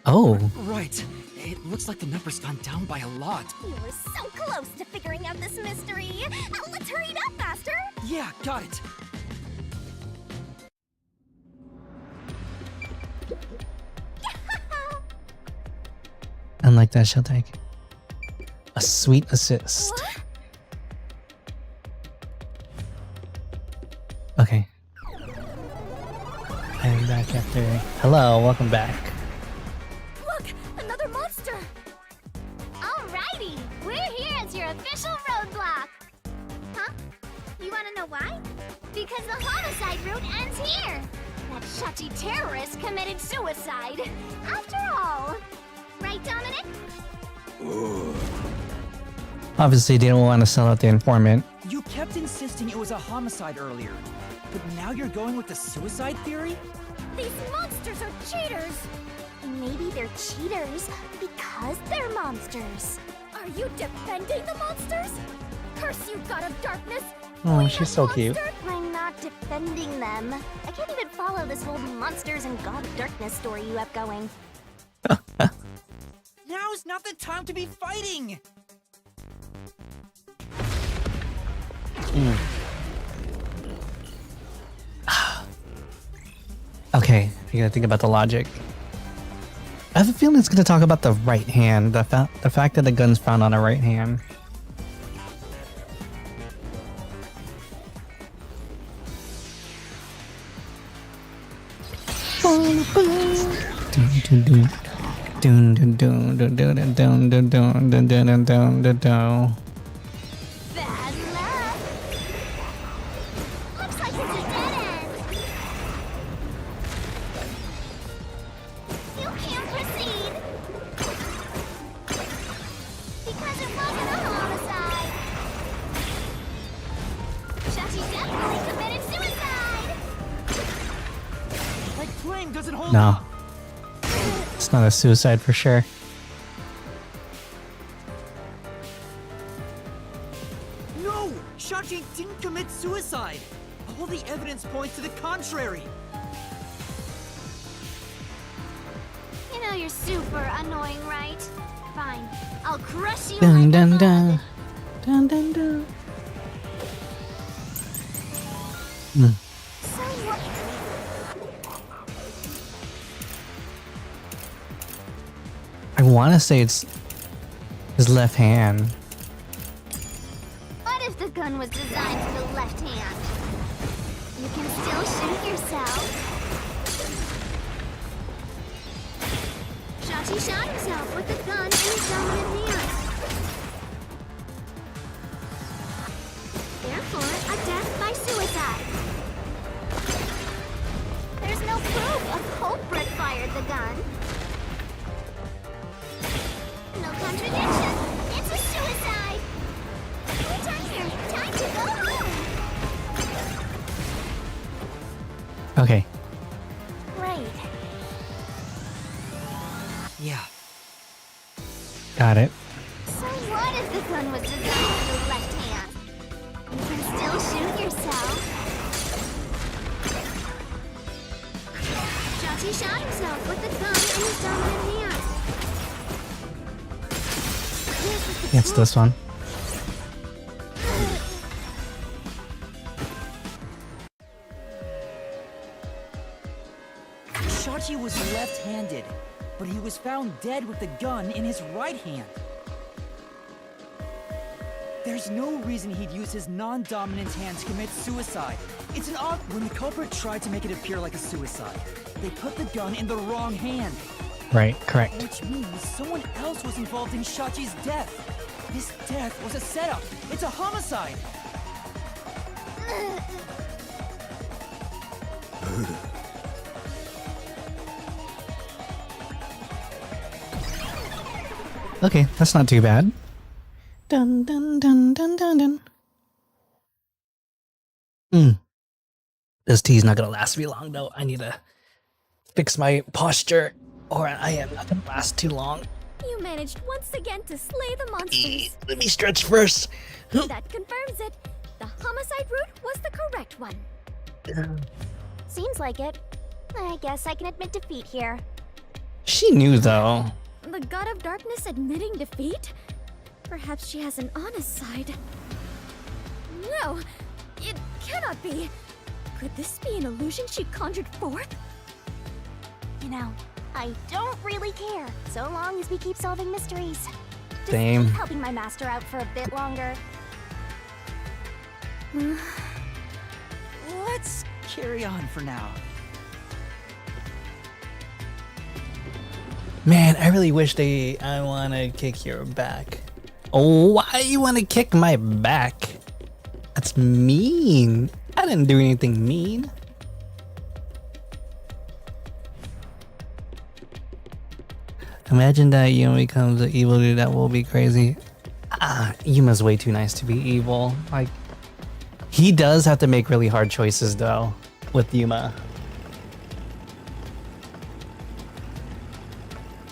Oh. Right. It looks like the number's gone down by a lot. You were so close to figuring out this mystery. Let's hurry it up faster. Yeah, got it. Unlike that, she'll take a sweet assist. Okay. I'm back after. Hello, welcome back. Look, another monster. Alrighty, we're here as your official roadblock. Huh? You want to know why? Because the homicide route ends here. That Shachi terrorist committed suicide. After all. Right, Dominic? Obviously, they don't want to sell out the informant. You kept insisting it was a homicide earlier, but now you're going with the suicide theory? These monsters are cheaters. Maybe they're cheaters because they're monsters. Are you defending the monsters? Curse you, God of Darkness! Oh, she's so cute. I'm not defending them. I can't even follow this whole monsters and God of Darkness story you have going. Now's not the time to be fighting! Okay, you gotta think about the logic. I have a feeling it's gonna talk about the right hand, the fact that the gun's found on the right hand. Bad luck. Looks like it's a dead end. You can't proceed. Because it wasn't a homicide. Shachi definitely committed suicide. My claim doesn't hold No. up. It's not a suicide for sure. No! Shachi didn't commit suicide! All the evidence points to the contrary! You know you're super annoying, right? Fine. I'll crush you Dun like dun a dun. bug. Dun dun dun. So what? I want to say it's his left hand. What if the gun was designed for the left hand? You can still shoot yourself. Shachi shot himself with the gun in his dominant hand. Therefore, a death by suicide. There's no proof a culprit fired the gun. No contradiction. It's a suicide. Timer, time to go home. Okay. Great. Yeah. Got it. So what if the gun was designed for the left hand? You can still shoot yourself. yourself with the gun in his dominant hand. It's this one. Shachi was left-handed, but he was found dead with the gun in his right hand. There's no reason he'd use his non-dominant hand to commit suicide. It's an odd... When the culprit tried to make it appear like a suicide, they put the gun in the wrong hand. Right, correct. Which means someone else was involved in Shachi's death. This death was a setup. It's a homicide. Okay, that's not too bad. Dun dun dun dun dun dun. This tea's not gonna last me long though. I need to fix my posture or I am not gonna last too long. You managed once again to slay the monsters. Let me stretch first. That confirms it. The homicide route was the correct one. Seems like it. I guess I can admit defeat here. She knew though. The God of Darkness admitting defeat? Perhaps she has an honest side. No, it cannot be. Could this be an illusion she conjured forth? You know, I don't really care, so long as we keep solving mysteries. Just Same. keep helping my master out for a bit longer. Let's carry on for now. Man, I really wish I wanna kick your back. Oh, why you wanna kick my back? That's mean. I didn't do anything mean. Imagine that Yuma becomes an evil dude. That will be crazy. Yuma's way too nice to be evil. Like, he does have to make really hard choices though with Yuma.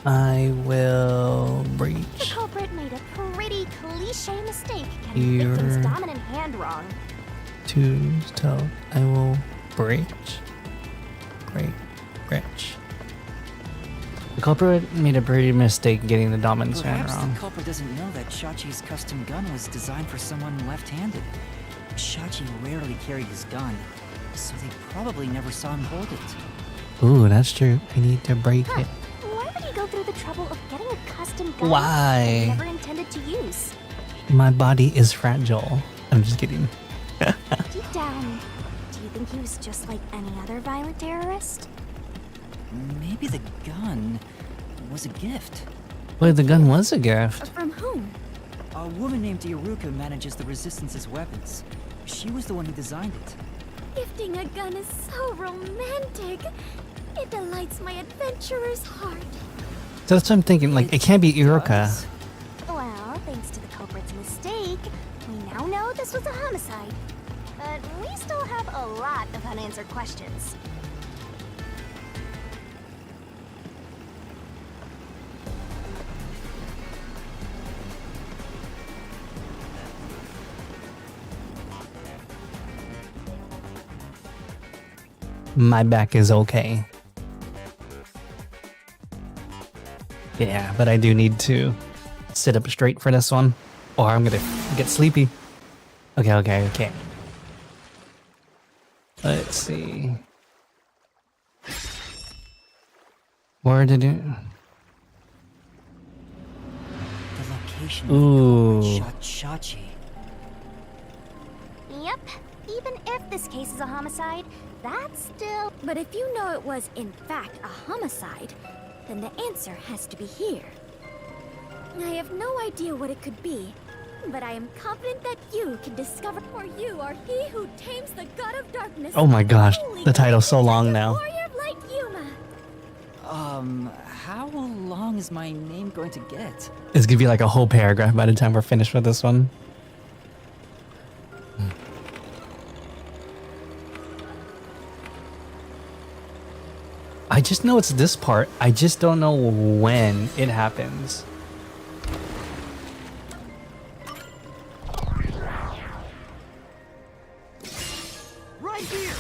I will breach. The culprit made a pretty cliche mistake getting the victim's dominant hand wrong. To tell, I will breach. The culprit made a pretty mistake getting the dominant hand Perhaps wrong. the culprit doesn't know that Shachi's custom gun was designed for someone left-handed. Shachi rarely carried his gun, so they probably never saw him hold it. Ooh, that's true. I need to break it. Why would he go through the trouble of getting a custom gun Why? that he never intended to use? My body is fragile. I'm just kidding. Deep down, do you think he was just like any other violent terrorist? Maybe the gun was a gift. Wait, the gun was a gift. From whom? A woman named Iruka manages the Resistance's weapons. She was the one who designed it. Gifting a gun is so romantic. It delights my adventurer's heart. So that's what I'm thinking. Like, it can't be Iruka. Well, thanks to the culprit's mistake, we now know this was a homicide. But we still have a lot of unanswered questions. My back is okay. Yeah, but I do need to sit up straight for this one, or I'm gonna get sleepy. Okay. Let's see. Where did it? The location Ooh. of the culprit shot Shachi. Yep, even if this case is a homicide, that's still... But if you know it was, in fact, a homicide, then the answer has to be here. I have no idea what it could be, but I am confident that you can discover, for you are he who tames the God of Darkness. Oh my gosh, the title's so long now. Warrior of Light Yuma. How long is my name going to get? It's gonna be like a whole paragraph by the time we're finished with this one. I just know it's this part. I just don't know when it happens. Right here.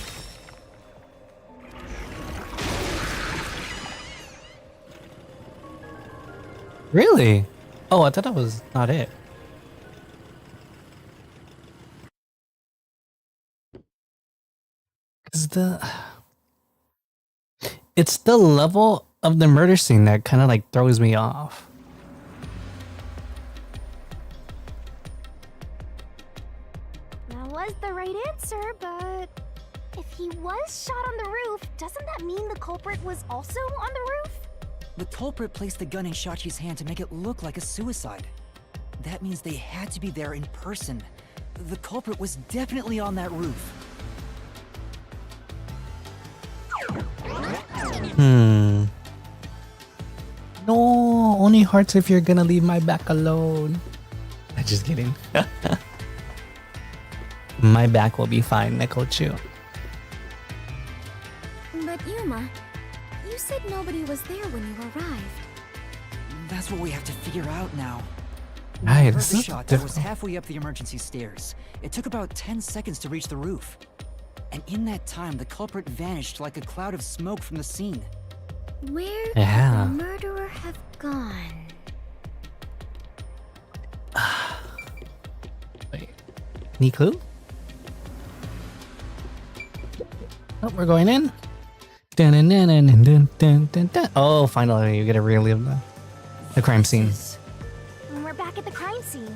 Really? Oh, I thought that was not it. Is it's the level of the murder scene that kind of like throws me off. That was the right answer, but if he was shot on the roof, doesn't that mean the culprit was also on the roof? The culprit placed the gun in Shachi's hand to make it look like a suicide. That means they had to be there in person. The culprit was definitely on that roof. No, only hearts if you're gonna leave my back alone. I'm just kidding. My back will be fine, Nekochu. But Yuma, you said nobody was there when you arrived. That's what we have to figure out now. Right, When I this heard the is shot, I was difficult. halfway up the emergency stairs. It took about 10 seconds to reach the roof. And in that time, the culprit vanished like a cloud of smoke from the scene. Where Yeah. could the murderer have gone? Wait, any clue? Oh, we're going in. Dun, dun, dun, dun, dun, dun, dun, dun. Oh, finally, you get to relive the crime scene. And we're back at the crime scene.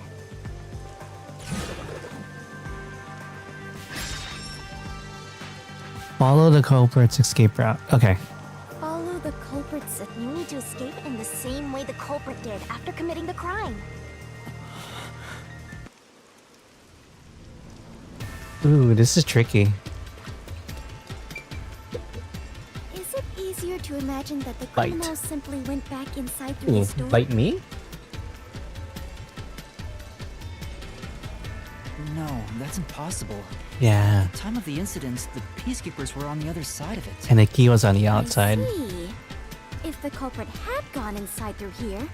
Follow the culprit's escape route. Okay. Follow the culprit's. You need to escape in the same way the culprit did after committing the crime. Ooh, this is tricky. Is it easier to imagine that the Bite. criminal simply went back inside through Ooh, this door? bite me? No, that's impossible. Yeah. At the time of the incident, the peacekeepers were on the other side of it. And the key was on the outside. See, if the culprit had gone inside through here,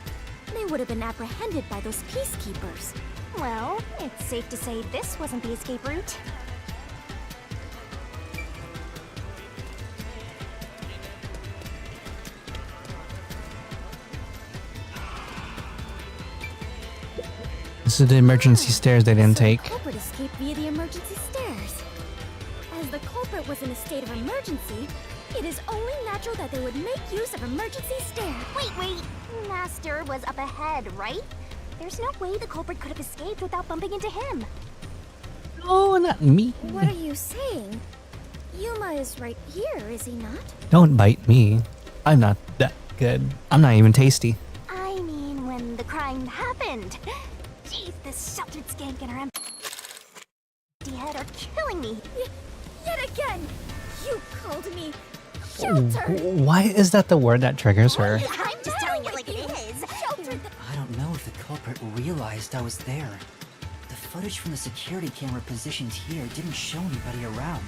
they would have been apprehended by those peacekeepers. Well, it's safe to say this wasn't the escape route. This is the emergency stairs they didn't take. The culprit escaped via the emergency stairs. As the culprit was in a state of emergency, it is only natural that they would make use of emergency stairs. Wait. Master was up ahead, right? There's no way the culprit could have escaped without bumping into him. No, not me. What are you saying? Yuma is right here, is he not? Don't bite me. I'm not that good. I'm not even tasty. I mean, when the crime happened. Jeez, this sheltered skank and her empty head are killing me. Yet again, you called me sheltered. Why is that the word that triggers her? I'm just telling it like it is. Sheltered. I don't know if the culprit realized I was there. The footage from the security camera positioned here didn't show anybody around,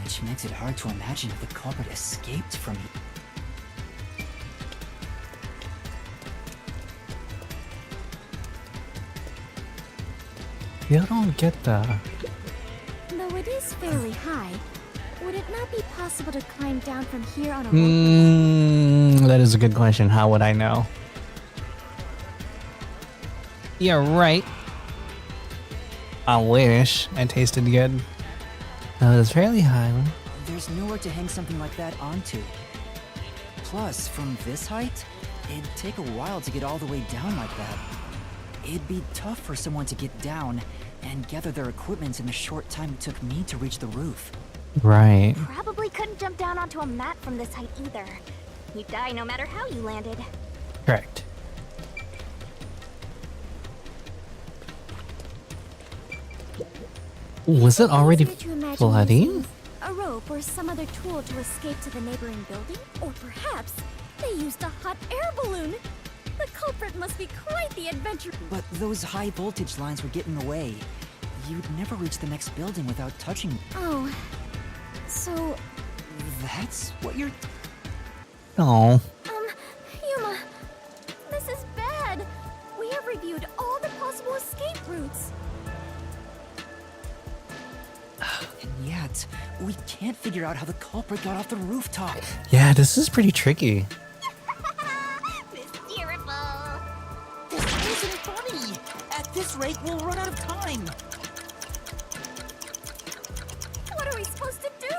which makes it hard to imagine if the culprit escaped from here. You don't get the... Though it is fairly high, would it not be possible to climb down from here on a rope? That is a good question. How would I know? You're right. I wish I tasted good. No, it's fairly high. There's nowhere to hang something like that onto. Plus, from this height, it'd take a while to get all the way down like that. It'd be tough for someone to get down and gather their equipment in the short time it took me to reach the roof. Right. Probably couldn't jump down onto a mat from this height either. You'd die no matter how you landed. Correct. Was it already Easier to imagine flooding? using a rope or some other tool to escape to the neighboring building? Or perhaps they used a hot air balloon? The culprit must be quite the adventurer. But those high voltage lines would get in the way. You'd never reach the next building without touching. Oh, so... That's what you're... No. Yuma, this is bad. We have reviewed all the possible escape routes. And yet, we can't figure out how the culprit got off the rooftop. Yeah, this is pretty tricky. Mysterious. this rate, we'll run out of time. What are we supposed to do?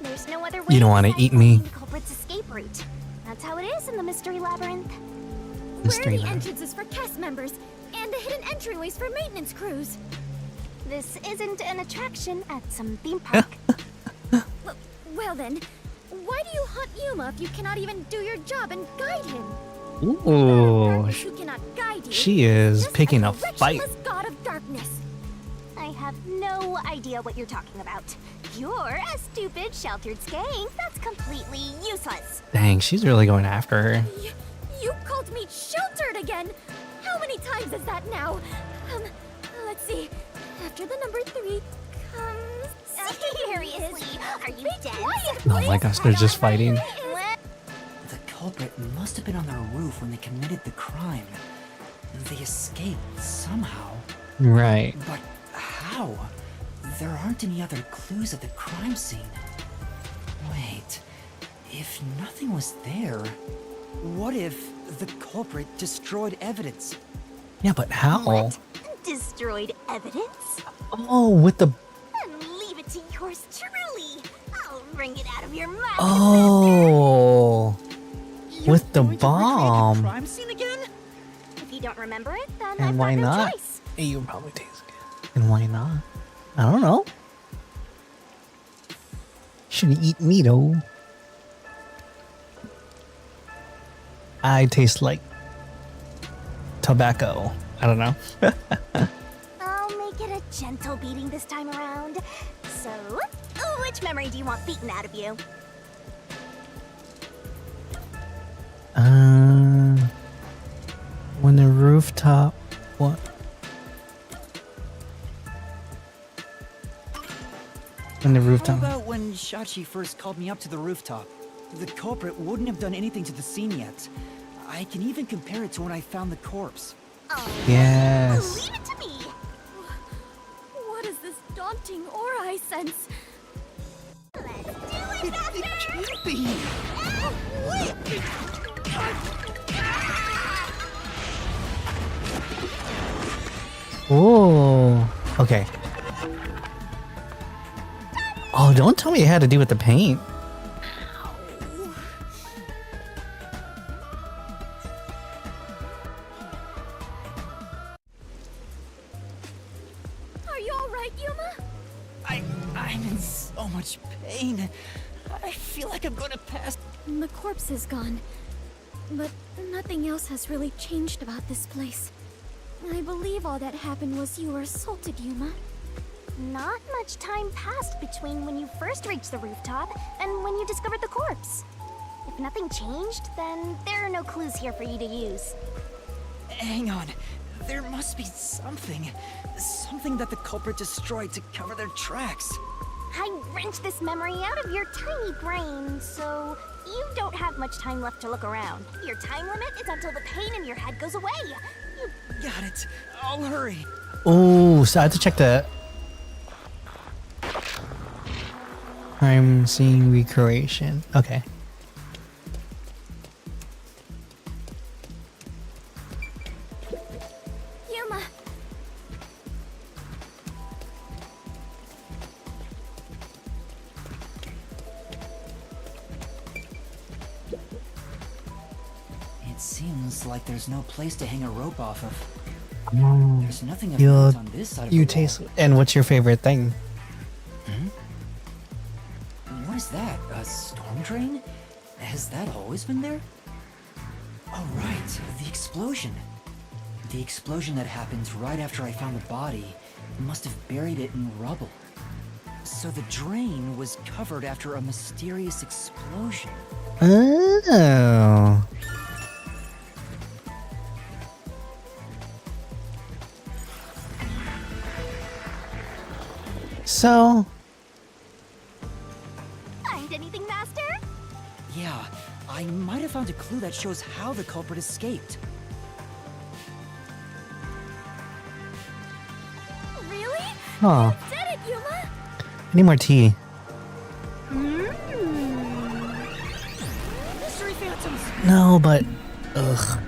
There's no other way. You don't want to eat me. The culprit's escape route. That's how it is in the mystery labyrinth. Mystery Where are the labyrinth. entrances for cast members and the hidden entryways for maintenance crews? This isn't an attraction at some theme park. Well then, why do you hunt Yuma if you cannot even do your job and guide him? Ooh, Who cannot guide you? she is picking a fight. Directionless god of darkness. I have no idea what you're talking about. You're a stupid, sheltered skank that's completely useless. Dang, she's really going after her. You called me sheltered again. How many times is that now? Let's see. After the number 3 comes... Seriously, are you dead? Oh my gosh, they're just fighting. The culprit must have been on their roof when they committed the crime. They escaped somehow. Right. But how? There aren't any other clues at the crime scene. Wait, if nothing was there, what if the culprit destroyed evidence? Yeah, but how? What? Destroyed evidence? Oh, with the... Leave it to yours truly. I'll wring it out of your mouth. Oh, with the bomb. Crime scene again? If you don't remember it, then And I've why got no not? choice. You probably taste it. And why not? I don't know. Shouldn't eat meat, though. I taste like tobacco. I don't know. I'll make it a gentle beating this time around. So, which memory do you want beaten out of you? When the rooftop... What? When the How rooftop... about when Shachi first called me up to the rooftop? The culprit wouldn't have done anything to the scene yet. I can even compare it to when I found the corpse. Yes. Leave it to me. What is this daunting aura I sense? It can't be! Oh, okay. Oh, don't tell me it had to do with the paint. Are you alright, Yuma? I'm in so much pain. I feel like I'm gonna pass. The corpse is gone. But nothing else has really changed about this place. I believe all that happened was you were assaulted, Yuma. Not much time passed between when you first reached the rooftop and when you discovered the corpse. If nothing changed, then there are no clues here for you to use. Hang on. There must be something. Something that the culprit destroyed to cover their tracks. I wrenched this memory out of your tiny brain, so you don't have much time left to look around. Your time limit is until the pain in your head goes away. You Got it. I'll hurry. Oh, so I have to check the... crime scene recreation. Okay. Yuma. It seems like there's no place to hang a rope off of. Oh, There's nothing of note on this side of the you wall. taste... And what's your favorite thing? What is that? A storm drain? Has that always been there? Oh, right. The explosion. The explosion that happened right after I found the body must have buried it in rubble. So the drain was covered after a mysterious explosion. Oh. So... Find anything, Master? Yeah, I might have found a clue that shows how the culprit escaped. Really? Huh. You did it, Yuma! I need more tea. Mystery phantoms! No, but... Ugh.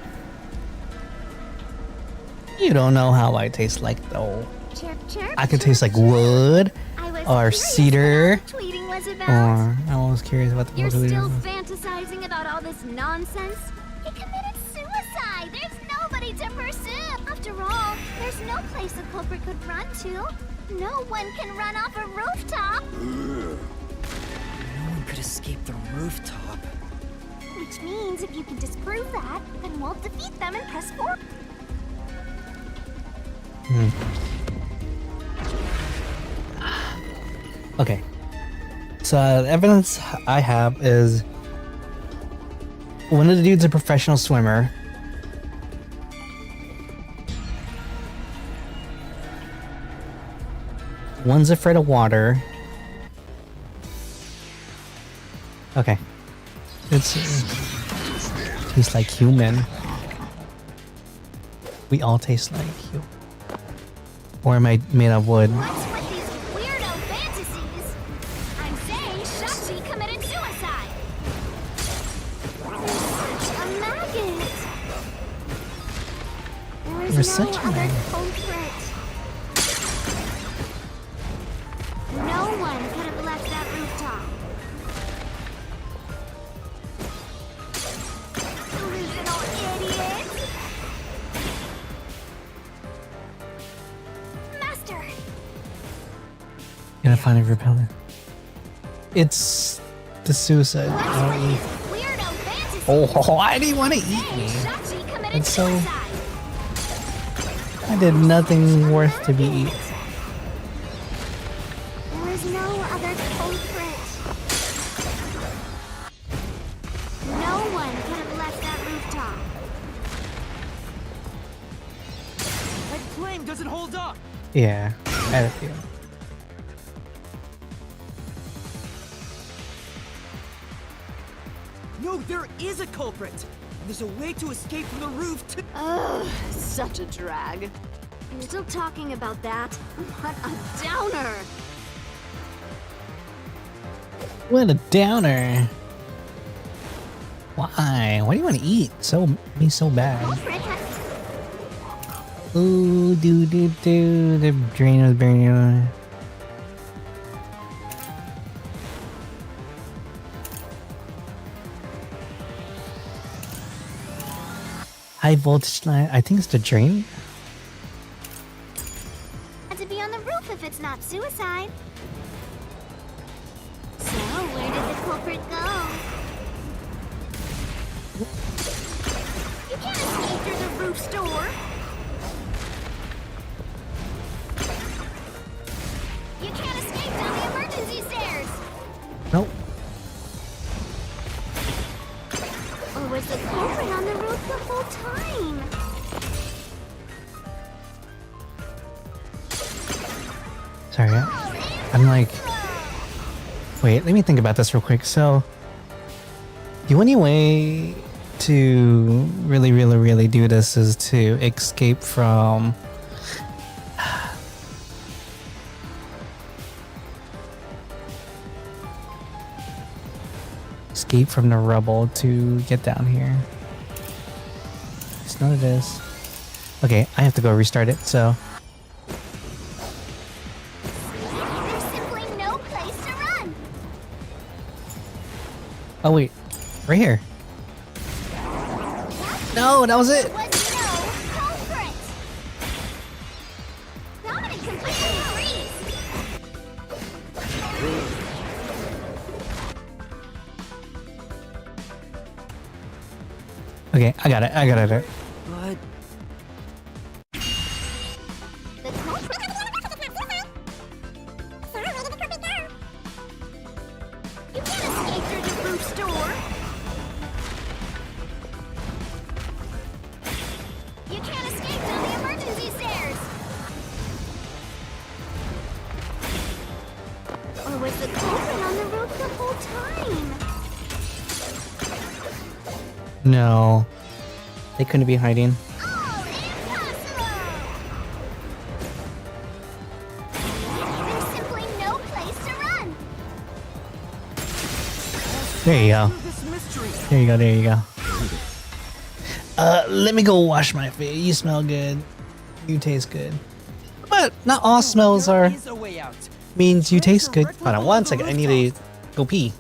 You don't know how I taste like though. Chirp, chirp, I could chirp, taste like chirp. wood I was or curious cedar. what tweeting was about. Or I was curious about the You're tweeting still was. fantasizing about all this nonsense? He committed suicide! There's nobody to pursue! After all, there's no place a culprit could run to. No one can run off a rooftop! No one could escape the rooftop. Which means if you can disprove that, then we'll defeat them and press forward. Okay. So the evidence I have is one of the dude's a professional swimmer. One's afraid of water. Okay. It's tastes like human. We all taste like human. Or am I made of wood? What's with these weirdo fantasies? I'm saying Shachi committed suicide! Such a maggot! There You're is such no a other maggot. culprit. No one could have left that rooftop. Delusional idiot! Master! Gonna find a repellent. It's the suicide. Weirdo fantasy! Oh, why do you want to eat me? Shachi committed It's so. suicide! I did nothing worth to be eaten. There is no other culprit. No one could have left that rooftop. That claim doesn't hold up. Yeah, I had a feeling. No, there is a culprit. There's a way to escape from the roof too. Ugh, such a drag. You're still talking about that? What a downer! What a downer. Why? Why do you want to eat me so bad? Ooh, the drain was burning. High voltage line. I think it's the drain. Had to be on the roof if it's not suicide. So, where did the culprit go? You can't escape through the roof's door. You can't escape down the emergency stairs. Nope. Or was the culprit on the roof the whole time? Sorry, I'm like. Wait, let me think about this real quick. So, the only way to really do this is to escape from. Escape from the rubble to get down here. It's none of this. Okay, I have to go restart it, so. There's simply no place to run. Oh, wait. Right here. No, that was it. There was no culprit. Dominic completely agrees. Okay, I got it. But The culprit. You can't escape through the roof's door. You can't escape down the emergency stairs. Or was the culprit on the roof the whole time? No. They couldn't be hiding. There's simply no place to run. There you go. this mystery. There you go. Let me go wash my face. You smell good. You taste good. But not all smells are means you taste good. Hold on one second. I need to go pee.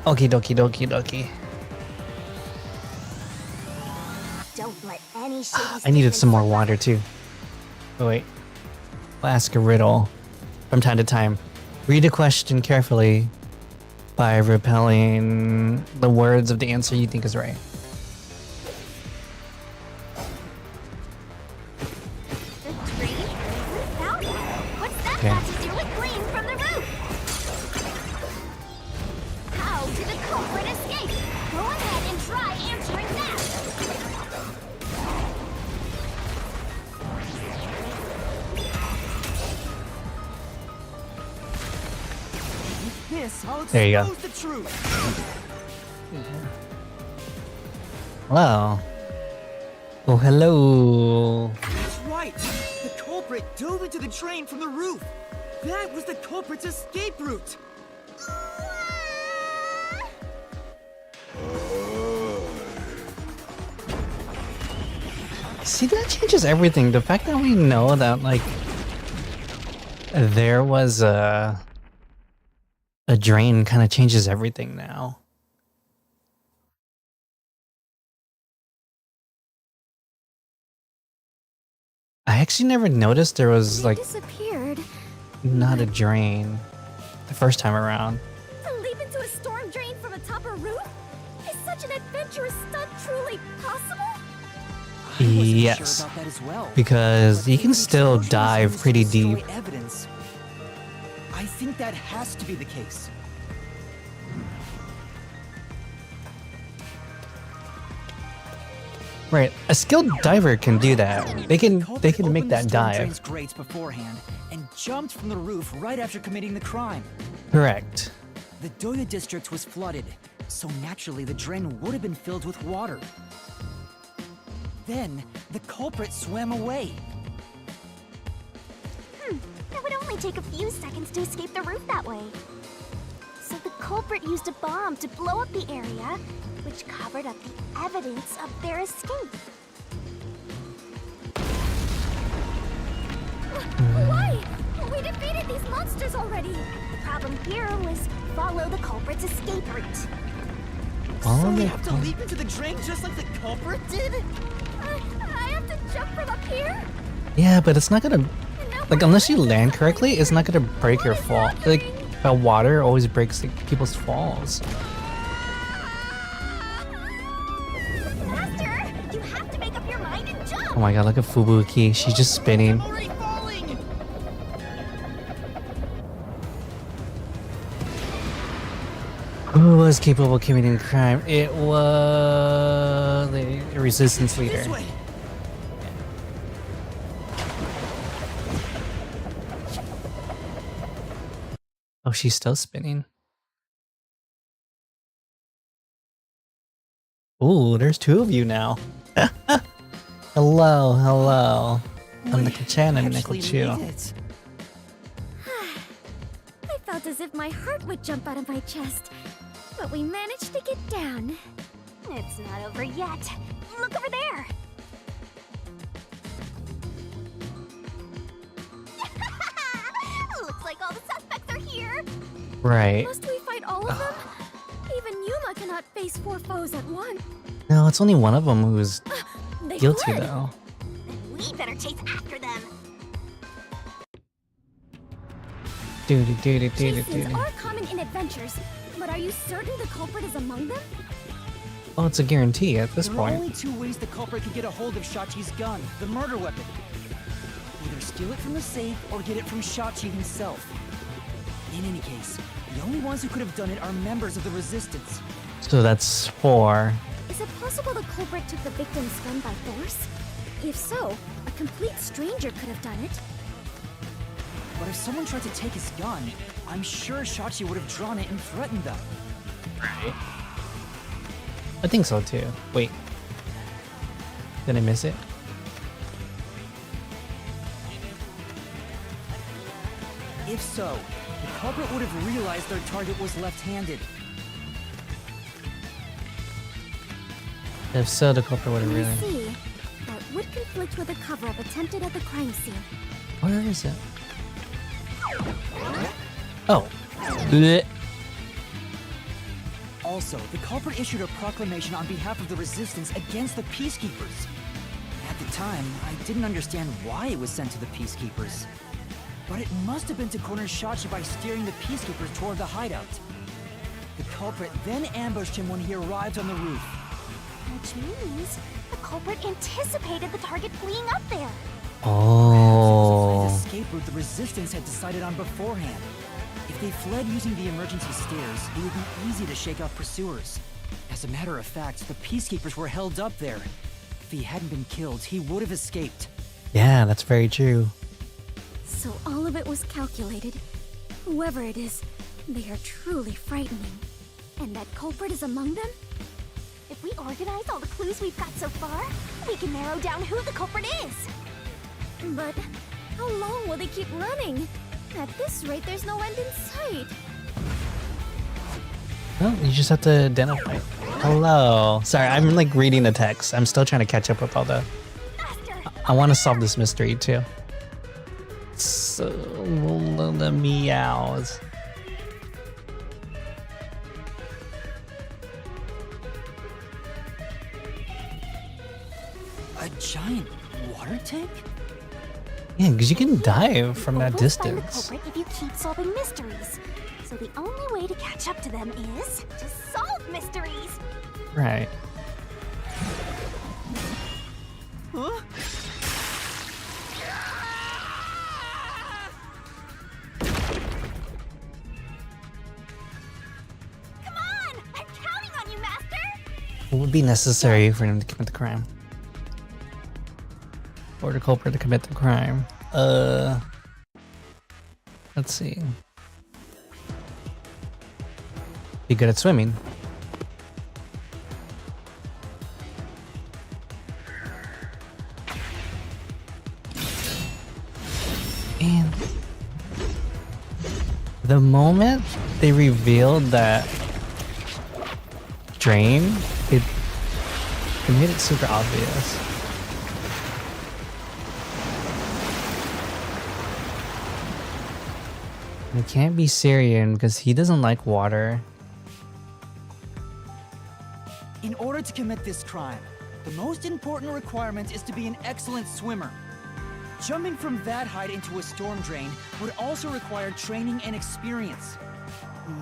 Okie dokie dokie dokie. Don't let any shady I needed statements some more slip water too. Oh wait. I'll ask a riddle from time to time. Read a question carefully by repelling the words of the answer you think is right. The tree? Who found that? What's that Okay. got to do with gleam from the roof? How did the culprit escape? Go ahead and try answering that. This, I'll There you go. expose the truth. Hello. Oh, hello. That's right. The culprit dove into the train from the roof. That was the culprit's escape route. See, that changes everything. The fact that we know that, like, there was a drain kind of changes everything now. I actually never noticed there was, like, Disappeared. not a drain the first time around. To leap into a storm drain from atop a roof? Is such an adventurous stunt truly possible? Yes, Sure about that as well. because you can Maybe still explosions dive used to pretty destroy deep. Evidence. I think that has to be the case. Right, a skilled diver can do that. They can make Opened the that storm dive. drain's grates beforehand and jumped from the roof right after committing the crime. Correct. The Doya district was flooded, so naturally the drain would have been filled with water. Then, the culprit swam away. It would only take a few seconds to escape the roof that way. So the culprit used a bomb to blow up the area, which covered up the evidence of their escape. Why? We defeated these monsters already. The problem here was follow the culprit's escape route. So we have to leap into the drain just like the culprit did? I have to jump from up here? Yeah, but it's not gonna, like, unless you land correctly, it's not gonna break your fall. Like, water always breaks, like, people's falls. Master, you have to make up your mind and jump. Oh my god, look at Fubuki. She's just spinning. Who was capable of committing crime? It was the resistance leader. Oh, she's still spinning. Ooh, there's two of you now. Hello, hello. I'm Nickel-chan and Nickel-Chu. I felt as if my heart would jump out of my chest, but we managed to get down. It's not over yet. Look over there. Looks like all the suspects are here. Right. Must we fight all of them? Even Yuma cannot face 4 foes at once. No, it's only one of them who's They guilty, would. though. Then we better chase after them. Chases are common in adventures, but are you certain the culprit is among them? Oh, it's a guarantee at this There are point. only 2 ways the culprit could get a hold of Shachi's gun, the murder weapon. Either steal it from the safe or get it from Shachi himself. In any case, the only ones who could have done it are members of the Resistance. So that's 4. Is it possible the culprit took the victim's gun by force? If so, a complete stranger could have done it. But if someone tried to take his gun, I'm sure Shachi would have drawn it and threatened them. Right. I think so too. Wait. Did I miss it? If so, the culprit would have realized their target was left-handed. If so, the culprit would have I really. see. That would conflict with a cover-up attempted at the crime scene. Where is it? Oh. Blech. Also, the culprit issued a proclamation on behalf of the Resistance against the Peacekeepers. At the time, I didn't understand why it was sent to the Peacekeepers. But it must have been to corner Shachi by steering the Peacekeepers toward the hideout. The culprit then ambushed him when he arrived on the roof. Which means the culprit anticipated the target fleeing up there. Oh. The escape route the Resistance had decided on beforehand. If they fled using the emergency stairs, it would be easy to shake off pursuers. As a matter of fact, the Peacekeepers were held up there. If he hadn't been killed, he would have escaped. Yeah, that's very true. So all of it was calculated. Whoever it is, they are truly frightening. And that culprit is among them? If we organize all the clues we've got so far, we can narrow down who the culprit is. But how long will they keep running? At this rate, there's no end in sight. Well, you just have to identify. Hello. Sorry, I'm like reading the text. I'm still trying to catch up with all the. I want to solve this mystery too. So the meows. A giant water tank? Yeah, because you can dive from that We'll find the distance. culprit if you keep solving mysteries. So the only way to catch up to them is to solve mysteries. Right. Huh? Come on! I'm counting on you, Master! What would be necessary for him to commit the crime? Or the culprit to commit the crime? Let's see. Be good at swimming. And the moment they revealed that drain, it made it super obvious. It can't be Syrian because he doesn't like water. In order to commit this crime, the most important requirement is to be an excellent swimmer. Jumping from that height into a storm drain would also require training and experience.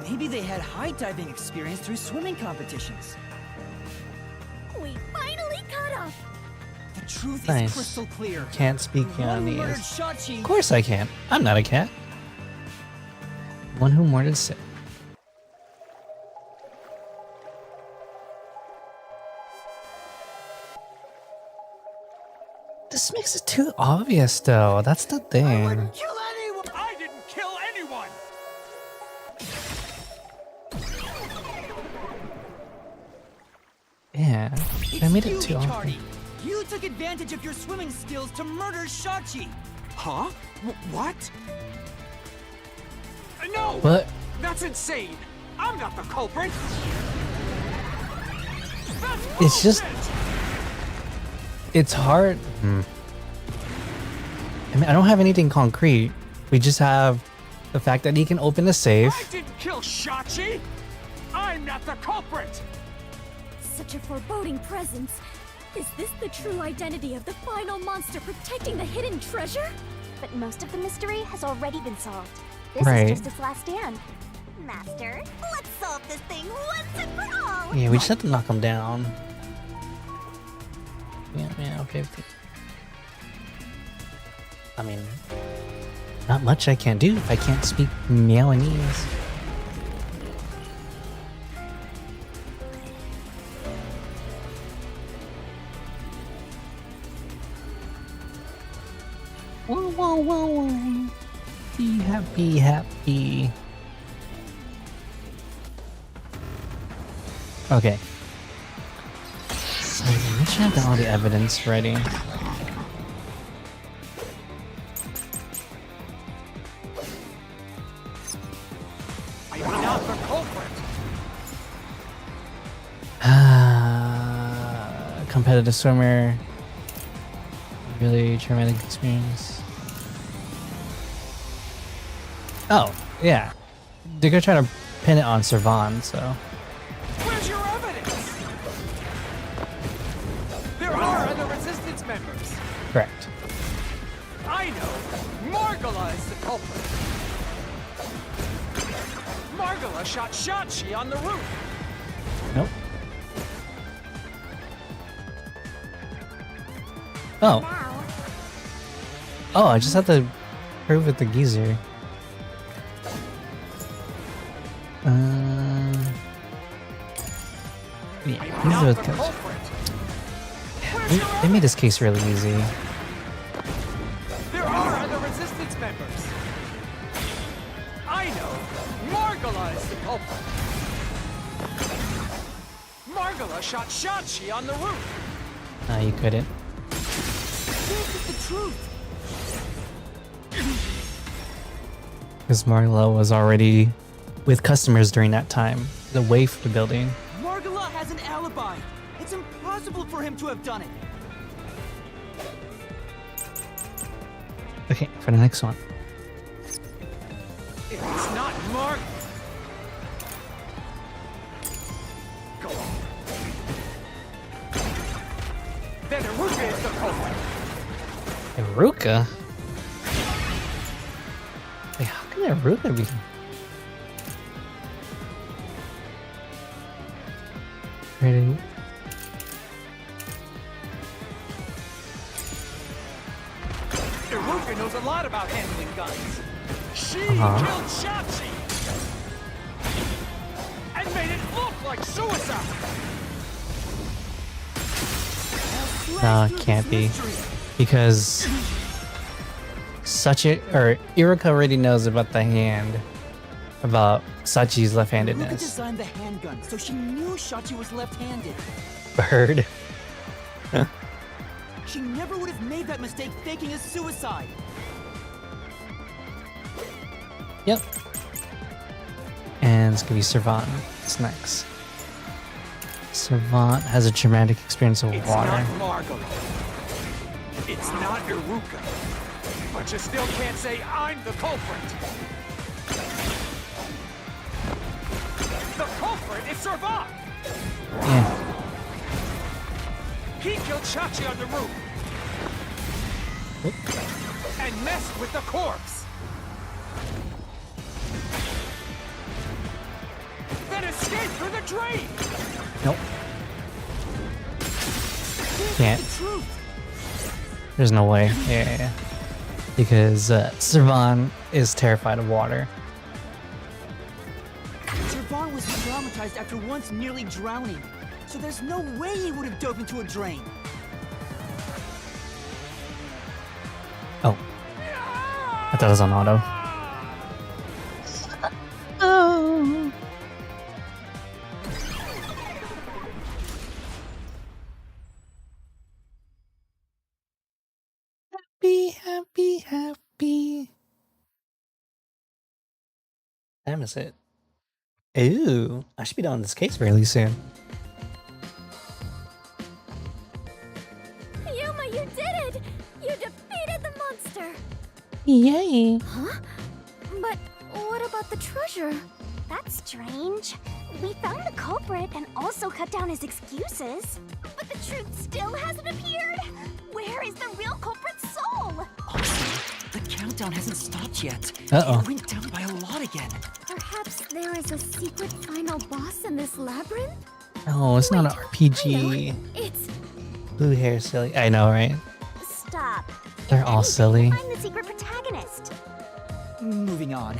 Maybe they had high diving experience through swimming competitions. We finally caught up. The truth Nice. is crystal clear. Can't speak The one who murdered Vietnamese. Shachi. Of course I can. I'm not a cat. One who murdered Sid. This makes it too obvious though. That's the thing. Kill anyone! I didn't kill anyone! Yeah. made it too often. Charlie. You took advantage of your swimming skills to murder Shachi. Huh? What? No! What? That's insane! I'm not the culprit! It's just... It's hard. I mean, I don't have anything concrete. We just have the fact that he can open the safe. I didn't kill Shachi! I'm not the culprit! Such a foreboding presence. Is this the true identity of the final monster protecting the hidden treasure? But most of the mystery has already been solved. This Right. is just its last stand. Master, let's solve this thing once and for all! Yeah, we just have to knock him down. Yeah, okay. I mean, not much I can do if I can't speak Meowanese. Whoa, whoa, whoa, whoa. Be happy, happy. Okay. So, make sure I have all the evidence ready. I'm not the culprit! Competitive swimmer. Really traumatic experience. Oh, yeah. They're gonna try to pin it on Servan, so. Where's your evidence? There are other resistance members. Correct. I know. Margala is the culprit. Margala shot Shachi on the roof. Nope. Oh. Oh, I just have to prove with the geyser. Yeah, these are the they made this case really easy. There are other resistance members. I know. Margala is the culprit. Margala shot Shachi on the roof. No, you couldn't. This is the truth. Because Marla was already with customers during that time, away from the building. Margala has an alibi. It's impossible for him to have done it. Okay, for the next one. If it's not Margala. Go on. Then Iruka is the culprit. Iruka? Wait, how can Iruka be? Ready? Iruka knows a lot about handling guns. She killed Shachi and made it look like suicide. No, it can't be. Because Iruka already knows about the hand, about Sachi's Iruka left-handedness. designed the handgun, so she knew Shachi was left-handed. Bird. She never would have made that mistake faking a suicide. Yep. And it's gonna be Servant. It's next. Servant has a traumatic experience of It's water. not Margala. It's not Iruka. But you still can't say I'm the culprit. The culprit is Servant. Yeah. He killed Shachi on the roof. And messed with the corpse. Then escaped through the drain. Nope. Can't. There's no way. Yeah. Because Servan is terrified of water. Servan was traumatized after once nearly drowning. So there's no way he would have dove into a drain. Oh. I thought it was on auto. time is it? Ooh, I should be done this case really soon. Yuma, you did it! You defeated the monster! Yay! Huh? But what about the treasure? That's strange. We found the culprit and also cut down his excuses. But the truth still hasn't appeared. Where is the real culprit's soul? The countdown hasn't stopped yet. Uh-oh. It went down by a lot again. Perhaps there is a secret final boss in this labyrinth? Oh, it's not an RPG. It's... Blue hair silly. I know, right? Stop. They're all silly. Find the secret protagonist. Moving on.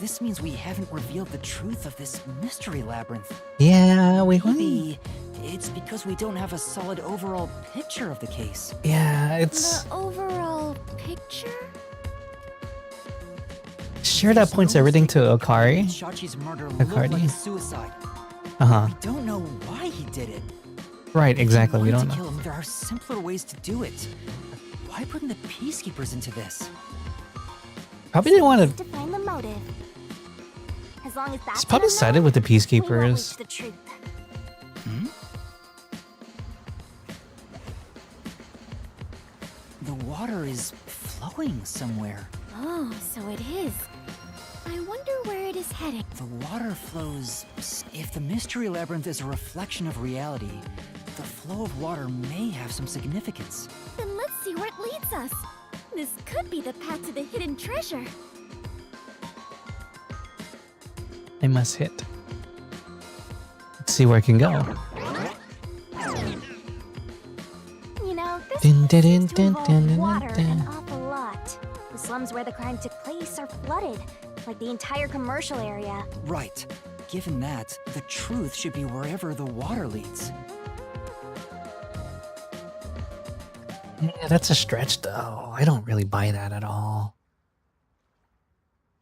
This means we haven't revealed the truth of this mystery labyrinth. Yeah, we Maybe it's because we don't have a solid overall picture of the case. Yeah, it's... The overall picture? Sure, that points everything to Akari. Shachi's murder looked like a suicide. Uh-huh. We don't know why he did it. Right, exactly, we If you don't wanted to know. kill him, there are simpler ways to do it. Why bring the peacekeepers into this? Probably didn't want To find the motive. As long as that's It's probably unknown, sided with the we won't reach peacekeepers. the truth. The water is flowing somewhere. Oh, so it is. I wonder where it is heading. The water flows... If the mystery labyrinth is a reflection of reality, the flow of water may have some significance. Then let's see where it leads us. This could be the path to the hidden treasure. I must hit. Let's see where it can go. You know, this Dun, place dun, seems to dun, involve dun, dun, water dun. an awful lot. The slums where the crime took place are flooded, like the entire commercial area. Right. Given that, the truth should be wherever the water leads. Yeah, that's a stretch, though. I don't really buy that at all.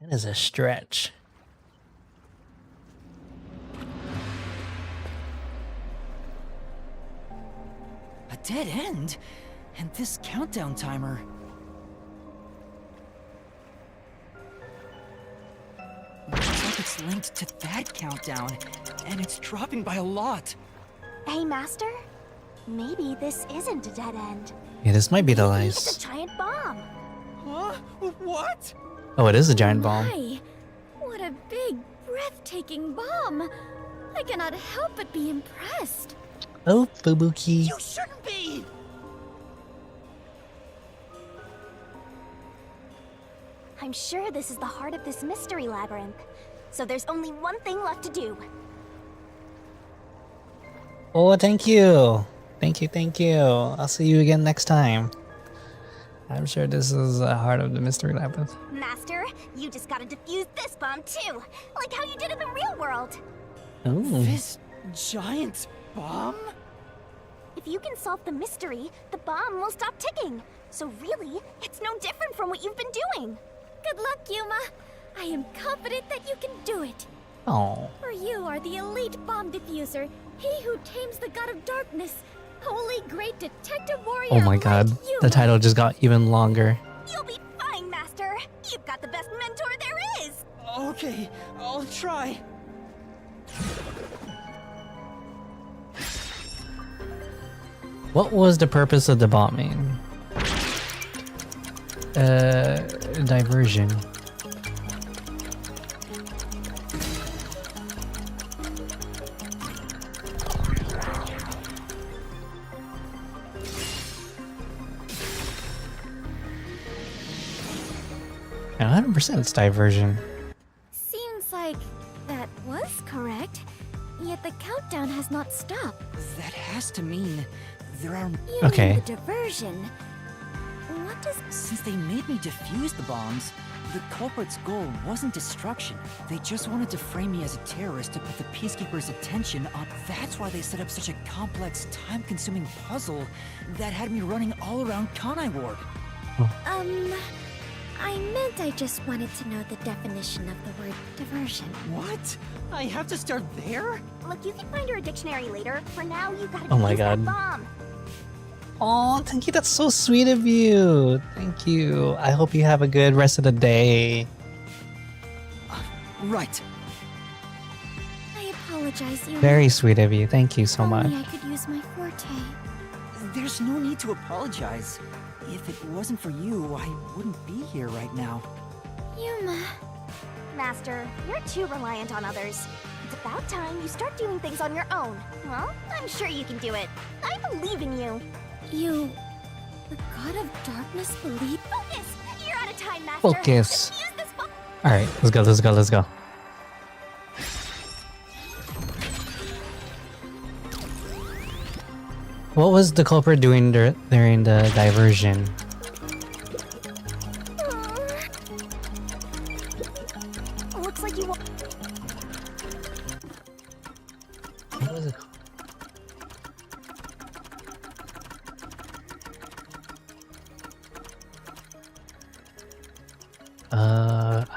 That is a stretch. A dead end? And this countdown timer... Looks like it's linked to that countdown, and it's dropping by a lot. Hey, Master? Maybe this isn't a dead end. Yeah, this might be the Maybe it's last. a giant bomb. Huh? What? Oh, it is a giant bomb. My, what a big, breathtaking bomb. I cannot help but be impressed. Oh, Fubuki. You shouldn't be! I'm sure this is the heart of this mystery labyrinth. So there's only one thing left to do. Oh, thank you. Thank you, thank you. I'll see you again next time. I'm sure this is the heart of the mystery labyrinth. Master, you just gotta defuse this bomb too, like how you did in the real world. Ooh. This giant bomb? If you can solve the mystery, the bomb will stop ticking. So really, it's no different from what you've been doing. Good luck, Yuma. I am confident that you can do it. Oh. For you are the elite bomb diffuser, he who tames the god of darkness, holy great detective warrior. Oh my god. like Yuma. The title just got even longer. You'll be fine, Master. You've got the best mentor there is. Okay, I'll try. What was the purpose of the bombing? Diversion. Yeah, 100% it's diversion. Seems like that was correct. Yet the countdown has not stopped. That has to mean there are... You Okay. mean the diversion. What does... Since they made me defuse the bombs, the culprit's goal wasn't destruction. They just wanted to frame me as a terrorist to put the Peacekeepers' attention on... That's why they set up such a complex, time-consuming puzzle that had me running all around Kanai Ward. I meant I just wanted to know the definition of the word diversion. What? I have to start there? Look, you can find her a dictionary later. For now, you gotta Oh my defuse that god. bomb. Oh, thank you. That's so sweet of you. Thank you. I hope you have a good rest of the day. Right. I apologize, Yuma. Very sweet of you. Thank you so much. Only I could use my forte. There's no need to apologize. If it wasn't for you, I wouldn't be here right now. Yuma. Master, you're too reliant on others. It's about time you start doing things on your own. Well, I'm sure you can do it. I believe in you. You... the God of Darkness believe... Focus! You're out of time, Master. Focus. Use this book. Alright, let's go, let's go, let's go. What was the culprit doing during the diversion? Looks like you want... What was it?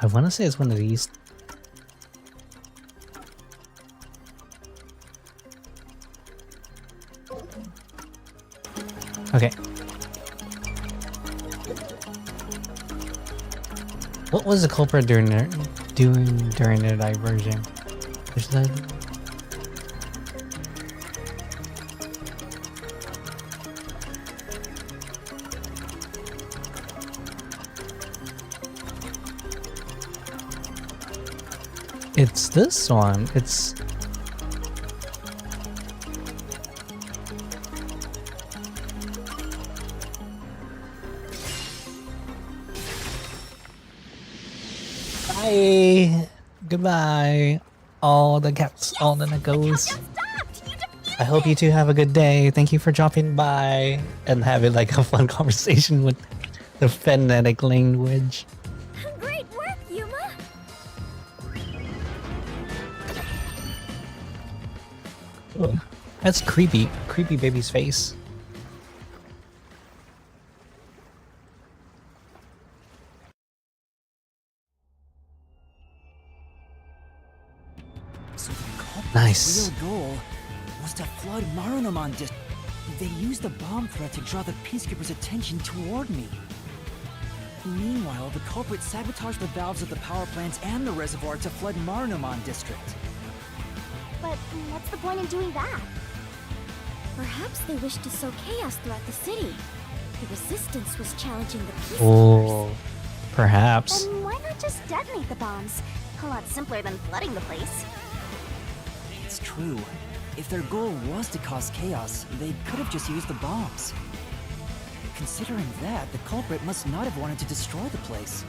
I want to say it's one of these. Okay. What was the culprit doing during the diversion? Which side? It's this one. It's... Bye. Goodbye. All the cats, all the niggles. I hope you two have a good day. Thank you for dropping by and having like a fun conversation with the phonetic language. Great work, Yuma! That's creepy. Creepy baby's face. So the culprit's Nice. real goal was to flood Marunomon District. They used the bomb threat to draw the Peacekeepers' attention toward me. Meanwhile, the culprit sabotaged the valves of the power plants and the reservoir to flood Marunomon District. But what's the point in doing that? Perhaps they wished to sow chaos throughout the city. The resistance was challenging the peacekeepers. Oh, perhaps. Then why not just detonate the bombs? A lot simpler than flooding the place. It's true. If their goal was to cause chaos, they could have just used the bombs. Considering that, the culprit must not have wanted to destroy the place.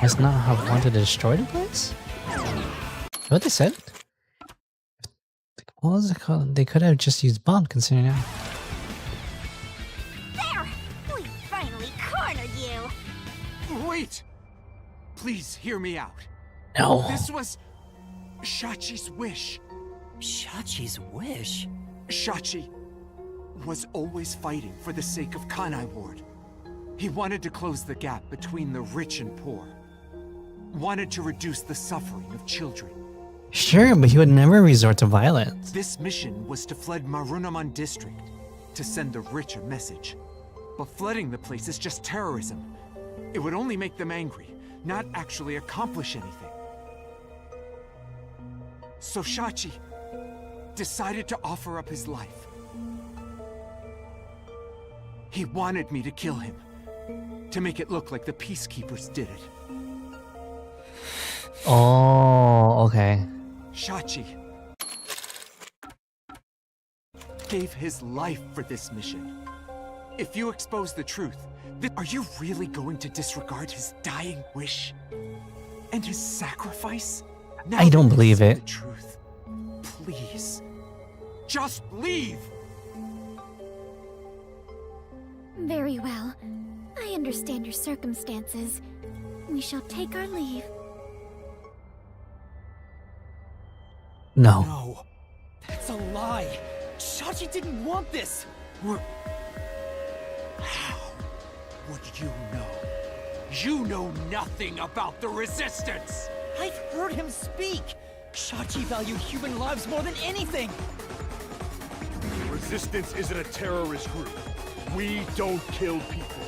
Must not have wanted to destroy the place? What they said? What was it called? They could have just used bomb, considering that. There! We finally cornered you! Wait! Please hear me out. No. This was Shachi's wish. Shachi's wish? Shachi was always fighting for the sake of Kanai Ward. He wanted to close the gap between the rich and poor. Wanted to reduce the suffering of children. Sure, but he would never resort to violence. This mission was to flood Marunomon District, to send the rich a message. But flooding the place is just terrorism. It would only make them angry, not actually accomplish anything. So Shachi decided to offer up his life. He wanted me to kill him, to make it look like the Peacekeepers did it. Oh, okay. Shachi gave his life for this mission. If you expose the truth, are you really going to disregard his dying wish? And his sacrifice? Now I don't believe say it. The truth. Please. Just leave! Very well. I understand your circumstances. We shall take our leave. No. No. That's a lie. Shachi didn't want this. How would you know? You know nothing about the Resistance! I've heard him speak. Shachi valued human lives more than anything. The Resistance isn't a terrorist group. We don't kill people.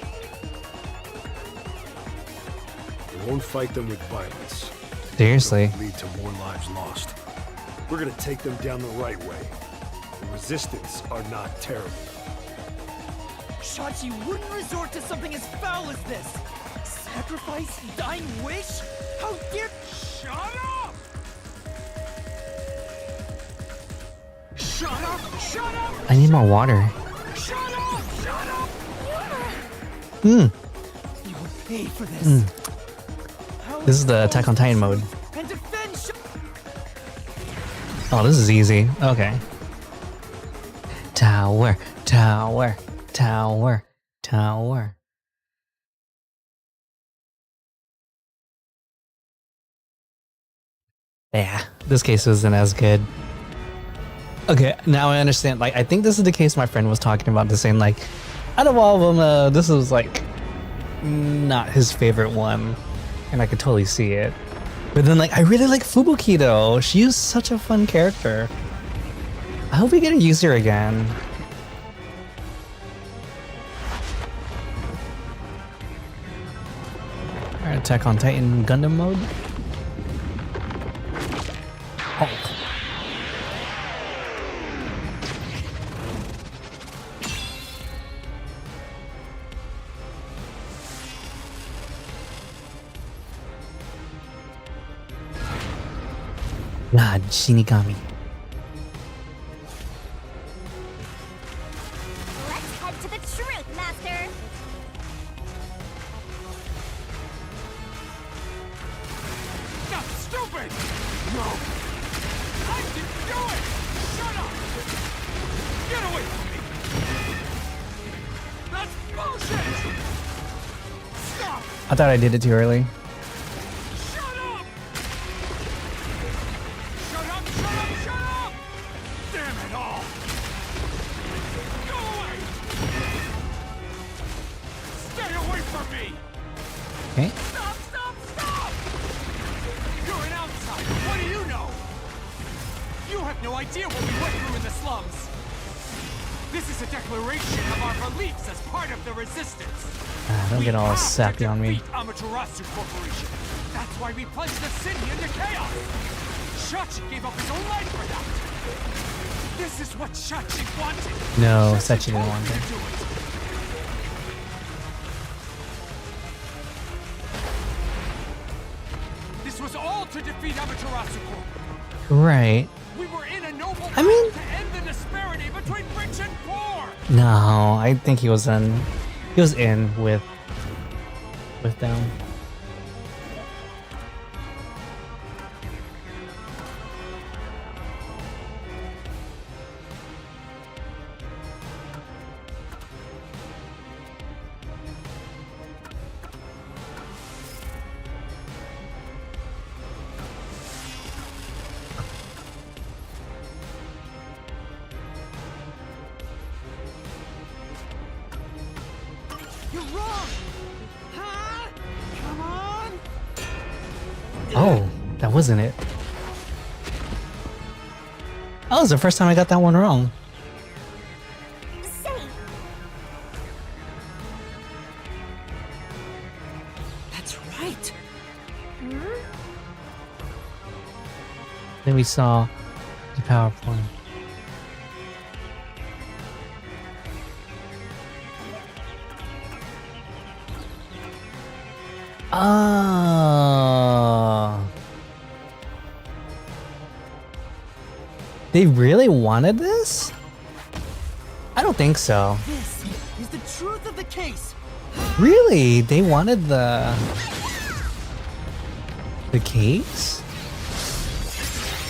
won't fight them with violence. Seriously. It'll lead to more lives lost. We're gonna take them down the right way. The resistance are not terrible. Shachi wouldn't resort to something as foul as this! Sacrifice? Dying wish? How dare— Shut up! Shut up! Shut up! I need more water. Shut up! Shut up! Hmm. You will pay for this. This is the Attack on Titan mode. And defend Oh, this is easy. Okay. Tower, tower, tower, tower. Yeah, this case isn't as good. Okay, now I understand. Like, I think this is the case my friend was talking about, the same, like, out of all of them, this was, like, not his favorite one. And I could totally see it. But then, like, I really like Fubuki, though. She is such a fun character. I hope we get to use her again. Alright, Attack on Titan Gundam mode. Oh. God, Shinigami. Let's head to the truth, Master. Stop, stupid! No! I didn't do it! Shut up! Get away from me! That's bullshit! Stop! I thought I did it too early. Shut up! Shut up! Shut up! Shut up! Damn it all! Go away! Stay away from me! Okay. Stop! Stop! Stop! You're an outsider. What do you know? You have no idea what we went through in the slums. This is a declaration of our beliefs as part of the resistance. Don't get all sappy on me. Amaterasu Corporation. That's why we plunged the city into chaos. Shachi gave up his own life for that. This is what Shachi wanted. No, Sachi didn't want it. This was all to defeat Amaterasu Corp. Right. We were in a noble I mean, to end the disparity between rich and poor. no, I think he was in. He was in with them. You're wrong. Huh? Come on. Oh, that wasn't it. That was the first time I got that one wrong. Say, That's right. Then we saw the PowerPoint. Oh. They really wanted this? I don't think so. This is the truth of the case. Really? They wanted the case?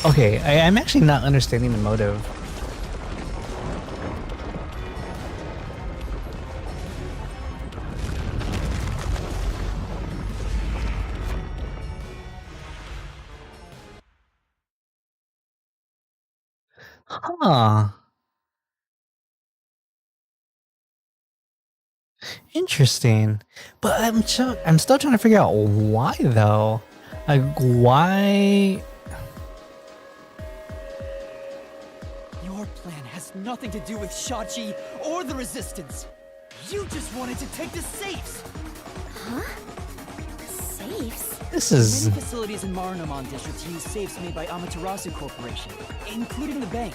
Okay, I'm actually not understanding the motive. Huh. Interesting. But I'm still trying to figure out why though. Like why? Your plan has nothing to do with Shachi or the Resistance. You just wanted to take the safes. huh? Safes? This is... Many facilities in Marunomon District use safes made by Amaterasu Corporation, including the bank.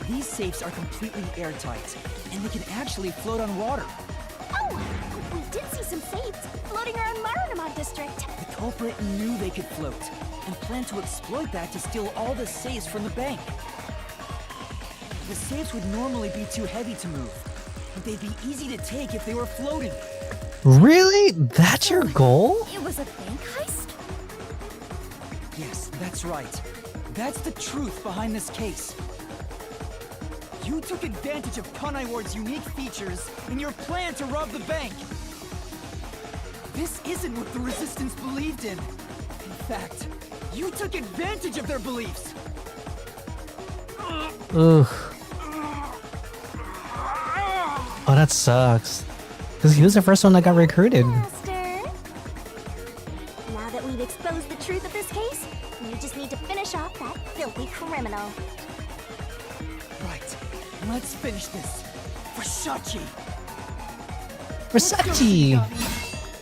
These safes are completely airtight, and they can actually float on water. Oh, we did see some safes floating around Marunomon District. The culprit knew they could float, and planned to exploit that to steal all the safes from the bank. The safes would normally be too heavy to move, but they'd be easy to take if they were floating. Really? That's your goal? It was a bank heist? Yes, that's right. That's the truth behind this case. You took advantage of Kanai Ward's unique features in your plan to rob the bank. This isn't what the Resistance believed in. In fact, you took advantage of their beliefs. Ugh. Oh, that sucks. Because he was the first one that got recruited. Master. Now that we've exposed the truth of this case, we just need to finish off that filthy criminal. Right. Let's finish this. Versace. Versace!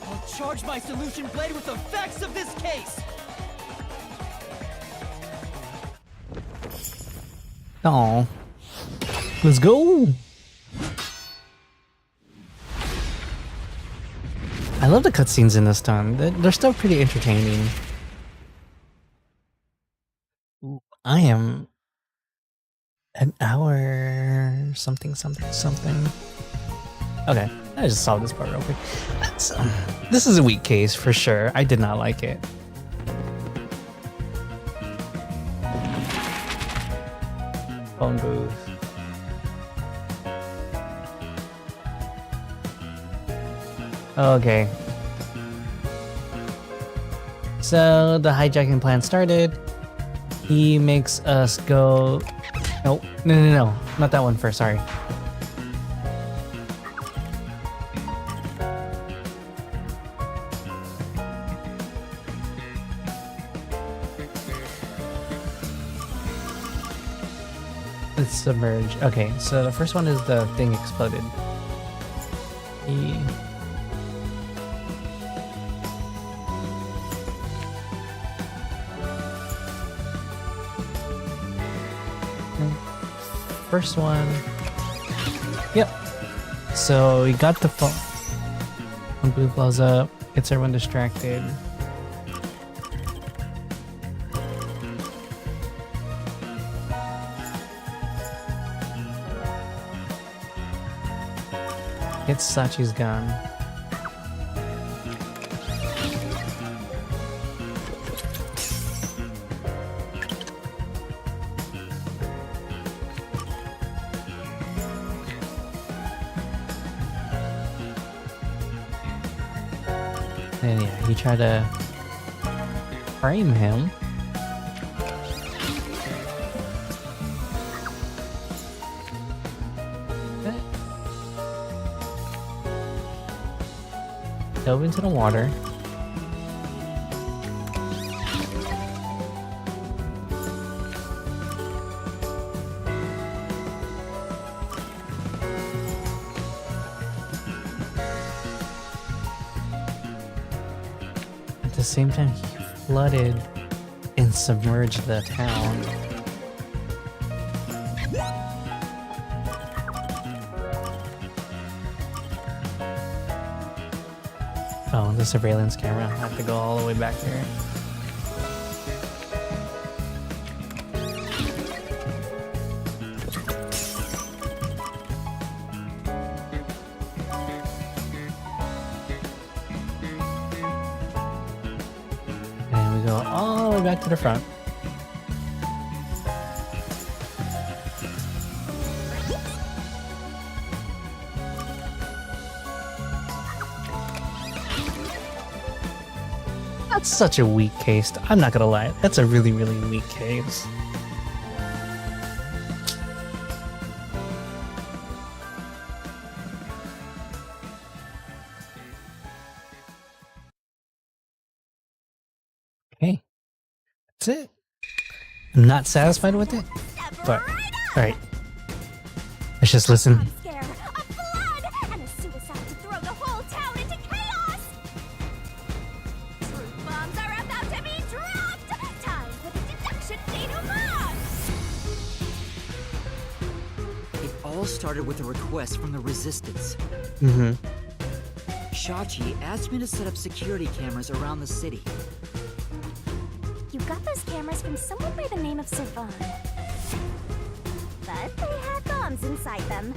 I'll charge my solution blade with the facts of this case. Oh. Let's go! I love the cutscenes in this time. They're still pretty entertaining. I am an hour something. Okay, I just solved this part real quick. This is a weak case for sure. I did not like it. Phone booth. Okay. So the hijacking plan started. He makes us go... No, not that one first, sorry. Let's submerge. Okay, so the first one is the thing exploded. First one. Yep. So we got the phone. When blue blows up, gets everyone distracted. Gets Sachi's gun. And yeah, he tried to frame him. Dove into the water. At the same time, he flooded and submerged the town. Oh, the surveillance camera. I have to go all the way back there. And we go all the way back to the front. That's such a weak case. I'm not gonna lie. That's a really, really weak case. Okay. That's it. I'm not satisfied with it, but alright. Let's just listen. Scare, a flood, and a suicide to throw the whole town into chaos. Truth started with a request from the Resistance. Mm-hmm. Shachi asked me to set up security cameras around the city. You got those cameras from someone by the name of Savan. But they had bombs inside them.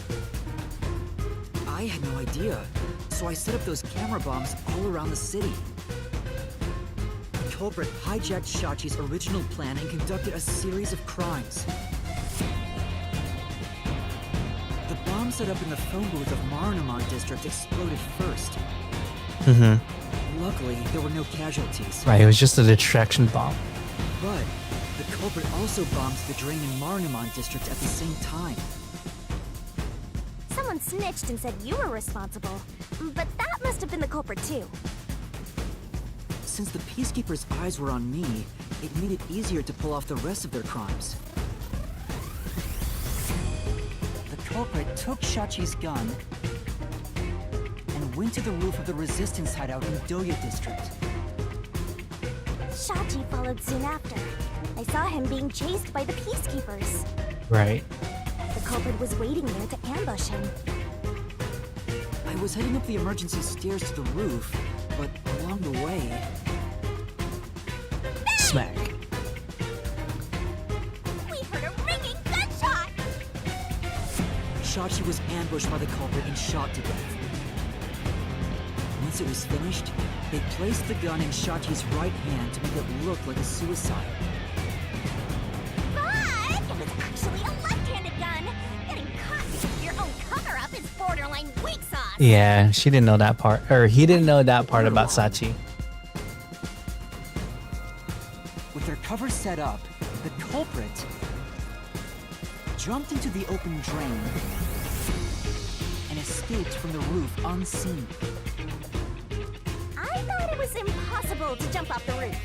I had no idea, so I set up those camera bombs all around the city. The culprit hijacked Shachi's original plan and conducted a series of crimes. The bomb set up in the phone booth of Marunouman District exploded first. Mm-hmm. Luckily, there were no casualties. Right, it was just a distraction bomb. But the culprit also bombed the drain in Marunouman District at the same time. Someone snitched and said you were responsible, but that must have been the culprit too. Since the Peacekeepers' eyes were on me, it made it easier to pull off the rest of their crimes. The culprit took Shachi's gun and went to the roof of the Resistance hideout in Doya District. Shachi followed soon after. I saw him being chased by the Peacekeepers. Right. The culprit was waiting there to ambush him. I was heading up the emergency stairs to the roof, but along the way... Smack. We heard a ringing gunshot! Shachi was ambushed by the culprit and shot to death. Once it was finished, they placed the gun in Shachi's right hand to make it look like a suicide. But it was actually a left-handed gun! Getting caught because of your own cover-up is borderline weak sauce! Yeah, she didn't know that part. Or he didn't know that part about Sachi. With their cover set up, the culprit jumped into the open drain and escaped from the roof unseen. I thought it was impossible to jump off the roof.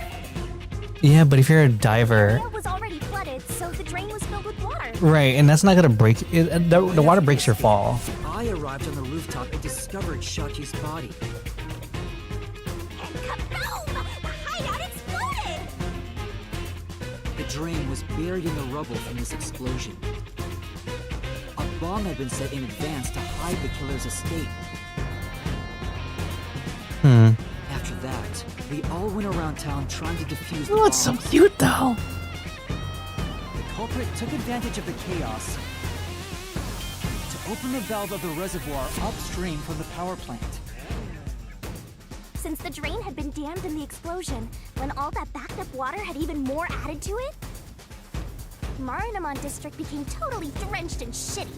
Yeah, but if you're a diver... It was already flooded, so the drain was filled with water. Right, and that's not gonna break... the water breaks your fall. I arrived on the rooftop and discovered Shachi's body. And kaboom! The hideout exploded! The drain was buried in the rubble from this explosion. A bomb had been set in advance to hide the killer's escape. Hmm. After that, we all went around town trying to defuse the Oh, it's so bombs. cute though. The culprit took advantage of the chaos to open the valve of the reservoir upstream from the power plant. Since the drain had been dammed in the explosion, when all that backed up water had even more added to it, Marunouman District became totally drenched and shitty.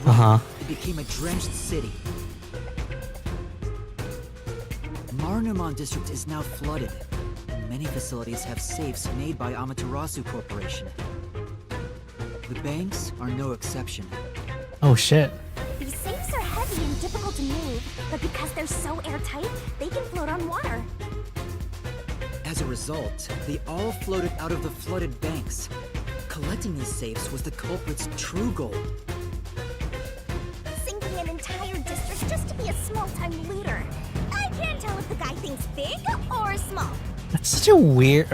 Uh-huh. It became a drenched city. Marunouman District is now flooded. Many facilities have safes made by Amaterasu Corporation. The banks are no exception. Oh shit. These safes are heavy and difficult to move, but because they're so airtight, they can float on water. As a result, they all floated out of the flooded banks. Collecting these safes was the culprit's true goal. Sinking an entire district just to be a small-time looter. I can't tell if the guy thinks big or small. That's such a weird...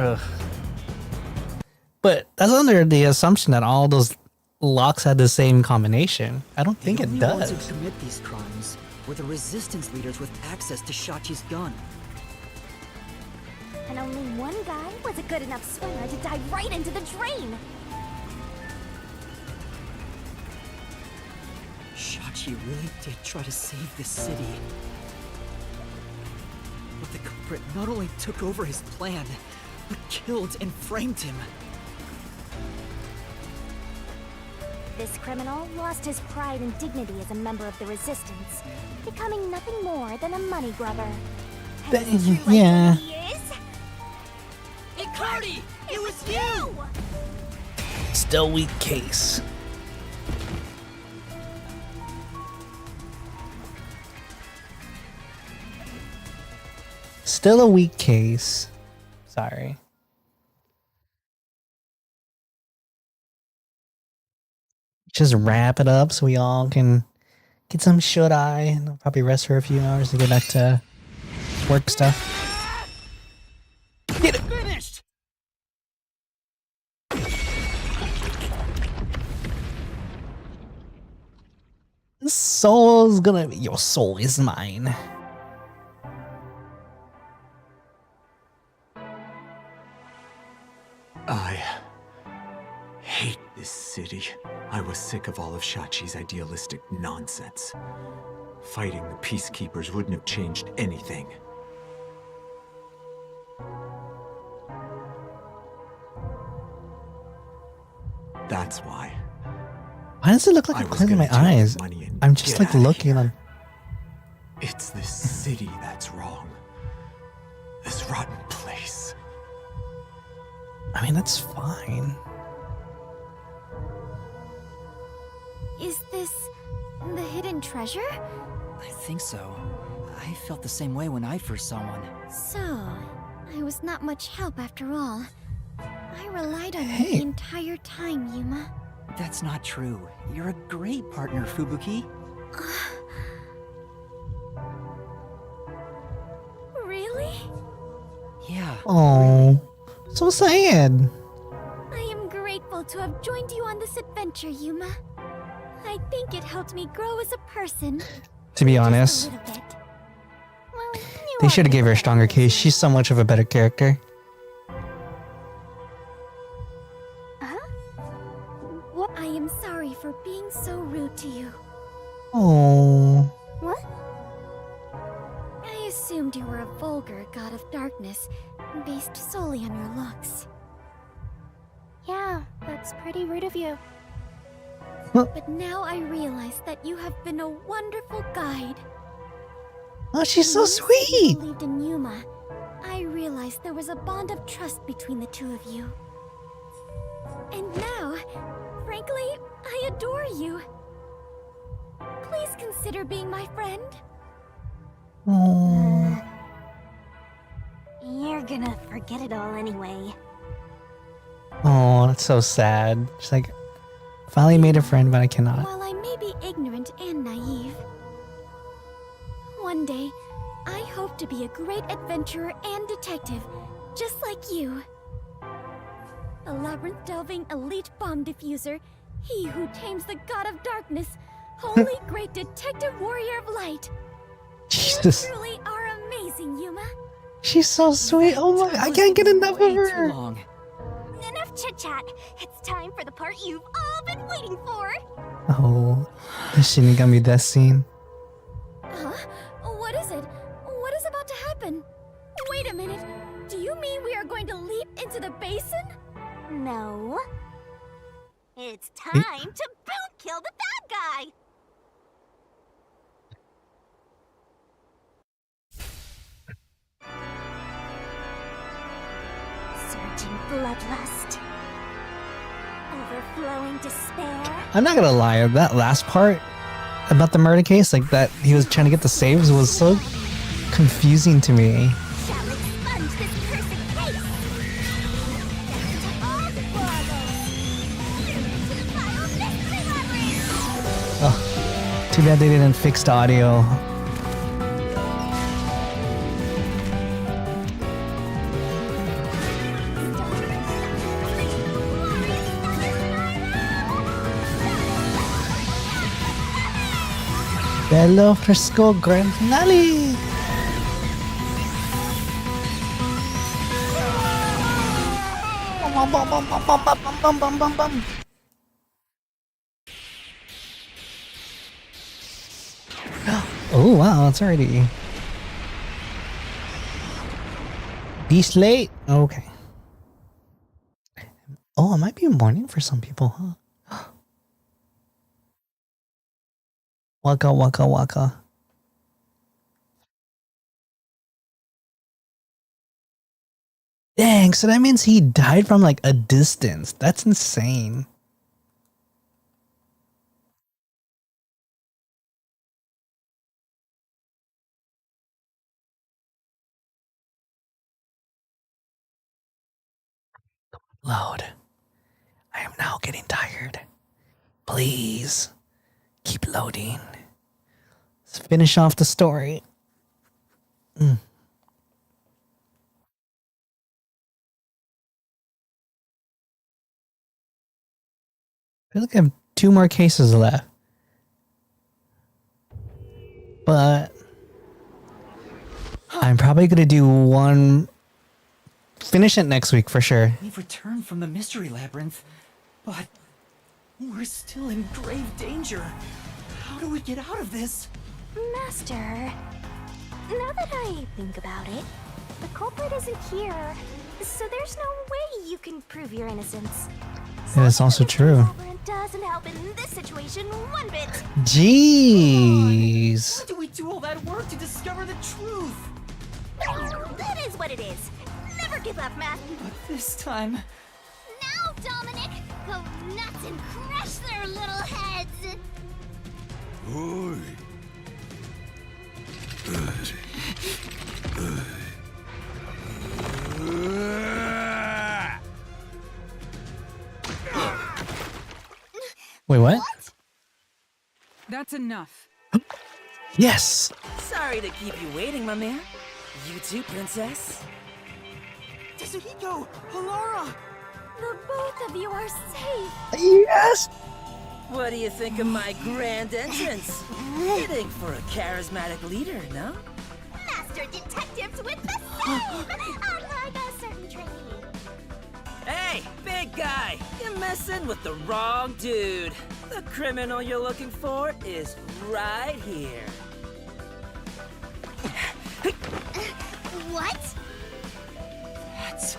But that's under the assumption that all those locks had the same combination. I don't think it The only ones does. who commit these crimes were the resistance leaders with access to Shachi's gun. And only one guy was a good enough swimmer to dive right into the drain. Shachi really did try to save this city. But the culprit not only took over his plan, but killed and framed him. This criminal lost his pride and dignity as a member of the Resistance, becoming nothing more than a money grubber. And his true yeah. identity is... Hey, Cardi! It was you! Still weak case. Still a weak case. Sorry. Just wrap it up so we all can get some shut-eye and I'll probably rest for a few hours to get back to work stuff. Get it. Finished! Your soul is mine. I hate this city. I was sick of all of Shachi's idealistic nonsense. Fighting the peacekeepers wouldn't have changed anything. That's why. Why does it look like I'm closing my eyes? I'm just like looking on. It's this city that's wrong. This rotten place. I mean, that's fine. Is this the hidden treasure? I think so. I felt the same way when I first saw one. So, I was not much help after all. I relied on you the entire time, Yuma. That's not true. You're a great partner, Fubuki. Really? Yeah. Oh, so sad. I am grateful to have joined you on this adventure, Yuma. I think it helped me grow as a person. To be honest, they should have gave her a stronger case. She's so much of a better character. What? I am sorry for being so rude to you. Oh. What? I assumed you were a vulgar god of darkness, based solely on your looks. Yeah, that's pretty rude of you. But now I realize that you have been a wonderful guide. Oh, she's so sweet. I believed in Yuma. I realized there was a bond of trust between the two of you. And now, frankly, I adore you. Please consider being my friend. Oh. You're gonna forget it all anyway. Oh, that's so sad. She's like, finally made a friend, but I cannot. While I may be ignorant and naive, one day, I hope to be a great adventurer and detective, just like you. A labyrinth-delving elite bomb diffuser, he who tames the god of darkness, holy great detective warrior of light. Jesus. You truly are amazing, Yuma. She's so sweet. Oh my, I can't get enough of her. Enough chit-chat. It's time for the part you've all been waiting for. Oh, the Shinigami death scene. Huh? What is it? What is about to happen? Wait a minute. Do you mean we are going to leap into the basin? No. It's time to boot kill the bad guy. Surging bloodlust. Overflowing despair. I'm not gonna lie, that last part about the murder case, like that he was trying to get the saves, was so confusing to me. Shall expunge this cursed case. To all the boggles. To the final mystery labyrinth. Oh, too bad they didn't fix the audio. Bello Fresco Grand Finale! Bum, bum, bum, bum, bum, bum, bum, bum, bum, bum. Oh wow, it's already beast late. Okay. Oh, it might be morning for some people, huh? Waka waka waka. Dang, so that means he died from like a distance. That's insane. Load. I am now getting tired. Please keep loading. Let's finish off the story. I feel like I have 2 more cases left. but I'm probably gonna do one. Finish it next week for sure. We've returned from the mystery labyrinth, but we're still in grave danger. How do we get out of this? Master, now that I think about it, the culprit isn't here, so there's no way you can prove your innocence. That is also true. Labyrinth doesn't help in this situation one bit. Jeez. Why do we do all that work to discover the truth? That is what it is. Never give up, Matt. But this time... Now, Dominic, go nuts and crush their little heads. Oi. Wait, what? That's enough. Yes. Sorry to keep you waiting, my man. You too, princess. Desuhiko! Halara! The both of you are safe. Yes. What do you think of my grand entrance? Fitting for a charismatic leader, no? Master detectives with the same! Unlike a certain trainee. Hey, big guy! You're messing with the wrong dude. The criminal you're looking for is right here. What? That's...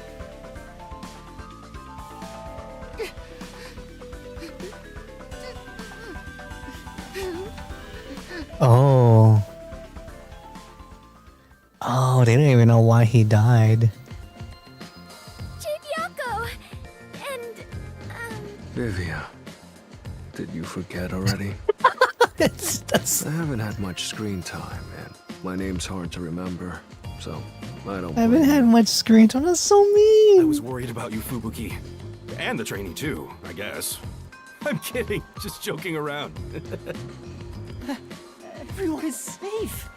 Oh. Oh, they don't even know why he died. Chibiako! And, Vivia, did you forget already? That's... I haven't had much screen time, and my name's hard to remember, so I don't... I haven't had much screen time. That's so mean. I was worried about you, Fubuki. And the trainee too, I guess. I'm kidding, just joking around. Everyone is safe.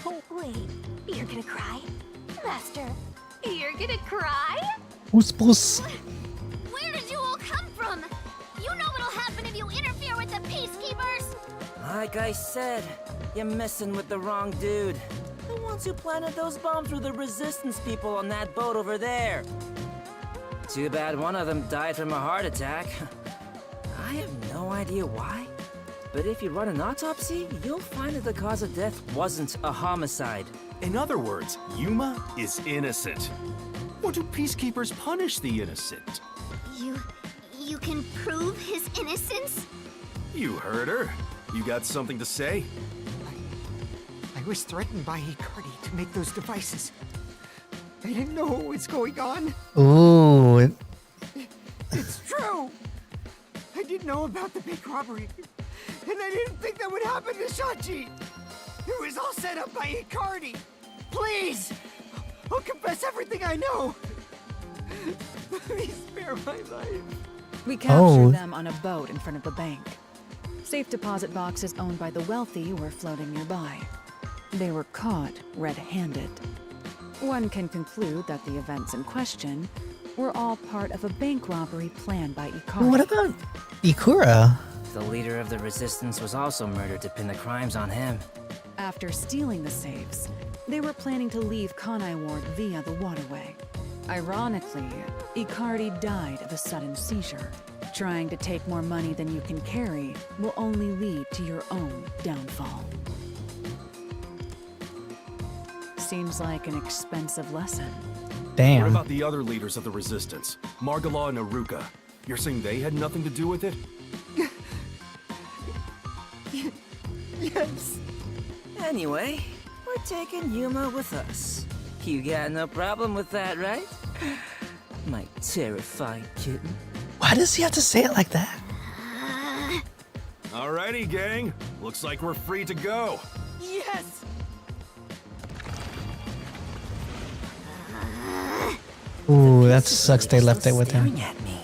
Oh, wait. You're gonna cry? Master, you're gonna cry? Puss. where did you all come from? You know what'll happen if you interfere with the peacekeepers! Like I said, you're messing with the wrong dude. The ones who planted those bombs were the resistance people on that boat over there. Too bad one of them died from a heart attack. I have no idea why, but if you run an autopsy, you'll find that the cause of death wasn't a homicide. In other words, Yuma is innocent. Or do peacekeepers punish the innocent? You can prove his innocence? You heard her. You got something to say? I was threatened by Hikari to make those devices. I didn't know what was going on. Ooh. It's true! I didn't know about the big robbery. And I didn't think that would happen to Shachi! It was all set up by Hikari! Please! I'll confess everything I know! Please spare my life. We captured them on a boat in front of the bank. Safe deposit boxes owned by the wealthy were floating nearby. They were caught red-handed. One can conclude that the events in question were all part of a bank robbery planned by Ikari. What about Ikura? The leader of the resistance was also murdered to pin the crimes on him. After stealing the safes, they were planning to leave Kanai Ward via the waterway. Ironically, Ikari died of a sudden seizure. Trying to take more money than you can carry will only lead to your own downfall. Seems like an expensive lesson. Damn. What about the other leaders of the resistance? Margala and Aruka. You're saying they had nothing to do with it? Yes. Anyway, we're taking Yuma with us. You got no problem with that, right? My terrifying kitten. Why does he have to say it like that? Alrighty, gang. Looks like we're free to go. Yes! Ooh, that sucks they left it with him. At me.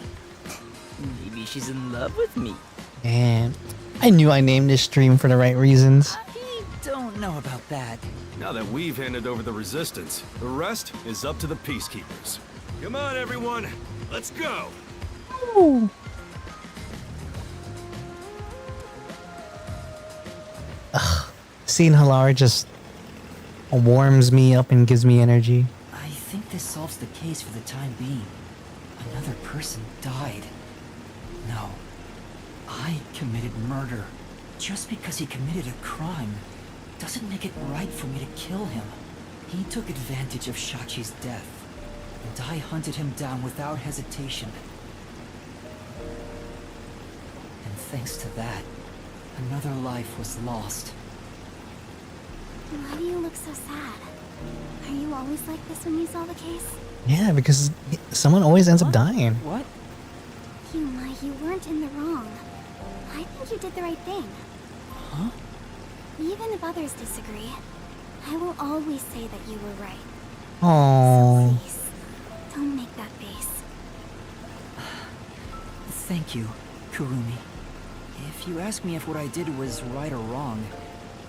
Maybe she's in love with me. Man, I knew I named this stream for the right reasons. I don't know about that. Now that we've handed over the resistance, the rest is up to the peacekeepers. Come on, everyone. Let's go. Ooh. Ugh, seeing Halara just warms me up and gives me energy. I think this solves the case for the time being. Another person died. No. I committed murder. Just because he committed a crime doesn't make it right for me to kill him. He took advantage of Shachi's death, and I hunted him down without hesitation. And thanks to that, another life was lost. Why do you look so sad? Are you always like this when you solve a case? Yeah, because someone always ends up dying. What? Yuma, you weren't in the wrong. I think you did the right thing. Huh? Even if others disagree, I will always say that you were right. Aww. So please, don't make that face. Thank you, Kurumi. If you ask me if what I did was right or wrong,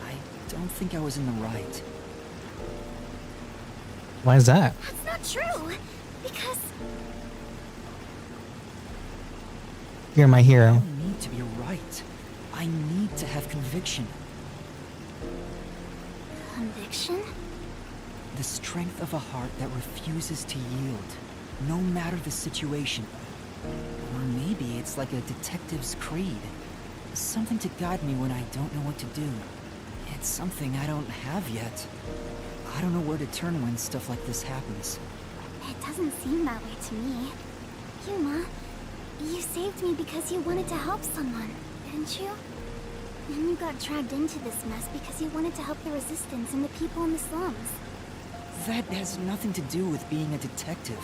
I don't think I was in the right. Why is that? That's not true, because You're my hero. I need to be right. I need to have conviction. Conviction? The strength of a heart that refuses to yield, no matter the situation. Or maybe it's like a detective's creed. Something to guide me when I don't know what to do. It's something I don't have yet. I don't know where to turn when stuff like this happens. It doesn't seem that way to me. Yuma, you saved me because you wanted to help someone, didn't you? And you got dragged into this mess because you wanted to help the resistance and the people in the slums. That has nothing to do with being a detective.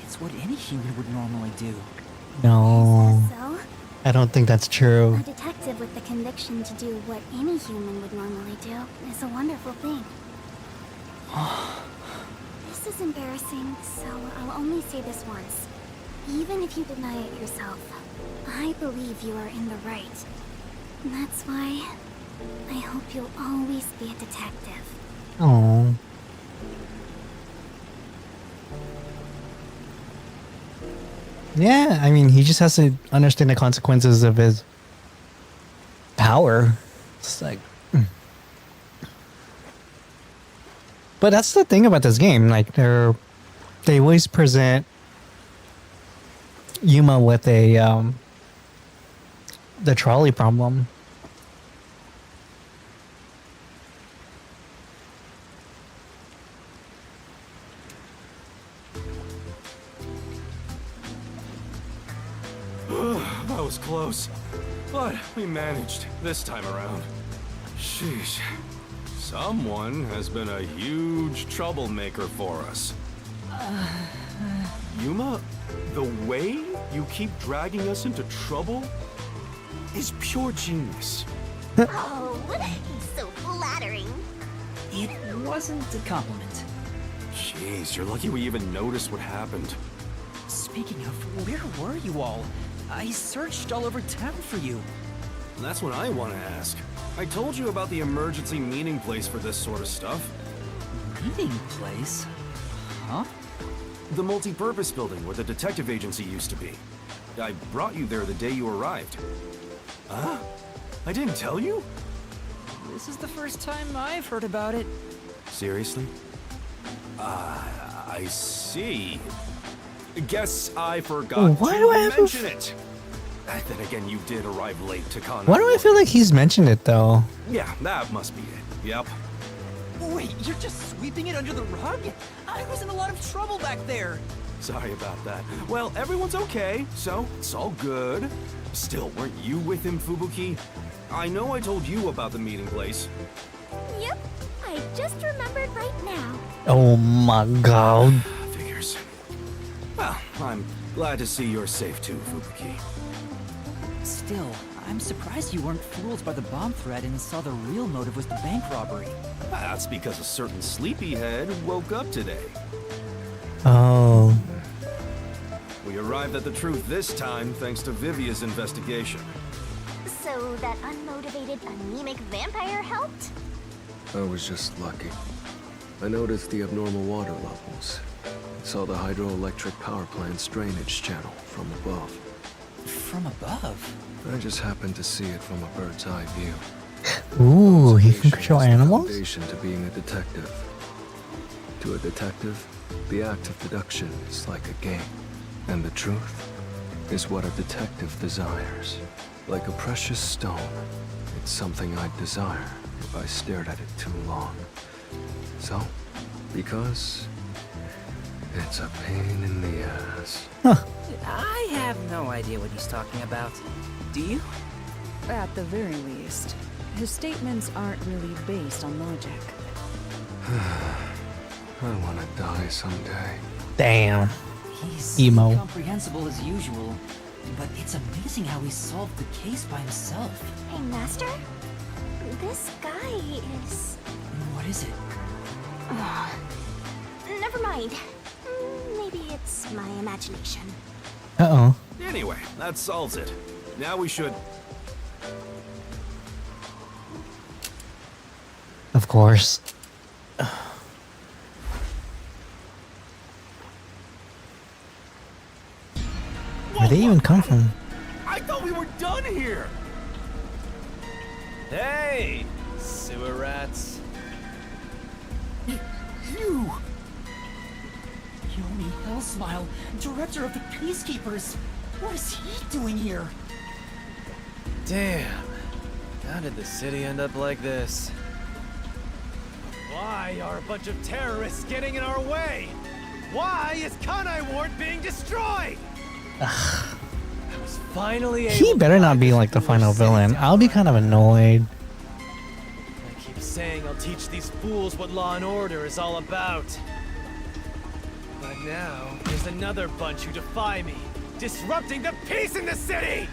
It's what any human would normally do. No. So? I don't think that's true. A detective with the conviction to do what any human would normally do is a wonderful thing. This is embarrassing, so I'll only say this once. Even if you deny it yourself, I believe you are in the right. That's why I hope you'll always be a detective. Oh. Yeah, I mean, he just has to understand the consequences of his power. It's like, but that's the thing about this game. Like, they always present Yuma with the trolley problem. That was close. But we managed this time around. Sheesh. Someone has been a huge troublemaker for us. Yuma, the way you keep dragging us into trouble is pure genius. Oh, he's so flattering. It wasn't a compliment. Jeez, you're lucky we even noticed what happened. Speaking of, where were you all? I searched all over town for you. That's what I want to ask. I told you about the emergency meeting place for this sort of stuff. Meeting place? Huh? The multi-purpose building where the detective agency used to be. I brought you there the day you arrived. Huh? I didn't tell you? This is the first time I've heard about it. Seriously? I see. Guess I forgot Why do I to have mention it. Then again, you did arrive late to Con. Why do I feel like he's mentioned it though? Yeah, that must be it. Yep. Wait, you're just sweeping it under the rug? I was in a lot of trouble back there. Sorry about that. Well, everyone's okay, so it's all good. Still, weren't you with him, Fubuki? I know I told you about the meeting place. Yep, I just remembered right now. Oh my god. Figures. Well, I'm glad to see you're safe too, Fubuki. Still, I'm surprised you weren't fooled by the bomb threat and saw the real motive was the bank robbery. That's because a certain sleepyhead woke up today. Oh. We arrived at the truth this time thanks to Vivia's investigation. So that unmotivated, anemic vampire helped? I was just lucky. I noticed the abnormal water levels. Saw the hydroelectric power plant's drainage channel from above. From above? I just happened to see it from a bird's eye view. Ooh, he can control Observation is the animals? foundation to being a detective. To a detective, the act of deduction is like a game. And the truth is what a detective desires. Like a precious stone, it's something I'd desire if I stared at it too long. So, because it's a pain in the ass. I have no idea what he's talking about. Do you? At the very least, his statements aren't really based on logic. I want to die someday. Damn. He's Emo. incomprehensible as usual, but it's amazing how he solved the case by himself. Hey, Master? This guy is... What is it? Never mind. Maybe it's my imagination. Uh-oh. Anyway, that solves it. Now we should... Of course. Where'd they even come from? I thought we were done here! Hey, sewer rats. You! Yomi Hellsmile, director of the Peacekeepers. What is he doing here? Damn. How did the city end up like this? Why are a bunch of terrorists getting in our way? Why is Kanai Ward being destroyed? I was finally able He better not be like the final villain. I'll be kind of annoyed. I keep saying I'll teach these fools what law and order is all about. But now, there's another bunch who defy me, disrupting the peace in the city!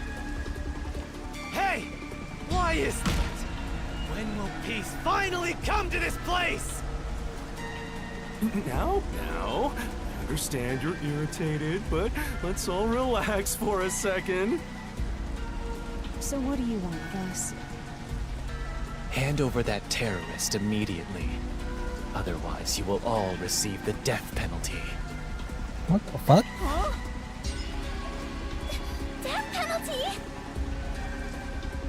Hey! Why is that? When will peace finally come to this place? Now, I understand you're irritated, but let's all relax for a second. So what do you want with us? Hand over that terrorist immediately. Otherwise, you will all receive the death penalty. What the fuck? Huh? Death penalty?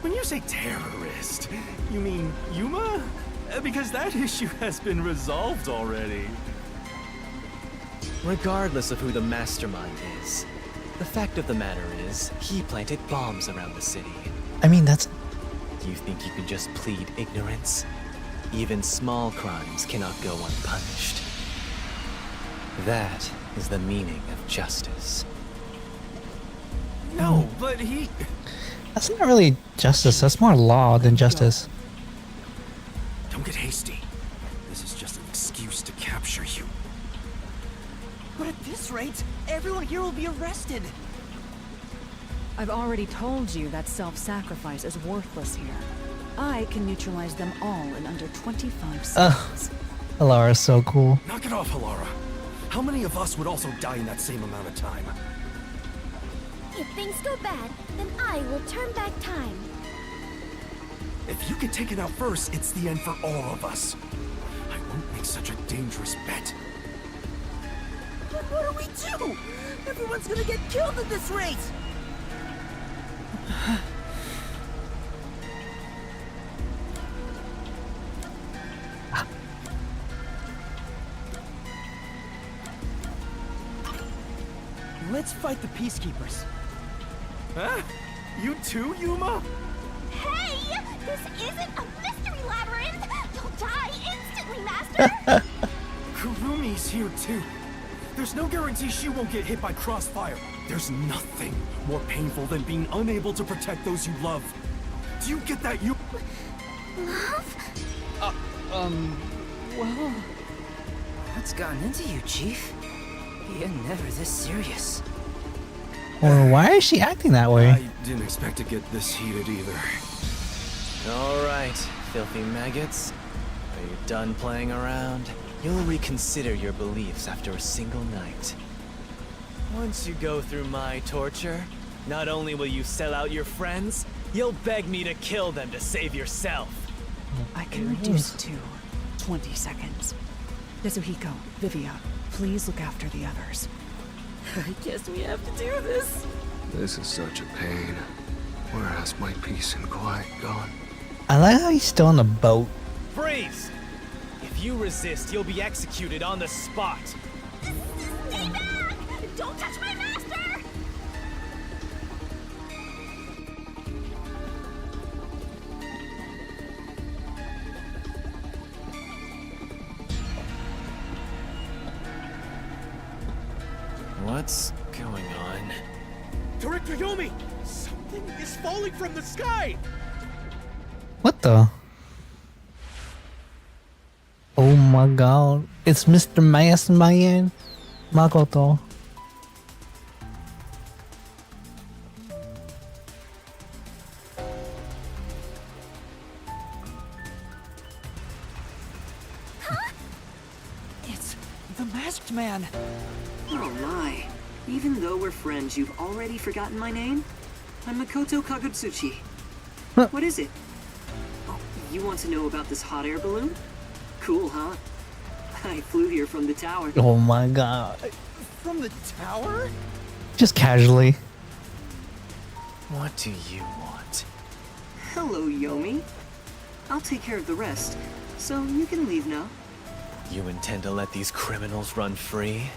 When you say terrorist, you mean Yuma? Because that issue has been resolved already. Regardless of who the mastermind is, the fact of the matter is, he planted bombs around the city. I mean, that's... Do you think you can just plead ignorance? Even small crimes cannot go unpunished. That is the meaning of justice. No, but he... That's not really justice. That's more law than justice. Don't get hasty. This is just an excuse to capture you. But at this rate, everyone here will be arrested. I've already told you that self-sacrifice is worthless here. I can neutralize them all in under 25 seconds. Alara's so cool. Knock it off, Alara. How many of us would also die in that same amount of time? If things go bad, then I will turn back time. If you get taken out first, it's the end for all of us. I won't make such a dangerous bet. But what do we do? Everyone's gonna get killed at this rate! Let's fight the Peacekeepers. Huh? You too, Yuma? Hey! This isn't a mystery labyrinth! You'll die instantly, Master! Kurumi's here too. There's no guarantee she won't get hit by crossfire. There's nothing more painful than being unable to protect those you love. Do you get that, you? Love? Well... What's gotten into you, Chief? You're never this serious. Or why is she acting that way? I didn't expect to get this heated either. Alright, filthy maggots. Are you done playing around? You'll reconsider your beliefs after a single night. Once you go through my torture, not only will you sell out your friends, you'll beg me to kill them to save yourself. I can reduce to 20 seconds. Desuhiko, Vivia, please look after the others. I guess we have to do this. This is such a pain. Where has my peace and quiet gone? I like how he's still on the boat. Freeze! If you resist, you'll be executed on the spot. Stay back! Don't touch my master! What's going on? Director Yomi! Something is falling from the sky! What the? Oh my god. It's Mr. Mastermind Makoto. It's the masked man. Oh my. Even though we're friends, you've already forgotten my name? I'm Makoto Kagutsuchi. What is it? Oh, you want to know about this hot air balloon? Cool, huh? I flew here from the tower. Oh my god. From the tower? Just casually. What do you want? Hello, Yomi. I'll take care of the rest, so you can leave now. You intend to let these criminals run free?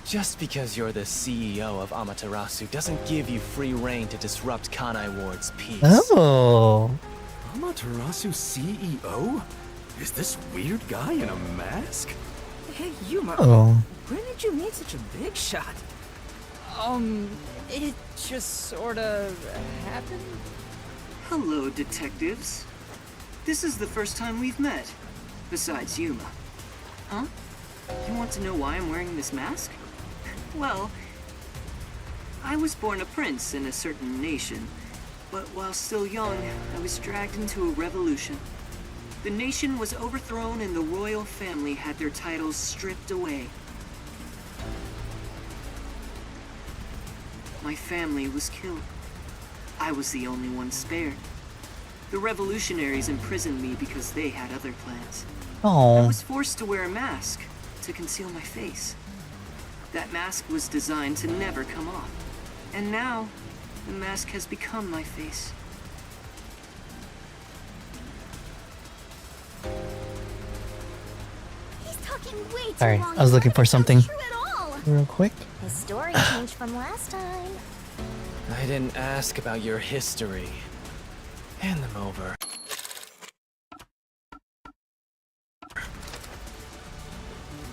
Just because you're the CEO of Amaterasu doesn't give you free reign to disrupt Kanai Ward's peace. Oh. Amaterasu CEO? Is this weird guy in a mask? Hey, Yuma. Oh. When did you meet such a big shot? It just sorta happened? Hello, detectives. This is the first time we've met, besides Yuma. Huh? You want to know why I'm wearing this mask? Well, I was born a prince in a certain nation, but while still young, I was dragged into a revolution. The nation was overthrown and the royal family had their titles stripped away. My family was killed. I was the only one spared. The revolutionaries imprisoned me because they had other plans. I was forced to wear a mask to conceal my face. That mask was designed to never come off. And now, the mask has become my face. He's talking way too Sorry, long. I was looking for something True at all. real quick. His story changed from last time. I didn't ask about your history. Hand them over.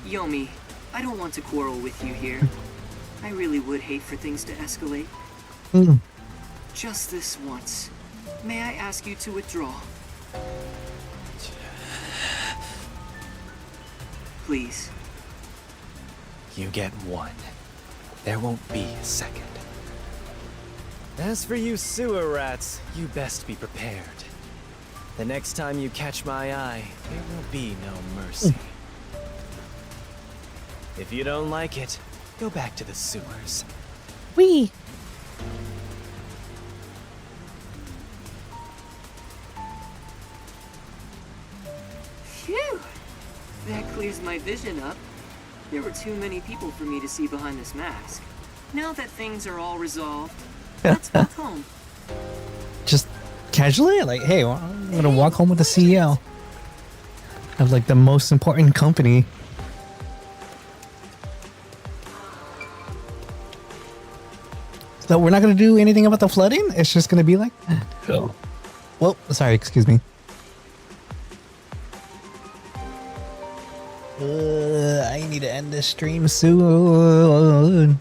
Yomi, I don't want to quarrel with you here. I really would hate for things to escalate. Just this once. May I ask you to withdraw? Please. You get one. There won't be a second. As for you sewer rats, you best be prepared. The next time you catch my eye, there will be no mercy. If you don't like it, go back to the sewers. Wee. Phew! That clears my vision up. There were too many people for me to see behind this mask. Now that things are all resolved, let's walk home. Just casually, like, hey, well, I'm gonna walk home with the CEO of like the most important company. So we're not gonna do anything about the flooding. It's just gonna be like, oh, well, sorry, excuse me. I need to end this stream soon.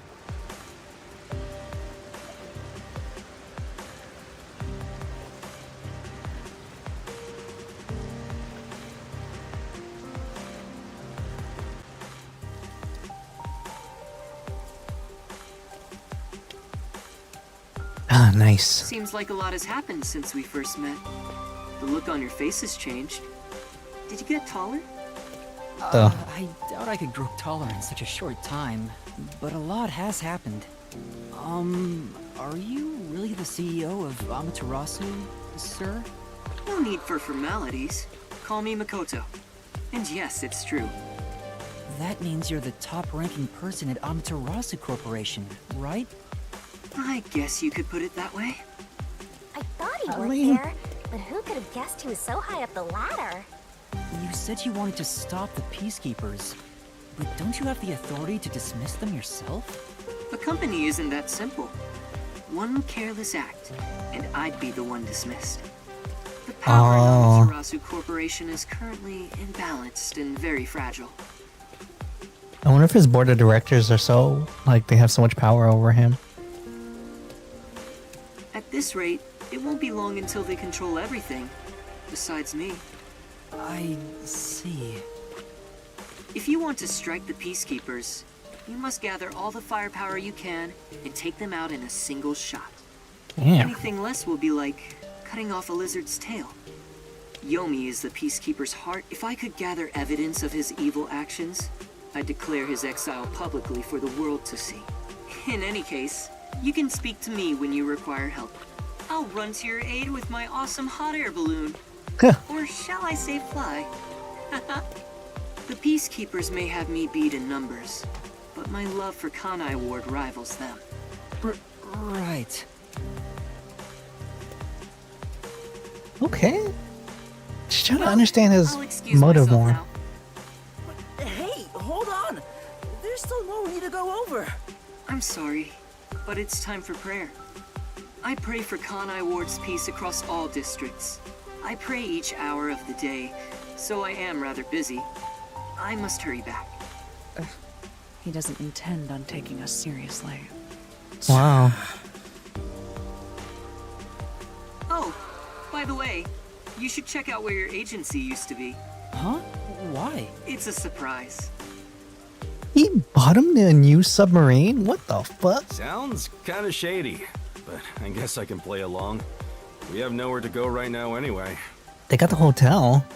Ah, nice. Seems like a lot has happened since we first met. The look on your face has changed. Did you get taller? I doubt I could grow taller in such a short time, but a lot has happened. Are you really the CEO of Amaterasu, sir? No need for formalities. Call me Makoto. And yes, it's true. That means you're the top-ranking person at Amaterasu Corporation, right? I guess you could put it that way. I thought he worked mean- there. But who could have guessed he was so high up the ladder? You said you wanted to stop the Peacekeepers, but don't you have the authority to dismiss them yourself? A company isn't that simple. One careless act, and I'd be the one dismissed. The power in Amaterasu Corporation is currently imbalanced and very fragile. I wonder if his board of directors are so, like, they have so much power over him. At this rate, it won't be long until they control everything, besides me. I see. If you want to strike the Peacekeepers, you must gather all the firepower you can and take them out in a single shot. Damn. Anything less will be like cutting off a lizard's tail. Yomi is the Peacekeeper's heart. If I could gather evidence of his evil actions, I'd declare his exile publicly for the world to see. In any case, you can speak to me when you require help. I'll run to your aid with my awesome hot air balloon. Or shall I say fly? The Peacekeepers may have me beat in numbers, but my love for Kanai Ward rivals them. Right. Okay. Just trying to understand his motive more. Now. Hey, hold on! There's still more we need to go over. I'm sorry, but it's time for prayer. I pray for Kanai Ward's peace across all districts. I pray each hour of the day, so I am rather busy. I must hurry back. He doesn't intend on taking us seriously. Wow. Oh, by the way, you should check out where your agency used to be. Huh? Why? It's a surprise. He bought him a new submarine? What the fuck? Sounds kinda shady, but I guess I can play along. We have nowhere to go right now anyway. They got the hotel.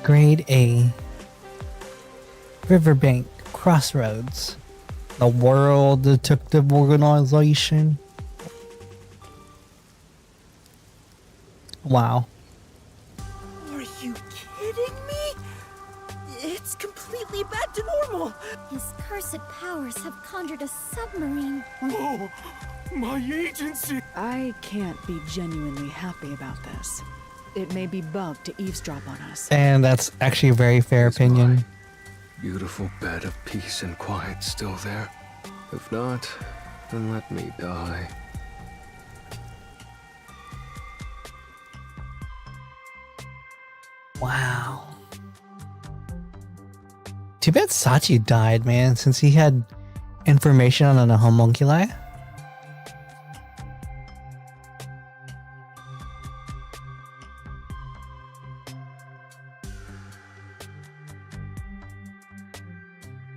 Grade A. Riverbank Crossroads. The World Detective Organization. Wow. Are you kidding me? It's completely back to normal. His cursed powers have conjured a submarine. Oh, my agency! I can't be genuinely happy about this. It may be bugged to eavesdrop on us. And that's actually a very fair opinion. Beautiful bed of peace and quiet still there. If not, then let me die. Wow. Too bad Sachi died, man, since he had information on the homunculi.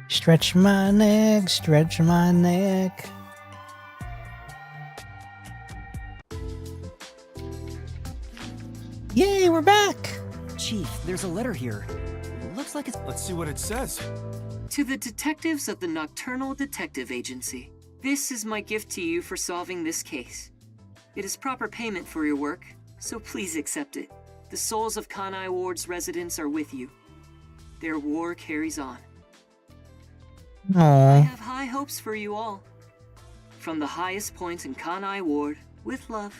Stretch my neck, stretch my neck. Yay, we're back! Chief, there's a letter here. Looks like it's... Let's see what it says. To the detectives of the Nocturnal Detective Agency, this is my gift to you for solving this case. It is proper payment for your work, so please accept it. The souls of Kanai Ward's residents are with you. Their war carries on. I Aww. have high hopes for you all. From the highest points in Kanai Ward, with love,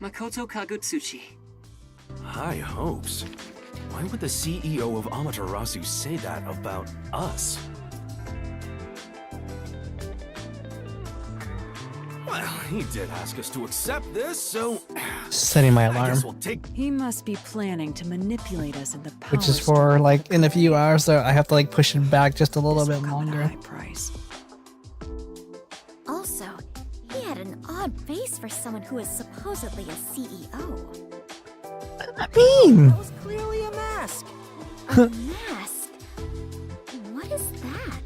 Makoto Kagutsuchi. High hopes? Why would the CEO of Amaterasu say that about us? Well, he did ask us to accept this, so... Setting my I alarm. guess we'll take... He must be planning to manipulate us in the power. Which is for like in a few hours, so I have to like push it back just a little bit longer. Price. Also, he had an odd face for someone who is supposedly a CEO. I mean, That was clearly a mask. A mask? What is that?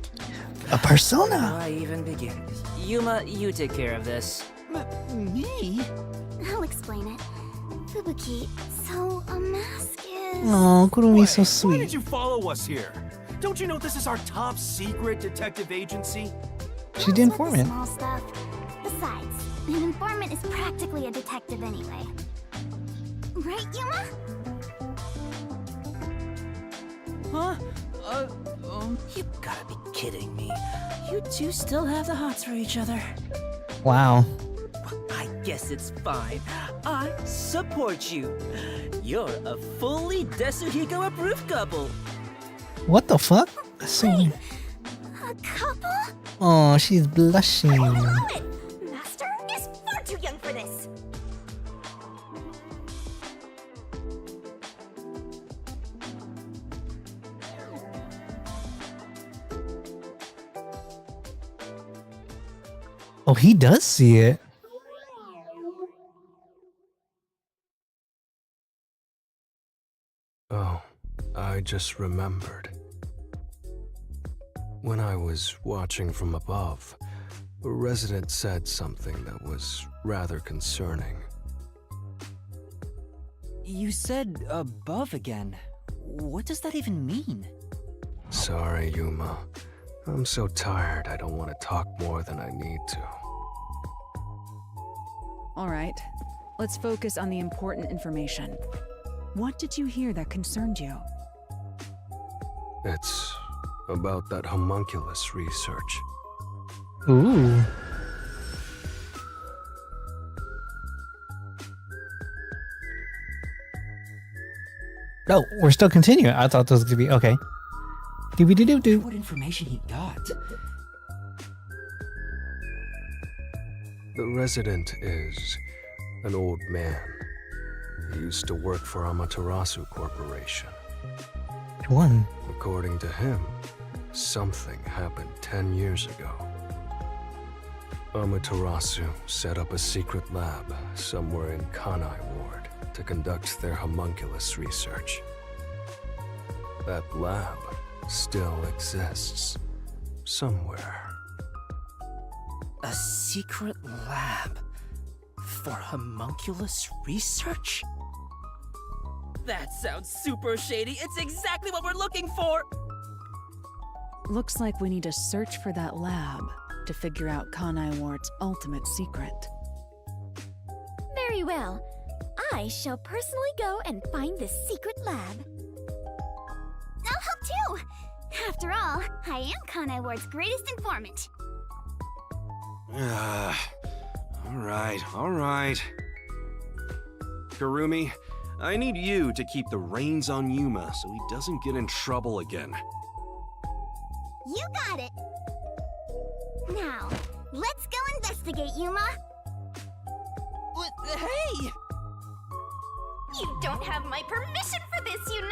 a persona. How do I even begin? Yuma, you take care of this. Me? I'll explain it. Fubuki, so a mask is... Oh, Kurumi's so Why did sweet. you follow us here? Don't you know this is our top secret detective agency? She's the informant. Small stuff. Besides, an informant is practically a detective anyway. Right, Yuma? Huh? You gotta be kidding me. You two still have the hots for each other. Wow. I guess it's fine. I support you. You're a fully Desuhiko approved couple. What the fuck? So... A couple? Oh, she's blushing. Master is far too young for this. Oh, he does see it. Oh, I just remembered. When I was watching from above, a resident said something that was rather concerning. You said above again. What does that even mean? Sorry, Yuma. I'm so tired I don't want to talk more than I need to. All right, let's focus on the important information. What did you hear that concerned you? It's about that homunculus research. Ooh. Oh, we're still continuing. I thought this was gonna be okay. Doo-doo-doo-doo. What information he got? The resident is an old man. He used to work for Amaterasu Corporation. One. According to him, something happened 10 years ago. Amaterasu set up a secret lab somewhere in Kanai Ward to conduct their homunculus research. That lab still exists somewhere. A secret lab for homunculus research? That sounds super shady. It's exactly what we're looking for. Looks like we need to search for that lab to figure out Kanai Ward's ultimate secret. Very well. I shall personally go and find this secret lab. I'll help too! After all, I am Kanai Ward's greatest informant. All right. Kurumi, I need you to keep the reins on Yuma so he doesn't get in trouble again. You got it! Now, let's go investigate, Yuma! Hey! You don't have my permission for this, you know!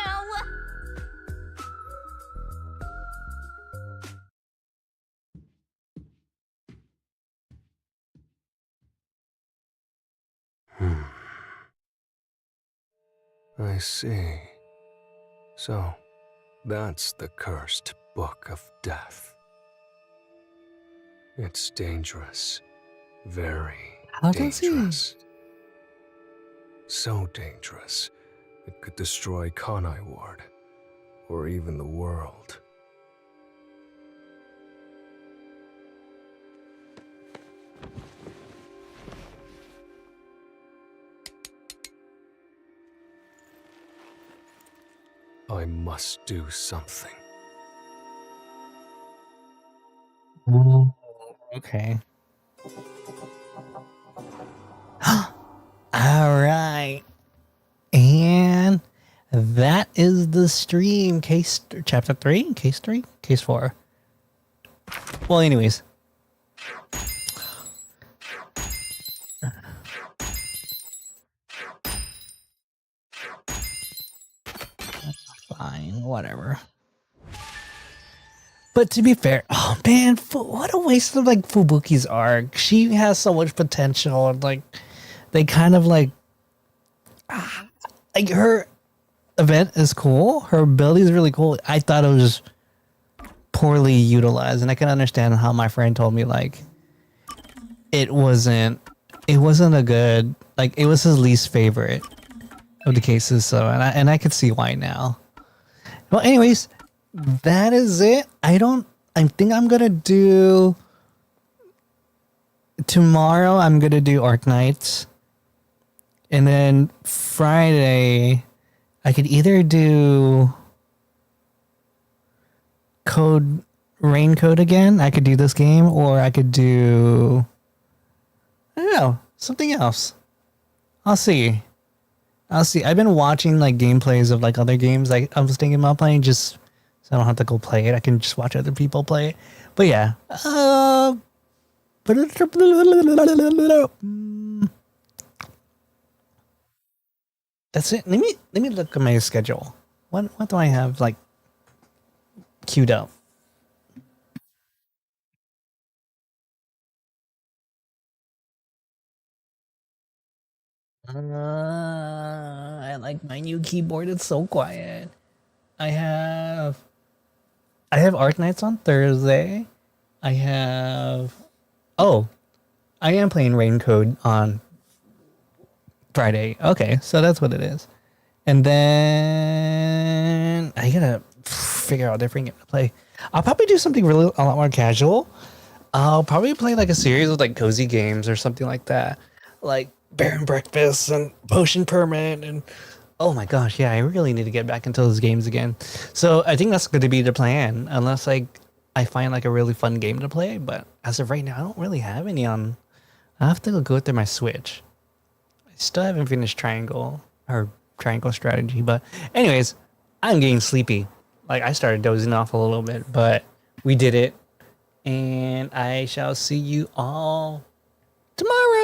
I see. So, that's the cursed Book of Death. It's dangerous. Very dangerous. So dangerous, it could destroy Kanai Ward, or even the world. I must do something. Okay. Alright. And that is the stream. Case chapter 3? Case 3? Case 4. Well, anyways. Fine, whatever. But to be fair, oh man, what a waste of like Fubuki's arc. She has so much potential, and like they kind of like her event is cool. Her ability is really cool. I thought it was just poorly utilized, and I can understand how my friend told me like it wasn't a good, like it was his least favorite of the cases. So and I could see why now. Well, anyways, that is it. I think I'm gonna do tomorrow. I'm gonna do Arc Knights, and then Friday I could either do Raincoat again, I could do this game, or I could do, I don't know, something else. I'll see. I've been watching like gameplays of like other games like I was thinking about playing, just so I don't have to go play it. I can just watch other people play it. But yeah. That's it. Let me look at my schedule. What do I have like queued up? I like my new keyboard. It's so quiet. I have Art Nights on Thursday. I am playing Raincoat on Friday. Okay, so that's what it is. And then I gotta figure out a different game to play. I'll probably do something a lot more casual. I'll probably play like a series of like cozy games or something like that, like Bear and Breakfast and Potion Permit, and oh my gosh, yeah, I really need to get back into those games again. So I think that's going to be the plan, unless like I find like a really fun game to play. But as of right now, I don't really have any on. I have to go through my Switch. I still haven't finished Triangle Strategy, but anyways, I'm getting sleepy. Like I started dozing off a little bit, but we did it, and I shall see you all tomorrow.